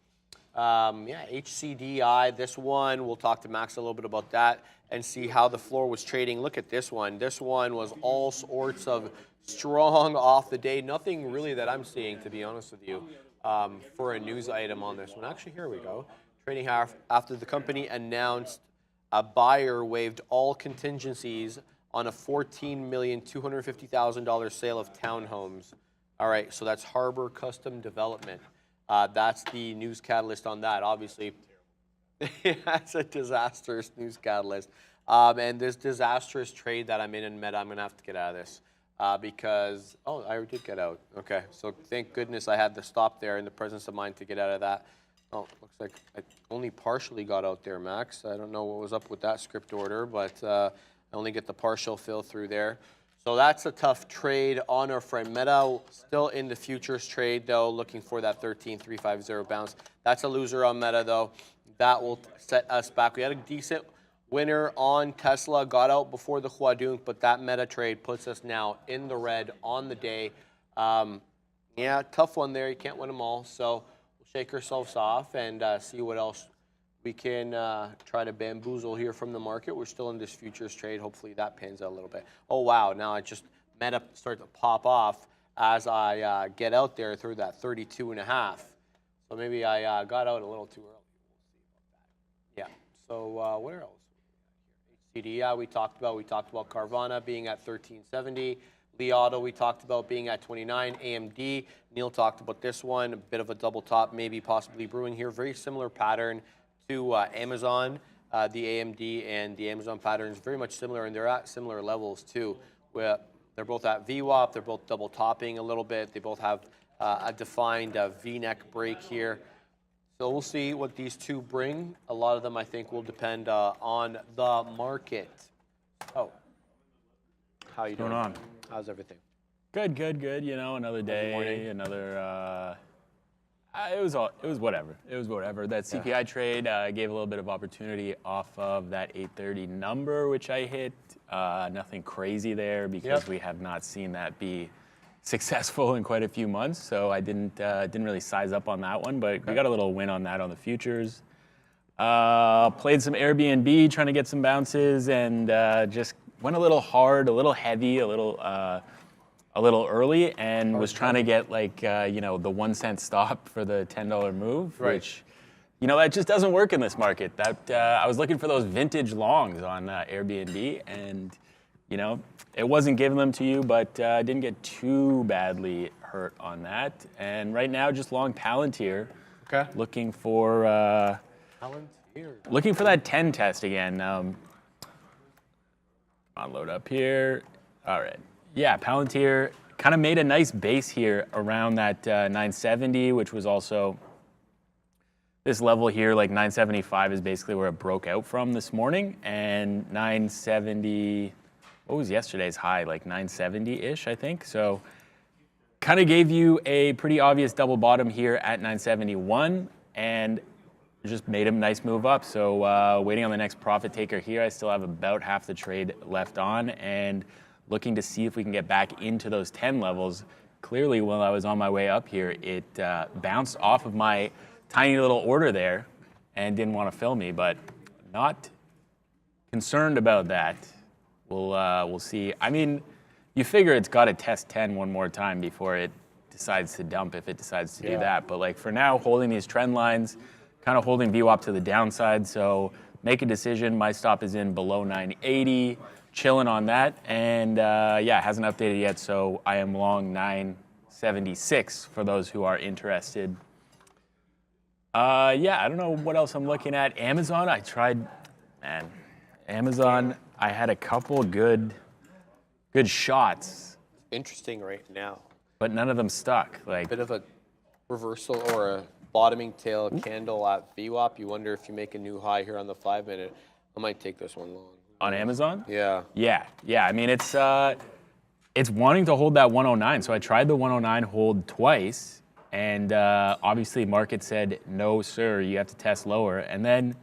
HCDI, this one. We'll talk to Max a little bit about that and see how the floor was trading. Look at this one. This one was all sorts of strong off the day. Nothing really that I'm seeing, to be honest with you, for a news item on this one. Actually, here we go. Trading after the company announced a buyer waived all contingencies on a $14,250,000 sale of townhomes. All right, so that's Harbor Custom Development. That's the news catalyst on that. Obviously, that's a disastrous news catalyst. And this disastrous trade that I'm in Meta, I'm going to have to get out of this because, I did get out. Okay, so thank goodness I had to stop there in the presence of mind to get out of that. Oh, looks like I only partially got out there, Max. I don't know what was up with that script order, but I only get the partial fill through there. So that's a tough trade on our friend Meta. Still in the futures trade, though, looking for that 13,350 bounce. That's a loser on Meta, though. That will set us back. We had a decent winner on Tesla, got out before the Huadunk, but that Meta trade puts us now in the red on the day. Yeah, tough one there. You can't win them all. So we'll shake ourselves off and see what else we can try to bamboozle here from the market. We're still in this futures trade. Hopefully that pans out a little bit. Oh, wow. Now I just Meta started to pop off as I get out there through that 32.5. So maybe I got out a little too early. We'll see about that. Yeah. So where else? HCD, we talked about. We talked about Carvana being at 1370. Li Auto, we talked about being at 29. AMD, Neil talked about this one. A bit of a double top, maybe possibly brewing here. Very similar pattern to Amazon. The AMD and the Amazon patterns very much similar, and they're at similar levels too. Where they're both at VWAP, they're both double topping a little bit. They both have a defined V-neck break here. So we'll see what these two bring. A lot of them, I think, will depend on the market. Oh, how you doing? What's going on? How's everything? Good. Another day, another. It was whatever. It was whatever. That CPI trade gave a little bit of opportunity off of that 830 number, which I hit. Nothing crazy there because we have not seen that be successful in quite a few months. So I didn't really size up on that one, but we got a little win on that on the futures. Played some Airbnb, trying to get some bounces, and just went a little hard, a little heavy, a little early, and was trying to get the 1 cent stop for the $10 move, which, that just doesn't work in this market. That I was looking for those vintage longs on Airbnb, and it wasn't giving them to you, but I didn't get too badly hurt on that. And right now, just long Palantir, looking for that 10 test again. Come on, load up here. All right. Yeah, Palantir kind of made a nice base here around that 970, which was also this level here, like 975 is basically where it broke out from this morning. And 970, what was yesterday's high? Like 970-ish, I think. So kind of gave you a pretty obvious double bottom here at 971 and just made a nice move up. So waiting on the next profit taker here. I still have about half the trade left on and looking to see if we can get back into those 10 levels. Clearly, while I was on my way up here, it bounced off of my tiny little order there and didn't want to fill me, but not concerned about that. We'll see. I mean, you figure it's got to test 10 one more time before it decides to dump, if it decides to do that. But like for now, holding these trend lines, kind of holding VWAP to the downside. So make a decision. My stop is in below 980, chilling on that. And yeah, hasn't updated yet. So I am long 976 for those who are interested. Yeah, I don't know what else I'm looking at. Amazon, I tried, man. Amazon, I had a couple good shots, Interesting right now. but none of them stuck. Like, Bit of a reversal or a bottoming tail candle at VWAP. You wonder if you make a new high here on the 5-minute. I might take this one long. on Amazon? Yeah. Yeah. I mean, it's wanting to hold that 109. So I tried the 109 hold twice, and obviously market said, no, sir, you have to test lower. And then,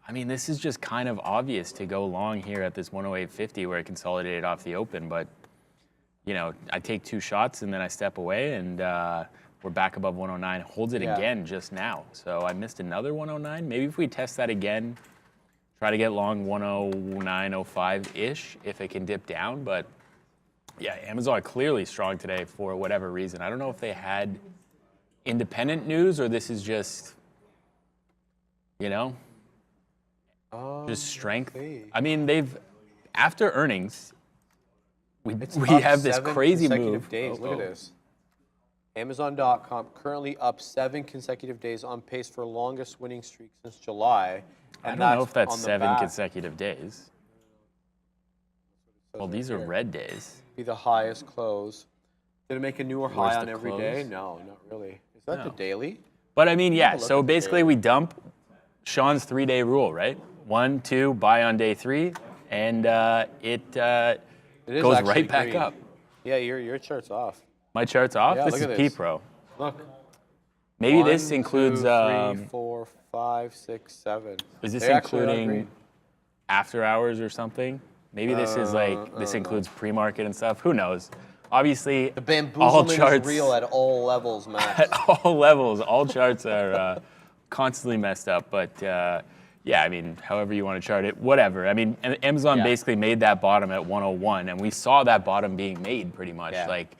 I mean, this is just kind of obvious to go long here at this 108.50 where it consolidated off the open. But, you know, I take 2 shots and then I step away, and we're back above 109. Holds it again just now. So I missed another 109. Maybe if we test that again, try to get long 109.05-ish if it can dip down. But, yeah, Amazon clearly strong today for whatever reason. I don't know if they had independent news or this is just, you know, just strength. I mean, after earnings, we have this crazy move. Days. Look at this. Amazon.com currently up 7 consecutive days, on pace for longest winning streak since July. I don't know if that's 7 consecutive days. Well, these are red days. Be the highest close. Did it make a newer high on every day? close? No, not really. Is that the daily? But I mean, yeah, look so at the basically we dump Sean's 3-day rule, right? 1, 2, buy on day 3, and it goes actually right back green. up. Yeah, your chart's off. My chart's off? Yeah, This look is at this. P-Pro. Look. Maybe 1, this includes, 2, 3, 4, 5, 6, 7. is this They actually are including green. after hours or something? Maybe this is like, this includes pre-market and stuff. Who knows? Obviously, The all bamboozlement charts, is real at all levels, Max. at all levels, all charts are constantly messed up. But yeah, I mean, however you want to chart it, whatever. I mean, Amazon basically made that bottom at 101, and we saw that bottom being made pretty much. Yeah. Like,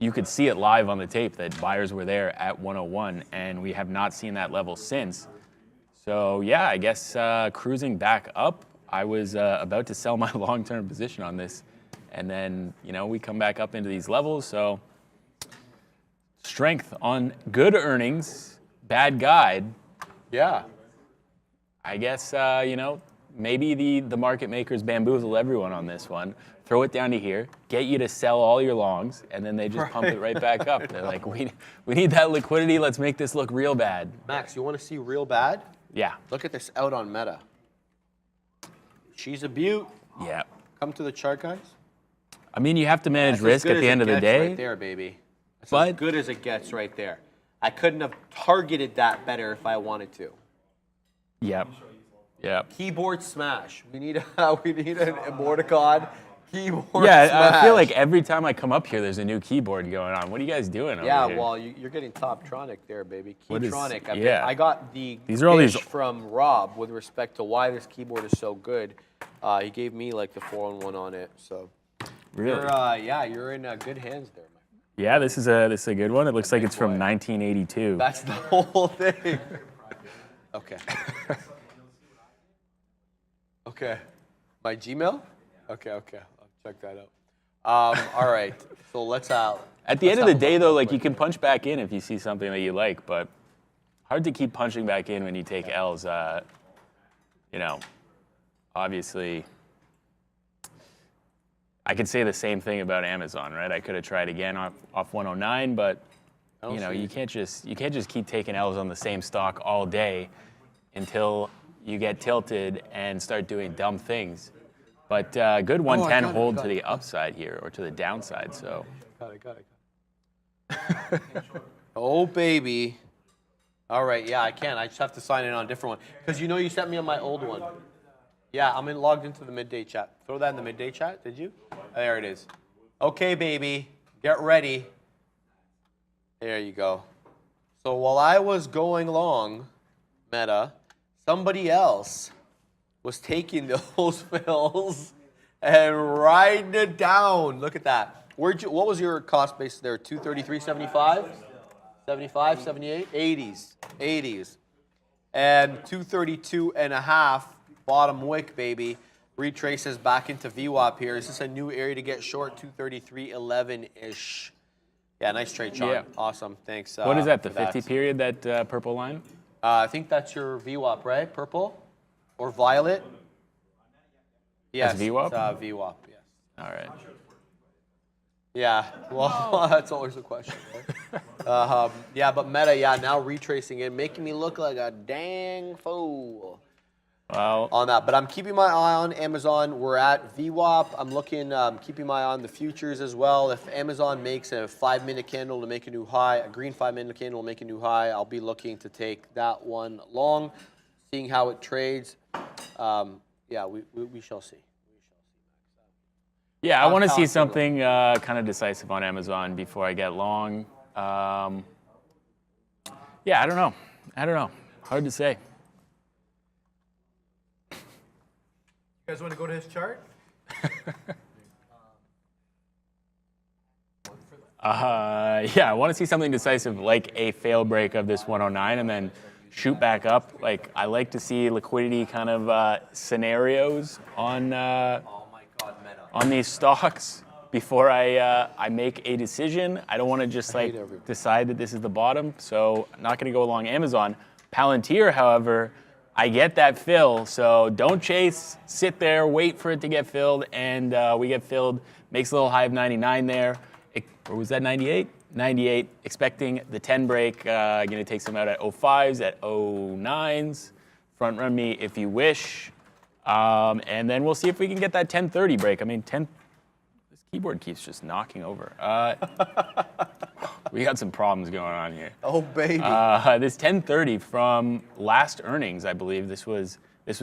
you could see it live on the tape that buyers were there at 101, and we have not seen that level since. So yeah, I guess cruising back up. I was about to sell my long-term position on this, and then, you know, we come back up into these levels. So strength on good earnings, bad guide. Yeah. I guess, you know, maybe the market makers bamboozle everyone on this one, throw it down to here, get you to sell all your longs, and then they just pump it right back up. They're like, we need that liquidity. Let's make this look real bad. Max, you want to see real bad? Yeah. Look at this out on Meta. She's a beaut. Yeah. Come to the chart, guys. I mean, you have to manage That's risk as good at the as end it of the gets day. right there, baby. That's But- as good as it gets right there. I couldn't have targeted that better if I wanted to. Yep. Yep. Keyboard smash. We need an emoticon keyboard Yeah, smash. I feel like every time I come up here, there's a new keyboard going on. What are you guys doing over Yeah, here? well, you're getting Toptronic there, baby. What is- Keytronic. yeah. I got the These are all pitch these- from Rob with respect to why this keyboard is so good. He gave me like the 4-on-1 on it. So Really? you're in good hands there, man. Yeah, this is a good one. It looks like it's from 1982. That's the whole thing. Okay. Okay. My Gmail? Okay. I'll check that out. All right. So let's At the end of the day, though, like, you can punch back in if you see something that you like, but hard to keep punching back in when you take L's. You know, obviously, I could say the same thing about Amazon, right? I could have tried again off 109, but you know, you can't just keep taking L's on the same stock all day until you get tilted and start doing dumb things. But good 110 hold to the upside here, or to the downside. So. Got it. Oh, baby. All right, yeah, I can. I just have to sign in on a different one. Because you know you sent me on my old one. Yeah, I'm logged into the midday chat. Throw that in the midday chat, did you? There it is. Okay, baby. Get ready. There you go. So while I was going long, Meta, somebody else was taking those fills and riding it down. Look at that. What was your cost base there? 233.75, 75, 78, 80s. And 232.5 bottom wick, baby. Retraces back into VWAP here. Is this a new area to get short? 233.11-ish. Yeah, nice trade, Sean. Yeah. Awesome. Thanks. What is that, the for that. 50 period, that purple line? I think that's your VWAP, right? Purple or violet? Yes. That's VWAP? It's, VWAP, yes. All right. Yeah, well, that's always a question, right? Yeah, but Meta, now retracing it, making me look like a dang fool. Well, On that, but I'm keeping my eye on Amazon. We're at VWAP. I'm looking, keeping my eye on the futures as well. If Amazon makes a 5-minute candle to make a new high, a green 5-minute candle to make a new high, I'll be looking to take that one long, seeing how it trades. Yeah, we shall see. yeah, I want to see something kind of decisive on Amazon before I get long. Yeah, I don't know. Hard to say. You guys want to go to his chart? Yeah, I want to see something decisive like a fail break of this 109 and then shoot back up. Like, I like to see liquidity kind of scenarios on these stocks before I make a decision. I don't want to just like decide that this is the bottom, so I'm not going to go along Amazon. Palantir, however, I get that fill, so don't chase, sit there, wait for it to get filled, and we get filled. Makes a little high of 99 there. Or was that 98? 98, expecting the 10 break. Going to take some out at 05s, at 09s. Front run me if you wish. And then we'll see if we can get that 1030 break. I mean, this keyboard keeps just knocking over. We got some problems going on here. Oh, baby. This 1030 from last earnings, I believe. This was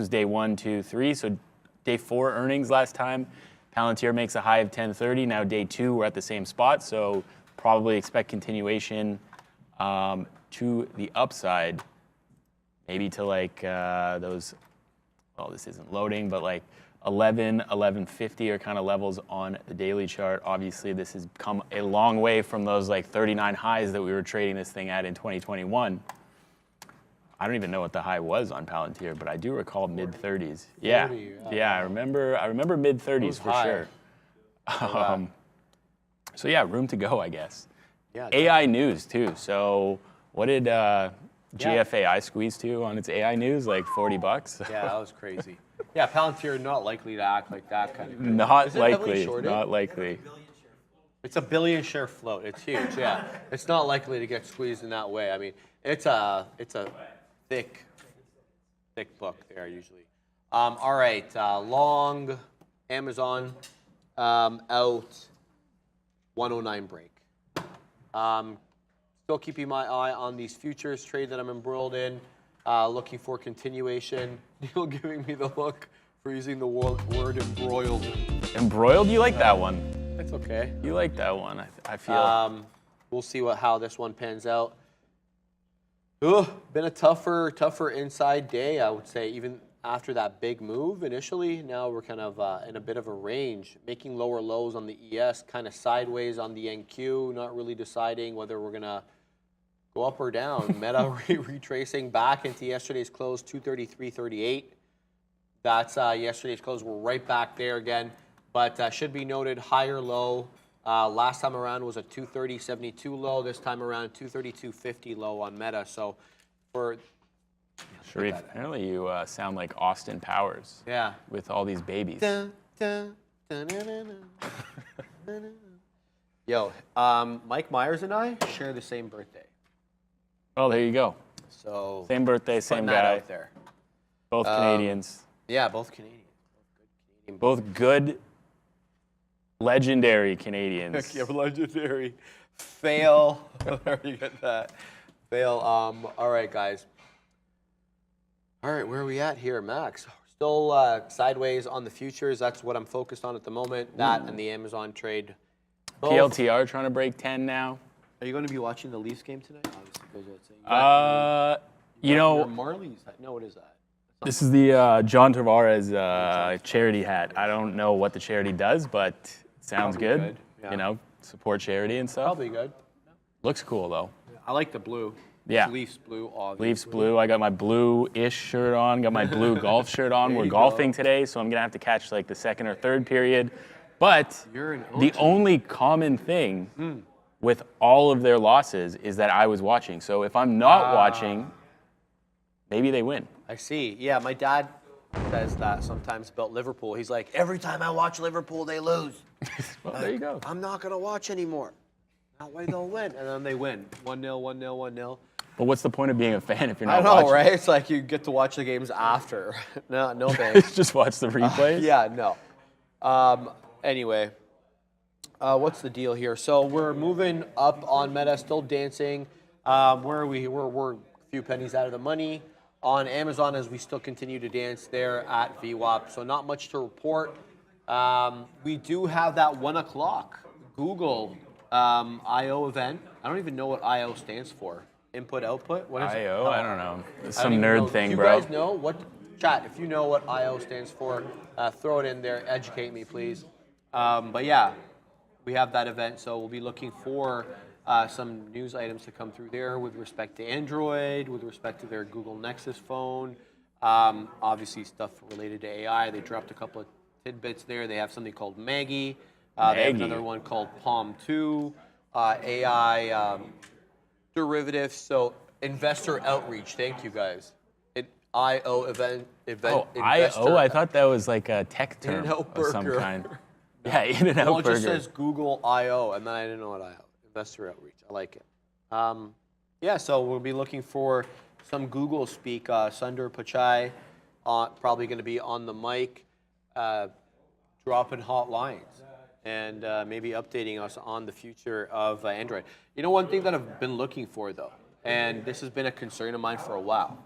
day 1, 2, 3. So day 4 earnings last time. Palantir makes a high of 1030. Now day 2, we're at the same spot. So probably expect continuation to the upside. Maybe to like those, well, this isn't loading, but like 1150 are kind of levels on the daily chart. Obviously, this has come a long way from those like 39 highs that we were trading this thing at in 2021. I don't even know what the high was on Palantir, but I do recall mid-30s. Yeah, I remember mid-30s for sure. So yeah, room to go, I guess. Yeah, AI news too. So what did GFAI squeeze to on its AI news? Like $40? Yeah, that was crazy. Yeah, Palantir not likely to act like that kind of thing. Not likely. Not likely. It's a billion share float. It's huge. Yeah, it's not likely to get squeezed in that way. I mean, it's a thick book there usually. All right, long Amazon out 109 break. Still keeping my eye on these futures trade that I'm embroiled in. Looking for continuation. Neil giving me the look for using the word embroiled. Embroiled? You like that one? That's okay. You like that one, I feel. We'll see how this one pans out. Ooh, been a tougher inside day, I would say, even after that big move initially. Now we're kind of in a bit of a range, making lower lows on the ES, kind of sideways on the NQ, not really deciding whether we're going to go up or down. Meta retracing back into yesterday's close, 233.38. That's yesterday's close. We're right back there again. But should be noted, higher low. Last time around was a 230.72 low. This time around, 232.50 low on Meta. So for... Sharif, apparently you sound like Austin Powers. Yeah. With all these babies. Yo, Mike Myers and I share the same birthday. Oh, there you go. So same birthday, same that guy. out there. Both Canadians. Yeah, both Canadians. Both good, legendary Canadians. Yeah, legendary. Fail. There you get that. Fail. All right, guys. All right, where are we at here, Max? Still sideways on the futures. That's what I'm focused on at the moment. That and the Amazon trade. Both. PLTR trying to break 10 now. Are you going to be watching the Leafs game tonight? Obviously, goes without saying. You know, Marlies. No, what is that? This is the John Tavares charity hat. I don't know what the charity does, but it sounds Probably good. Yeah. You know, support charity and stuff. Probably good. Looks cool though. I like the blue. Yeah. Leafs blue, obviously. Leafs blue. I got my blue-ish shirt on. Got my blue golf shirt on. We're you golfing today, so I'm gonna have to catch like the second or third period. But You're an the OG. only common thing with all of their losses is that I was watching. So if I'm not watching, maybe they win. I see. Yeah, my dad says that sometimes about Liverpool. He's like, every time I watch Liverpool, they lose. Well, there you go. I'm not going to watch anymore. That way they'll win. And then they win. 1-0, 1-0, 1-0. But what's the point of being a fan if you're I not know, watching? right? It's like you get to watch the games after. No thanks. Just watch the replays. Yeah, no. Anyway, what's the deal here? So we're moving up on Meta, still dancing. Where are we? We're a few pennies out of the money. On Amazon, as we still continue to dance there at VWAP. So not much to report. We do have that 1 o'clock Google I/O event. I don't even know what I/O stands for. Input, output? What is it? I.O.? I don't know. It's I don't some even nerd know. thing, Do you bro. guys know what? Chat, if you know what I/O stands for, throw it in there. Educate me, please. But yeah, we have that event, so we'll be looking for some news items to come through there with respect to Android, with respect to their Google Nexus phone. Obviously, stuff related to AI. They dropped a couple of tidbits there. They have something called Maggie. They have Maggie. another one called Palm 2, AI derivatives. So investor outreach. Thank you guys. I/O event. Oh, investor. I.O.? I thought that was like a tech term In-N-Out of some burger. kind. Yeah, In-N-Out Well, it burger. just says Google I/O, and then I didn't know what I/O. Investor outreach. I like it. Yeah, so we'll be looking for some Google speak. Sundar Pichai, probably going to be on the mic, dropping hot lines and maybe updating us on the future of Android. You know, one thing that I've been looking for, though, and this has been a concern of mine for a while.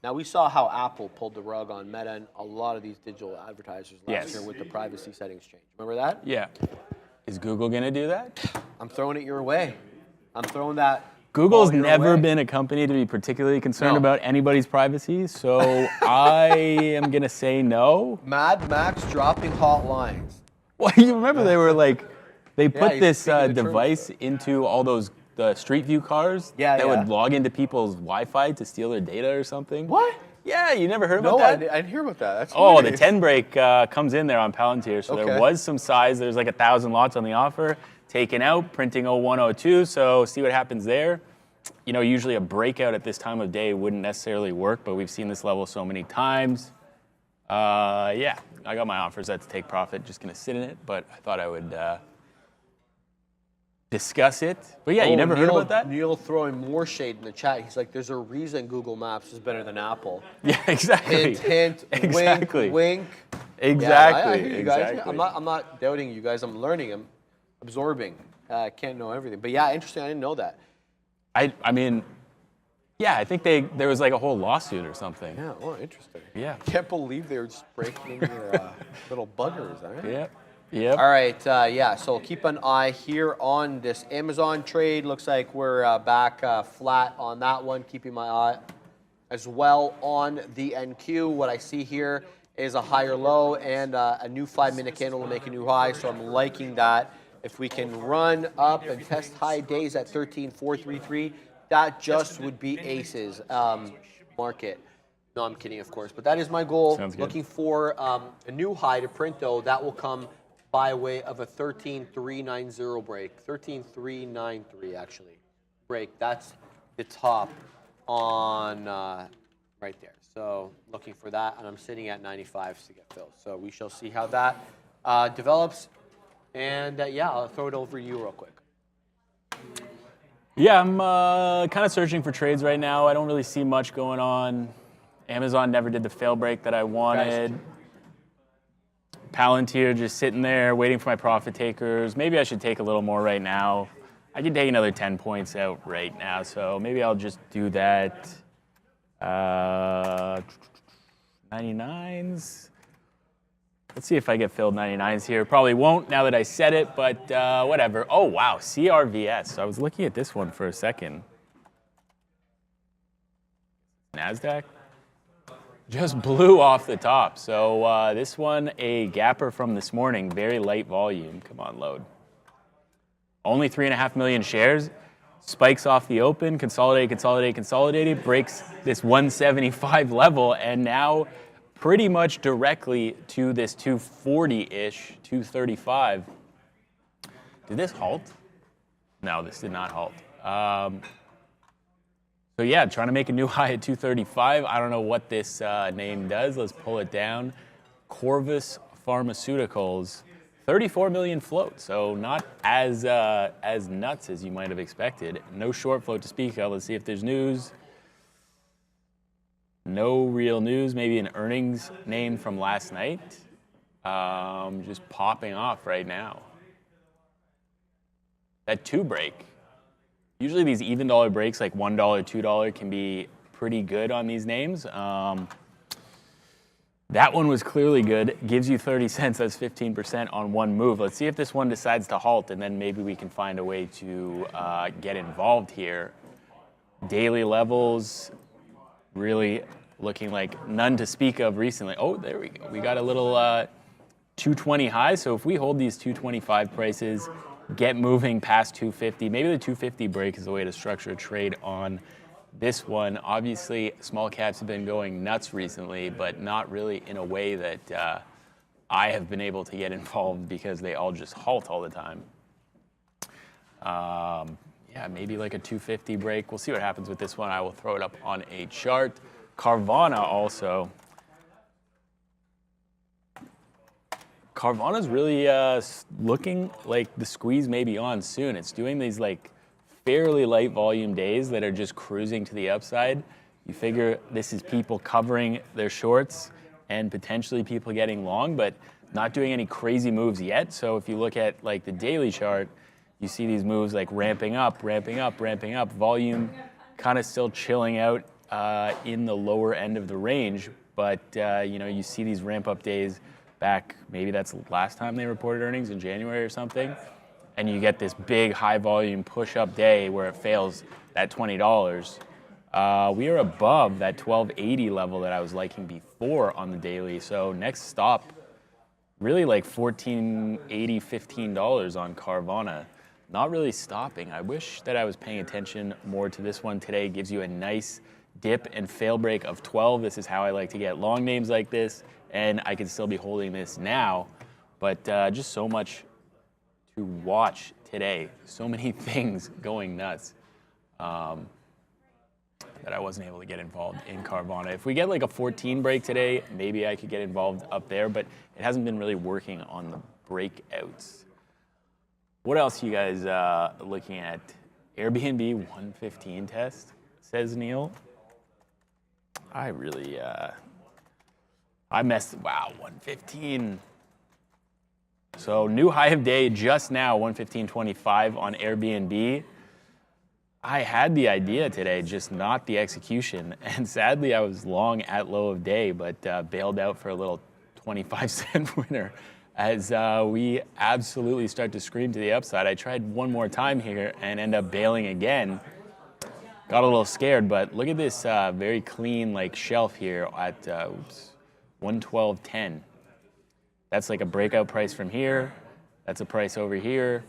Now, we saw how Apple pulled the rug on Meta and a lot of these digital advertisers last Yes. year with the privacy settings change. Remember that? Yeah. Is Google going to do that? I'm throwing it your way. I'm throwing that. Google's ball your never way. been a company to be particularly concerned No. about anybody's privacy, so I am going to say no. Mad Max dropping hot lines. Well, you remember they were like, they put he's this speaking the truth. device into all those the Street View cars Yeah, that yeah. would log into people's Wi-Fi to steal their data or something. What? Yeah, you never heard No, about that? I didn't hear about that. That's Oh, the hilarious. 10 break comes in there on Palantir. So Okay. there was some size. There's like 1,000 lots on the offer. Taken out, printing 0102. So see what happens there. You know, usually a breakout at this time of day wouldn't necessarily work, but we've seen this level so many times. Yeah, I got my offers set to take profit. Just going to sit in it, but I thought I would discuss it. But yeah, you never heard about that? Neil throwing more shade in the chat. He's like, there's a reason Google Maps is better than Apple. Yeah, exactly. Hint, hint, Exactly. wink, wink. Exactly. Yeah, I hear you guys. Exactly. I'm not doubting you guys. I'm learning. I'm absorbing. I can't know everything. But yeah, interesting. I didn't know that. I mean, yeah, I think there was like a whole lawsuit or something. Yeah, oh, interesting. Yeah. Can't believe they were just breaking in your little buggers. All right? Yep. Yep. All right, yeah, so keep an eye here on this Amazon trade. Looks like we're back flat on that one. Keeping my eye as well on the NQ. What I see here is a higher low and a new 5-minute candle to make a new high, so I'm liking that. If we can run up and test high days at 13,433, that just would be aces market. No, I'm kidding, of course, but that is my goal. Sounds good. Looking for a new high to print, though. That will come by way of a 13,390 break. 13,393 actually break. That's the top on right there. So looking for that, and I'm sitting at 95s to get filled. So we shall see how that develops. And yeah, I'll throw it over to you real quick. Yeah, I'm kind of searching for trades right now. I don't really see much going on. Amazon never did the fail break that I wanted. Palantir just sitting there waiting for my profit takers. Maybe I should take a little more right now. I could take another 10 points out right now, so maybe I'll just do that. 99s. Let's see if I get filled 99s here. Probably won't now that I said it, but whatever. Oh, wow, CRVS. I was looking at this one for a second. NASDAQ? just blew off the top. So this one, a gapper from this morning, very light volume. Come on, load. Only 3.5 million shares. Spikes off the open, consolidated, breaks this 175 level, and now pretty much directly to this 240-ish, 235. Did this halt? No, this did not halt. So yeah, trying to make a new high at 235. I don't know what this name does. Let's pull it down. Corvus Pharmaceuticals, 34 million float. So not as nuts as you might have expected. No short float to speak of. Let's see if there's news. No real news. Maybe an earnings name from last night. Just popping off right now. That 2 break. Usually these even dollar breaks, like $1, $2, can be pretty good on these names. That one was clearly good. Gives you 30 cents. That's 15% on one move. Let's see if this one decides to halt, and then maybe we can find a way to get involved here. Daily levels, really looking like none to speak of recently. Oh, there we go. We got a little 220 high. So if we hold these 225 prices, get moving past 250. Maybe the 250 break is the way to structure a trade on this one. Obviously, small caps have been going nuts recently, but not really in a way that I have been able to get involved because they all just halt all the time. Yeah, maybe like a 250 break. We'll see what happens with this one. I will throw it up on a chart. Carvana also. Carvana's really looking like the squeeze may be on soon. It's doing these like fairly light volume days that are just cruising to the upside. You figure this is people covering their shorts and potentially people getting long, but not doing any crazy moves yet. So if you look at like the daily chart, you see these moves like ramping up, volume kind of still chilling out in the lower end of the range. But you see these ramp up days back, maybe that's the last time they reported earnings in January or something, and you get this big high volume push up day where it fails that $20. We are above that 1280 level that I was liking before on the daily. So next stop, really like $14.80, $15 on Carvana. Not really stopping. I wish that I was paying attention more to this one today. It gives you a nice dip and fail break of 12. This is how I like to get long names like this, and I could still be holding this now. But just so much to watch today. So many things going nuts that I wasn't able to get involved in Carvana. If we get like a 14 break today, maybe I could get involved up there, but it hasn't been really working on the breakouts. What else you guys looking at? Airbnb 115 test, says Neil. I really, I messed, wow, 115. So new high of day just now, 115.25 on Airbnb. I had the idea today, just not the execution. And sadly, I was long at low of day, but bailed out for a little 25-cent winner as we absolutely start to scream to the upside. I tried one more time here and end up bailing again. Got a little scared, but look at this very clean like shelf here at 112.10. That's like a breakout price from here. That's a price over here.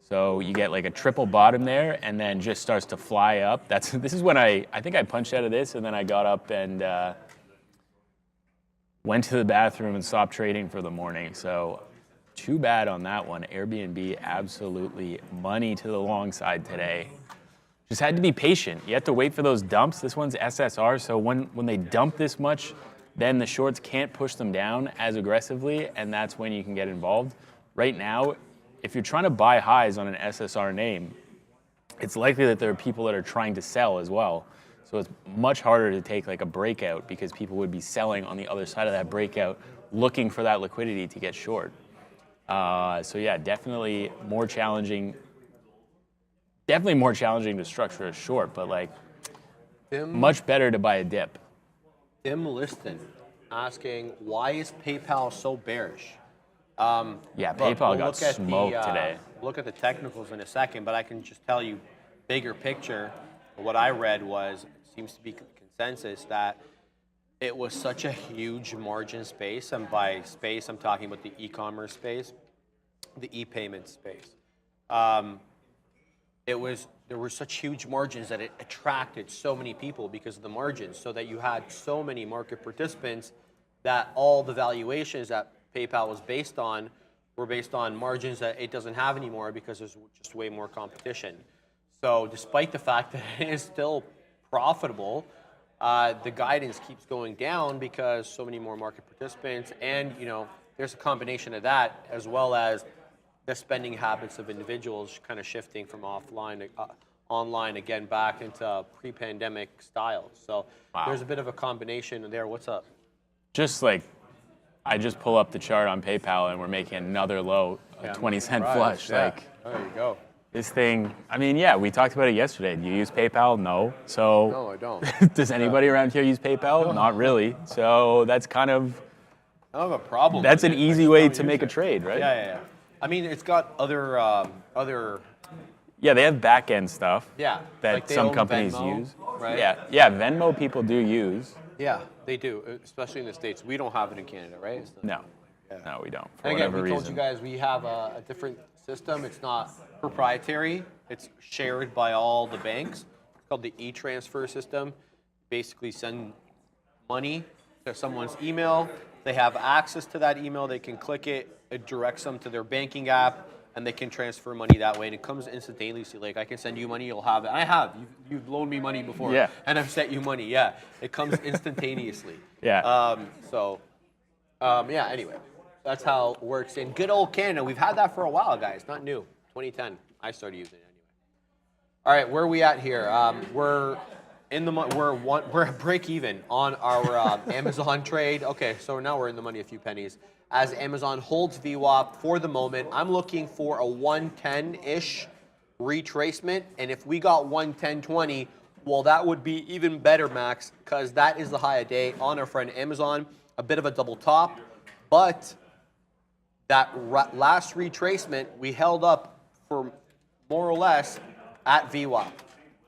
So you get like a triple bottom there and then just starts to fly up. This is when I think I punched out of this and then I got up and went to the bathroom and stopped trading for the morning. So too bad on that one. Airbnb absolutely money to the long side today. Just had to be patient. You have to wait for those dumps. This one's SSR, so when they dump this much, then the shorts can't push them down as aggressively, and that's when you can get involved. Right now, if you're trying to buy highs on an SSR name, it's likely that there are people that are trying to sell as well. So it's much harder to take like a breakout because people would be selling on the other side of that breakout, looking for that liquidity to get short. So yeah, definitely more challenging. Definitely more challenging to structure a short, but like much better to buy a dip. Tim Liston asking, why is PayPal so bearish? Yeah, PayPal got smoked today. Look at the technicals in a second, but I can just tell you, bigger picture, what I read was, seems to be consensus that it was such a huge margin space, and by space, I'm talking about the e-commerce space, the e-payment space. There were such huge margins that it attracted so many people because of the margins, so that you had so many market participants that all the valuations that PayPal was based on were based on margins that it doesn't have anymore because there's just way more competition. So despite the fact that it is still profitable, the guidance keeps going down because so many more market participants, and there's a combination of that as well as the spending habits of individuals kind of shifting from offline to online again back into pre-pandemic styles. So there's a bit of a combination there. What's up? Just like, I just pull up the chart on PayPal and we're making another low, a 20-cent flush. Yeah. Like, There you go. this thing, I mean, yeah, we talked about it yesterday. Do you use PayPal? No. So No, I don't. does anybody around here use PayPal? Not really. So that's kind of, I don't have a problem. that's with an it. I easy just way don't to use make a it. trade, right? Yeah. I mean, it's got other Yeah, they have back-end stuff yeah that like they some own companies Venmo, use. right? Yeah, Venmo people do use. Yeah, they do, especially in the States. We don't have it in Canada, right? No, no, we don't, for And again, whatever we told reason. you guys we have a different system. It's not proprietary. It's shared by all the banks. It's called the e-transfer system. Basically send money to someone's email. They have access to that email. They can click it. It directs them to their banking app, and they can transfer money that way. And it comes instantaneously. Like, I can send you money, you'll have it. I have. You've loaned me money before. Yeah. And I've sent you money. Yeah. It comes instantaneously. Yeah. Yeah, anyway. That's how it works in good old Canada. We've had that for a while, guys. Not new. 2010. I started using it anyway. All right, where are we at here? We're in the we're at break even on our Amazon trade. Okay, so now we're in the money a few pennies as Amazon holds VWAP for the moment. I'm looking for a 110-ish retracement, and if we got 110.20, well, that would be even better, Max, because that is the high of day on our friend Amazon. A bit of a double top, but that last retracement we held up for more or less at VWAP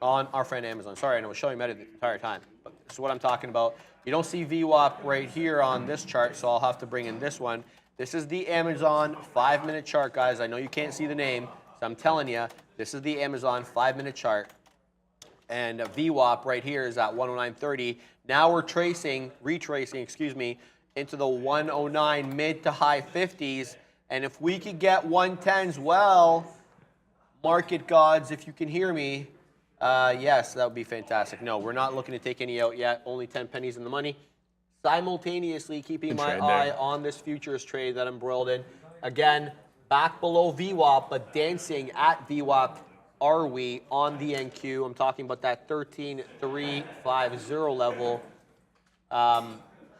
on our friend Amazon. Sorry, I was showing Meta the entire time, but this is what I'm talking about. You don't see VWAP right here on this chart, so I'll have to bring in this one. This is the Amazon 5-minute chart, guys. I know you can't see the name, so I'm telling you, this is the Amazon 5-minute chart. And VWAP right here is at 109.30. Now we're retracing, into the 109 mid to high 50s. And if we could get 110s, well, market gods, if you can hear me, yes, that would be fantastic. No, we're not looking to take any out yet. Only 10 pennies in the money. Simultaneously keeping my eye on this futures trade that I'm embroiled in. Again, back below VWAP, but dancing at VWAP are we on the NQ. I'm talking about that 13,350 level.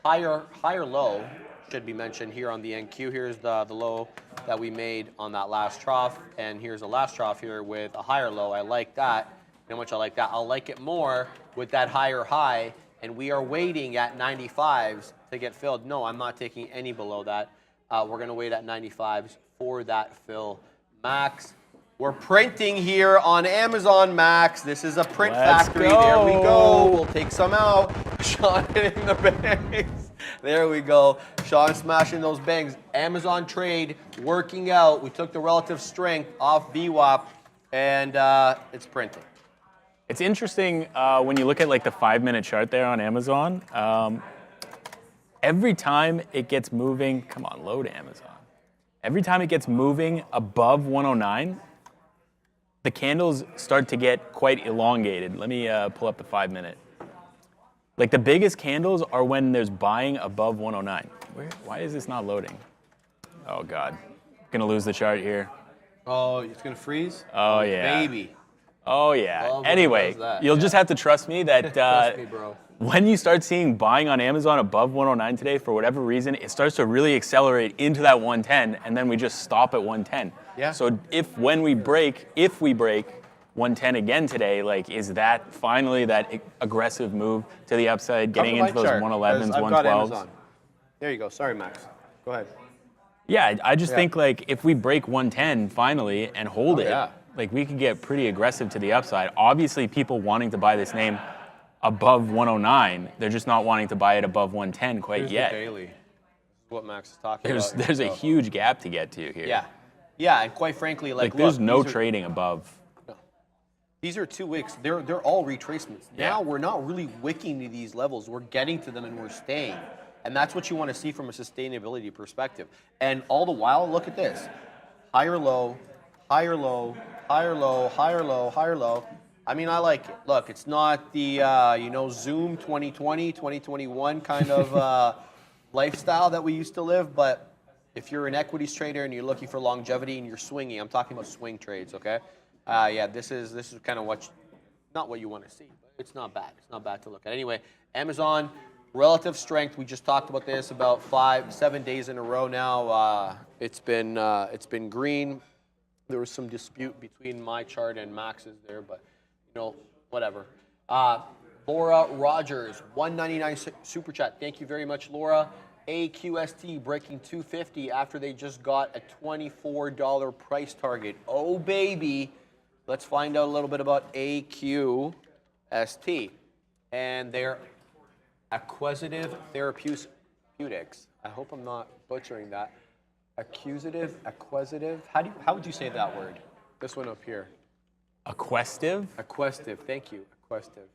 Higher low should be mentioned here on the NQ. Here's the low that we made on that last trough, and here's the last trough here with a higher low. I like that. You know how much I like that? I'll like it more with that higher high, and we are waiting at 95s to get filled. No, I'm not taking any below that. We're going to wait at 95s for that fill. Max, we're printing here on Amazon, Max. This is a print factory. Go. There we go. We'll take some out. Sean hitting the bangs. There we go. Sean smashing those bangs. Amazon trade working out. We took the relative strength off VWAP, and it's printing. It's interesting when you look at like the 5-minute chart there on Amazon. Every time it gets moving, come on, load Amazon. Every time it gets moving above 109, the candles start to get quite elongated. Let me pull up the 5-minute. Like the biggest candles are when there's buying above 109. Why is this not loading? Oh God, gonna lose the chart here. Oh, it's gonna freeze? Oh yeah. Baby. Oh yeah. Love when it Anyway, does that. you'll just have to trust me that Trust me, bro. when you start seeing buying on Amazon above 109 today, for whatever reason, it starts to really accelerate into that 110, and then we just stop at 110. Yeah. So if we break 110 again today, like, is that finally that aggressive move to the upside, getting into those 111s, 112s? There you go. Sorry, Max. Go ahead. Yeah, I just think like if we break 110 finally and hold it, yeah. like we could get pretty aggressive to the upside. Obviously, people wanting to buy this name above 109. They're just not wanting to buy it above 110 quite Here's yet. the daily. This is what Max is talking about. There's a huge gap to get to here. Yeah. Yeah, and quite frankly, like there's look, no these are- trading above. These are 2 weeks. They're all retracements. Yeah. Now we're not really wicking to these levels. We're getting to them and we're staying. And that's what you want to see from a sustainability perspective. And all the while, look at this. Higher low, higher low, higher low, higher low, higher low. I mean, I like it. Look, it's not the, Zoom 2020, 2021 kind of lifestyle that we used to live, but if you're an equities trader and you're looking for longevity and you're swinging, I'm talking about swing trades, okay? This is kind of not what you want to see, but it's not bad. It's not bad to look at. Anyway, Amazon, relative strength. We just talked about this about 7 days in a row now. It's been green. There was some dispute between my chart and Max's there, but whatever. Laura Rogers, 199 super chat. Thank you very much, Laura. AQST breaking 250 after they just got a $24 price target. Oh, baby. Let's find out a little bit about AQST and their acquisitive therapeutics. I hope I'm not butchering that. Acquisitive. How would you say that word? This one up here. Aquestive? Aquestive. Thank you. Aquestive.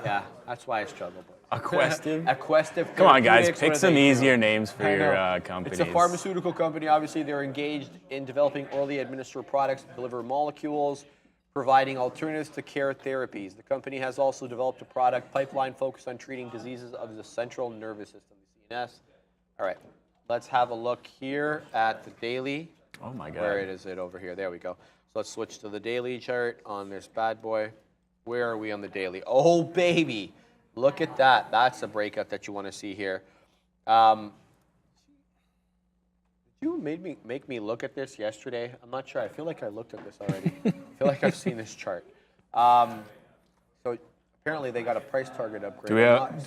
Yeah, that's why I struggle. Aquestive? Aquestive. Come on, guys, Therapeutics, pick what do some they do? easier names for I your know. companies. It's a pharmaceutical company. Obviously, they're engaged in developing orally administered products to deliver molecules, providing alternatives to care therapies. The company has also developed a product pipeline focused on treating diseases of the central nervous system, the CNS. All right, let's have a look here at the daily. Oh my God. Where is it over here? There we go. So let's switch to the daily chart on this bad boy. Where are we on the daily? Oh, baby. Look at that. That's a breakout that you want to see here. Did you make me look at this yesterday? I'm not sure. I feel like I looked at this already. I feel like I've seen this chart. So apparently they got a price target upgrade. Do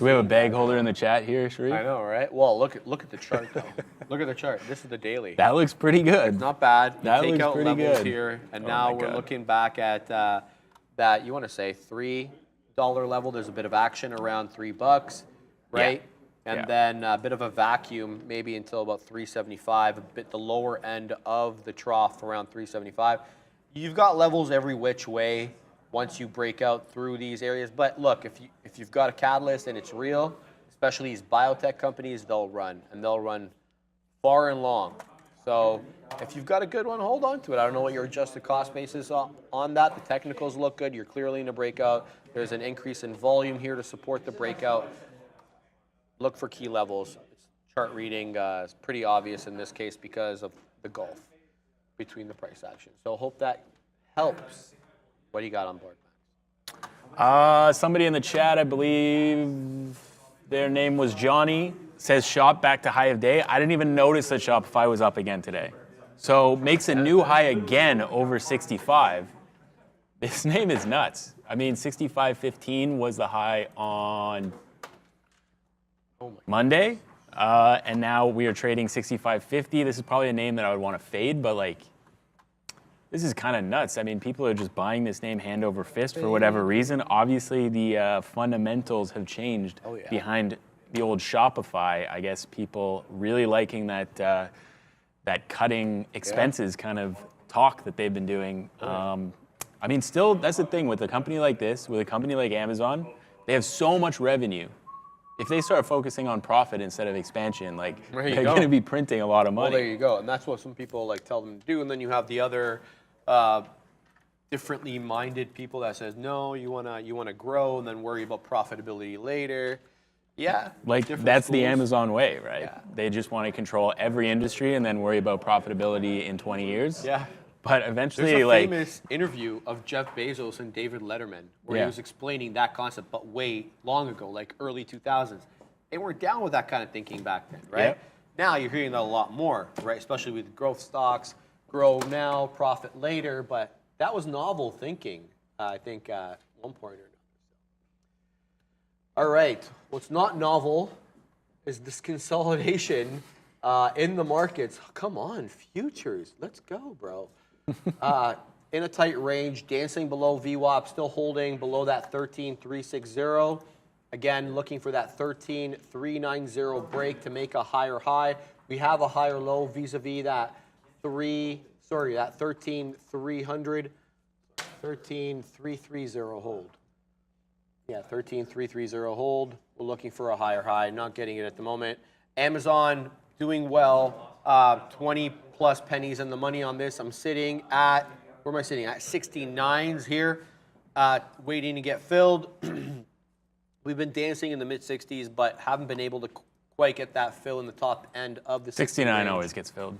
we have a bag holder in the chat here, Sharif? I know, right? Well, look at the chart, though. Look at the chart. This is the daily. That looks pretty good. Not bad. You That take looks out pretty levels good. here, and Oh now my we're God. looking back at that. You want to say $3 level? There's a bit of action around $3, right? Yeah. And Yeah. then a bit of a vacuum, maybe until about 375, a bit the lower end of the trough around 375. You've got levels every which way once you break out through these areas. But look, if you've got a catalyst and it's real, especially these biotech companies, they'll run, and they'll run far and long. So if you've got a good one, hold on to it. I don't know what your adjusted cost base is on that. The technicals look good. You're clearly in a breakout. There's an increase in volume here to support the breakout. Look for key levels. Chart reading is pretty obvious in this case because of the gulf between the price action. So hope that helps. What do you got on board, Max? Somebody in the chat, I believe their name was Johnny, says shop back to high of day. I didn't even notice that Shopify was up again today. So makes a new high again over 65. This name is nuts. I mean, 65.15 was the high on Monday, and now we are trading 65.50. This is probably a name that I would want to fade, but like, this is kind of nuts. I mean, people are just buying this name hand over fist for whatever reason. Obviously, the fundamentals have changed behind the old Shopify. I guess people really liking that cutting expenses kind of talk that they've been doing. I mean, still, that's the thing with a company like this, with a company like Amazon, they have so much revenue. If they start focusing on profit instead of expansion, like they're going to be printing a lot of money. Well, there you go, and that's what some people like tell them to do. And then you have the other differently minded people that says, no, you wanna grow and then worry about profitability later. Yeah, like that's the Amazon way, right? Yeah. They just want to control every industry and then worry about profitability in 20 years. Yeah. But eventually, There's a like, famous interview of Jeff Bezos and David Letterman where Yeah. he was explaining that concept, but way long ago, like early 2000s. They weren't down with that kind of thinking back then, right? Yep. Now you're hearing that a lot more, right? Especially with growth stocks, grow now, profit later. But that was novel thinking, I think, at one point or another. All right, what's not novel is this consolidation in the markets. Come on, futures, let's go, bro. in a tight range, dancing below VWAP, still holding below that 13,360. Again, looking for that 13,390 break to make a higher high. We have a higher low vis-a-vis that 13,300, 13,330 hold. Yeah, 13,330 hold. We're looking for a higher high, not getting it at the moment. Amazon doing well, 20 plus pennies in the money on this. I'm sitting at, where am I sitting at? 69s here, waiting to get filled. We've been dancing in the mid 60s, but haven't been able to quite get that fill in the top end of the 69 always gets filled.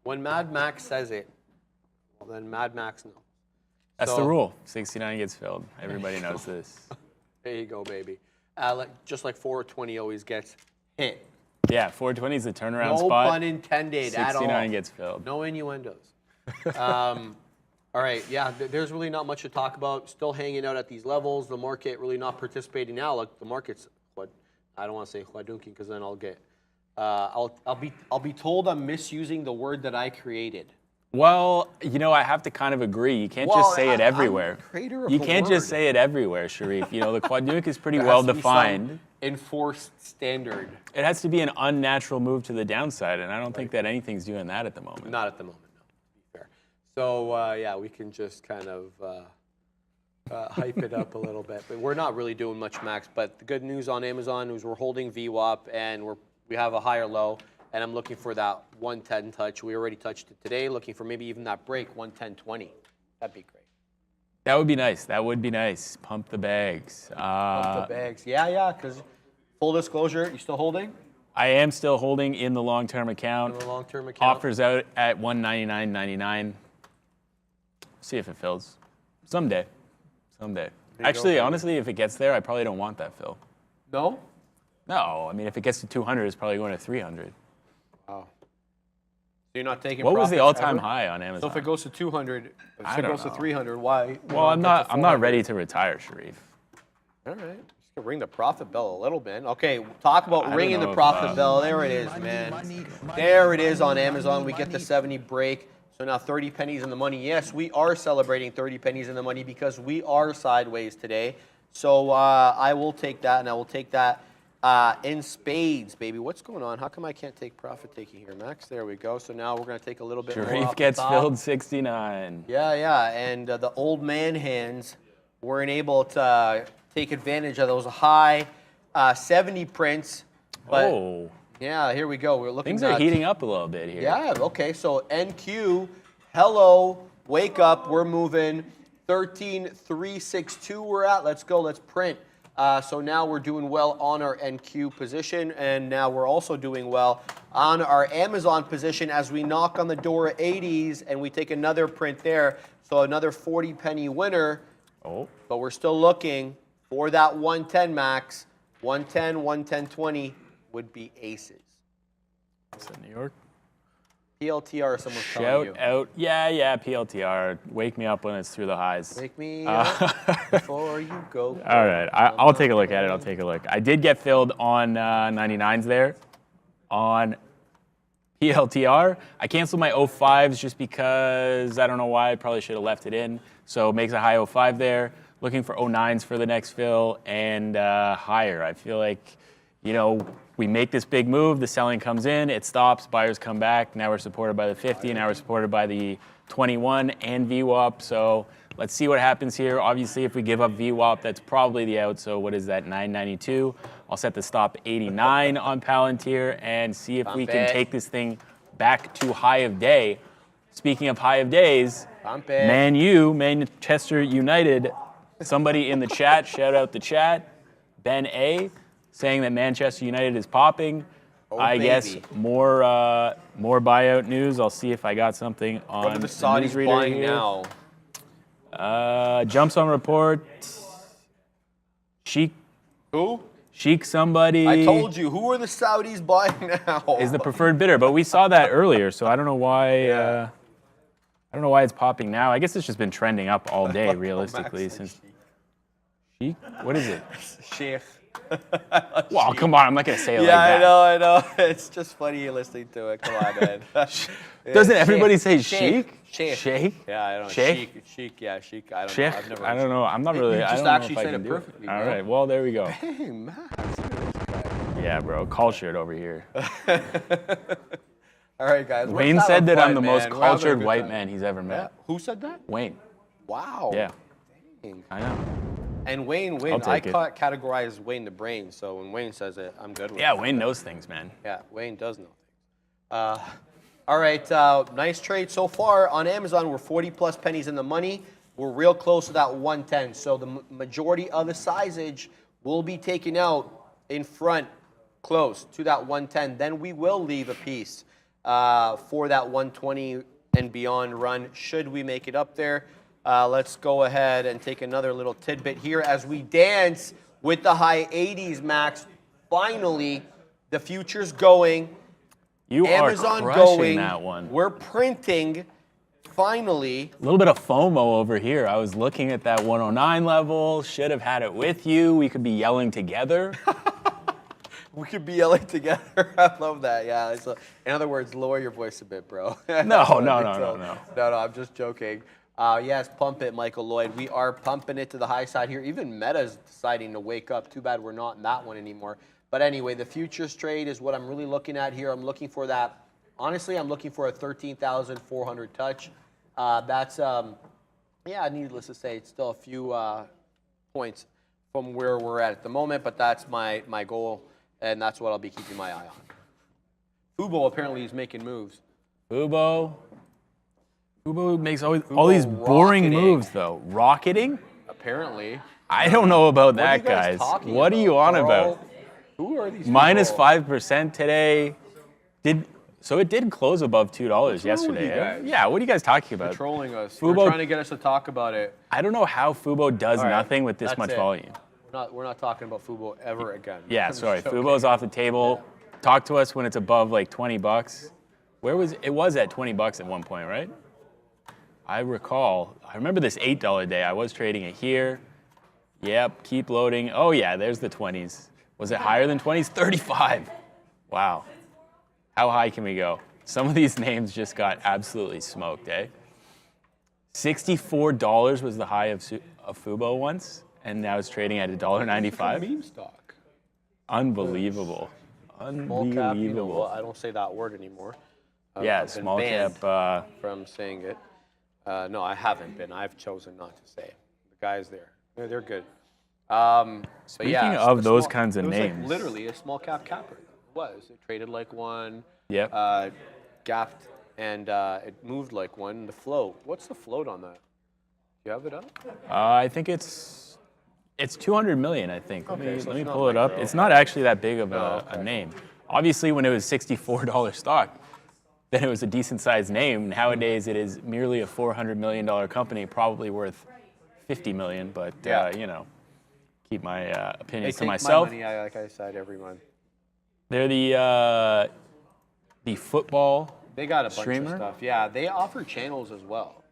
When Mad Max says it, well, then Mad Max knows. That's the rule. 69 gets filled. Everybody knows this. There you go, baby. Just like 420 always gets hit. Yeah, 420 is the turnaround No spot. pun intended at all. 69 gets filled. No innuendos. All right, yeah, there's really not much to talk about. Still hanging out at these levels. The market really not participating now. Like the market's, I don't want to say huadunking because then I'll get, I'll be told I'm misusing the word that I created. Well, you know, I have to kind of agree. You can't just say it everywhere. You can't just say it everywhere, Sharif. You know, the quadunc is pretty well defined. Enforced standard. It has to be an unnatural move to the downside, and I don't think that anything's doing that at the moment. Not at the moment, no, to be fair. So, yeah, we can just kind of hype it up a little bit. But we're not really doing much, Max. But the good news on Amazon is we're holding VWAP, and we have a higher low. And I'm looking for that 110 touch. We already touched it today. Looking for maybe even that break, 110.20. That'd be great. That would be nice. That would be nice. Pump the bags. Pump the bags. Yeah, because full disclosure, you still holding? I am still holding in the long-term account. In the long-term account. Offers out at 199.99. See if it fills. Someday. Actually, honestly, if it gets there, I probably don't want that fill. No? No. I mean, if it gets to 200, it's probably going to 300. Wow. So you're not taking What was the all-time ever? high on Amazon? So if it goes to 200, if I it don't goes to know. 300, why? Well, I'm not ready to retire, Sharif. All right. Just gonna ring the profit bell a little bit. Okay, talk about don't ringing know the if, profit bell. There it is, man. There it is on Amazon. We get the 70 break. So now 30 pennies in the money. Yes, we are celebrating 30 pennies in the money because we are sideways today. So I will take that, and I will take that in spades, baby. What's going on? How come I can't take profit taking here, Max? There we go. So now we're going to take a little bit more Sharif off gets the top. filled 69. Yeah. And the old man hands weren't able to take advantage of those high 70 prints. But Oh. yeah, here we go. We're looking Things at are heating up a little bit here. Yeah, okay. So NQ, hello, wake up. We're moving. 13,362 we're at. Let's go. Let's print. So now we're doing well on our NQ position, and now we're also doing well on our Amazon position as we knock on the door at 80s, and we take another print there. So another 40 penny winner. Oh. But we're still looking for that 110 max. 110, 110.20 would be aces. Is that New York? PLTR, someone's telling you. Shout out. Yeah, PLTR. Wake me up when it's through the highs. Wake me up before you go. All right, I'll take a look at it. I did get filled on 99s there on PLTR. I canceled my 05s just because I don't know why. I probably should have left it in. So it makes a high 05 there. Looking for 09s for the next fill and higher. I feel like, we make this big move, the selling comes in, it stops, buyers come back. Now we're supported by the 50, now we're supported by the 21 and VWAP. So let's see what happens here. Obviously, if we give up VWAP, that's probably the out. So what is that, 992? I'll set the stop 89 on Palantir and see if we can take this thing back to high of day. Speaking of high of days, Manchester United, somebody in the chat, shout out the chat, Ben A, saying that Manchester United is popping. I guess more buyout news. I'll see if I got something on the Saudis newsreader buying here. now. Jumps on report. Sheikh. Who? Sheikh somebody. I told you. Who are the Saudis buying now? Is the preferred bidder, but we saw that earlier, so I don't know why. I don't know why it's popping now. I guess it's just been trending up all day, realistically. Since Sheikh, what is it? Sheikh. Well, come on, I'm not gonna say it like Yeah, that. I know. It's just funny listening to it. Come on, man. Doesn't everybody say Sheik? chic? Shake? Yeah, I don't know. Shake? Chic, yeah, chic. I don't Chic? know. I've never I don't know. I'm not really. You I just don't actually know if I said can it do perfectly, All bro. right. Well, there we go. Hey, Matt. Look at this guy. Yeah, bro. Cultured over here. All right, guys. we're Wayne just said having that I'm fun, the man. most We're having a cultured good white time. man he's ever Yeah. met. Who said that? Wayne. Wow. Yeah. Dang. I know. And Wayne, I'll I take it. categorize Wayne the brain, so when Wayne says it, I'm good with Yeah, it. Wayne knows things, man. Yeah, Wayne does know things. All right, nice trade so far. On Amazon, we're 40 plus pennies in the money. We're real close to that 110. So the majority of the sizage will be taken out in front, close to that 110. Then we will leave a piece for that 120 and beyond run, should we make it up there. Let's go ahead and take another little tidbit here as we dance with the high 80s, Max. Finally, the future's going. You Amazon are crushing going. that one. We're printing. Finally. A little bit of FOMO over here. I was looking at that 109 level. Should have had it with you. We could be yelling together. We could be yelling together. I love that. Yeah. So, in other words, lower your voice a bit, bro. No, No, I'm just joking. Yes, pump it, Michael Lloyd. We are pumping it to the high side here. Even Meta's deciding to wake up. Too bad we're not in that one anymore. But anyway, the futures trade is what I'm really looking at here. I'm looking for that. Honestly, I'm looking for a 13,400 touch. That's, yeah, needless to say, it's still a few points from where we're at the moment, but that's my goal, and that's what I'll be keeping my eye on. Fubo apparently is making moves. Fubo makes all these boring rocketing. moves, though. Rocketing? Apparently. I don't know about What are that, you guys guys. talking What are you on Carl? about? Who are these Minus people? 5% today. So it did close above $2 wrong with yesterday. you eh? guys? Yeah, what are you guys talking You're about? trolling us. Fubo- You're trying to get us to talk about it. I don't know how Fubo does All right, nothing with this that's much it. volume. We're not talking about Fubo ever again. Yeah, I'm sorry. joking. Fubo's off the table. Talk to us when it's above like $20. Where was it? Was at $20 at one point, right? I remember this $8 day. I was trading it here. Yep, keep loading. Oh yeah, there's the 20s. Was it higher than 20s? 35. Wow. How high can we go? Some of these names just got absolutely smoked, eh? $64 was the high of Fubo once, and now it's trading at $1.95. Meme stock. Unbelievable. Small cap, you know, well, Unbelievable. I don't say that word anymore. Yeah, I've been small banned cap. from saying it. No, I haven't been. I've chosen not to say it. The guys there, they're good. But Speaking yeah, of a those small- kinds of it was names. like literally a small cap capper. It was. It traded like one. Yep. Gapped and it moved like one. The float. What's the float on that? Do you have it up? I think it's 200 million, I think. Okay, Let so me it's not pull it up. micro. It's not actually that big of No, a okay. name. Obviously, when it was $64 stock, then it was a decent sized name. Nowadays, it is merely a $400 million company, probably worth $50 million. But Yeah. keep my They opinions to take myself. my money, like I said, every month. They're the football. They got a bunch streamer? of stuff. Yeah, they offer channels as well.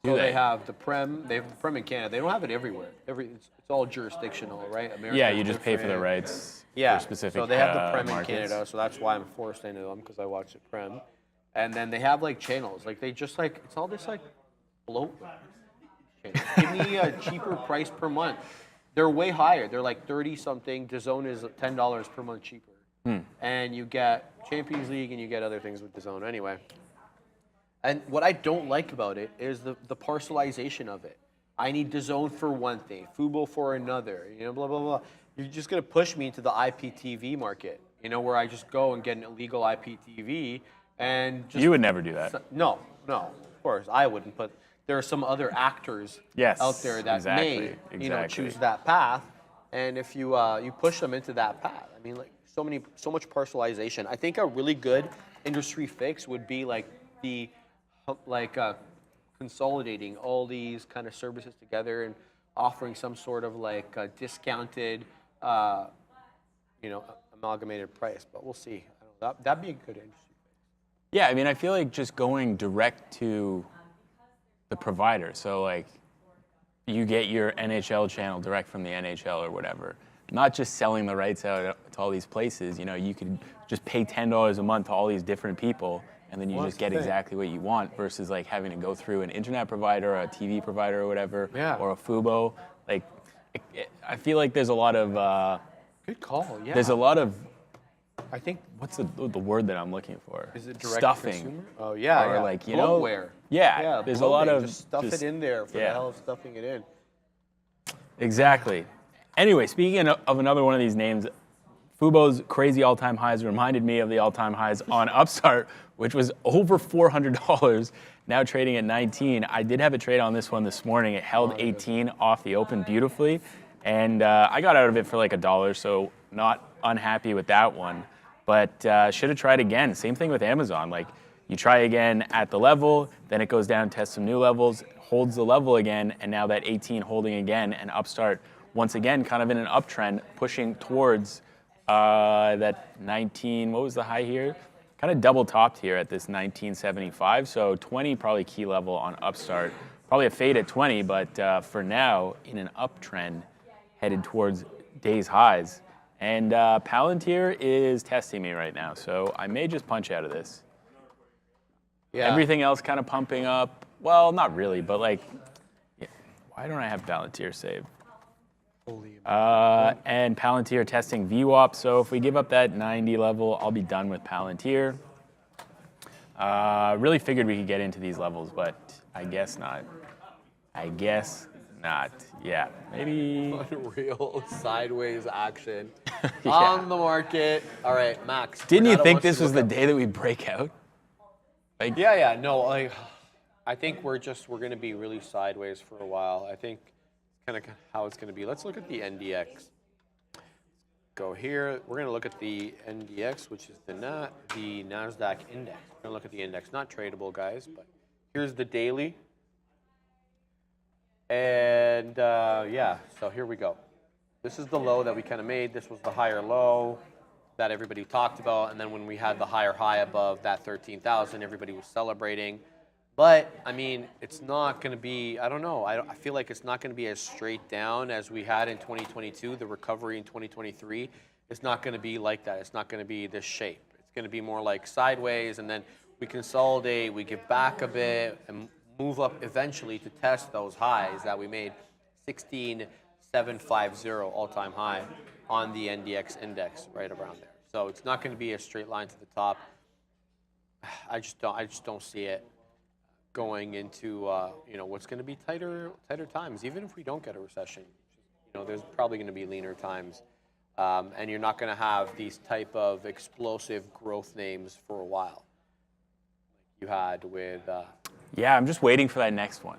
Do So they? they have the Prem. They have the Prem in Canada. They don't have it everywhere. It's all jurisdictional, right? America Yeah, you just pay for the different. rights Yeah. for specific So they have the Prem in markets. Canada, so that's why I'm forced into them because I watch the Prem. And then they have like channels, like they just like it's all this like bloat. Give me a cheaper price per month. They're way higher. They're like 30 something. DAZN is $10 per month cheaper. And you get Champions League and you get other things with DAZN anyway. And what I don't like about it is the parcelization of it. I need DAZN for one thing, Fubo for another, blah, blah, blah. You're just going to push me into the IPTV market, where I just go and get an illegal IPTV and just... You would never do that. No, of course, I wouldn't, but there are some other actors Yes, out there that may, exactly. choose that path. And if you you push them into that path, I mean, like so much parcelization. I think a really good industry fix would be like consolidating all these kind of services together and offering some sort of like a discounted, amalgamated price. But we'll see. I don't know, that'd be a good industry. Yeah, I mean, I feel like just going direct to the provider. So, like, you get your NHL channel direct from the NHL or whatever. not just selling the rights out to all these places. You know, you could just pay $10 a month to all these different people, and then you just get exactly what you want, versus like having to go through an internet provider, or a TV provider, or whatever, or a Fubo. Like, I feel like there's a lot of good call. Yeah. there's a lot of, I think, what's the word that I'm looking for? is it direct stuffing? consumer? Oh yeah, Or yeah. like, you know, bloatware. Yeah, there's a lot bloating. of just stuff it in there for the hell of stuffing it in. Exactly. Anyway, speaking of another one of these names, Fubo's crazy all-time highs reminded me of the all-time highs on Upstart, which was over $400, now trading at 19. I did have a trade on this one this morning. It held 18 off the open beautifully, and I got out of it for like $1, so not unhappy with that one. But should have tried again. Same thing with Amazon. Like, you try again at the level, then it goes down, tests some new levels, holds the level again, and now that 18 holding again, and Upstart once again kind of in an uptrend, pushing towards that 19, what was the high here? Kind of double topped here at this 1975, so 20 probably key level on Upstart. Probably a fade at 20, but for now, in an uptrend, headed towards day's highs. And Palantir is testing me right now, so I may just punch out of this. Yeah. Everything else kind of pumping up. Well, not really, but like, yeah, why don't I have Palantir saved? And Palantir testing VWAP. So if we give up that 90 level, I'll be done with Palantir. Really figured we could get into these levels, but I guess not. I guess not. Yeah, maybe. Unreal sideways action on the market. All right, Max. Didn't you Renato think wants this to was look the up- day that we break out? Like, Yeah, no, like, I think we're gonna be really sideways for a while. I think kind of how it's gonna be. Let's look at the NDX. Go here. We're gonna look at the NDX, which is the NASDAQ index. We're gonna look at the index, not tradable, guys, but here's the daily. And yeah, so here we go. This is the low that we kind of made. This was the higher low that everybody talked about. And then when we had the higher high above that 13,000, everybody was celebrating. But, I mean, it's not going to be, I don't know. I feel like it's not going to be as straight down as we had in 2022. The recovery in 2023 is not going to be like that. It's not going to be this shape. It's going to be more like sideways, and then we consolidate, we give back a bit, and move up eventually to test those highs that we made. 16,750 all-time high on the NDX index, right around there. So it's not going to be a straight line to the top. I just don't see it going into what's going to be tighter times. Even if we don't get a recession, there's probably going to be leaner times, and you're not going to have these type of explosive growth names for a while, like you had with. Yeah, I'm just waiting for that next one.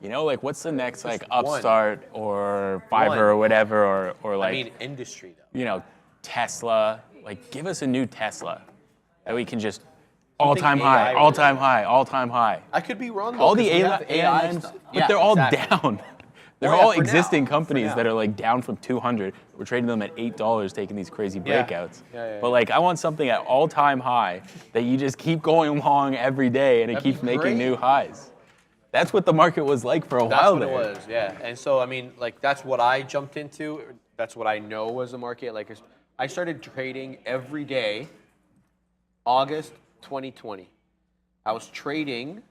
Like what's the next Upstart or Fiverr or whatever, or like. I mean, industry though. Tesla. Like, give us a new Tesla that we can just all-time high, all-time high, all-time high. I could be wrong though. All the AI names, stuff. but they're all down. They're all for existing now. companies For that now. are like down from 200. We're trading them at $8, taking these crazy breakouts. Yeah. But like, I want something at all-time high that you just keep going along every day, and it That'd keeps be making great. new highs. That's what the market was like for a while That's what there. it was, yeah. And so, I mean, like, that's what I jumped into. That's what I know was the market. Like, I started trading every day, August 2020. I was trading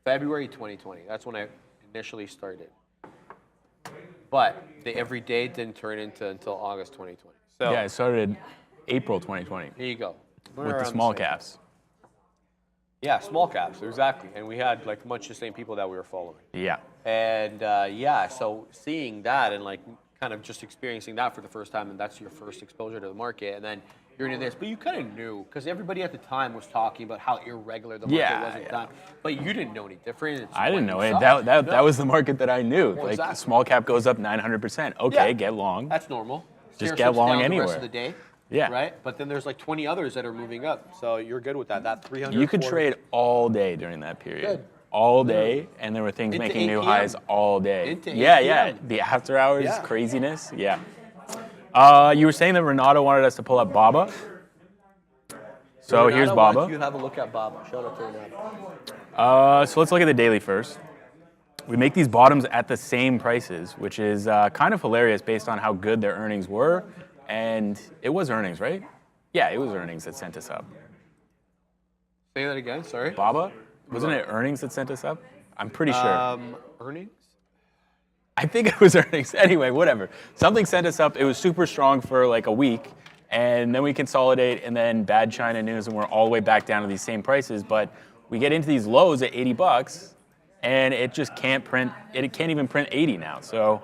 February 2020. That's when I initially started. But the every day didn't turn into until August 2020. So Yeah, it started April 2020 here you go. with the small caps. Yeah, small caps, exactly. And we had like much the same people that we were following. Yeah. And so seeing that and like kind of just experiencing that for the first time, and that's your first exposure to the market, and then you're into this, but you kind of knew because everybody at the time was talking about how irregular the market was at the time, but you didn't know any different. It's I didn't know when it. you saw That was the market that I knew. Well, like exactly. small cap goes up 900%. Okay, Yeah. get long. That's normal. Just Share get slips long down the anywhere. rest of the day. Yeah. Right. But then there's like 20 others that are moving up, so you're good with that. That 300. You could trade all day during that period. Good. All day, and there were things Into making 8 new p.m. highs all day. Into 8 yeah. p.m. The after hours Yeah. craziness. Yeah. You were saying that Renato wanted us to pull up Baba. So here's Why don't Baba. you have a look at Baba? Shout out to Renato. So let's look at the daily first. we make these bottoms at the same prices, which is kind of hilarious based on how good their earnings were. And it was earnings, right? Yeah, it was earnings that sent us up. Say that again, sorry. Baba? Wasn't it earnings that sent us up? I'm pretty sure. Earnings? I think it was earnings. Anyway, whatever. Something sent us up. It was super strong for like a week. And then we consolidate, and then bad China news, and we're all the way back down to these same prices. But we get into these lows at 80 bucks, and it just can't print. It can't even print 80 now. So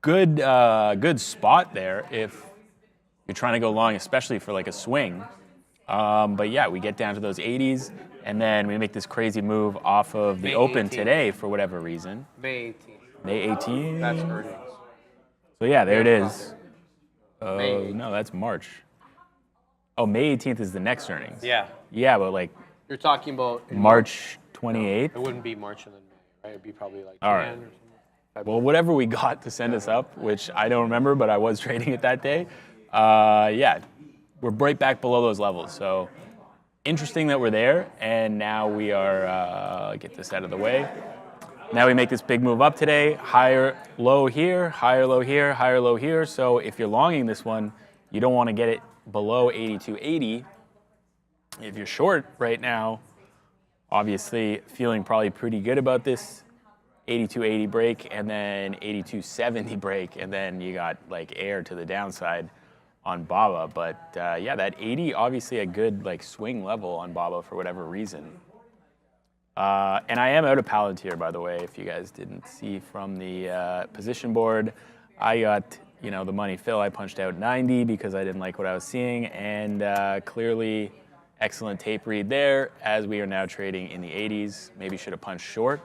good spot there if you're trying to go long, especially for like a swing. But yeah, we get down to those 80s, and then we make this crazy move off of the May open 18th. Today for whatever reason. May 18th. May 18th. That's earnings. So yeah, there it is. May. No, that's March. Oh, May 18th is the next earnings. Yeah. Yeah, but like You're talking about March 28th. It wouldn't be March and then May, right? It'd be probably like All 10 right. or something. Well, whatever we got to send us up, which I don't remember, but I was trading it that day. Yeah, we're right back below those levels. So interesting that we're there, and now we are, get this out of the way. Now we make this big move up today, higher low here, higher low here, higher low here. So if you're longing this one, you don't want to get it below 82.80. If you're short right now, obviously feeling probably pretty good about this 82.80 break and then 82.70 break, and then you got like air to the downside on BABA. But yeah, that 80, obviously a good like swing level on BABA for whatever reason. And I am out of Palantir, by the way, if you guys didn't see from the position board. I got, the money fill. I punched out 90 because I didn't like what I was seeing, and clearly excellent tape read there, as we are now trading in the 80s. Maybe should have punched short,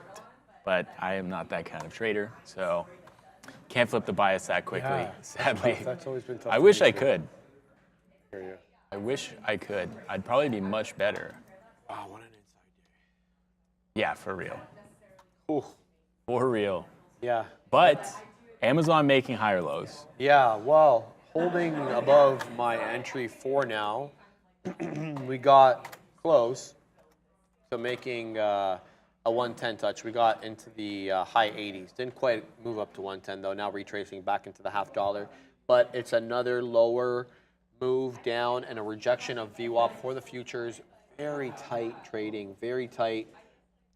but I am not that kind of trader, so can't flip the bias that quickly, sadly. That's always been tough. I wish I could. I wish I could. I'd probably be much better. Wow, what an inside Yeah, for real. day. Ooh. For real. Yeah. But Amazon making higher lows. Yeah, well, holding above my entry for now, we got close to making a 110 touch. We got into the high 80s. Didn't quite move up to 110 though. Now retracing back into the $0.50. But it's another lower move down and a rejection of VWAP for the futures. Very tight trading, very tight.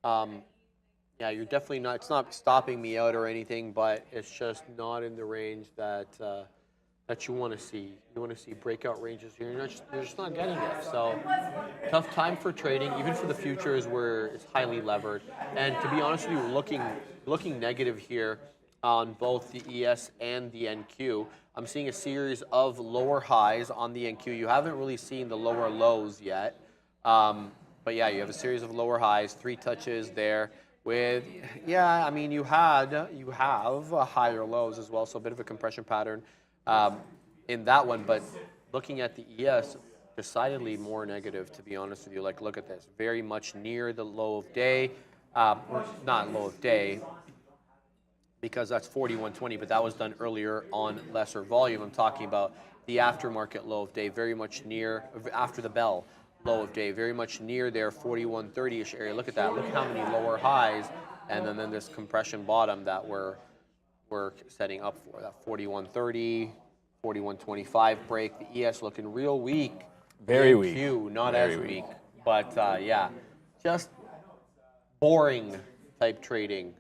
Yeah, you're definitely not. It's not stopping me out or anything, but it's just not in the range that that you want to see. You want to see breakout ranges here. You're just not getting it. So tough time for trading, even for the futures where it's highly levered. And to be honest with you, looking negative here on both the ES and the NQ. I'm seeing a series of lower highs on the NQ. You haven't really seen the lower lows yet. But yeah, you have a series of lower highs, 3 touches there. With, yeah, I mean, you have higher lows as well, so a bit of a compression pattern in that one. But looking at the ES, decidedly more negative, to be honest with you. Like, look at this, very much near the low of day, or not low of day, because that's 41.20, but that was done earlier on lesser volume. I'm talking about the aftermarket low of day, very much near, after the bell. Low of day, very much near their 41.30-ish area. Look at that. Look how many lower highs, and then this compression bottom that we're setting up for. That 41.30, 41.25 break. The ES looking real weak. Very weak. NQ, not Very as weak. weak. But yeah, just boring type trading.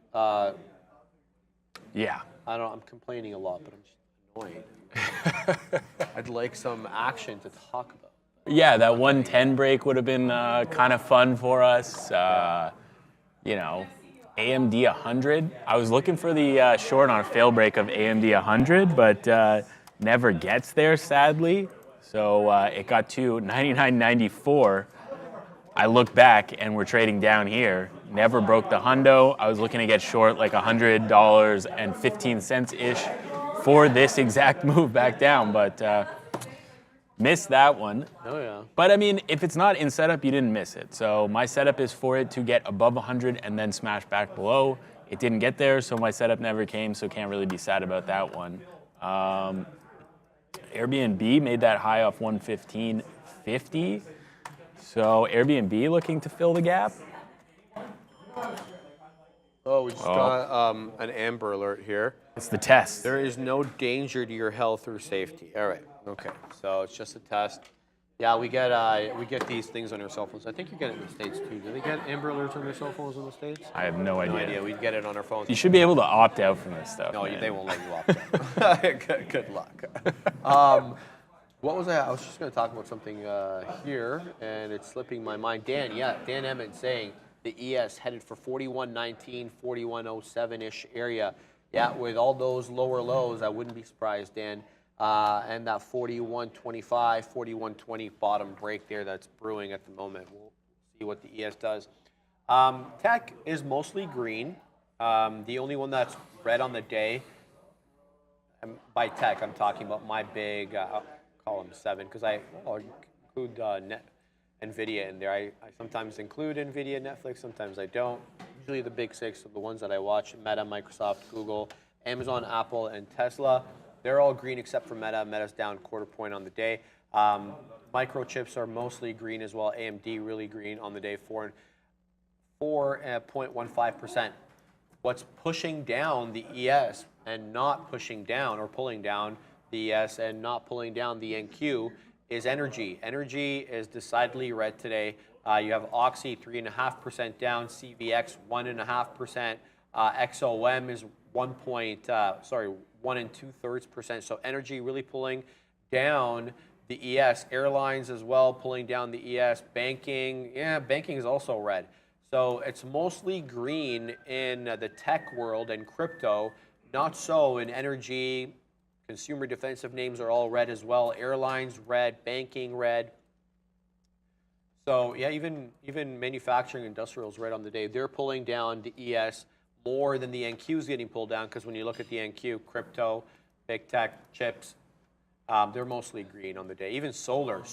Yeah. I'm complaining a lot, but I'm just annoyed. I'd like some action to talk about. Yeah, that 110 break would have been kind of fun for us. AMD 100. I was looking for the short on a fail break of AMD 100, but never gets there, sadly. So it got to 99.94. I look back and we're trading down here. Never broke the hundo. I was looking to get short like $100.15-ish for this exact move back down, but missed that one. Oh, yeah. But I mean, if it's not in setup, you didn't miss it. So my setup is for it to get above 100 and then smash back below. It didn't get there, so my setup never came, so can't really be sad about that one. Airbnb made that high off 115.50. So Airbnb looking to fill the gap. Oh, Oh, we just got an Amber Alert here. It's the test. There is no danger to your health or safety. All right. Okay. So it's just a test. Yeah, we get these things on our cell phones. I think you get it in the States too. Do they get Amber Alerts on their cell phones in the States? I have no idea. No idea. We get it on our phones. You should be able to opt out from this stuff. No, man. they won't let you opt out. Good luck. What was I was just going to talk about something here, and it's slipping my mind. Dan Emmett saying the ES headed for 41.19, 41.07-ish area. Yeah, with all those lower lows, I wouldn't be surprised, Dan. And that 41.25, 41.20 bottom break there that's brewing at the moment. We'll see what the ES does. Tech is mostly green. The only one that's red on the day, by tech, I'm talking about my big, column 7, because I include NVIDIA in there. I sometimes include NVIDIA, Netflix, sometimes I don't. Usually the big 6 are the ones that I watch: Meta, Microsoft, Google, Amazon, Apple, and Tesla. They're all green except for Meta. Meta's down 1/4 point on the day. Microchips are mostly green as well. AMD really green on the day, 4.15%. What's pushing down the ES and not pushing down, or pulling down the ES and not pulling down the NQ, is energy. Energy is decidedly red today. You have Oxy 3.5% down, CVX 1.5%, XOM is 1 2/3%. So energy really pulling down the ES. Airlines as well pulling down the ES. Banking, banking is also red. So it's mostly green in the tech world and crypto, not so in energy. Consumer defensive names are all red as well. Airlines red, banking red. So yeah, even manufacturing industrials red on the day. They're pulling down the ES more than the NQ is getting pulled down, because when you look at the NQ, crypto, big tech, chips, they're mostly green on the day. Even solar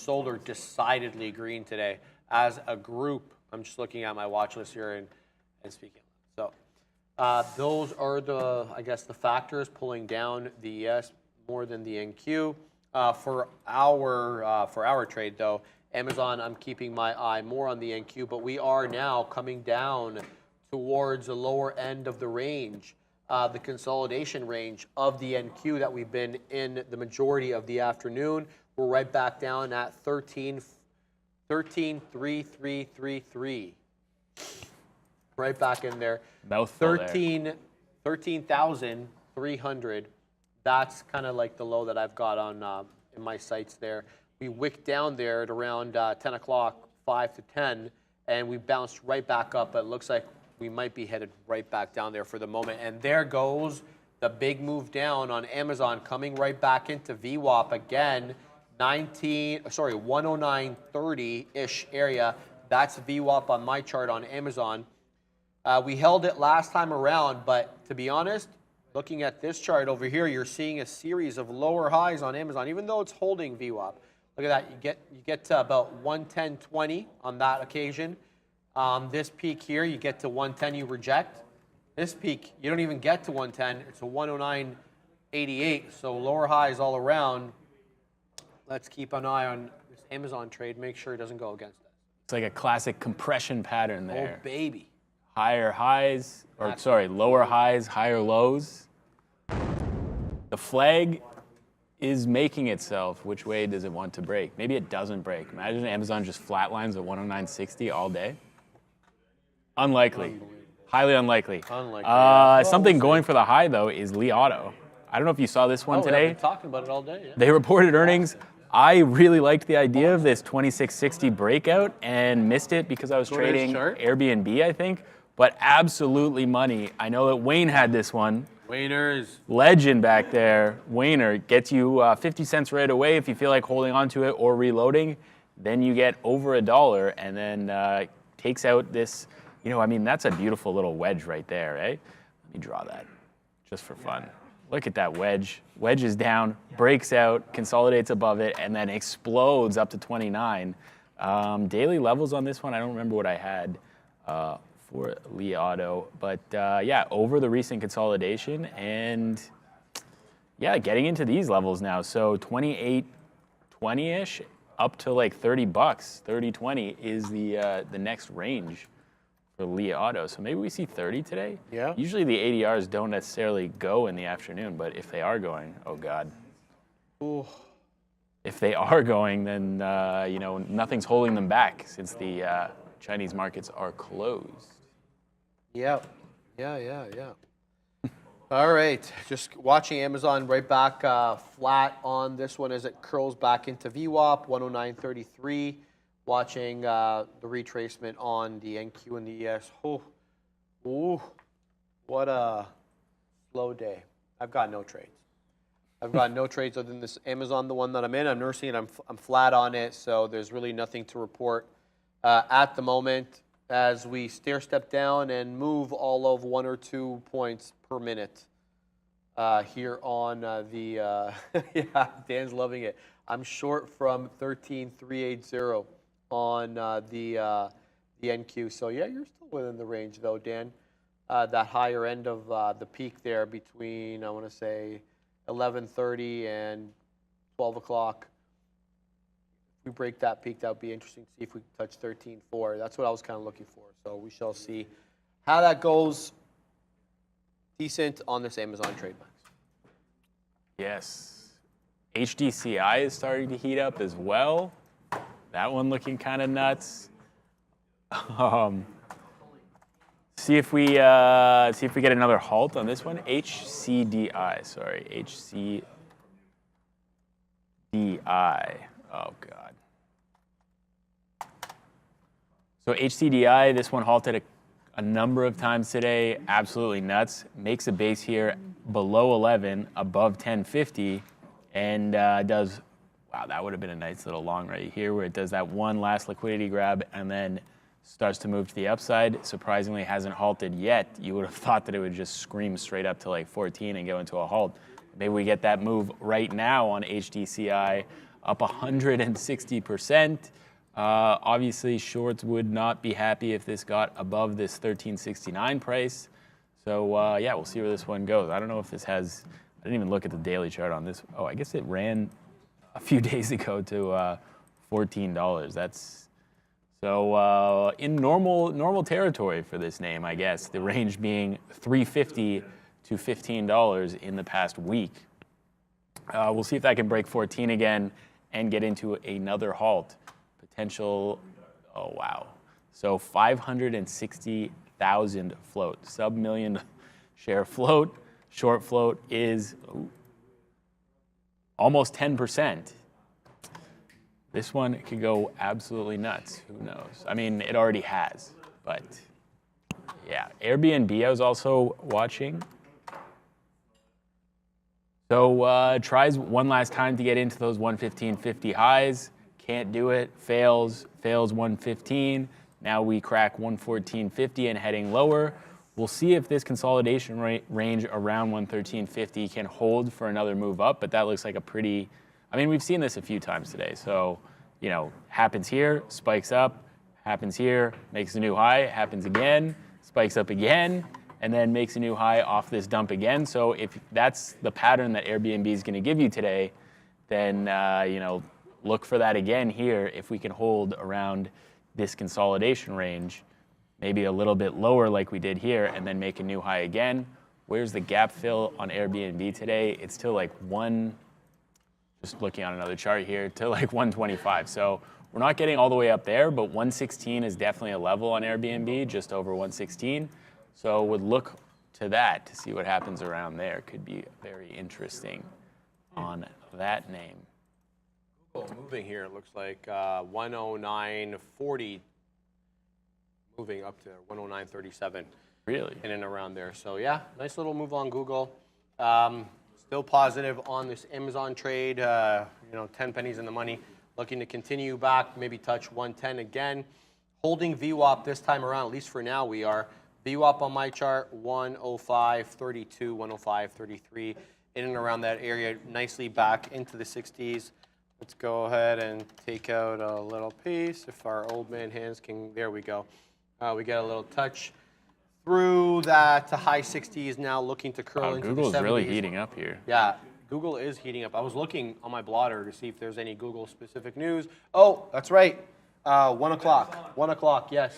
decidedly green today as a group. I'm just looking at my watch list here and speaking. So those are the factors pulling down the ES more than the NQ. For our trade though, Amazon, I'm keeping my eye more on the NQ, but we are now coming down towards the lower end of the range, the consolidation range of the NQ that we've been in the majority of the afternoon. We're right back down at 13,333. Right back in there. Mouthful 13,300. That's kind of like the low that I've got on in my sights there. We wicked down there at around 10 o'clock, 5 to 10, and we bounced right back up. But it looks like we might be headed right back down there for the moment. And there goes the big move down on Amazon, coming right back into VWAP again, 109.30-ish area. That's VWAP on my chart on Amazon. We held it last time around, but to be honest, looking at this chart over here, you're seeing a series of lower highs on Amazon, even though it's holding VWAP. Look at that, you get to about 110.20 on that occasion. This peak here, you get to 110, you reject. This peak, you don't even get to 110. It's a 109.88, so lower highs all around. Let's keep an eye on this Amazon trade, make sure it doesn't go against us. It's like a classic compression pattern there. Oh, baby. Higher highs, lower highs, higher lows. The flag is making itself. Which way does it want to break? Maybe it doesn't break. Imagine Amazon just flatlines at 109.60 all day. Unlikely. Highly unlikely. Something going for the high, though, is Li Auto. I don't know if you saw this one today. I've been talking about it all day. Yeah. They reported earnings. I really liked the idea of this 2660 breakout and missed it because I was trading Airbnb, I think. But absolutely money. I know that Wayne had this one. Wainers. Legend back there. Wayner gets you 50 cents right away if you feel like holding on to it or reloading. Then you get over $1 and then takes out this, that's a beautiful little wedge right there, right? Let me draw that just for fun. Look at that wedge. Wedge is down, breaks out, consolidates above it, and then explodes up to 29. Daily levels on this one, I don't remember what I had for Li Auto, but over the recent consolidation and getting into these levels now. So 28.20-ish up to like $30, 30.20 is the next range for Li Auto. So maybe we see 30 today. Yeah. Usually the ADRs don't necessarily go in the afternoon, but if they are going, oh God. Ooh. If they are going, then you know, nothing's holding them back since the Chinese markets are closed. Yeah. All right, just watching Amazon right back flat on this one as it curls back into VWAP, 109.33. Watching the retracement on the NQ and the ES. Ooh, what a slow day. I've got no trades. I've got no trades other than this Amazon, the one that I'm in. I'm nursing it. I'm flat on it, so there's really nothing to report at the moment as we stair step down and move all of 1 or 2 points per minute here on the, yeah, Dan's loving it. I'm short from 13,380 on the NQ. So, yeah, you're still within the range, though, Dan. That higher end of the peak there between, I want to say, 11:30 and 12 o'clock. If we break that peak, that would be interesting to see if we can touch 13.4. That's what I was kind of looking for. So we shall see how that goes. Decent on this Amazon trade, Max. Yes. HDCI is starting to heat up as well. That one looking kind of nuts. See if we get another halt on this one. HCDI, sorry, HCDI. Oh God. So HCDI, this one halted a number of times today. Absolutely nuts. Makes a base here below 11, above 1050, and does. Wow, that would have been a nice little long right here where it does that one last liquidity grab and then starts to move to the upside. Surprisingly, hasn't halted yet. You would have thought that it would just scream straight up to like 14 and go into a halt. Maybe we get that move right now on HDCI, up 160%. Obviously, shorts would not be happy if this got above this 1369 price. So yeah, we'll see where this one goes. I don't know if this has, I didn't even look at the daily chart on this. Oh, I guess it ran a few days ago to $14. That's so in normal territory for this name, I guess. The range being $3.50 to $15 in the past week. We'll see if that can break 14 again and get into another halt. Potential. Oh wow. So 560,000 float, sub-million share float. Short float is almost 10%. This one could go absolutely nuts. Who knows? I mean, it already has, but yeah. Airbnb I was also watching. So tries one last time to get into those 115.50 highs. Can't do it. Fails 115. Now we crack 114.50 and heading lower. We'll see if this consolidation range around 113.50 can hold for another move up, but that looks like a pretty, I mean, we've seen this a few times today. So, you know, happens here, spikes up, happens here, makes a new high, happens again, spikes up again, and then makes a new high off this dump again. So if that's the pattern that Airbnb is going to give you today, then, you know, look for that again here if we can hold around this consolidation range, maybe a little bit lower like we did here, and then make a new high again. Where's the gap fill on Airbnb today? It's still like just looking on another chart here, to like 125. So we're not getting all the way up there, but 116 is definitely a level on Airbnb, just over 116. So would look to that to see what happens around there. Could be very interesting on that name. Moving here, it looks like 109.40, moving up to 109.37. Really? In and around there. So yeah, nice little move on Google. Still positive on this Amazon trade. 10 pennies in the money. Looking to continue back, maybe touch 110 again. Holding VWAP this time around, at least for now we are. VWAP on my chart, 105.32, 105.33, in and around that area, nicely back into the 60s. Let's go ahead and take out a little piece. If our old man hands can, there we go. We get a little touch through that to high 60s now, looking to curl into Google's the 70s. really heating up here. Yeah, Google is heating up. I was looking on my blotter to see if there's any Google specific news. Oh, that's right. 1 o'clock. 1 o'clock. Yes.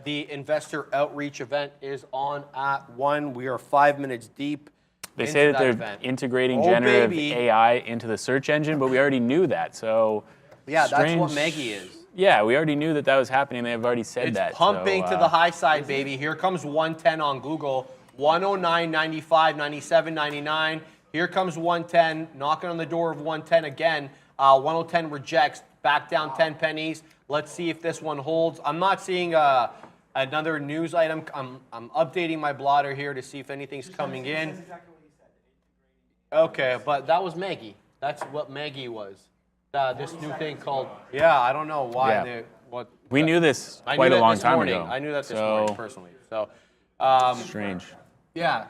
the investor outreach event is on at 1. We are 5 minutes deep. They say that they're event. integrating Oh, generative baby. AI into the search engine, but we already knew that. So Yeah, that's what strange- Maggie is. Yeah, we already knew that that was happening. They've already said that. It's pumping so, to the high side, baby. Here comes 110 on Google. 109.95, 97.99. Here comes 110, knocking on the door of 110 again. 110 rejects, back down 10 pennies. Let's see if this one holds. I'm not seeing another news item. I'm updating my blotter here to see if anything's coming in. Okay, but that was Maggie. That's what Maggie was. This new thing called, I don't know why we knew this I quite knew a that long this time morning. ago. I knew that this So, morning personally. So, strange. yeah,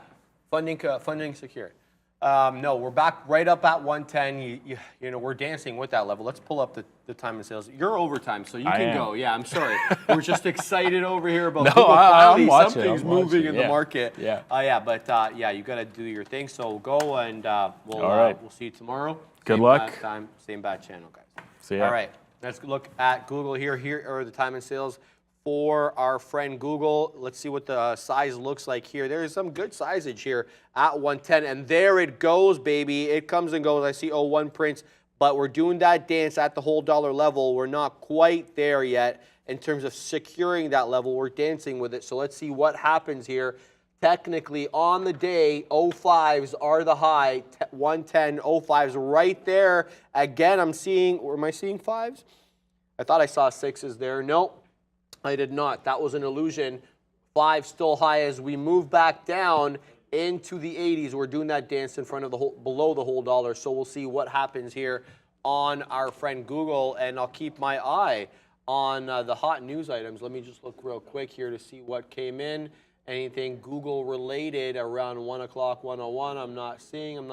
funding secure. No, we're back right up at 110. You know, we're dancing with that level. Let's pull up the time and sales. You're overtime, so you can go. Yeah, I'm sorry. We're just excited over here about Google. I'm watching, something's I'm moving watching, in the market. Yeah. But you got to do your thing. So go and we'll we'll see you tomorrow. Good Same luck. bad time, same bad channel, guys. See ya. All right, let's look at Google here. Here are the time and sales for our friend Google. Let's see what the size looks like here. There's some good sizage here at 110, and there it goes, baby. It comes and goes. I see 01 prints, but we're doing that dance at the whole dollar level. We're not quite there yet in terms of securing that level. We're dancing with it, so let's see what happens here. Technically, on the day, 05s are the high, 110, 05s right there. Again, am I seeing 5s? I thought I saw 6s there. Nope. I did not. That was an illusion. 5 still high as we move back down into the 80s. We're doing that dance in front of below the whole dollar. So we'll see what happens here on our friend Google, and I'll keep my eye on the hot news items. Let me just look real quick here to see what came in. Anything Google related around 1 o'clock, 1:01. I'm not seeing.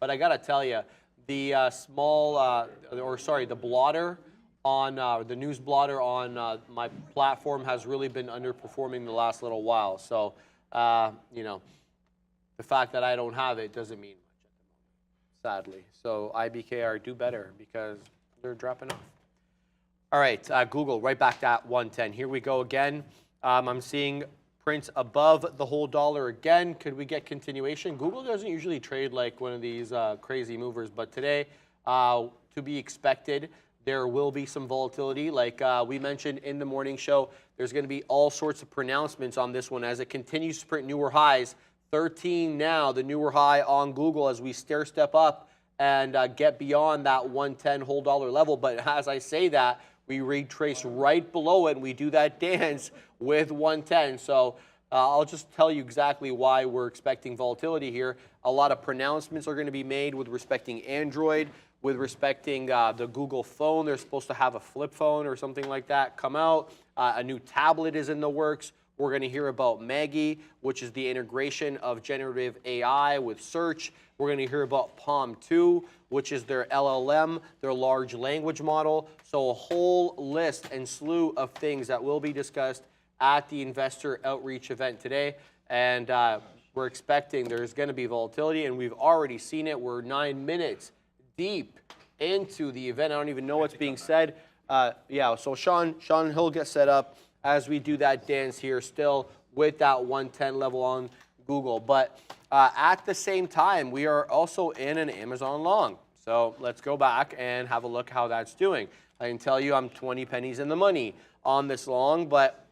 But I gotta tell you, the the blotter on the news blotter on my platform has really been underperforming the last little while. So, the fact that I don't have it doesn't mean much at the moment, sadly. So IBKR, do better because they're dropping off. All right, Google, right back to at 110. Here we go again. I'm seeing prints above the whole dollar again. Could we get continuation? Google doesn't usually trade like one of these crazy movers, but today, to be expected, there will be some volatility. Like we mentioned in the morning show, there's going to be all sorts of pronouncements on this one as it continues to print newer highs. 13 now, the newer high on Google as we stair-step up and get beyond that 110 whole dollar level. But as I say that, we retrace right below it and we do that dance with 110. So I'll just tell you exactly why we're expecting volatility here. A lot of pronouncements are going to be made with respecting Android, with respecting the Google phone. They're supposed to have a flip phone or something like that come out. A new tablet is in the works. We're going to hear about Maggie, which is the integration of generative AI with search. We're going to hear about Palm 2, which is their LLM, their large language model. So a whole list and slew of things that will be discussed at the investor outreach event today. And we're expecting there's going to be volatility, and we've already seen it. We're 9 minutes deep into the event. I don't even know what's being said. So Sean, he'll get set up as we do that dance here still with that 110 level on Google. But at the same time, we are also in an Amazon long. So let's go back and have a look how that's doing. I can tell you I'm 20 pennies in the money on this long, but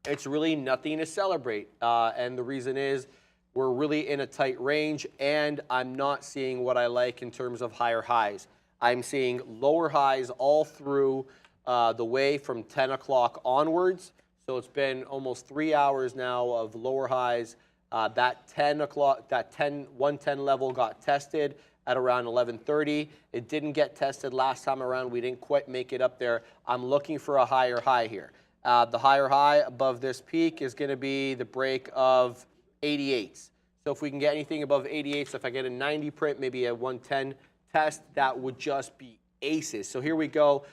it's really nothing to celebrate. And the reason is we're really in a tight range, and I'm not seeing what I like in terms of higher highs. I'm seeing lower highs all through the way from 10 o'clock onwards. So it's been almost 3 hours now of lower highs. That 110 level got tested at around 11:30. It didn't get tested last time around. We didn't quite make it up there. I'm looking for a higher high here. The higher high above this peak is going to be the break of 88s. So if we can get anything above 88, so if I get a 90 print, maybe a 110 test, that would just be aces. So here we go,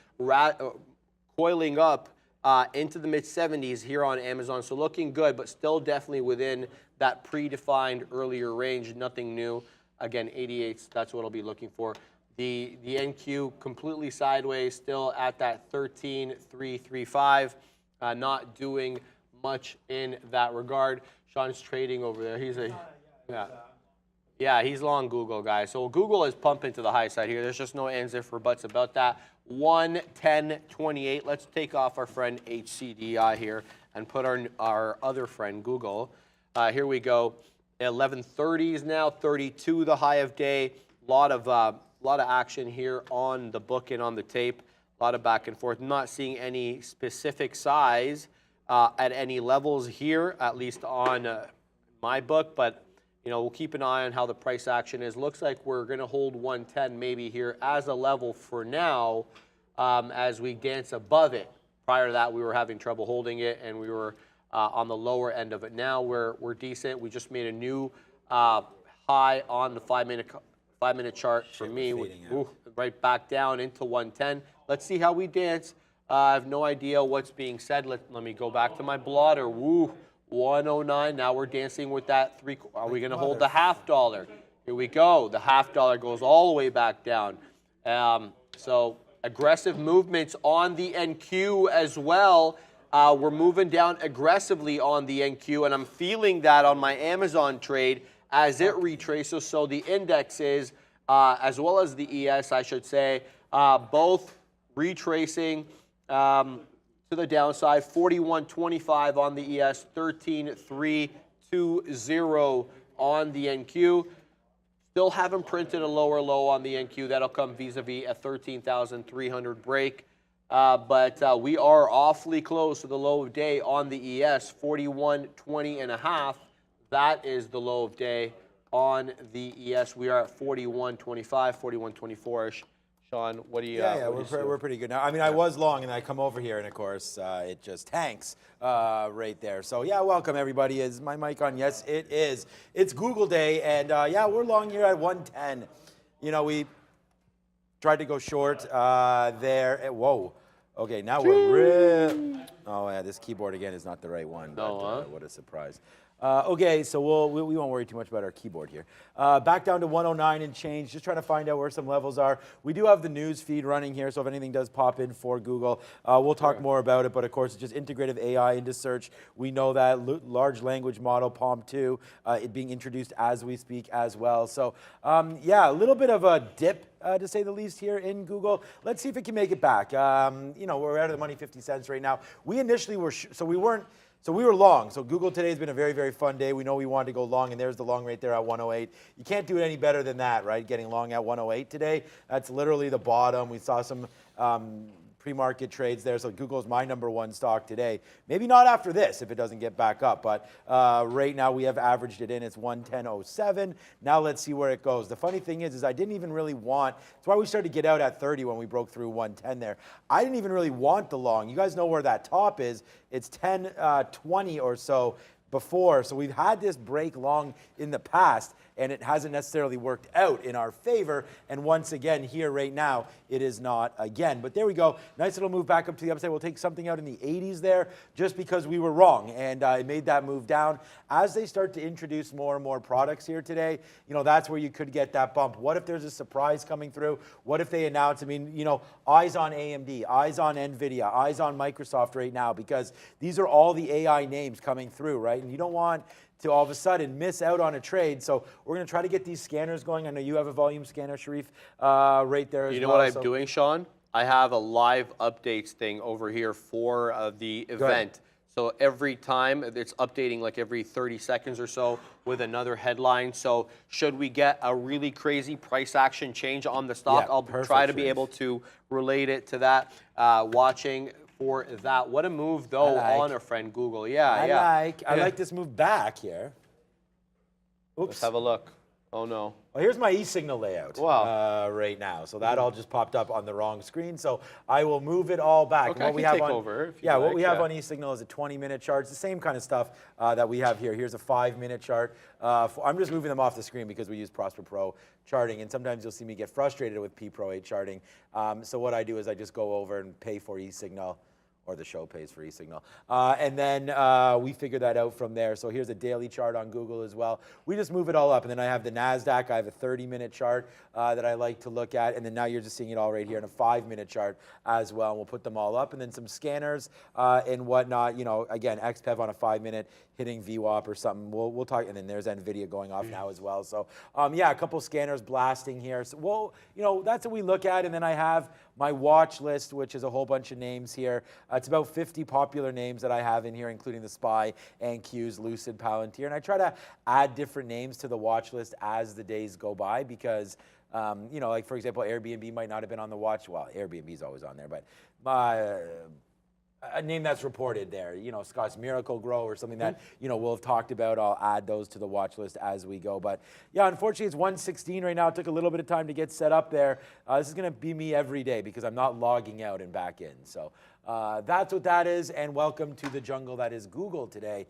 coiling up into the mid-70s here on Amazon. So looking good, but still definitely within that predefined earlier range. Nothing new. Again, 88s, that's what I'll be looking for. The NQ completely sideways, still at that 13,335. not doing much in that regard. Sean's trading over there. Yeah, he's long Google, guys. So Google is pumping to the high side here. There's just no ands, ifs, or buts about that. 110.28. Let's take off our friend HCDI here and put our other friend Google. Here we go. 1130s now, 32 the high of day. Lot of action here on the book and on the tape. A lot of back and forth. Not seeing any specific size at any levels here, at least on my book, but we'll keep an eye on how the price action is. Looks like we're going to hold 110 maybe here as a level for now as we dance above it. Prior to that, we were having trouble holding it, and we were on the lower end of it. Now we're decent. We just made a new high on the 5-minute chart for me. Right back down into 110. Let's see how we dance. I have no idea what's being said. Let me go back to my blotter. Woo, 109. Now we're dancing with that three. Are we going to hold the $half? Here we go. The $half goes all the way back down. So aggressive movements on the NQ as well. We're moving down aggressively on the NQ, and I'm feeling that on my Amazon trade as it retraces. So the indexes, as well as the ES, I should say, both retracing to the downside. 41.25 on the ES, 13.320 on the NQ. Still haven't printed a lower low on the NQ. That'll come vis-a-vis a 13,300 break. But we are awfully close to the low of day on the ES, 41.20.5. That is the low of day on the ES. We are at 41.25, 41.24-ish. Sean, what do you? We're pretty good now. I mean, I was long, and I come over here, and of course, it just tanks right there. So yeah, welcome everybody. Is my mic on? Yes, it is. It's Google Day, and yeah, we're long here at 110. We tried to go short there. Whoa. Okay, now we're oh yeah, this keyboard again is not the right one. But, what a surprise. Okay, so we won't worry too much about our keyboard here. Back down to 109 and change, just trying to find out where some levels are. We do have the news feed running here, so if anything does pop in for Google, we'll talk more about it, but of course, it's just integrative AI into search. We know that large language model, PaLM 2, it being introduced as we speak as well. So yeah, a little bit of a dip, to say the least, here in Google. Let's see if it can make it back. We're out of the money 50 cents right now. We initially were, so we were long. So Google today has been a very, very fun day. We know we wanted to go long, and there's the long right there at 108. You can't do it any better than that, right? Getting long at 108 today. That's literally the bottom. We saw some pre-market trades there. So Google's my #1 stock today. Maybe not after this if it doesn't get back up, but right now we have averaged it in. It's 110.07. Now let's see where it goes. The funny thing is I didn't even really want, that's why we started to get out at 30 when we broke through 110 there. I didn't even really want the long. You guys know where that top is. It's 10.20 or so before. So we've had this break long in the past, and it hasn't necessarily worked out in our favor. And once again, here right now, it is not again. But there we go. Nice little move back up to the upside. We'll take something out in the 80s there just because we were wrong. And it made that move down. As they start to introduce more and more products here today, that's where you could get that bump. What if there's a surprise coming through? What if they announce, eyes on AMD, eyes on NVIDIA, eyes on Microsoft right now, because these are all the AI names coming through, right? And you don't want to all of a sudden miss out on a trade. So we're going to try to get these scanners going. I know you have a volume scanner, Sharif, right there as well. You know what I'm doing, Sean? I have a live updates thing over here for the event. So every time it's updating like every 30 seconds or so with another headline. So should we get a really crazy price action change on the stock, I'll try to be able to relate it to that. Watching for that. What a move, though, on our friend Google. I like this move back here. Oops. Let's have a look. Oh, no. Well, here's my e-signal layout right now. So that all just popped up on the wrong screen. So I will move it all back. Okay, what we have over. What we have on e-signal is a 20-minute chart. It's the same kind of stuff that we have here. Here's a 5-minute chart. I'm just moving them off the screen because we use Prosper Pro charting. And sometimes you'll see me get frustrated with P Pro 8 charting. So what I do is I just go over and pay for e-signal. or the show pays for e-signal. And then we figure that out from there. So here's a daily chart on Google as well. We just move it all up. And then I have the NASDAQ. I have a 30-minute chart that I like to look at. And then now you're just seeing it all right here in a 5-minute chart as well. And we'll put them all up. And then some scanners and whatnot. You know, again, XPEV on a 5-minute hitting VWAP or something. We'll talk. And then there's NVIDIA going off now as well. So yeah, a couple scanners blasting here. So we'll, you know, that's what we look at. And then I have my watch list, which is a whole bunch of names here. It's about 50 popular names that I have in here, including the SPY, NQs, Lucid, Palantir. And I try to add different names to the watch list as the days go by because, you know, like for example, Airbnb might not have been on the watch. Well, Airbnb's always on there, but a name that's reported there, you know, Scott's Miracle Grow or something that, you know, we'll have talked about. I'll add those to the watch list as we go. But yeah, unfortunately, it's 1:16 right now. It took a little bit of time to get set up there. This is going to be me every day because I'm not logging out and back in. So that's what that is. And welcome to the jungle that is Google today.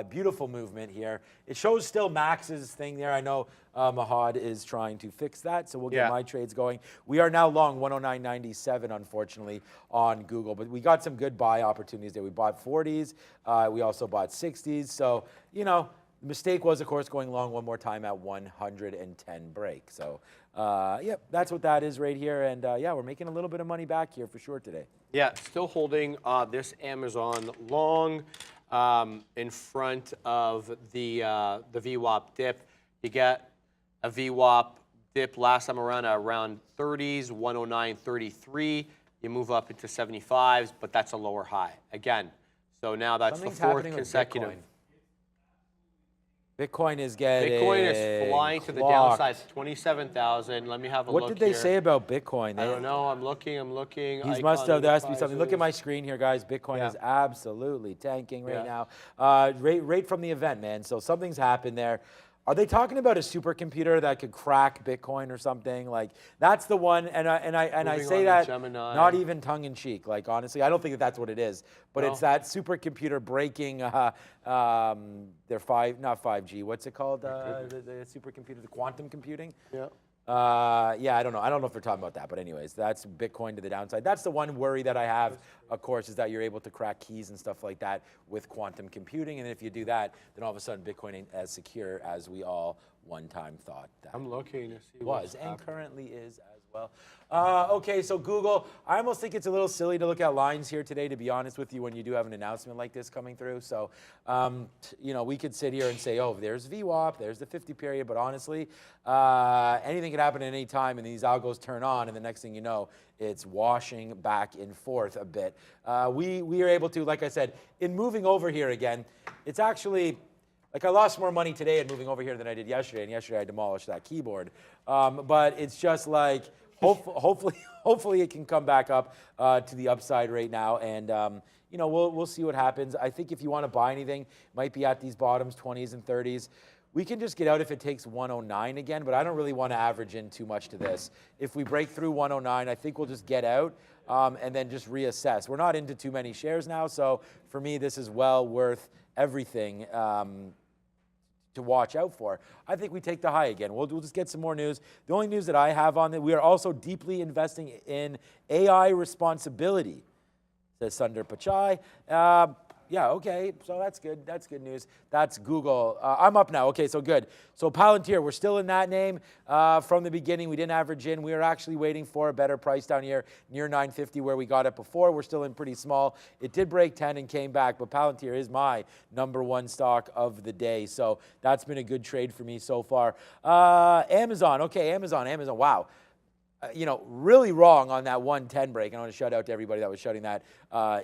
Beautiful movement here. It shows still Max's thing there. I know Mahad is trying to fix that, so we'll get my trades going. We are now long 109.97, unfortunately, on Google, but we got some good buy opportunities there. We bought 40s. We also bought 60s. So, you know, the mistake was, of course, going long one more time at 110 break. So, yep, that's what that is right here. And yeah, we're making a little bit of money back here for sure today. Yeah, still holding this Amazon long in front of the VWAP dip. You get a VWAP dip last time around 30s, 109.33. You move up into 75s, but that's a lower high. Again, so now that's the fourth consecutive. Bitcoin is getting Bitcoin is flying to the downside, 27,000. Let me have a look. What did they say about Bitcoin? I don't know. I'm looking. He must have. There has to be something. Look at my screen here, guys. Bitcoin is absolutely tanking right now. Right from the event, man. So something's happened there. Are they talking about a supercomputer that could crack Bitcoin or something? Like that's the one, and I say that not even tongue in cheek. Like honestly, I don't think that that's what it is. But it's that supercomputer breaking their not 5G. What's it called? The supercomputer, the quantum computing. Yeah. Yeah, I don't know. I don't know if they're talking about that, but anyways, that's Bitcoin to the downside. That's the one worry that I have, of course, is that you're able to crack keys and stuff like that with quantum computing. And if you do that, then all of a sudden Bitcoin ain't as secure as we all one time thought that I'm looking to see was and currently is as well. Okay, so Google, I almost think it's a little silly to look at lines here today, to be honest with you, when you do have an announcement like this coming through. So, you know, we could sit here and say, oh, there's VWAP, there's the 50 period, but honestly, anything can happen at any time, and these algos turn on, and the next thing you know, it's washing back and forth a bit. We are able to, like I said, in moving over here again, it's actually, like I lost more money today in moving over here than I did yesterday, and yesterday I demolished that keyboard. But it's just like, hopefully it can come back up to the upside right now, and you know, we'll see what happens. I think if you want to buy anything, it might be at these bottoms, 20s and 30s. We can just get out if it takes 109 again, but I don't really want to average in too much to this. If we break through 109, I think we'll just get out and then just reassess. We're not into too many shares now, so for me, this is well worth everything to watch out for. I think we take the high again. We'll just get some more news. The only news that I have on it, we are also deeply investing in AI responsibility, says Sundar Pichai. Yeah, okay, so that's good. That's good news. That's Google. I'm up now. Okay, so good. So Palantir, we're still in that name from the beginning. We didn't average in. We were actually waiting for a better price down here near 950 where we got it before. We're still in pretty small. It did break 10 and came back, but Palantir is my #1 stock of the day. So that's been a good trade for me so far. Amazon. Okay, Amazon. Wow. You know, really wrong on that 110 break. And I want to shout out to everybody that was shouting that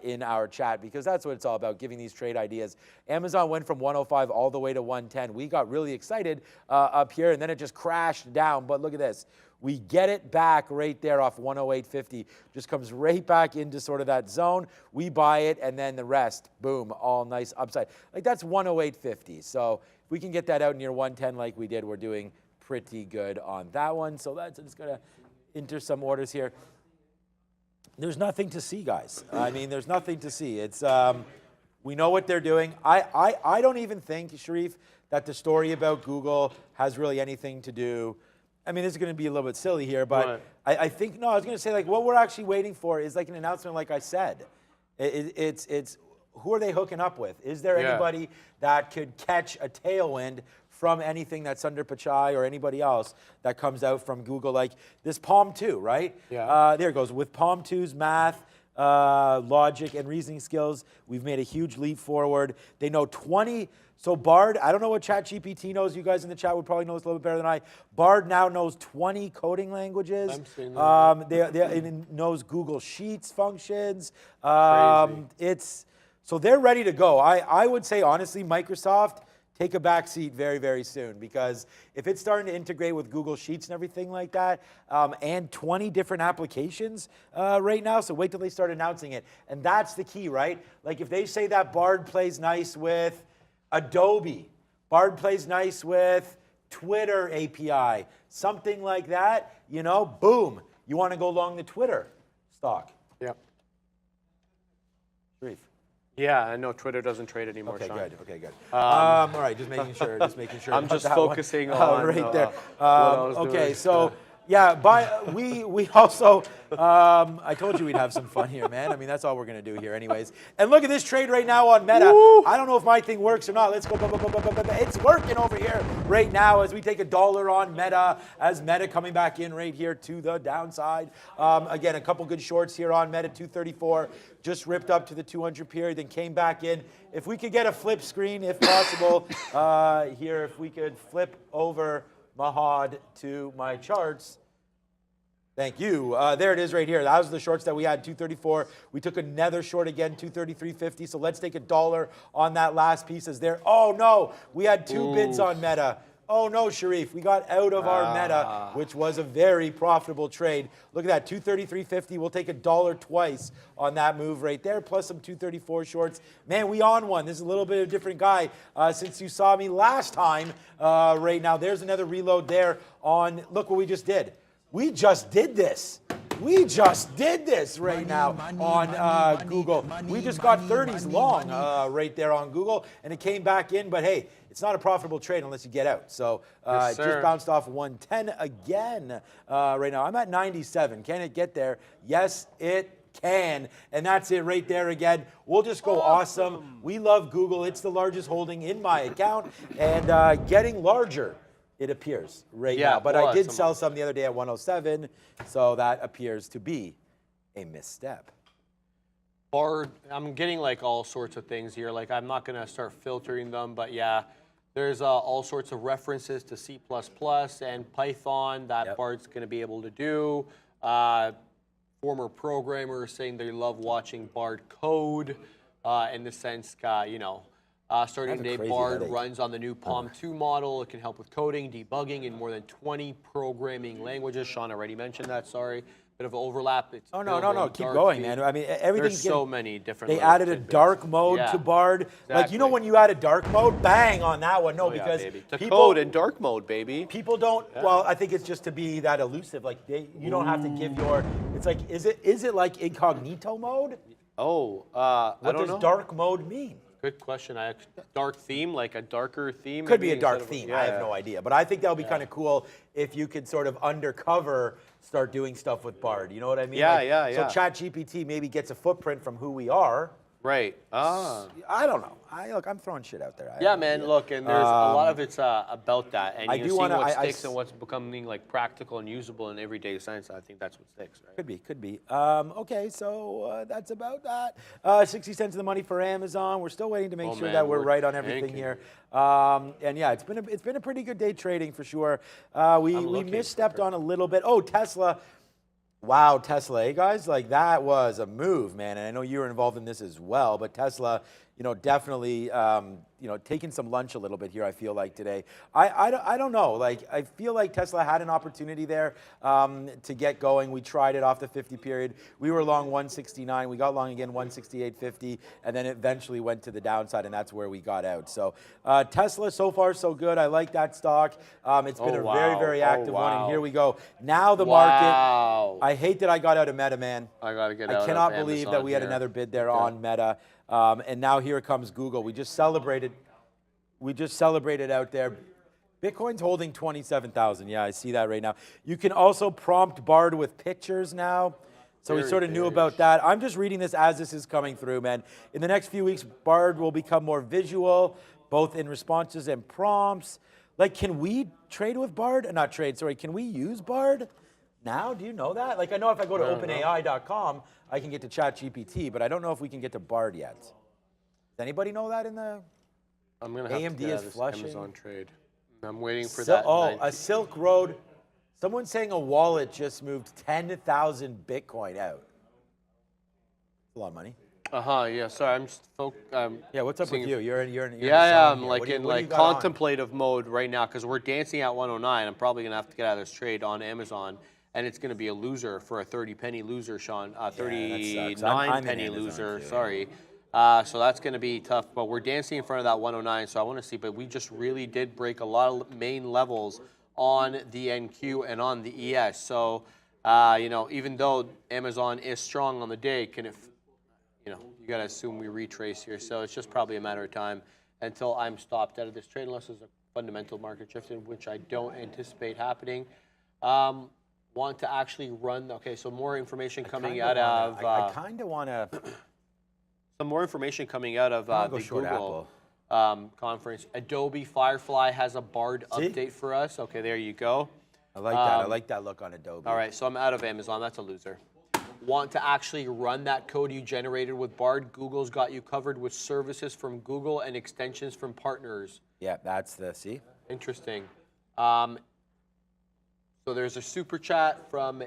in our chat, because that's what it's all about, giving these trade ideas. Amazon went from 105 all the way to 110. We got really excited up here, and then it just crashed down. But look at this. We get it back right there off 108.50. Just comes right back into sort of that zone. We buy it, and then the rest, boom, all nice upside. Like that's 108.50. So if we can get that out near 110 like we did, we're doing pretty good on that one. So that's just going to enter some orders here. There's nothing to see, guys. I mean, there's nothing to see. It's we know what they're doing. I don't even think, Sharif, that the story about Google has really anything to do. I mean, this is going to be a little bit silly here, but I think, no, I was going to say, like, what we're actually waiting for is like an announcement, like I said. It's who are they hooking up with? Is there anybody that could catch a tailwind from anything that's under Pachai or anybody else that comes out from Google, like this Palm 2, right? Yeah. There it goes. With Palm 2's math, logic, and reasoning skills, we've made a huge leap forward. They know 20. So Bard, I don't know what ChatGPT knows. You guys in the chat would probably know this a little bit better than I. Bard now knows 20 coding languages. I'm seeing that. It knows Google Sheets functions. Crazy. So they're ready to go. I would say, honestly, Microsoft, take a back seat very, very soon, because if it's starting to integrate with Google Sheets and everything like that, and 20 different applications right now, so wait till they start announcing it. And that's the key, right? Like if they say that Bard plays nice with Adobe, Bard plays nice with Twitter API, something like that, you know, boom, you want to go long the Twitter stock. Yep. Brief. Yeah, I know Twitter doesn't trade anymore, Okay, Sean. good. Okay, good. All right, just making sure. I'm about just that one. focusing on right there. what I was Okay, doing. so yeah, we also I told you we'd have some fun here, man. I mean, that's all we're gonna do here, anyways. And look at this trade right now on Meta. Woo! I don't know if my thing works or not. Let's go. It's working over here right now as we take $1 on Meta, as Meta coming back in right here to the downside. Again, a couple good shorts here on Meta, 234. Just ripped up to the 200 period, then came back in. If we could get a flip screen, if possible, here, if we could flip over Mahad to my charts. Thank you. There it is right here. That was the shorts that we had, 234. We took another short again, 233.50. So let's take $1 on that last piece as there. Oh, no. We had two bids on Meta. Oh, no, Sharif. We got out of our Meta, which was a very profitable trade. Look at that, 233.50. We'll take $1 twice on that move right there, plus some 234 shorts. Man, we on one. This is a little bit of a different guy since you saw me last time right now. There's another reload there on, look what we just did. We just did this. We just did this right now on Google. We just got 30s long right there on Google, and it came back in, but hey, it's not a profitable trade unless you get out. So Yes, it just bounced off 110 again right now. I'm at 97. Can it get there? Yes, it can. And that's it right there again. We'll just go awesome. We love Google. It's the largest holding in my account and getting larger, it appears right now. But I did sell some the other day at 107, so that appears to be a misstep. Bard, I'm getting like all sorts of things here. Like I'm not gonna start filtering them, but yeah, there's all sorts of references to C++ and Python that Bard's gonna be able to do. Former programmers saying they love watching Bard code in the sense, you know, starting today, Bard runs on the new Palm 2 model. It can help with coding, debugging in more than 20 programming languages. Sean already mentioned that, sorry. Bit of overlap. It's no, keep going, man. I mean, everything's There's so many different. They added a dark mode to Bard. Exactly. Like, you know when you add a dark mode, bang on that one. No, because people, code in dark mode, baby. People don't, well, I think it's just to be that elusive. Like, you don't have to give your, it's like, is it like incognito mode? Oh, I don't know. What does dark mode mean? Good question. Dark theme, like a darker theme? Could be a dark theme. I have no idea. But I think that would be kind of cool if you could sort of undercover start doing stuff with Bard. You know what I mean? So ChatGPT maybe gets a footprint from who we are. Right. I don't know. Look, I'm throwing shit out there. Man, look, and there's a lot of it's about that. And you're seeing what sticks and what's becoming like practical and usable in everyday sense. I think that's what sticks, right? Could be. Okay, so that's about that. 60 cents of the money for Amazon. We're still waiting to make sure that we're right on everything here. And yeah, it's been a pretty good day trading for sure. We misstepped on a little bit. Oh, Tesla. Wow, Tesla, hey guys, like that was a move, man. And I know you were involved in this as well, but Tesla, you know, definitely, taking some lunch a little bit here, I feel like today. I don't know, like I feel like Tesla had an opportunity there to get going. We tried it off the 50 period. We were long 169. We got long again 168.50, and then it eventually went to the downside, and that's where we got out. So Tesla, so far so good. I like that stock. It's been a very, very active one, and here we go. Now the market. I hate that I got out of Meta, man. I gotta get out. I cannot believe that we had another bid there on Meta. And now here comes Google. We just celebrated out there. Bitcoin's holding 27,000. Yeah, I see that right now. You can also prompt Bard with pictures now. So we sort of knew about that. I'm just reading this as this is coming through, man. In the next few weeks, Bard will become more visual, both in responses and prompts. Like, can we trade with Bard? Not trade, sorry. Can we use Bard now? Do you know that? Like, I know if I go to openai.com, I can get to ChatGPT, but I don't know if we can get to Bard yet. Does anybody know that in the... I'm going to have AMD to get is this flushing. Amazon trade. I'm waiting for that. Oh, a Silk Road. Someone's saying a wallet just moved 10,000 Bitcoin out. That's a lot of money. Yeah. Sorry, I'm just Yeah, what's up with you? You're in I'm here. like What do you- in what do you like got on? contemplative mode right now because we're dancing at 109. I'm probably gonna have to get out of this trade on Amazon, and it's gonna be a loser for a 30-penny loser, Sean. 39 I'm in penny Amazon loser. too. Sorry. So that's gonna be tough. But we're dancing in front of that 109. So I want to see. But we just really did break a lot of main levels on the NQ and on the ES. So even though Amazon is strong on the day, can it? You got to assume we retrace here. So it's just probably a matter of time until I'm stopped out of this trade, unless there's a fundamental market shift, in which I don't anticipate happening. Want to actually run, okay, so more information coming out of... I kind of want to... Some more information coming out of the Google conference. Adobe Firefly has a Bard update for us. Okay, there you go. I like that. I like that look on Adobe. All right, so I'm out of Amazon. That's a loser. Want to actually run that code you generated with Bard? Google's got you covered with services from Google and extensions from partners. Yeah, that's the, see? Interesting. So there's a super chat from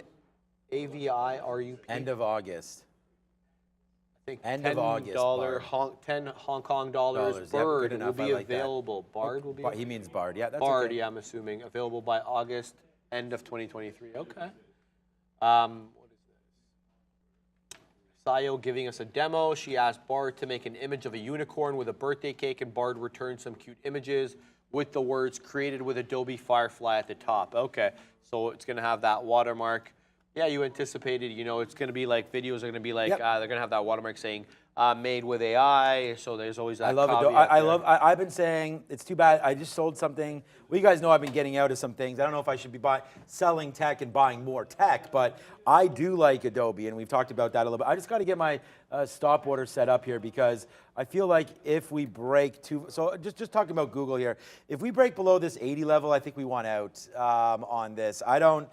AVIRUP. End of August. I think End of August, Bard. 10 Hong Kong dollars. Yep, Bard good will enough. I be like that. available. Bard will be He means Bard. Yeah, that's Bard, okay. yeah, I'm assuming. Available by August, end of 2023. Okay. Sayo giving us a demo. She asked Bard to make an image of a unicorn with a birthday cake, and Bard returned some cute images with the words created with Adobe Firefly at the top. Okay, so it's going to have that watermark. Yeah, you anticipated, it's going to be like videos are going to be like, they're going to have that watermark saying made with AI, so there's always that I love it. I've been saying, it's too bad, I just sold something. Well, you guys know I've been getting out of some things. I don't know if I should be selling tech and buying more tech, but I do like Adobe, and we've talked about that a little bit. I just got to get my stop order set up here because I feel like if we break so just talking about Google here, if we break below this 80 level, I think we want out on this. I don't,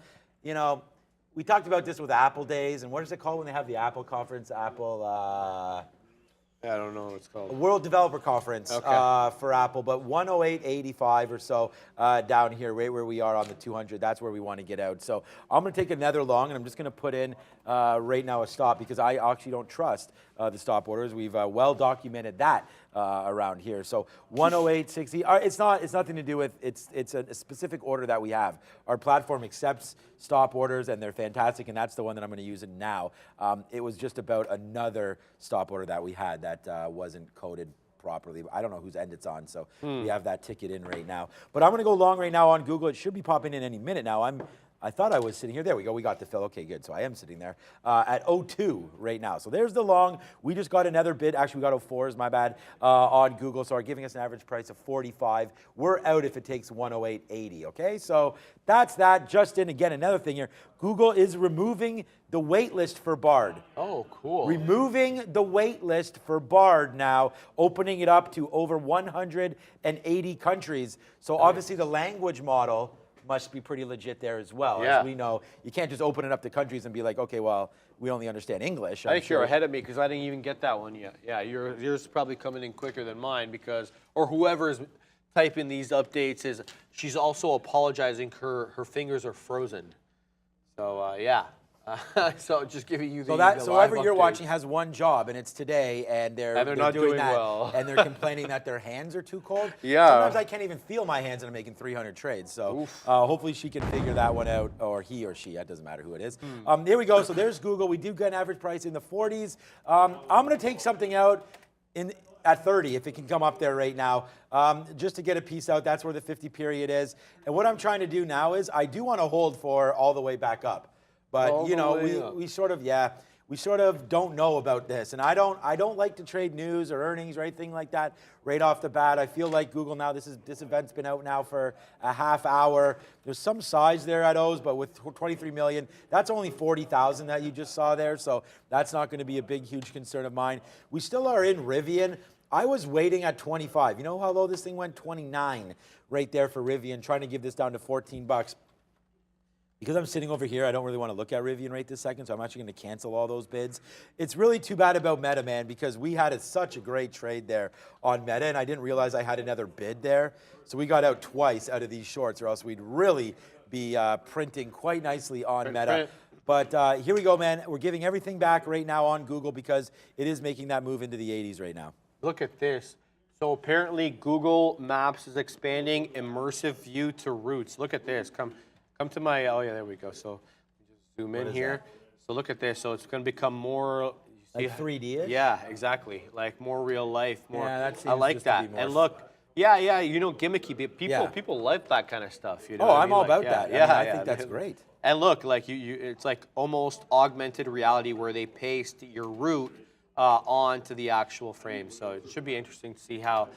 we talked about this with Apple Days, and what is it called when they have the Apple conference? Apple... I don't know what it's called. World Developer Conference for Apple, but 108.85 or so down here, right where we are on the 200. That's where we want to get out. So I'm going to take another long, and I'm just going to put in right now a stop because I actually don't trust the stop orders. We've well documented that around here. So 108.60. It's nothing to do with it's a specific order that we have. Our platform accepts stop orders, and they're fantastic, and that's the one that I'm going to use it now. It was just about another stop order that we had that wasn't coded properly. I don't know whose end it's on, so we have that ticket in right now. But I'm going to go long right now on Google. It should be popping in any minute now. I thought I was sitting here. There we go. We got the fill. Okay, good. So I am sitting there at 02 right now. So there's the long. We just got another bid. Actually, we got 04s, my bad, on Google. So are giving us an average price of 45. We're out if it takes 108.80, okay? So that's that. Just in, again, another thing here. Google is removing the wait list for Bard. Oh, cool. Removing the wait list for Bard now, opening it up to over 180 countries. So obviously the language model must be pretty legit there as well. Yeah. As we know, you can't just open it up to countries and be like, okay, well, we only understand English. I think you're ahead of me because I didn't even get that one yet. Yeah, yours is probably coming in quicker than mine or whoever is typing these updates she's also apologizing her fingers are frozen. So yeah. So just giving you the so whoever you're watching has one job, and it's today, and they're not doing that, well. and they're complaining that their hands are too cold. Yeah. Sometimes I can't even feel my hands, and I'm making 300 trades. So hopefully she can figure that one out, or he or she. It doesn't matter who it is. There we go. So there's Google. We do get an average price in the 40s. I'm going to take something out at 30 if it can come up there right now, just to get a piece out. That's where the 50 period is. And what I'm trying to do now is I do want to hold for all the way back up. But, we sort of, we sort of don't know about this. And I don't like to trade news or earnings or anything like that right off the bat. I feel like Google now, this event's been out now for a half hour. There's some size there at O's, but with 23 million, that's only 40,000 that you just saw there. So that's not going to be a big, huge concern of mine. We still are in Rivian. I was waiting at 25. You know how low this thing went? 29 right there for Rivian, trying to give this down to 14 bucks. Because I'm sitting over here, I don't really want to look at Rivian right this second, so I'm actually going to cancel all those bids. It's really too bad about Meta, man, because we had such a great trade there on Meta, and I didn't realize I had another bid there. So we got out twice out of these shorts, or else we'd really be printing quite nicely on Meta. But here we go, man. We're giving everything back right now on Google because it is making that move into the 80s right now. Look at this. So apparently Google Maps is expanding immersive view to routes. Look at this. Come to my, oh yeah, there we go. So just zoom in here. That? So look at this. So it's going to become more, like 3D-ish? Yeah, exactly. Like more real life. More. Yeah, that seems I like just that. to be more And look, yeah, you know, gimmicky. People like that kind of stuff. You know. Oh, I'm all about that. I think that's great. And look, like it's like almost augmented reality where they paste your route onto the actual frame. So it should be interesting to see how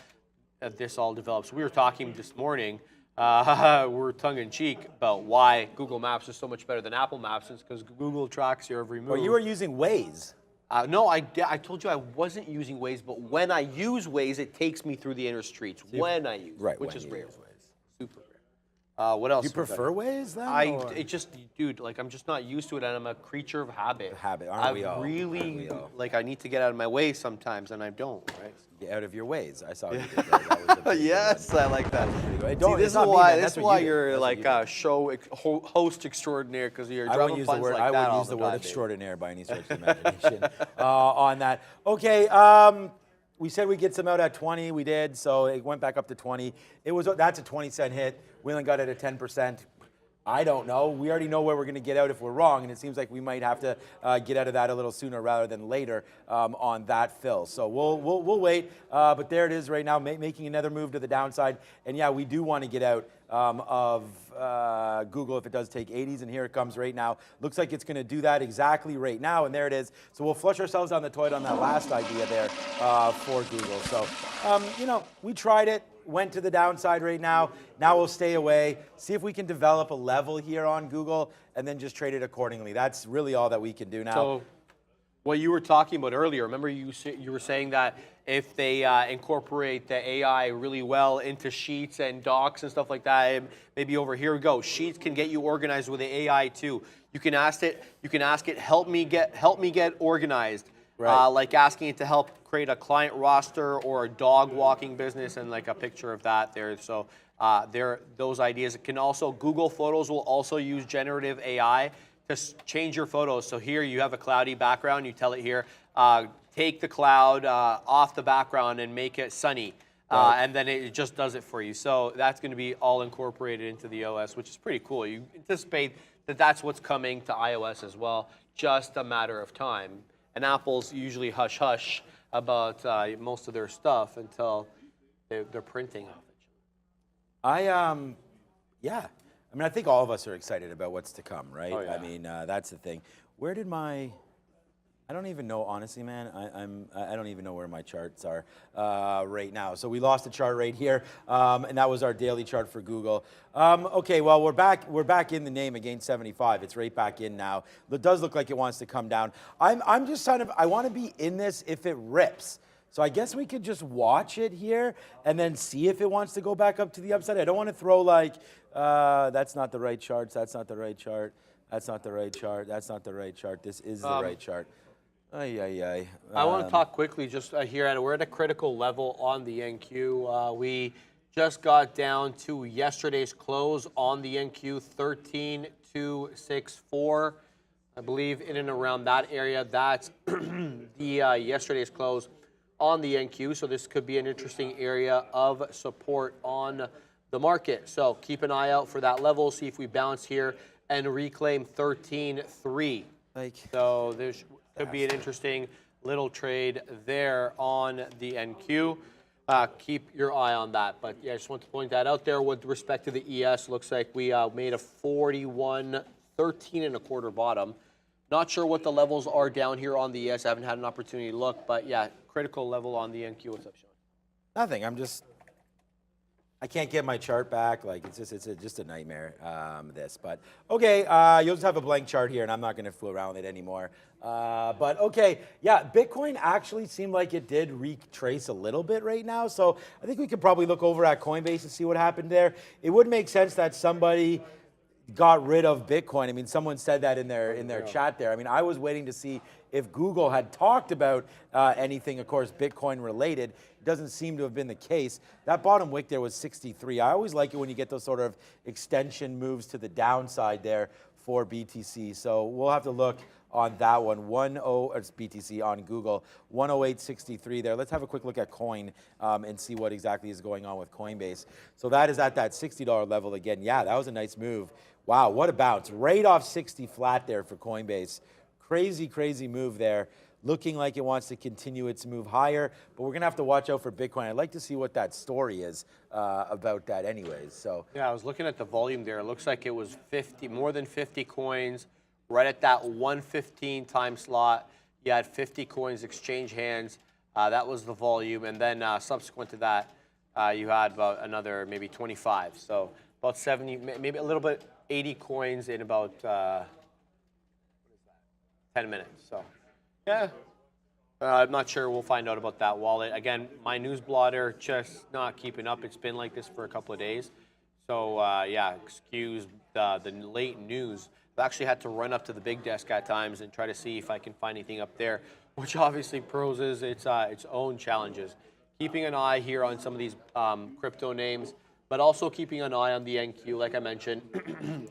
this all develops. We were talking this morning. We're tongue-in-cheek about why Google Maps is so much better than Apple Maps. It's because Google tracks your every move. Well, you were using Waze. No, I told you I wasn't using Waze, but when I use Waze, it takes me through the inner streets. When I use it, which is rare. Super rare. What else? You prefer Waze then? It just, dude, like I'm just not used to it, and I'm a creature of habit. Aren't we all? Really, like I need to get out of my way sometimes, and I don't, right? Get out of your ways. I saw you did that. That was a Yes, I like that. See, this is why you're like a show host extraordinaire, because you're dropping puns like that. I wouldn't use the word extraordinaire by any stretch of the imagination on that. Okay, we said we'd get some out at 20. We did, so it went back up to 20. That's a 20-cent hit. We only got it at 10%. I don't know. We already know where we're going to get out if we're wrong, and it seems like we might have to get out of that a little sooner rather than later on that fill. So we'll wait. But there it is right now, making another move to the downside. And yeah, we do want to get out of Google if it does take 80s, and here it comes right now. Looks like it's going to do that exactly right now, and there it is. So we'll flush ourselves down the toilet on that last idea there for Google. So, you know, we tried it. Went to the downside right now. Now we'll stay away, see if we can develop a level here on Google, and then just trade it accordingly. That's really all that we can do now. So what you were talking about earlier, remember you were saying that if they incorporate the AI really well into Sheets and Docs and stuff like that, maybe over here we go. Sheets can get you organized with the AI too. You can ask it, help me get organized. Right. Like asking it to help create a client roster or a dog walking business, and like a picture of that there. So those ideas. It can also, Google Photos will also use generative AI to change your photos. So here you have a cloudy background. You tell it here, take the cloud off the background and make it sunny. Right. And then it just does it for you. So that's going to be all incorporated into the OS, which is pretty cool. You anticipate that that's what's coming to iOS as well, just a matter of time. And Apple's usually hush-hush about most of their stuff until they're printing off it. Yeah. I mean, I think all of us are excited about what's to come, right? Oh, yeah. I mean, that's the thing. Where did my... I don't even know, honestly, man. I don't even know where my charts are right now. So we lost a chart right here, and that was our daily chart for Google. Okay, well, we're back in the name against 75. It's right back in now. It does look like it wants to come down. I'm just kind of, I want to be in this if it rips. So I guess we could just watch it here and then see if it wants to go back up to the upside. I don't want to throw like, that's not the right charts. That's not the right chart. That's not the right chart. That's not the right chart. This is the right chart. I want to talk quickly just here. We're at a critical level on the NQ. We just got down to yesterday's close on the NQ, 13,264. I believe in and around that area. That's the yesterday's close on the NQ. So this could be an interesting area of support on the market. So keep an eye out for that level. See if we bounce here and reclaim 13.3. So there's could be an interesting little trade there on the NQ. Keep your eye on that. But yeah, I just want to point that out there. With respect to the ES, looks like we made a 41.13 and a quarter bottom. Not sure what the levels are down here on the ES. I haven't had an opportunity to look, but yeah, critical level on the NQ. What's up, Sean? Nothing. I can't get my chart back. Like it's just a nightmare. This, but okay. You'll just have a blank chart here, and I'm not going to fool around with it anymore. But okay, yeah. Bitcoin actually seemed like it did retrace a little bit right now. So I think we could probably look over at Coinbase and see what happened there. It would make sense that somebody got rid of Bitcoin. I mean, someone said that in their chat there. I mean, I was waiting to see if Google had talked about anything, of course, Bitcoin related. It doesn't seem to have been the case. That bottom wick there was 63. I always like it when you get those sort of extension moves to the downside there for BTC. So we'll have to look on that one. It's BTC on Google, 108.63 there. Let's have a quick look at Coin and see what exactly is going on with Coinbase. So that is at that $60 level again. Yeah, that was a nice move. Wow, what a bounce. Right off 60 flat there for Coinbase. Crazy, crazy move there. Looking like it wants to continue its move higher, but we're going to have to watch out for Bitcoin. I'd like to see what that story is about that anyways. So yeah, I was looking at the volume there. It looks like it was more than 50 coins, right at that 115 time slot. You had 50 coins exchange hands. That was the volume. And then subsequent to that, you had about another maybe 25. So about 70, maybe a little bit, 80 coins in about 10 minutes. So yeah, I'm not sure. We'll find out about that wallet. Again, my news blotter just not keeping up. It's been like this for a couple of days. So yeah, excuse the late news. I've actually had to run up to the big desk at times and try to see if I can find anything up there, which obviously poses its own challenges. Keeping an eye here on some of these crypto names, but also keeping an eye on the NQ, like I mentioned,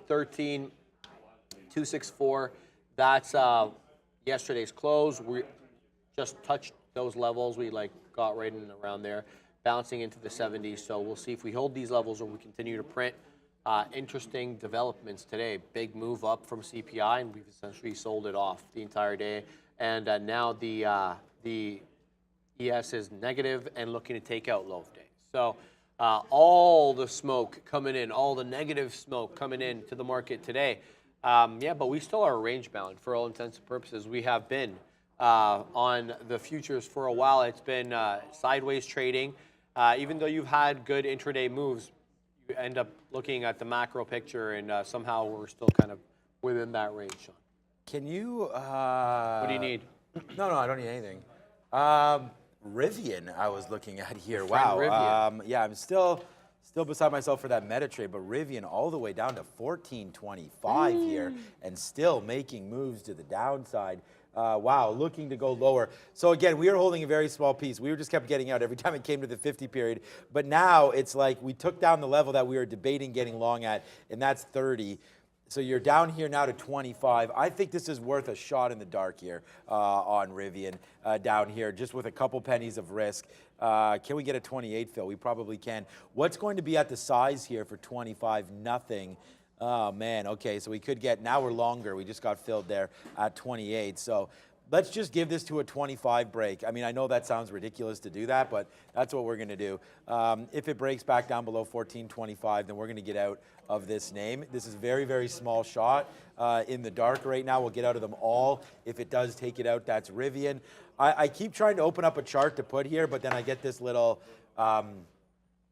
13,264. That's yesterday's close. We just touched those levels. We got right in and around there, bouncing into the 70s. So we'll see if we hold these levels or we continue to print. Interesting developments today. Big move up from CPI, and we've essentially sold it off the entire day. And now the ES is negative and looking to take out low of day. So all the smoke coming in, all the negative smoke coming in to the market today. Yeah, but we still are range bound for all intents and purposes. We have been on the futures for a while. It's been sideways trading. Even though you've had good intraday moves, you end up looking at the macro picture, and somehow we're still kind of within that range, Sean. can you? What do you need? No, I don't need anything. Rivian, I was looking at here. Refrain, Wow. Rivian. Yeah, I'm still beside myself for that meta trade, but Rivian all the way down to 14.25 here, and still making moves to the downside. Wow, looking to go lower. So again, we are holding a very small piece. We were just kept getting out every time it came to the 50 period. But now it's like we took down the level that we were debating getting long at, and that's 30. So you're down here now to 25. I think this is worth a shot in the dark here on Rivian down here, just with a couple pennies of risk. Can we get a 28 fill? We probably can. What's going to be at the size here for 25? Nothing. Oh, man. Okay, so we could get, now we're longer. We just got filled there at 28. So let's just give this to a 25 break. I mean, I know that sounds ridiculous to do that, but that's what we're going to do. If it breaks back down below 14.25, then we're going to get out of this name. This is very, very small shot in the dark right now. We'll get out of them all. If it does take it out, that's Rivian. I keep trying to open up a chart to put here, but then I get this little...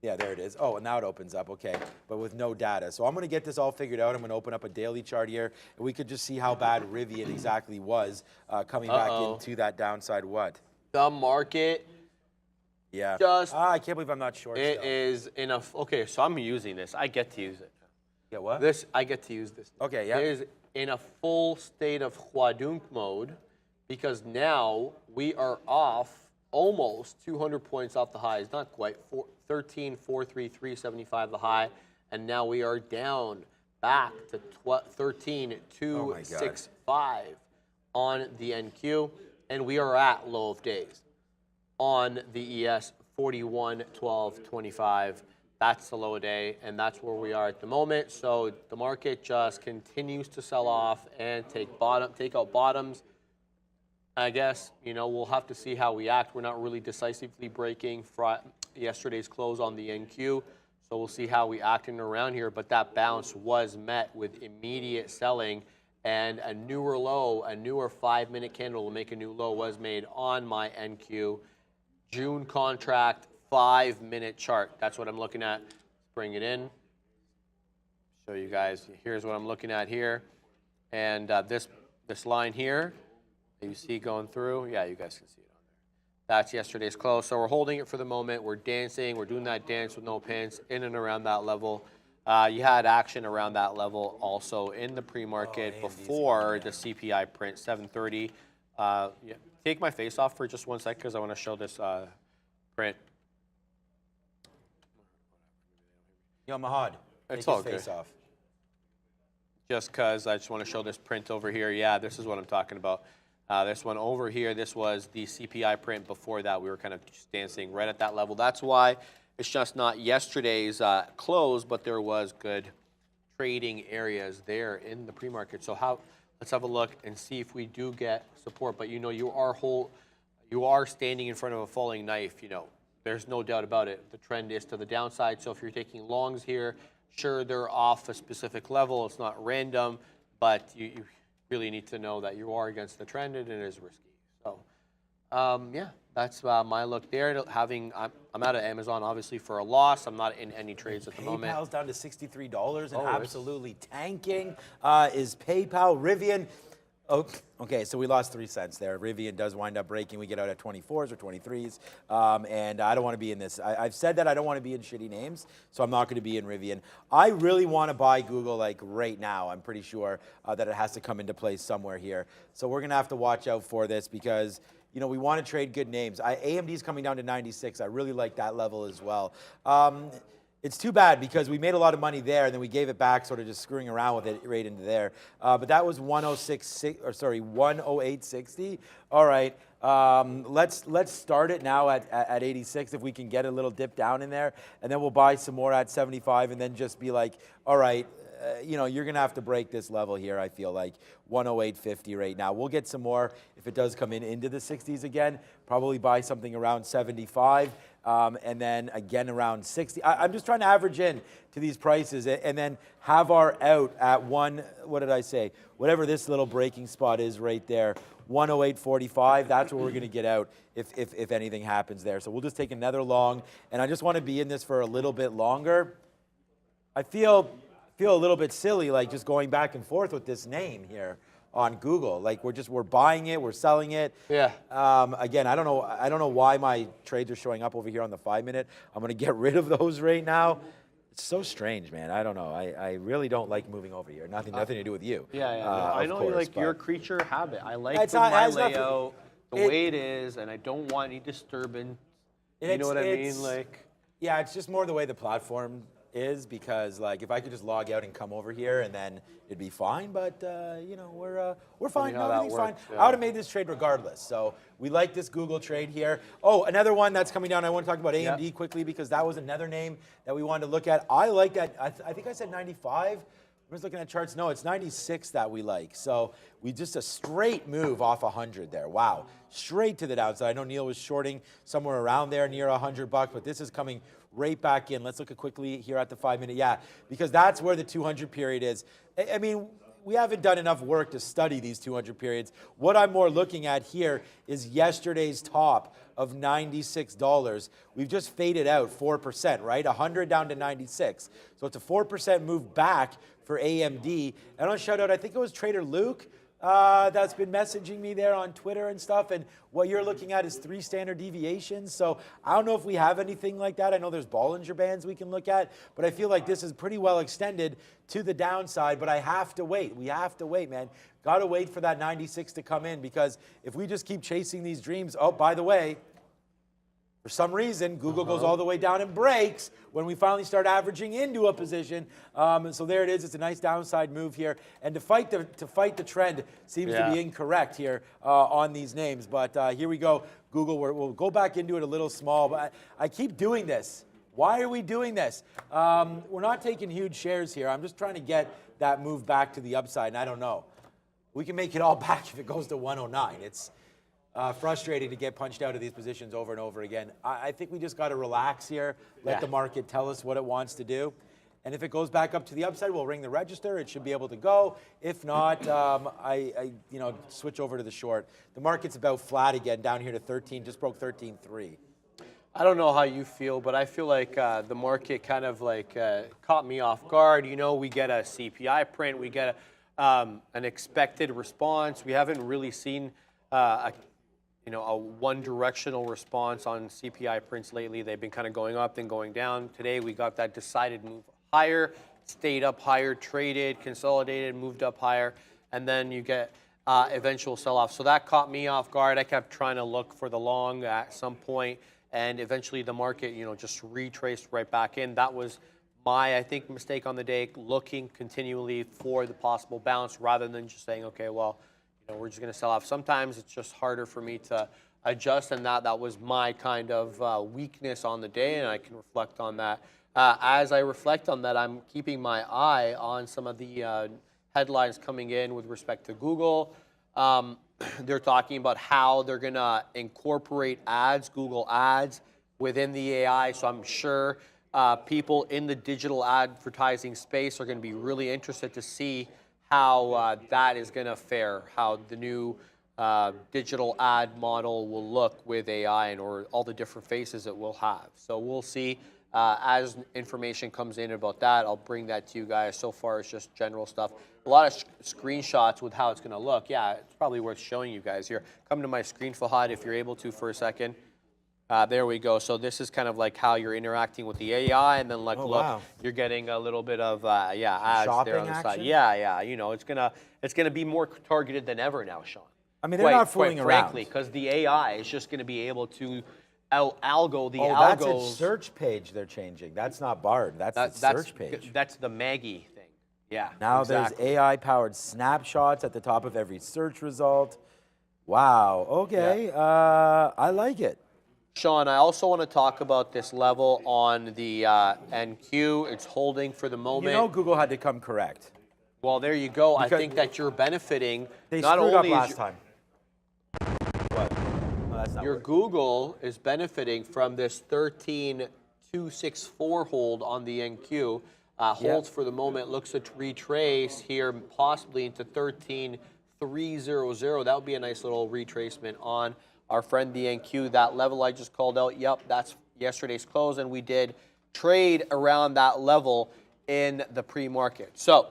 yeah, there it is. Oh, and now it opens up, okay, but with no data. So I'm going to get this all figured out. I'm going to open up a daily chart here, and we could just see how bad Rivian exactly was coming back into that downside. What? The market. Yeah. Just. I can't believe I'm not short. It still. is enough. Okay, so I'm using this. I get to use it. Yeah, what? This, I get to use this. Okay, yeah. It is in a full state of Hwadunk mode, because now we are off almost 200 points off the highs. Not quite. 13,433.75 the high, and now we are down back to 13,265 on the NQ, and we are at low of days on the ES 41.12.25. That's the low day, and that's where we are at the moment. So the market just continues to sell off and take out bottoms. I guess, we'll have to see how we act. We're not really decisively breaking yesterday's close on the NQ, so we'll see how we act in around here. But that bounce was met with immediate selling, and a newer low, a newer 5-minute candle will make a new low, was made on my NQ. June contract, 5-minute chart. That's what I'm looking at. Let's bring it in. Show you guys. Here's what I'm looking at here. And this line here that you see going through, yeah, you guys can see it on there. That's yesterday's close. So we're holding it for the moment. We're dancing. We're doing that dance with no pins in and around that level. You had action around that level also in the pre-market before the CPI print, 7:30. Yeah. Take my face off for just 1 sec because I want to show this print. Yo, Mahad, It's take all his face good. off. Just because I just want to show this print over here. Yeah, this is what I'm talking about. This one over here, this was the CPI print. Before that, we were kind of just dancing right at that level. That's why it's just not yesterday's close, but there was good trading areas there in the pre-market. So let's have a look and see if we do get support. But you know, you are standing in front of a falling knife. You know, there's no doubt about it. The trend is to the downside. So if you're taking longs here, sure, they're off a specific level. It's not random, but you really need to know that you are against the trend and it is risky. So, yeah, that's my look there. I'm out of Amazon, obviously, for a loss. I'm not in any trades at the moment. PayPal's down to $63 and Oh, absolutely tanking. Is PayPal, Rivian? Oh, okay, so we lost 3 cents there. Rivian does wind up breaking. We get out at 24s or 23s, and I don't want to be in this. I've said that I don't want to be in shitty names, so I'm not going to be in Rivian. I really want to buy Google like right now. I'm pretty sure that it has to come into place somewhere here. So we're going to have to watch out for this because, you know, we want to trade good names. AMD's coming down to 96. I really like that level as well. It's too bad because we made a lot of money there and then we gave it back, sort of just screwing around with it right into there. But that was 108.60. All right, let's start it now at 86 if we can get a little dip down in there, and then we'll buy some more at 75, and then just be like, all right. You know, you're going to have to break this level here, I feel like. 108.50 right now. We'll get some more if it does come into the 60s again. Probably buy something around 75, and then again around 60. I'm just trying to average in to these prices and then have our out at what did I say? Whatever this little breaking spot is right there, 108.45. That's where we're going to get out if anything happens there. So we'll just take another long, and I just want to be in this for a little bit longer. I feel a little bit silly, like just going back and forth with this name here on Google. Like we're buying it, we're selling it. Yeah. Again, I don't know why my trades are showing up over here on the 5-minute. I'm gonna get rid of those right now. It's so strange, man. I don't know. I really don't like moving over here. Nothing to do with you. Yeah, yeah. I know you like your creature habit. I like my layout, the way it is, and I don't want any disturbance. You know what I mean? Like, yeah, it's just more the way the platform is, because like if I could just log out and come over here and then it'd be fine, but you know, we're fine. Everything's fine. Yeah. I would have made this trade regardless. So we like this Google trade here. Oh, another one that's coming down. I want to talk about AMD quickly because that was another name that we wanted to look at. I like that. I think I said 95. I'm just looking at charts. No, it's 96 that we like. So we just a straight move off 100 there. Wow, straight to the downside. I know Neil was shorting somewhere around there near $100, but this is coming right back in. Let's look at quickly here at the 5-minute. Yeah, because that's where the 200 period is. I mean, we haven't done enough work to study these 200 periods. What I'm more looking at here is yesterday's top of $96. We've just faded out 4%, right? 100 down to 96. So it's a 4% move back for AMD. And I'll shout out, I think it was Trader Luke that's been messaging me there on Twitter and stuff, and what you're looking at is 3 standard deviations. So I don't know if we have anything like that. I know there's Bollinger Bands we can look at, but I feel like this is pretty well extended to the downside, but I have to wait. We have to wait, man. Got to wait for that 96 to come in, because if we just keep chasing these dreams, oh, by the way, for some reason, Google goes all the way down and breaks when we finally start averaging into a position. So there it is. It's a nice downside move here. And to fight the trend seems to be incorrect here on these names. But here we go. Google, we'll go back into it a little small. But I keep doing this. Why are we doing this? We're not taking huge shares here. I'm just trying to get that move back to the upside. And I don't know. We can make it all back if it goes to 109. It's frustrating to get punched out of these positions over and over again. I think we just got to relax here, let the market tell us what it wants to do. And if it goes back up to the upside, we'll ring the register. It should be able to go. If not, I switch over to the short. The market's about flat again, down here to 13, just broke 13.3. I don't know how you feel, but I feel like the market kind of like caught me off guard. You know, we get a CPI print, we get an expected response. We haven't really seen a one-directional response on CPI prints lately. They've been kind of going up, then going down. Today we got that decided move higher, stayed up higher, traded, consolidated, moved up higher, and then you get eventual sell-off. So that caught me off guard. I kept trying to look for the long at some point, and eventually the market, just retraced right back in. That was my, I think, mistake on the day, looking continually for the possible bounce rather than just saying, okay, well, we're just going to sell off. Sometimes it's just harder for me to adjust, and that was my kind of weakness on the day, and I can reflect on that. As I reflect on that, I'm keeping my eye on some of the headlines coming in with respect to Google. They're talking about how they're going to incorporate ads, Google ads, within the AI. So I'm sure people in the digital advertising space are going to be really interested to see how that is going to fare, how the new digital ad model will look with AI and or all the different faces it will have. So we'll see. As information comes in about that, I'll bring that to you guys. So far, it's just general stuff. A lot of screenshots with how it's going to look. Yeah, it's probably worth showing you guys here. Come to my screen, Fahad, if you're able to for a second. There we go. So this is kind of like how you're interacting with the AI, and then look, you're getting a little bit of ads shopping there on the action? side. Yeah. It's gonna be more targeted than ever now, Sean. I mean, they're not fooling quite around. frankly, because the AI is just going to be able to algo the that's algos. a search page they're changing. That's not Bard. That's the search page. That's the Maggie thing. Yeah. Now exactly. there's AI-powered snapshots at the top of every search result. Wow. Okay. Yeah. I like it. Sean, I also want to talk about this level on the NQ. It's holding for the moment. Google had to come correct. Well, there you go. Because I think that you're benefiting. They not screwed only up is last time. What? No, that's not your working. Google is benefiting from this 13,264 hold on the NQ. Holds for the moment, looks to retrace here possibly into 13,300. That would be a nice little retracement on our friend the NQ. That level I just called out, yep, that's yesterday's close, and we did trade around that level in the pre-market. So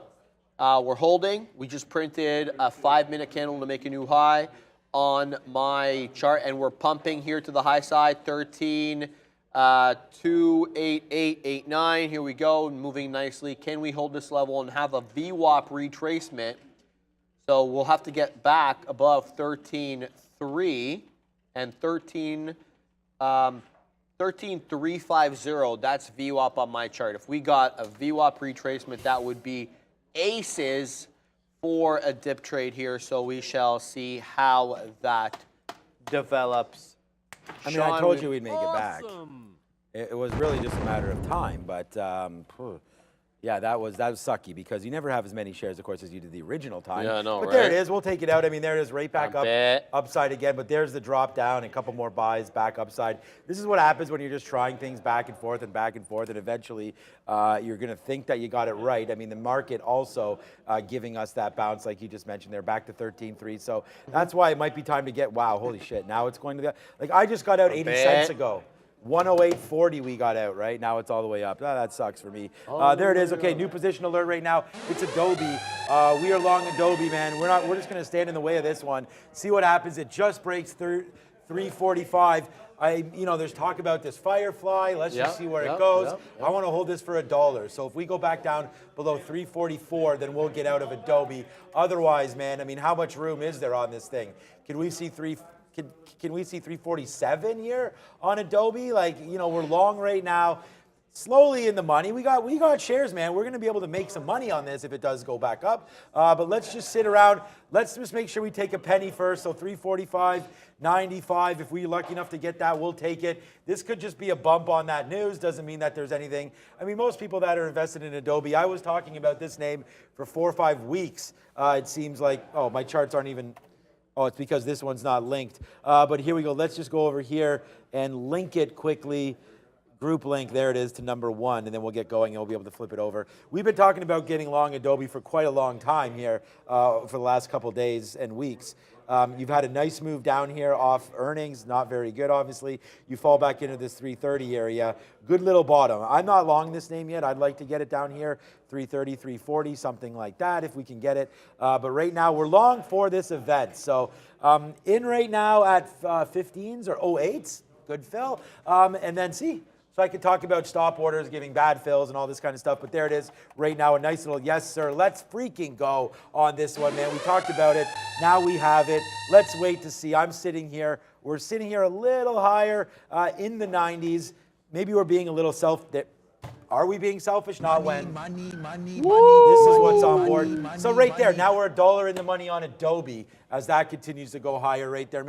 we're holding. We just printed a 5-minute candle to make a new high on my chart, and we're pumping here to the high side, 13,288.89. Here we go, moving nicely. Can we hold this level and have a VWAP retracement? So we'll have to get back above 13.3 and 13,350. That's VWAP on my chart. If we got a VWAP retracement, that would be aces for a dip trade here. So we shall see how that develops. I mean, I told you we'd make it back. It was really just a matter of time, but yeah, that was sucky because you never have as many shares, of course, as you did the original time. Yeah, I know, but right? there it is. We'll take it out. I mean, there it is, right back up, upside again. But there's the drop down, a couple more buys back upside. This is what happens when you're just trying things back and forth, and eventually you're going to think that you got it right. I mean, the market also giving us that bounce, like you just mentioned there, back to 13.3. So that's why it might be time to get. Wow, holy shit! Now it's going to the like I just got out 80 cents ago. 108.40 we got out, right? Now it's all the way up. That sucks for me. There it is. Okay, new position alert right now. It's Adobe. We are long Adobe, man. We're just going to stand in the way of this one. See what happens. It just breaks 345. There's talk about this Firefly. Let's just see where it goes. I want to hold this for $1. So if we go back down below 344, then we'll get out of Adobe. Otherwise, man, I mean, how much room is there on this thing? Can we see 347 here on Adobe? Like, we're long right now, slowly in the money. We got shares, man. We're going to be able to make some money on this if it does go back up. But let's just sit around. Let's just make sure we take a penny first. So 345.95. If we're lucky enough to get that, we'll take it. This could just be a bump on that news. Doesn't mean that there's anything. I mean, most people that are invested in Adobe, I was talking about this name for 4 or 5 weeks. It seems like, oh, my charts aren't even. Oh, it's because this one's not linked. But here we go. Let's just go over here and link it quickly. group link, there it is, to number 1, and then we'll get going and we'll be able to flip it over. We've been talking about getting long Adobe for quite a long time here for the last couple days and weeks. You've had a nice move down here off earnings, not very good, obviously. You fall back into this 330 area. Good little bottom. I'm not long this name yet. I'd like to get it down here, 330, 340, something like that, if we can get it. But right now, we're long for this event. So in right now at 15s or 08s, good fill. And then see. So I could talk about stop orders, giving bad fills and all this kind of stuff, but there it is right now, a nice little yes, sir. Let's freaking go on this one, man. We talked about it. Now we have it. Let's wait to see. I'm sitting here. We're sitting here a little higher in the 90s. Maybe we're being a little Are we being selfish? Not when. Money. This is what's on board. So right there, now we're $1 in the money on Adobe as that continues to go higher right there.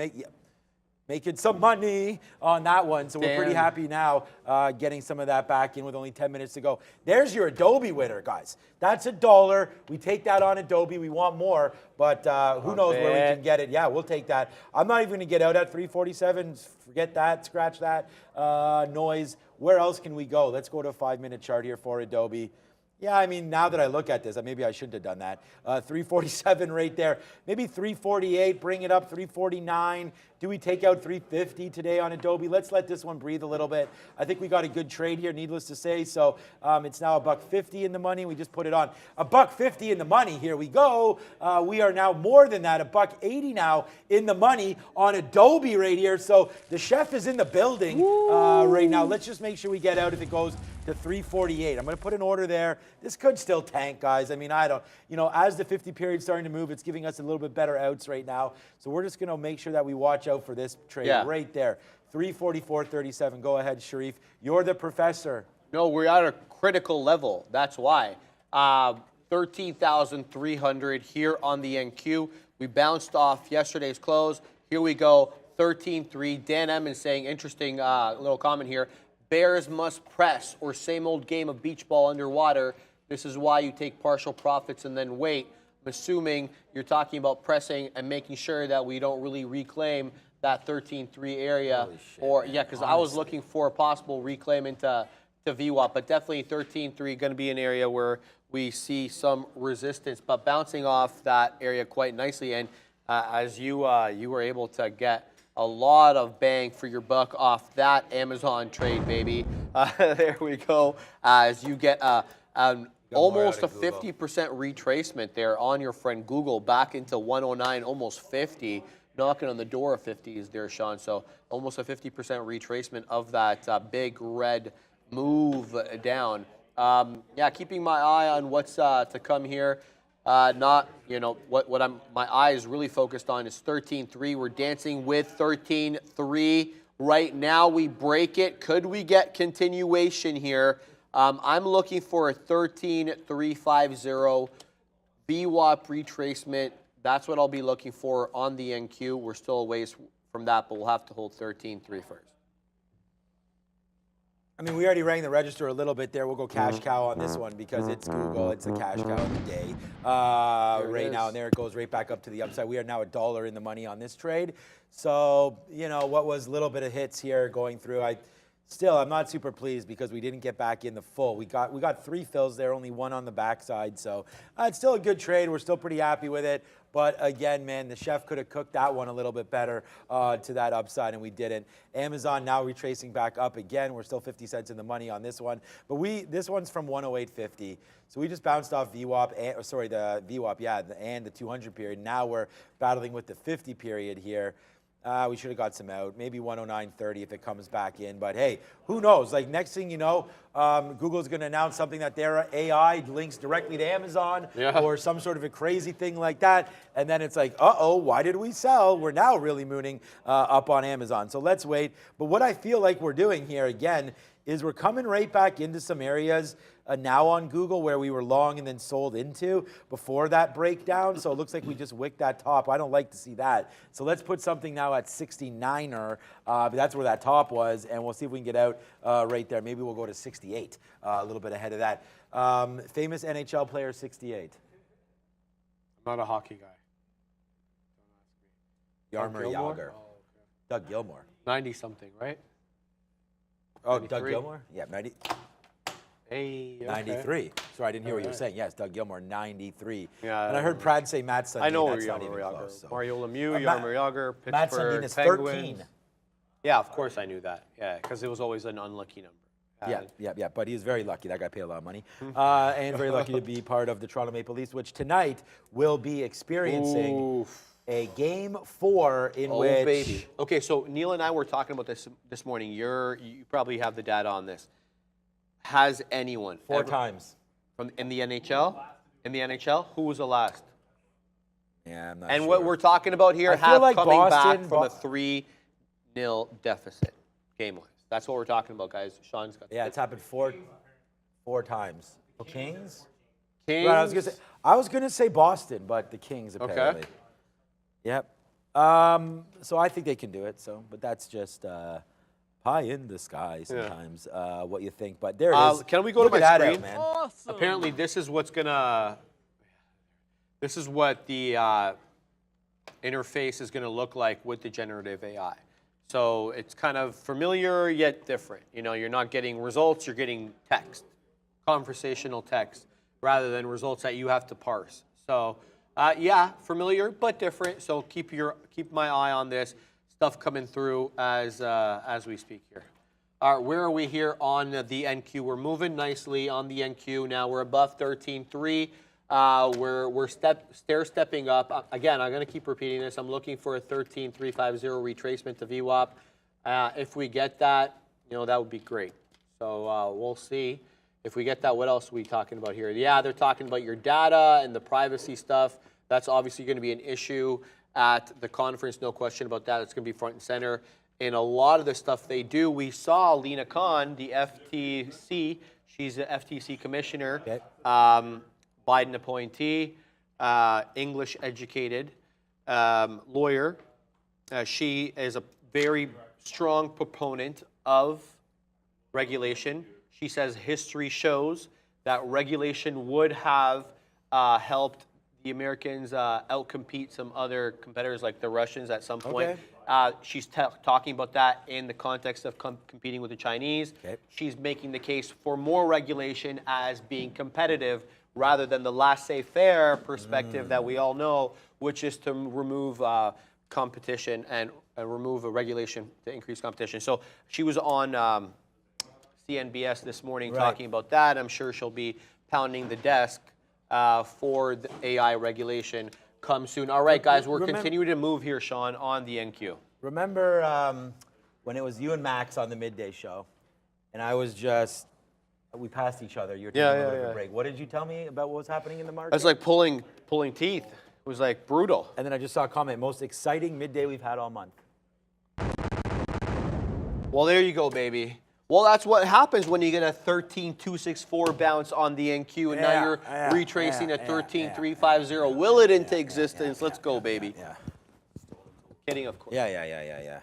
Making some money on that one. So we're pretty happy now getting some of that back in with only 10 minutes to go. There's your Adobe winner, guys. That's $1. We take that on Adobe. We want more, but who knows where we can get it. Yeah, we'll take that. I'm not even going to get out at 347. Forget that. Scratch that noise. Where else can we go? Let's go to a 5-minute chart here for Adobe. Yeah, I mean, now that I look at this, maybe I shouldn't have done that. 347 right there. Maybe 348, bring it up, 349. Do we take out 350 today on Adobe? Let's let this one breathe a little bit. I think we got a good trade here, needless to say. So it's now $1.50 in the money. We just put it on. $1.50 in the money. Here we go. We are now more than that. $1.80 now in the money on Adobe right here. So the chef is in the building right now. Let's just make sure we get out if it goes to 348. I'm going to put an order there. This could still tank, guys. I mean, I don't, as the 50 period's starting to move, it's giving us a little bit better outs right now. So we're just going to make sure that we watch out for this trade right there. 344.37. Go ahead, Sharif. You're the professor. No, we're at a critical level. That's why. 13,300 here on the NQ. We bounced off yesterday's close. Here we go, 13.3. Dan Emmons saying, interesting little comment here. Bears must press, or same old game of beach ball underwater. This is why you take partial profits and then wait. I'm assuming you're talking about pressing and making sure that we don't really reclaim that 13.3 area. Or because I was looking for a possible reclaim into VWAP, but definitely 13.3 going to be an area where we see some resistance, but bouncing off that area quite nicely. And as you were able to get a lot of bang for your buck off that Amazon trade, baby. There we go. As you get almost a 50% retracement there on your friend Google back into 109, almost 50. Knocking on the door of 50s there, Sean. So almost a 50% retracement of that big red move down. Keeping my eye on what's to come here. My eye is really focused on is 13.3. We're dancing with 13.3 right now. We break it. Could we get continuation here? I'm looking for a 13.350 VWAP retracement. That's what I'll be looking for on the NQ. We're still a ways from that, but we'll have to hold 13.3 first. I mean, we already rang the register a little bit there. We'll go cash cow on this one because it's Google. It's the cash cow of the day right now. And there it goes right back up to the upside. We are now $1 in the money on this trade. So, what was a little bit of hits here going through. I'm not super pleased because we didn't get back in the full. We got 3 fills there, only 1 on the backside. So it's still a good trade. We're still pretty happy with it. But again, man, the chef could have cooked that one a little bit better to that upside, and we didn't. Amazon now retracing back up again. We're still 50 cents in the money on this one. But this one's from 108.50. So we just bounced off VWAP, the VWAP, and the 200 period. Now we're battling with the 50 period here. We should have got some out. Maybe 109.30 if it comes back in. But hey, who knows? Like next thing you know, Google's going to announce something that their AI links directly to Amazon or some sort of a crazy thing like that. And then it's like, uh-oh, why did we sell? We're now really mooning up on Amazon. So let's wait. But what I feel like we're doing here again is we're coming right back into some areas now on Google where we were long and then sold into before that breakdown. So it looks like we just wicked that top. I don't like to see that. So let's put something now at 69er. That's where that top was, and we'll see if we can get out right there. Maybe we'll go to 68, a little bit ahead of that. Famous NHL player, 68. I'm not a hockey guy. Jaromir Jagr. Oh, okay. Doug Gilmour. 90-something, right? Oh, Doug 93? Gilmore? Yeah, 90. Hey, okay. 93. Sorry, I didn't hear what you were saying. Yes, Doug Gilmore, 93. Yeah, And I heard Prad say Matt Sundin. I know That's not Jaromir even Jagr. close. So. Mario Lemieux, Matt- Jaromir Jagr, Matt Sundin Pittsburgh is Penguins. 13. Yeah, of course I knew that. Yeah, because it was always an unlucky number. Yeah. But he was very lucky. That guy paid a lot of money. And very lucky to be part of the Toronto Maple Leafs, which tonight will be experiencing a game 4 in which... baby. Okay, so Neil and I were talking about this morning. You probably have the data on this. Has anyone 4 times. in the NHL? In the NHL, who was the last? Yeah, I'm not And sure. what we're talking about here, I feel have like coming Boston- back from a 3-0 deficit, game-wise. That's what we're talking about, guys. Sean's got. Yeah, it's happened 4 times. Kings? Kings. Right, I was gonna say Boston, but the Kings apparently. Yep. So I think they can do it. So, but that's just pie in the sky sometimes. What you think? But there it is. Can we go Look to at my that screen? out, man. Awesome. Apparently, this is what the interface is going to look like with the generative AI. So it's kind of familiar yet different. You know, you're not getting results, you're getting text, conversational text, rather than results that you have to parse. So yeah, familiar but different. So keep my eye on this stuff coming through as we speak here. All right, where are we here on the NQ? We're moving nicely on the NQ. Now we're above 13.3. We're stair-stepping up. Again, I'm going to keep repeating this. I'm looking for a 13.350 retracement to VWAP. If we get that, that would be great. So we'll see. If we get that, what else are we talking about here? Yeah, they're talking about your data and the privacy stuff. That's obviously going to be an issue at the conference. No question about that. It's going to be front and center. In a lot of the stuff they do, we saw Lena Khan, the FTC. She's the FTC commissioner. Okay. Biden appointee, English educated lawyer. She is a very strong proponent of regulation. She says history shows that regulation would have helped the Americans outcompete some other competitors like the Russians at some point. Okay. She's talking about that in the context of competing with the Chinese. Okay. She's making the case for more regulation as being competitive rather than the laissez-faire perspective that we all know, which is to remove competition and remove a regulation to increase competition. So she was on CNBS this morning talking about that. I'm sure she'll be pounding the desk for the AI regulation come soon. All right, guys, we're continuing to move here, Sean, on the NQ. Remember when it was you and Max on the midday show, and I was just, we passed each other. You were taking a little bit of a break. What did you tell me about what was happening in the market? It's like pulling teeth. It was like brutal. And then I just saw a comment, most exciting midday we've had all month. Well, there you go, baby. Well, that's what happens when you get a 13.264 bounce on the NQ, and now you're retracing a 13.350. Will it into existence? Let's go, baby. Yeah. Kidding, of course. Yeah.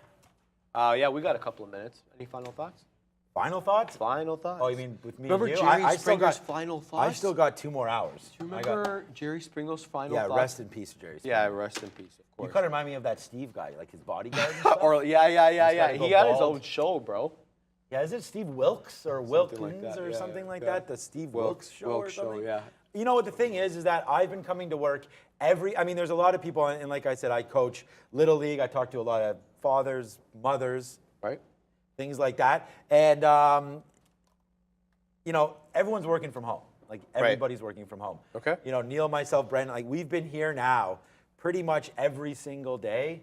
Yeah, we got a couple of minutes. Any final thoughts? Final thoughts? Final thoughts. Oh, you mean with me Remember and you? Jerry still Springer's got final thoughts? I still got 2 more hours. Do you remember Jerry Springer's final thoughts? Yeah, rest in peace, Jerry Springer. Yeah, rest in peace, of You course. kind of remind me of that Steve guy, like his bodyguard and stuff. Or yeah. gotta He go had his bald. own show, bro. Yeah, is it Steve Wilkes or Wilkins like that, or yeah, something like yeah. that? The Steve Wilkes show or Wilkes show, something? yeah. You know what the thing is that I've been coming to work there's a lot of people, and like I said, I coach Little League. I talk to a lot of fathers, mothers, Right? things like that. And, everyone's working from home. Like, everybody's working from home. Okay. Neil, myself, Brendan, like, we've been here now pretty much every single day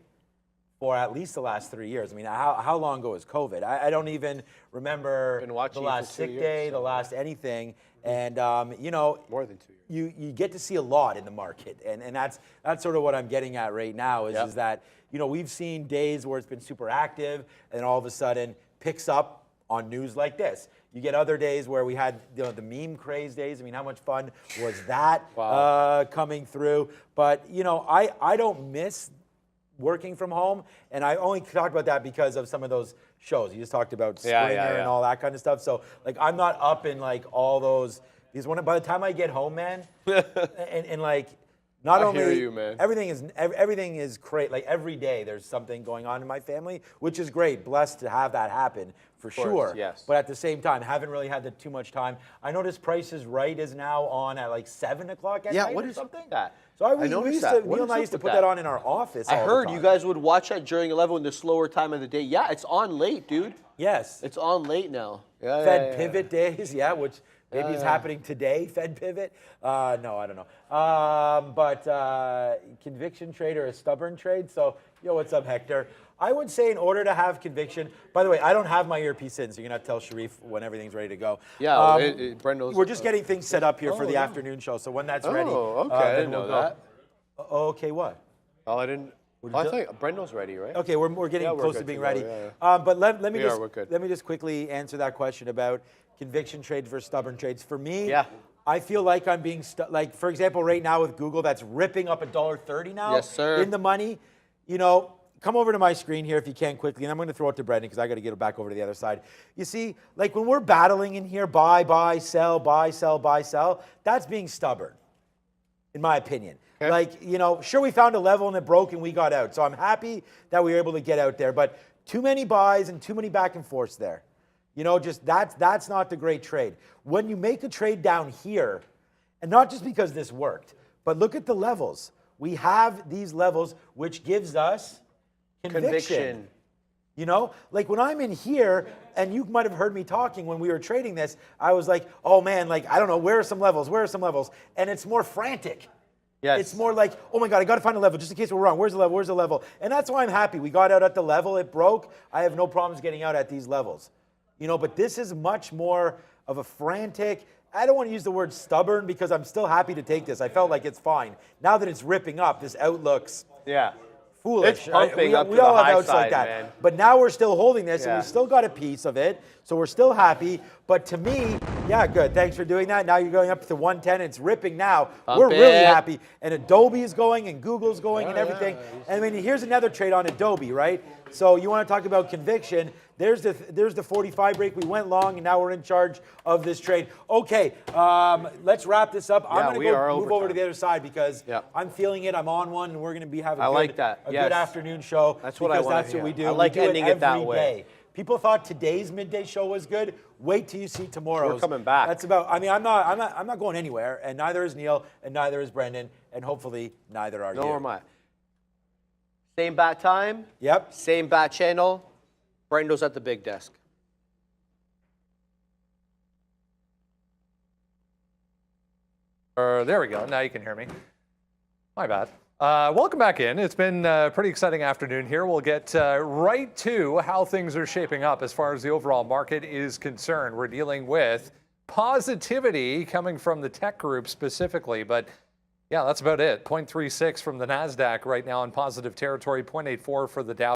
for at least the last 3 years. I mean, how long ago was COVID? I don't even remember Been watching the you last for 2 sick years, day, so the last anything. And, More than 2 years. you get to see a lot in the market, and that's sort of what I'm getting at right now is that we've seen days where it's been super active, and then all of a sudden picks up on news like this. You get other days where we had the meme craze days. I mean, how much fun was that coming through? But I don't miss working from home, and I only talked about that because of some of those shows. You just talked about Springer and all that kind of stuff. So like I'm not up in like all those, because by the time I get home, man, and like Not I only hear you, man. everything is great. Like every day, there's something going on in my family, which is great. Blessed to have that happen for sure. yes. But at the same time, haven't really had too much time. I noticed Price is Right is now on at like 7 o'clock at night what or is something. that? So I noticed that. What Neil is and I up used to with put that? that on in our office. I all the heard you time. guys would watch that during 11 the slower time of the day. Yeah, it's on late, dude. Yes. It's on late now. Yeah, Fed pivot days, which maybe is happening today, Fed pivot. No, I don't know. But conviction trade or a stubborn trade. So, what's up, Hector? I would say in order to have conviction, by the way, I don't have my earpiece in, so you're going to tell Sharif when everything's ready to go. Yeah, Brendo's. We're just getting things set up here for the afternoon show, so when that's ready. Oh, okay. I didn't know that. Okay, what? Oh, I didn't. I think Brendo's ready, right? Okay, we're getting Yeah, we're close to good being to go, ready. yeah. But let me we're good. just quickly answer that question about conviction trades versus stubborn trades. For me, Yeah. I feel like I'm being like, for example, right now with Google, that's ripping up $1.30 now. Yes, sir. In the money. Come over to my screen here if you can quickly, and I'm going to throw it to Brendan because I got to get it back over to the other side. You see, like when we're battling in here, buy, sell, buy, sell, buy, sell, that's being stubborn, in my opinion. Okay. Like, sure, we found a level and it broke and we got out. So I'm happy that we were able to get out there, but too many buys and too many back and forths there. Just that's not the great trade. When you make a trade down here, and not just because this worked, but look at the levels. We have these levels, which gives us conviction. Like when I'm in here, and you might have heard me talking when we were trading this, I was like, oh man, like, I don't know, where are some levels? And it's more frantic. Yes. It's more like, oh my God, I got to find a level just in case we're wrong. Where's the level? And that's why I'm happy. We got out at the level. It broke. I have no problems getting out at these levels. But this is much more of a frantic, I don't want to use the word stubborn because I'm still happy to take this. I felt like it's fine. Now that it's ripping up, this outlooks foolish. It's pumping up to we all the have high outs like side, that. man. But now we're still holding this, and Yeah. we still got a piece of it, so we're still happy. But to me, yeah, good. Thanks for doing that. Now you're going up to 110. It's ripping now. We're really happy. And Adobe is going, and Google's going, and everything. And I mean, here's another trade on Adobe, right? So you want to talk about conviction. There's the 45 break. We went long, and now we're in charge of this trade. Okay, let's wrap this up. I'm going to go move over to the other side because I'm feeling it. I'm on one, and we're going to be having a good afternoon show. That's what I want to That's hear. what we do. I like we do ending it that way. day. People thought today's midday show was good. Wait till you see tomorrow's. We're coming back. That's about. I mean, I'm not going anywhere, and neither is Neil, and neither is Brendan, and hopefully neither are you. Nor am I. Same bat time. Yep. Same bat channel. Brendo's at the big desk. There we go. Now you can hear me. My bad. Welcome back in. It's been a pretty exciting afternoon here. We'll get right to how things are shaping up as far as the overall market is concerned. We're dealing with positivity coming from the tech group specifically, but yeah, that's about it. 0.36 from the NASDAQ right now in positive territory, 0.84 for the Dow.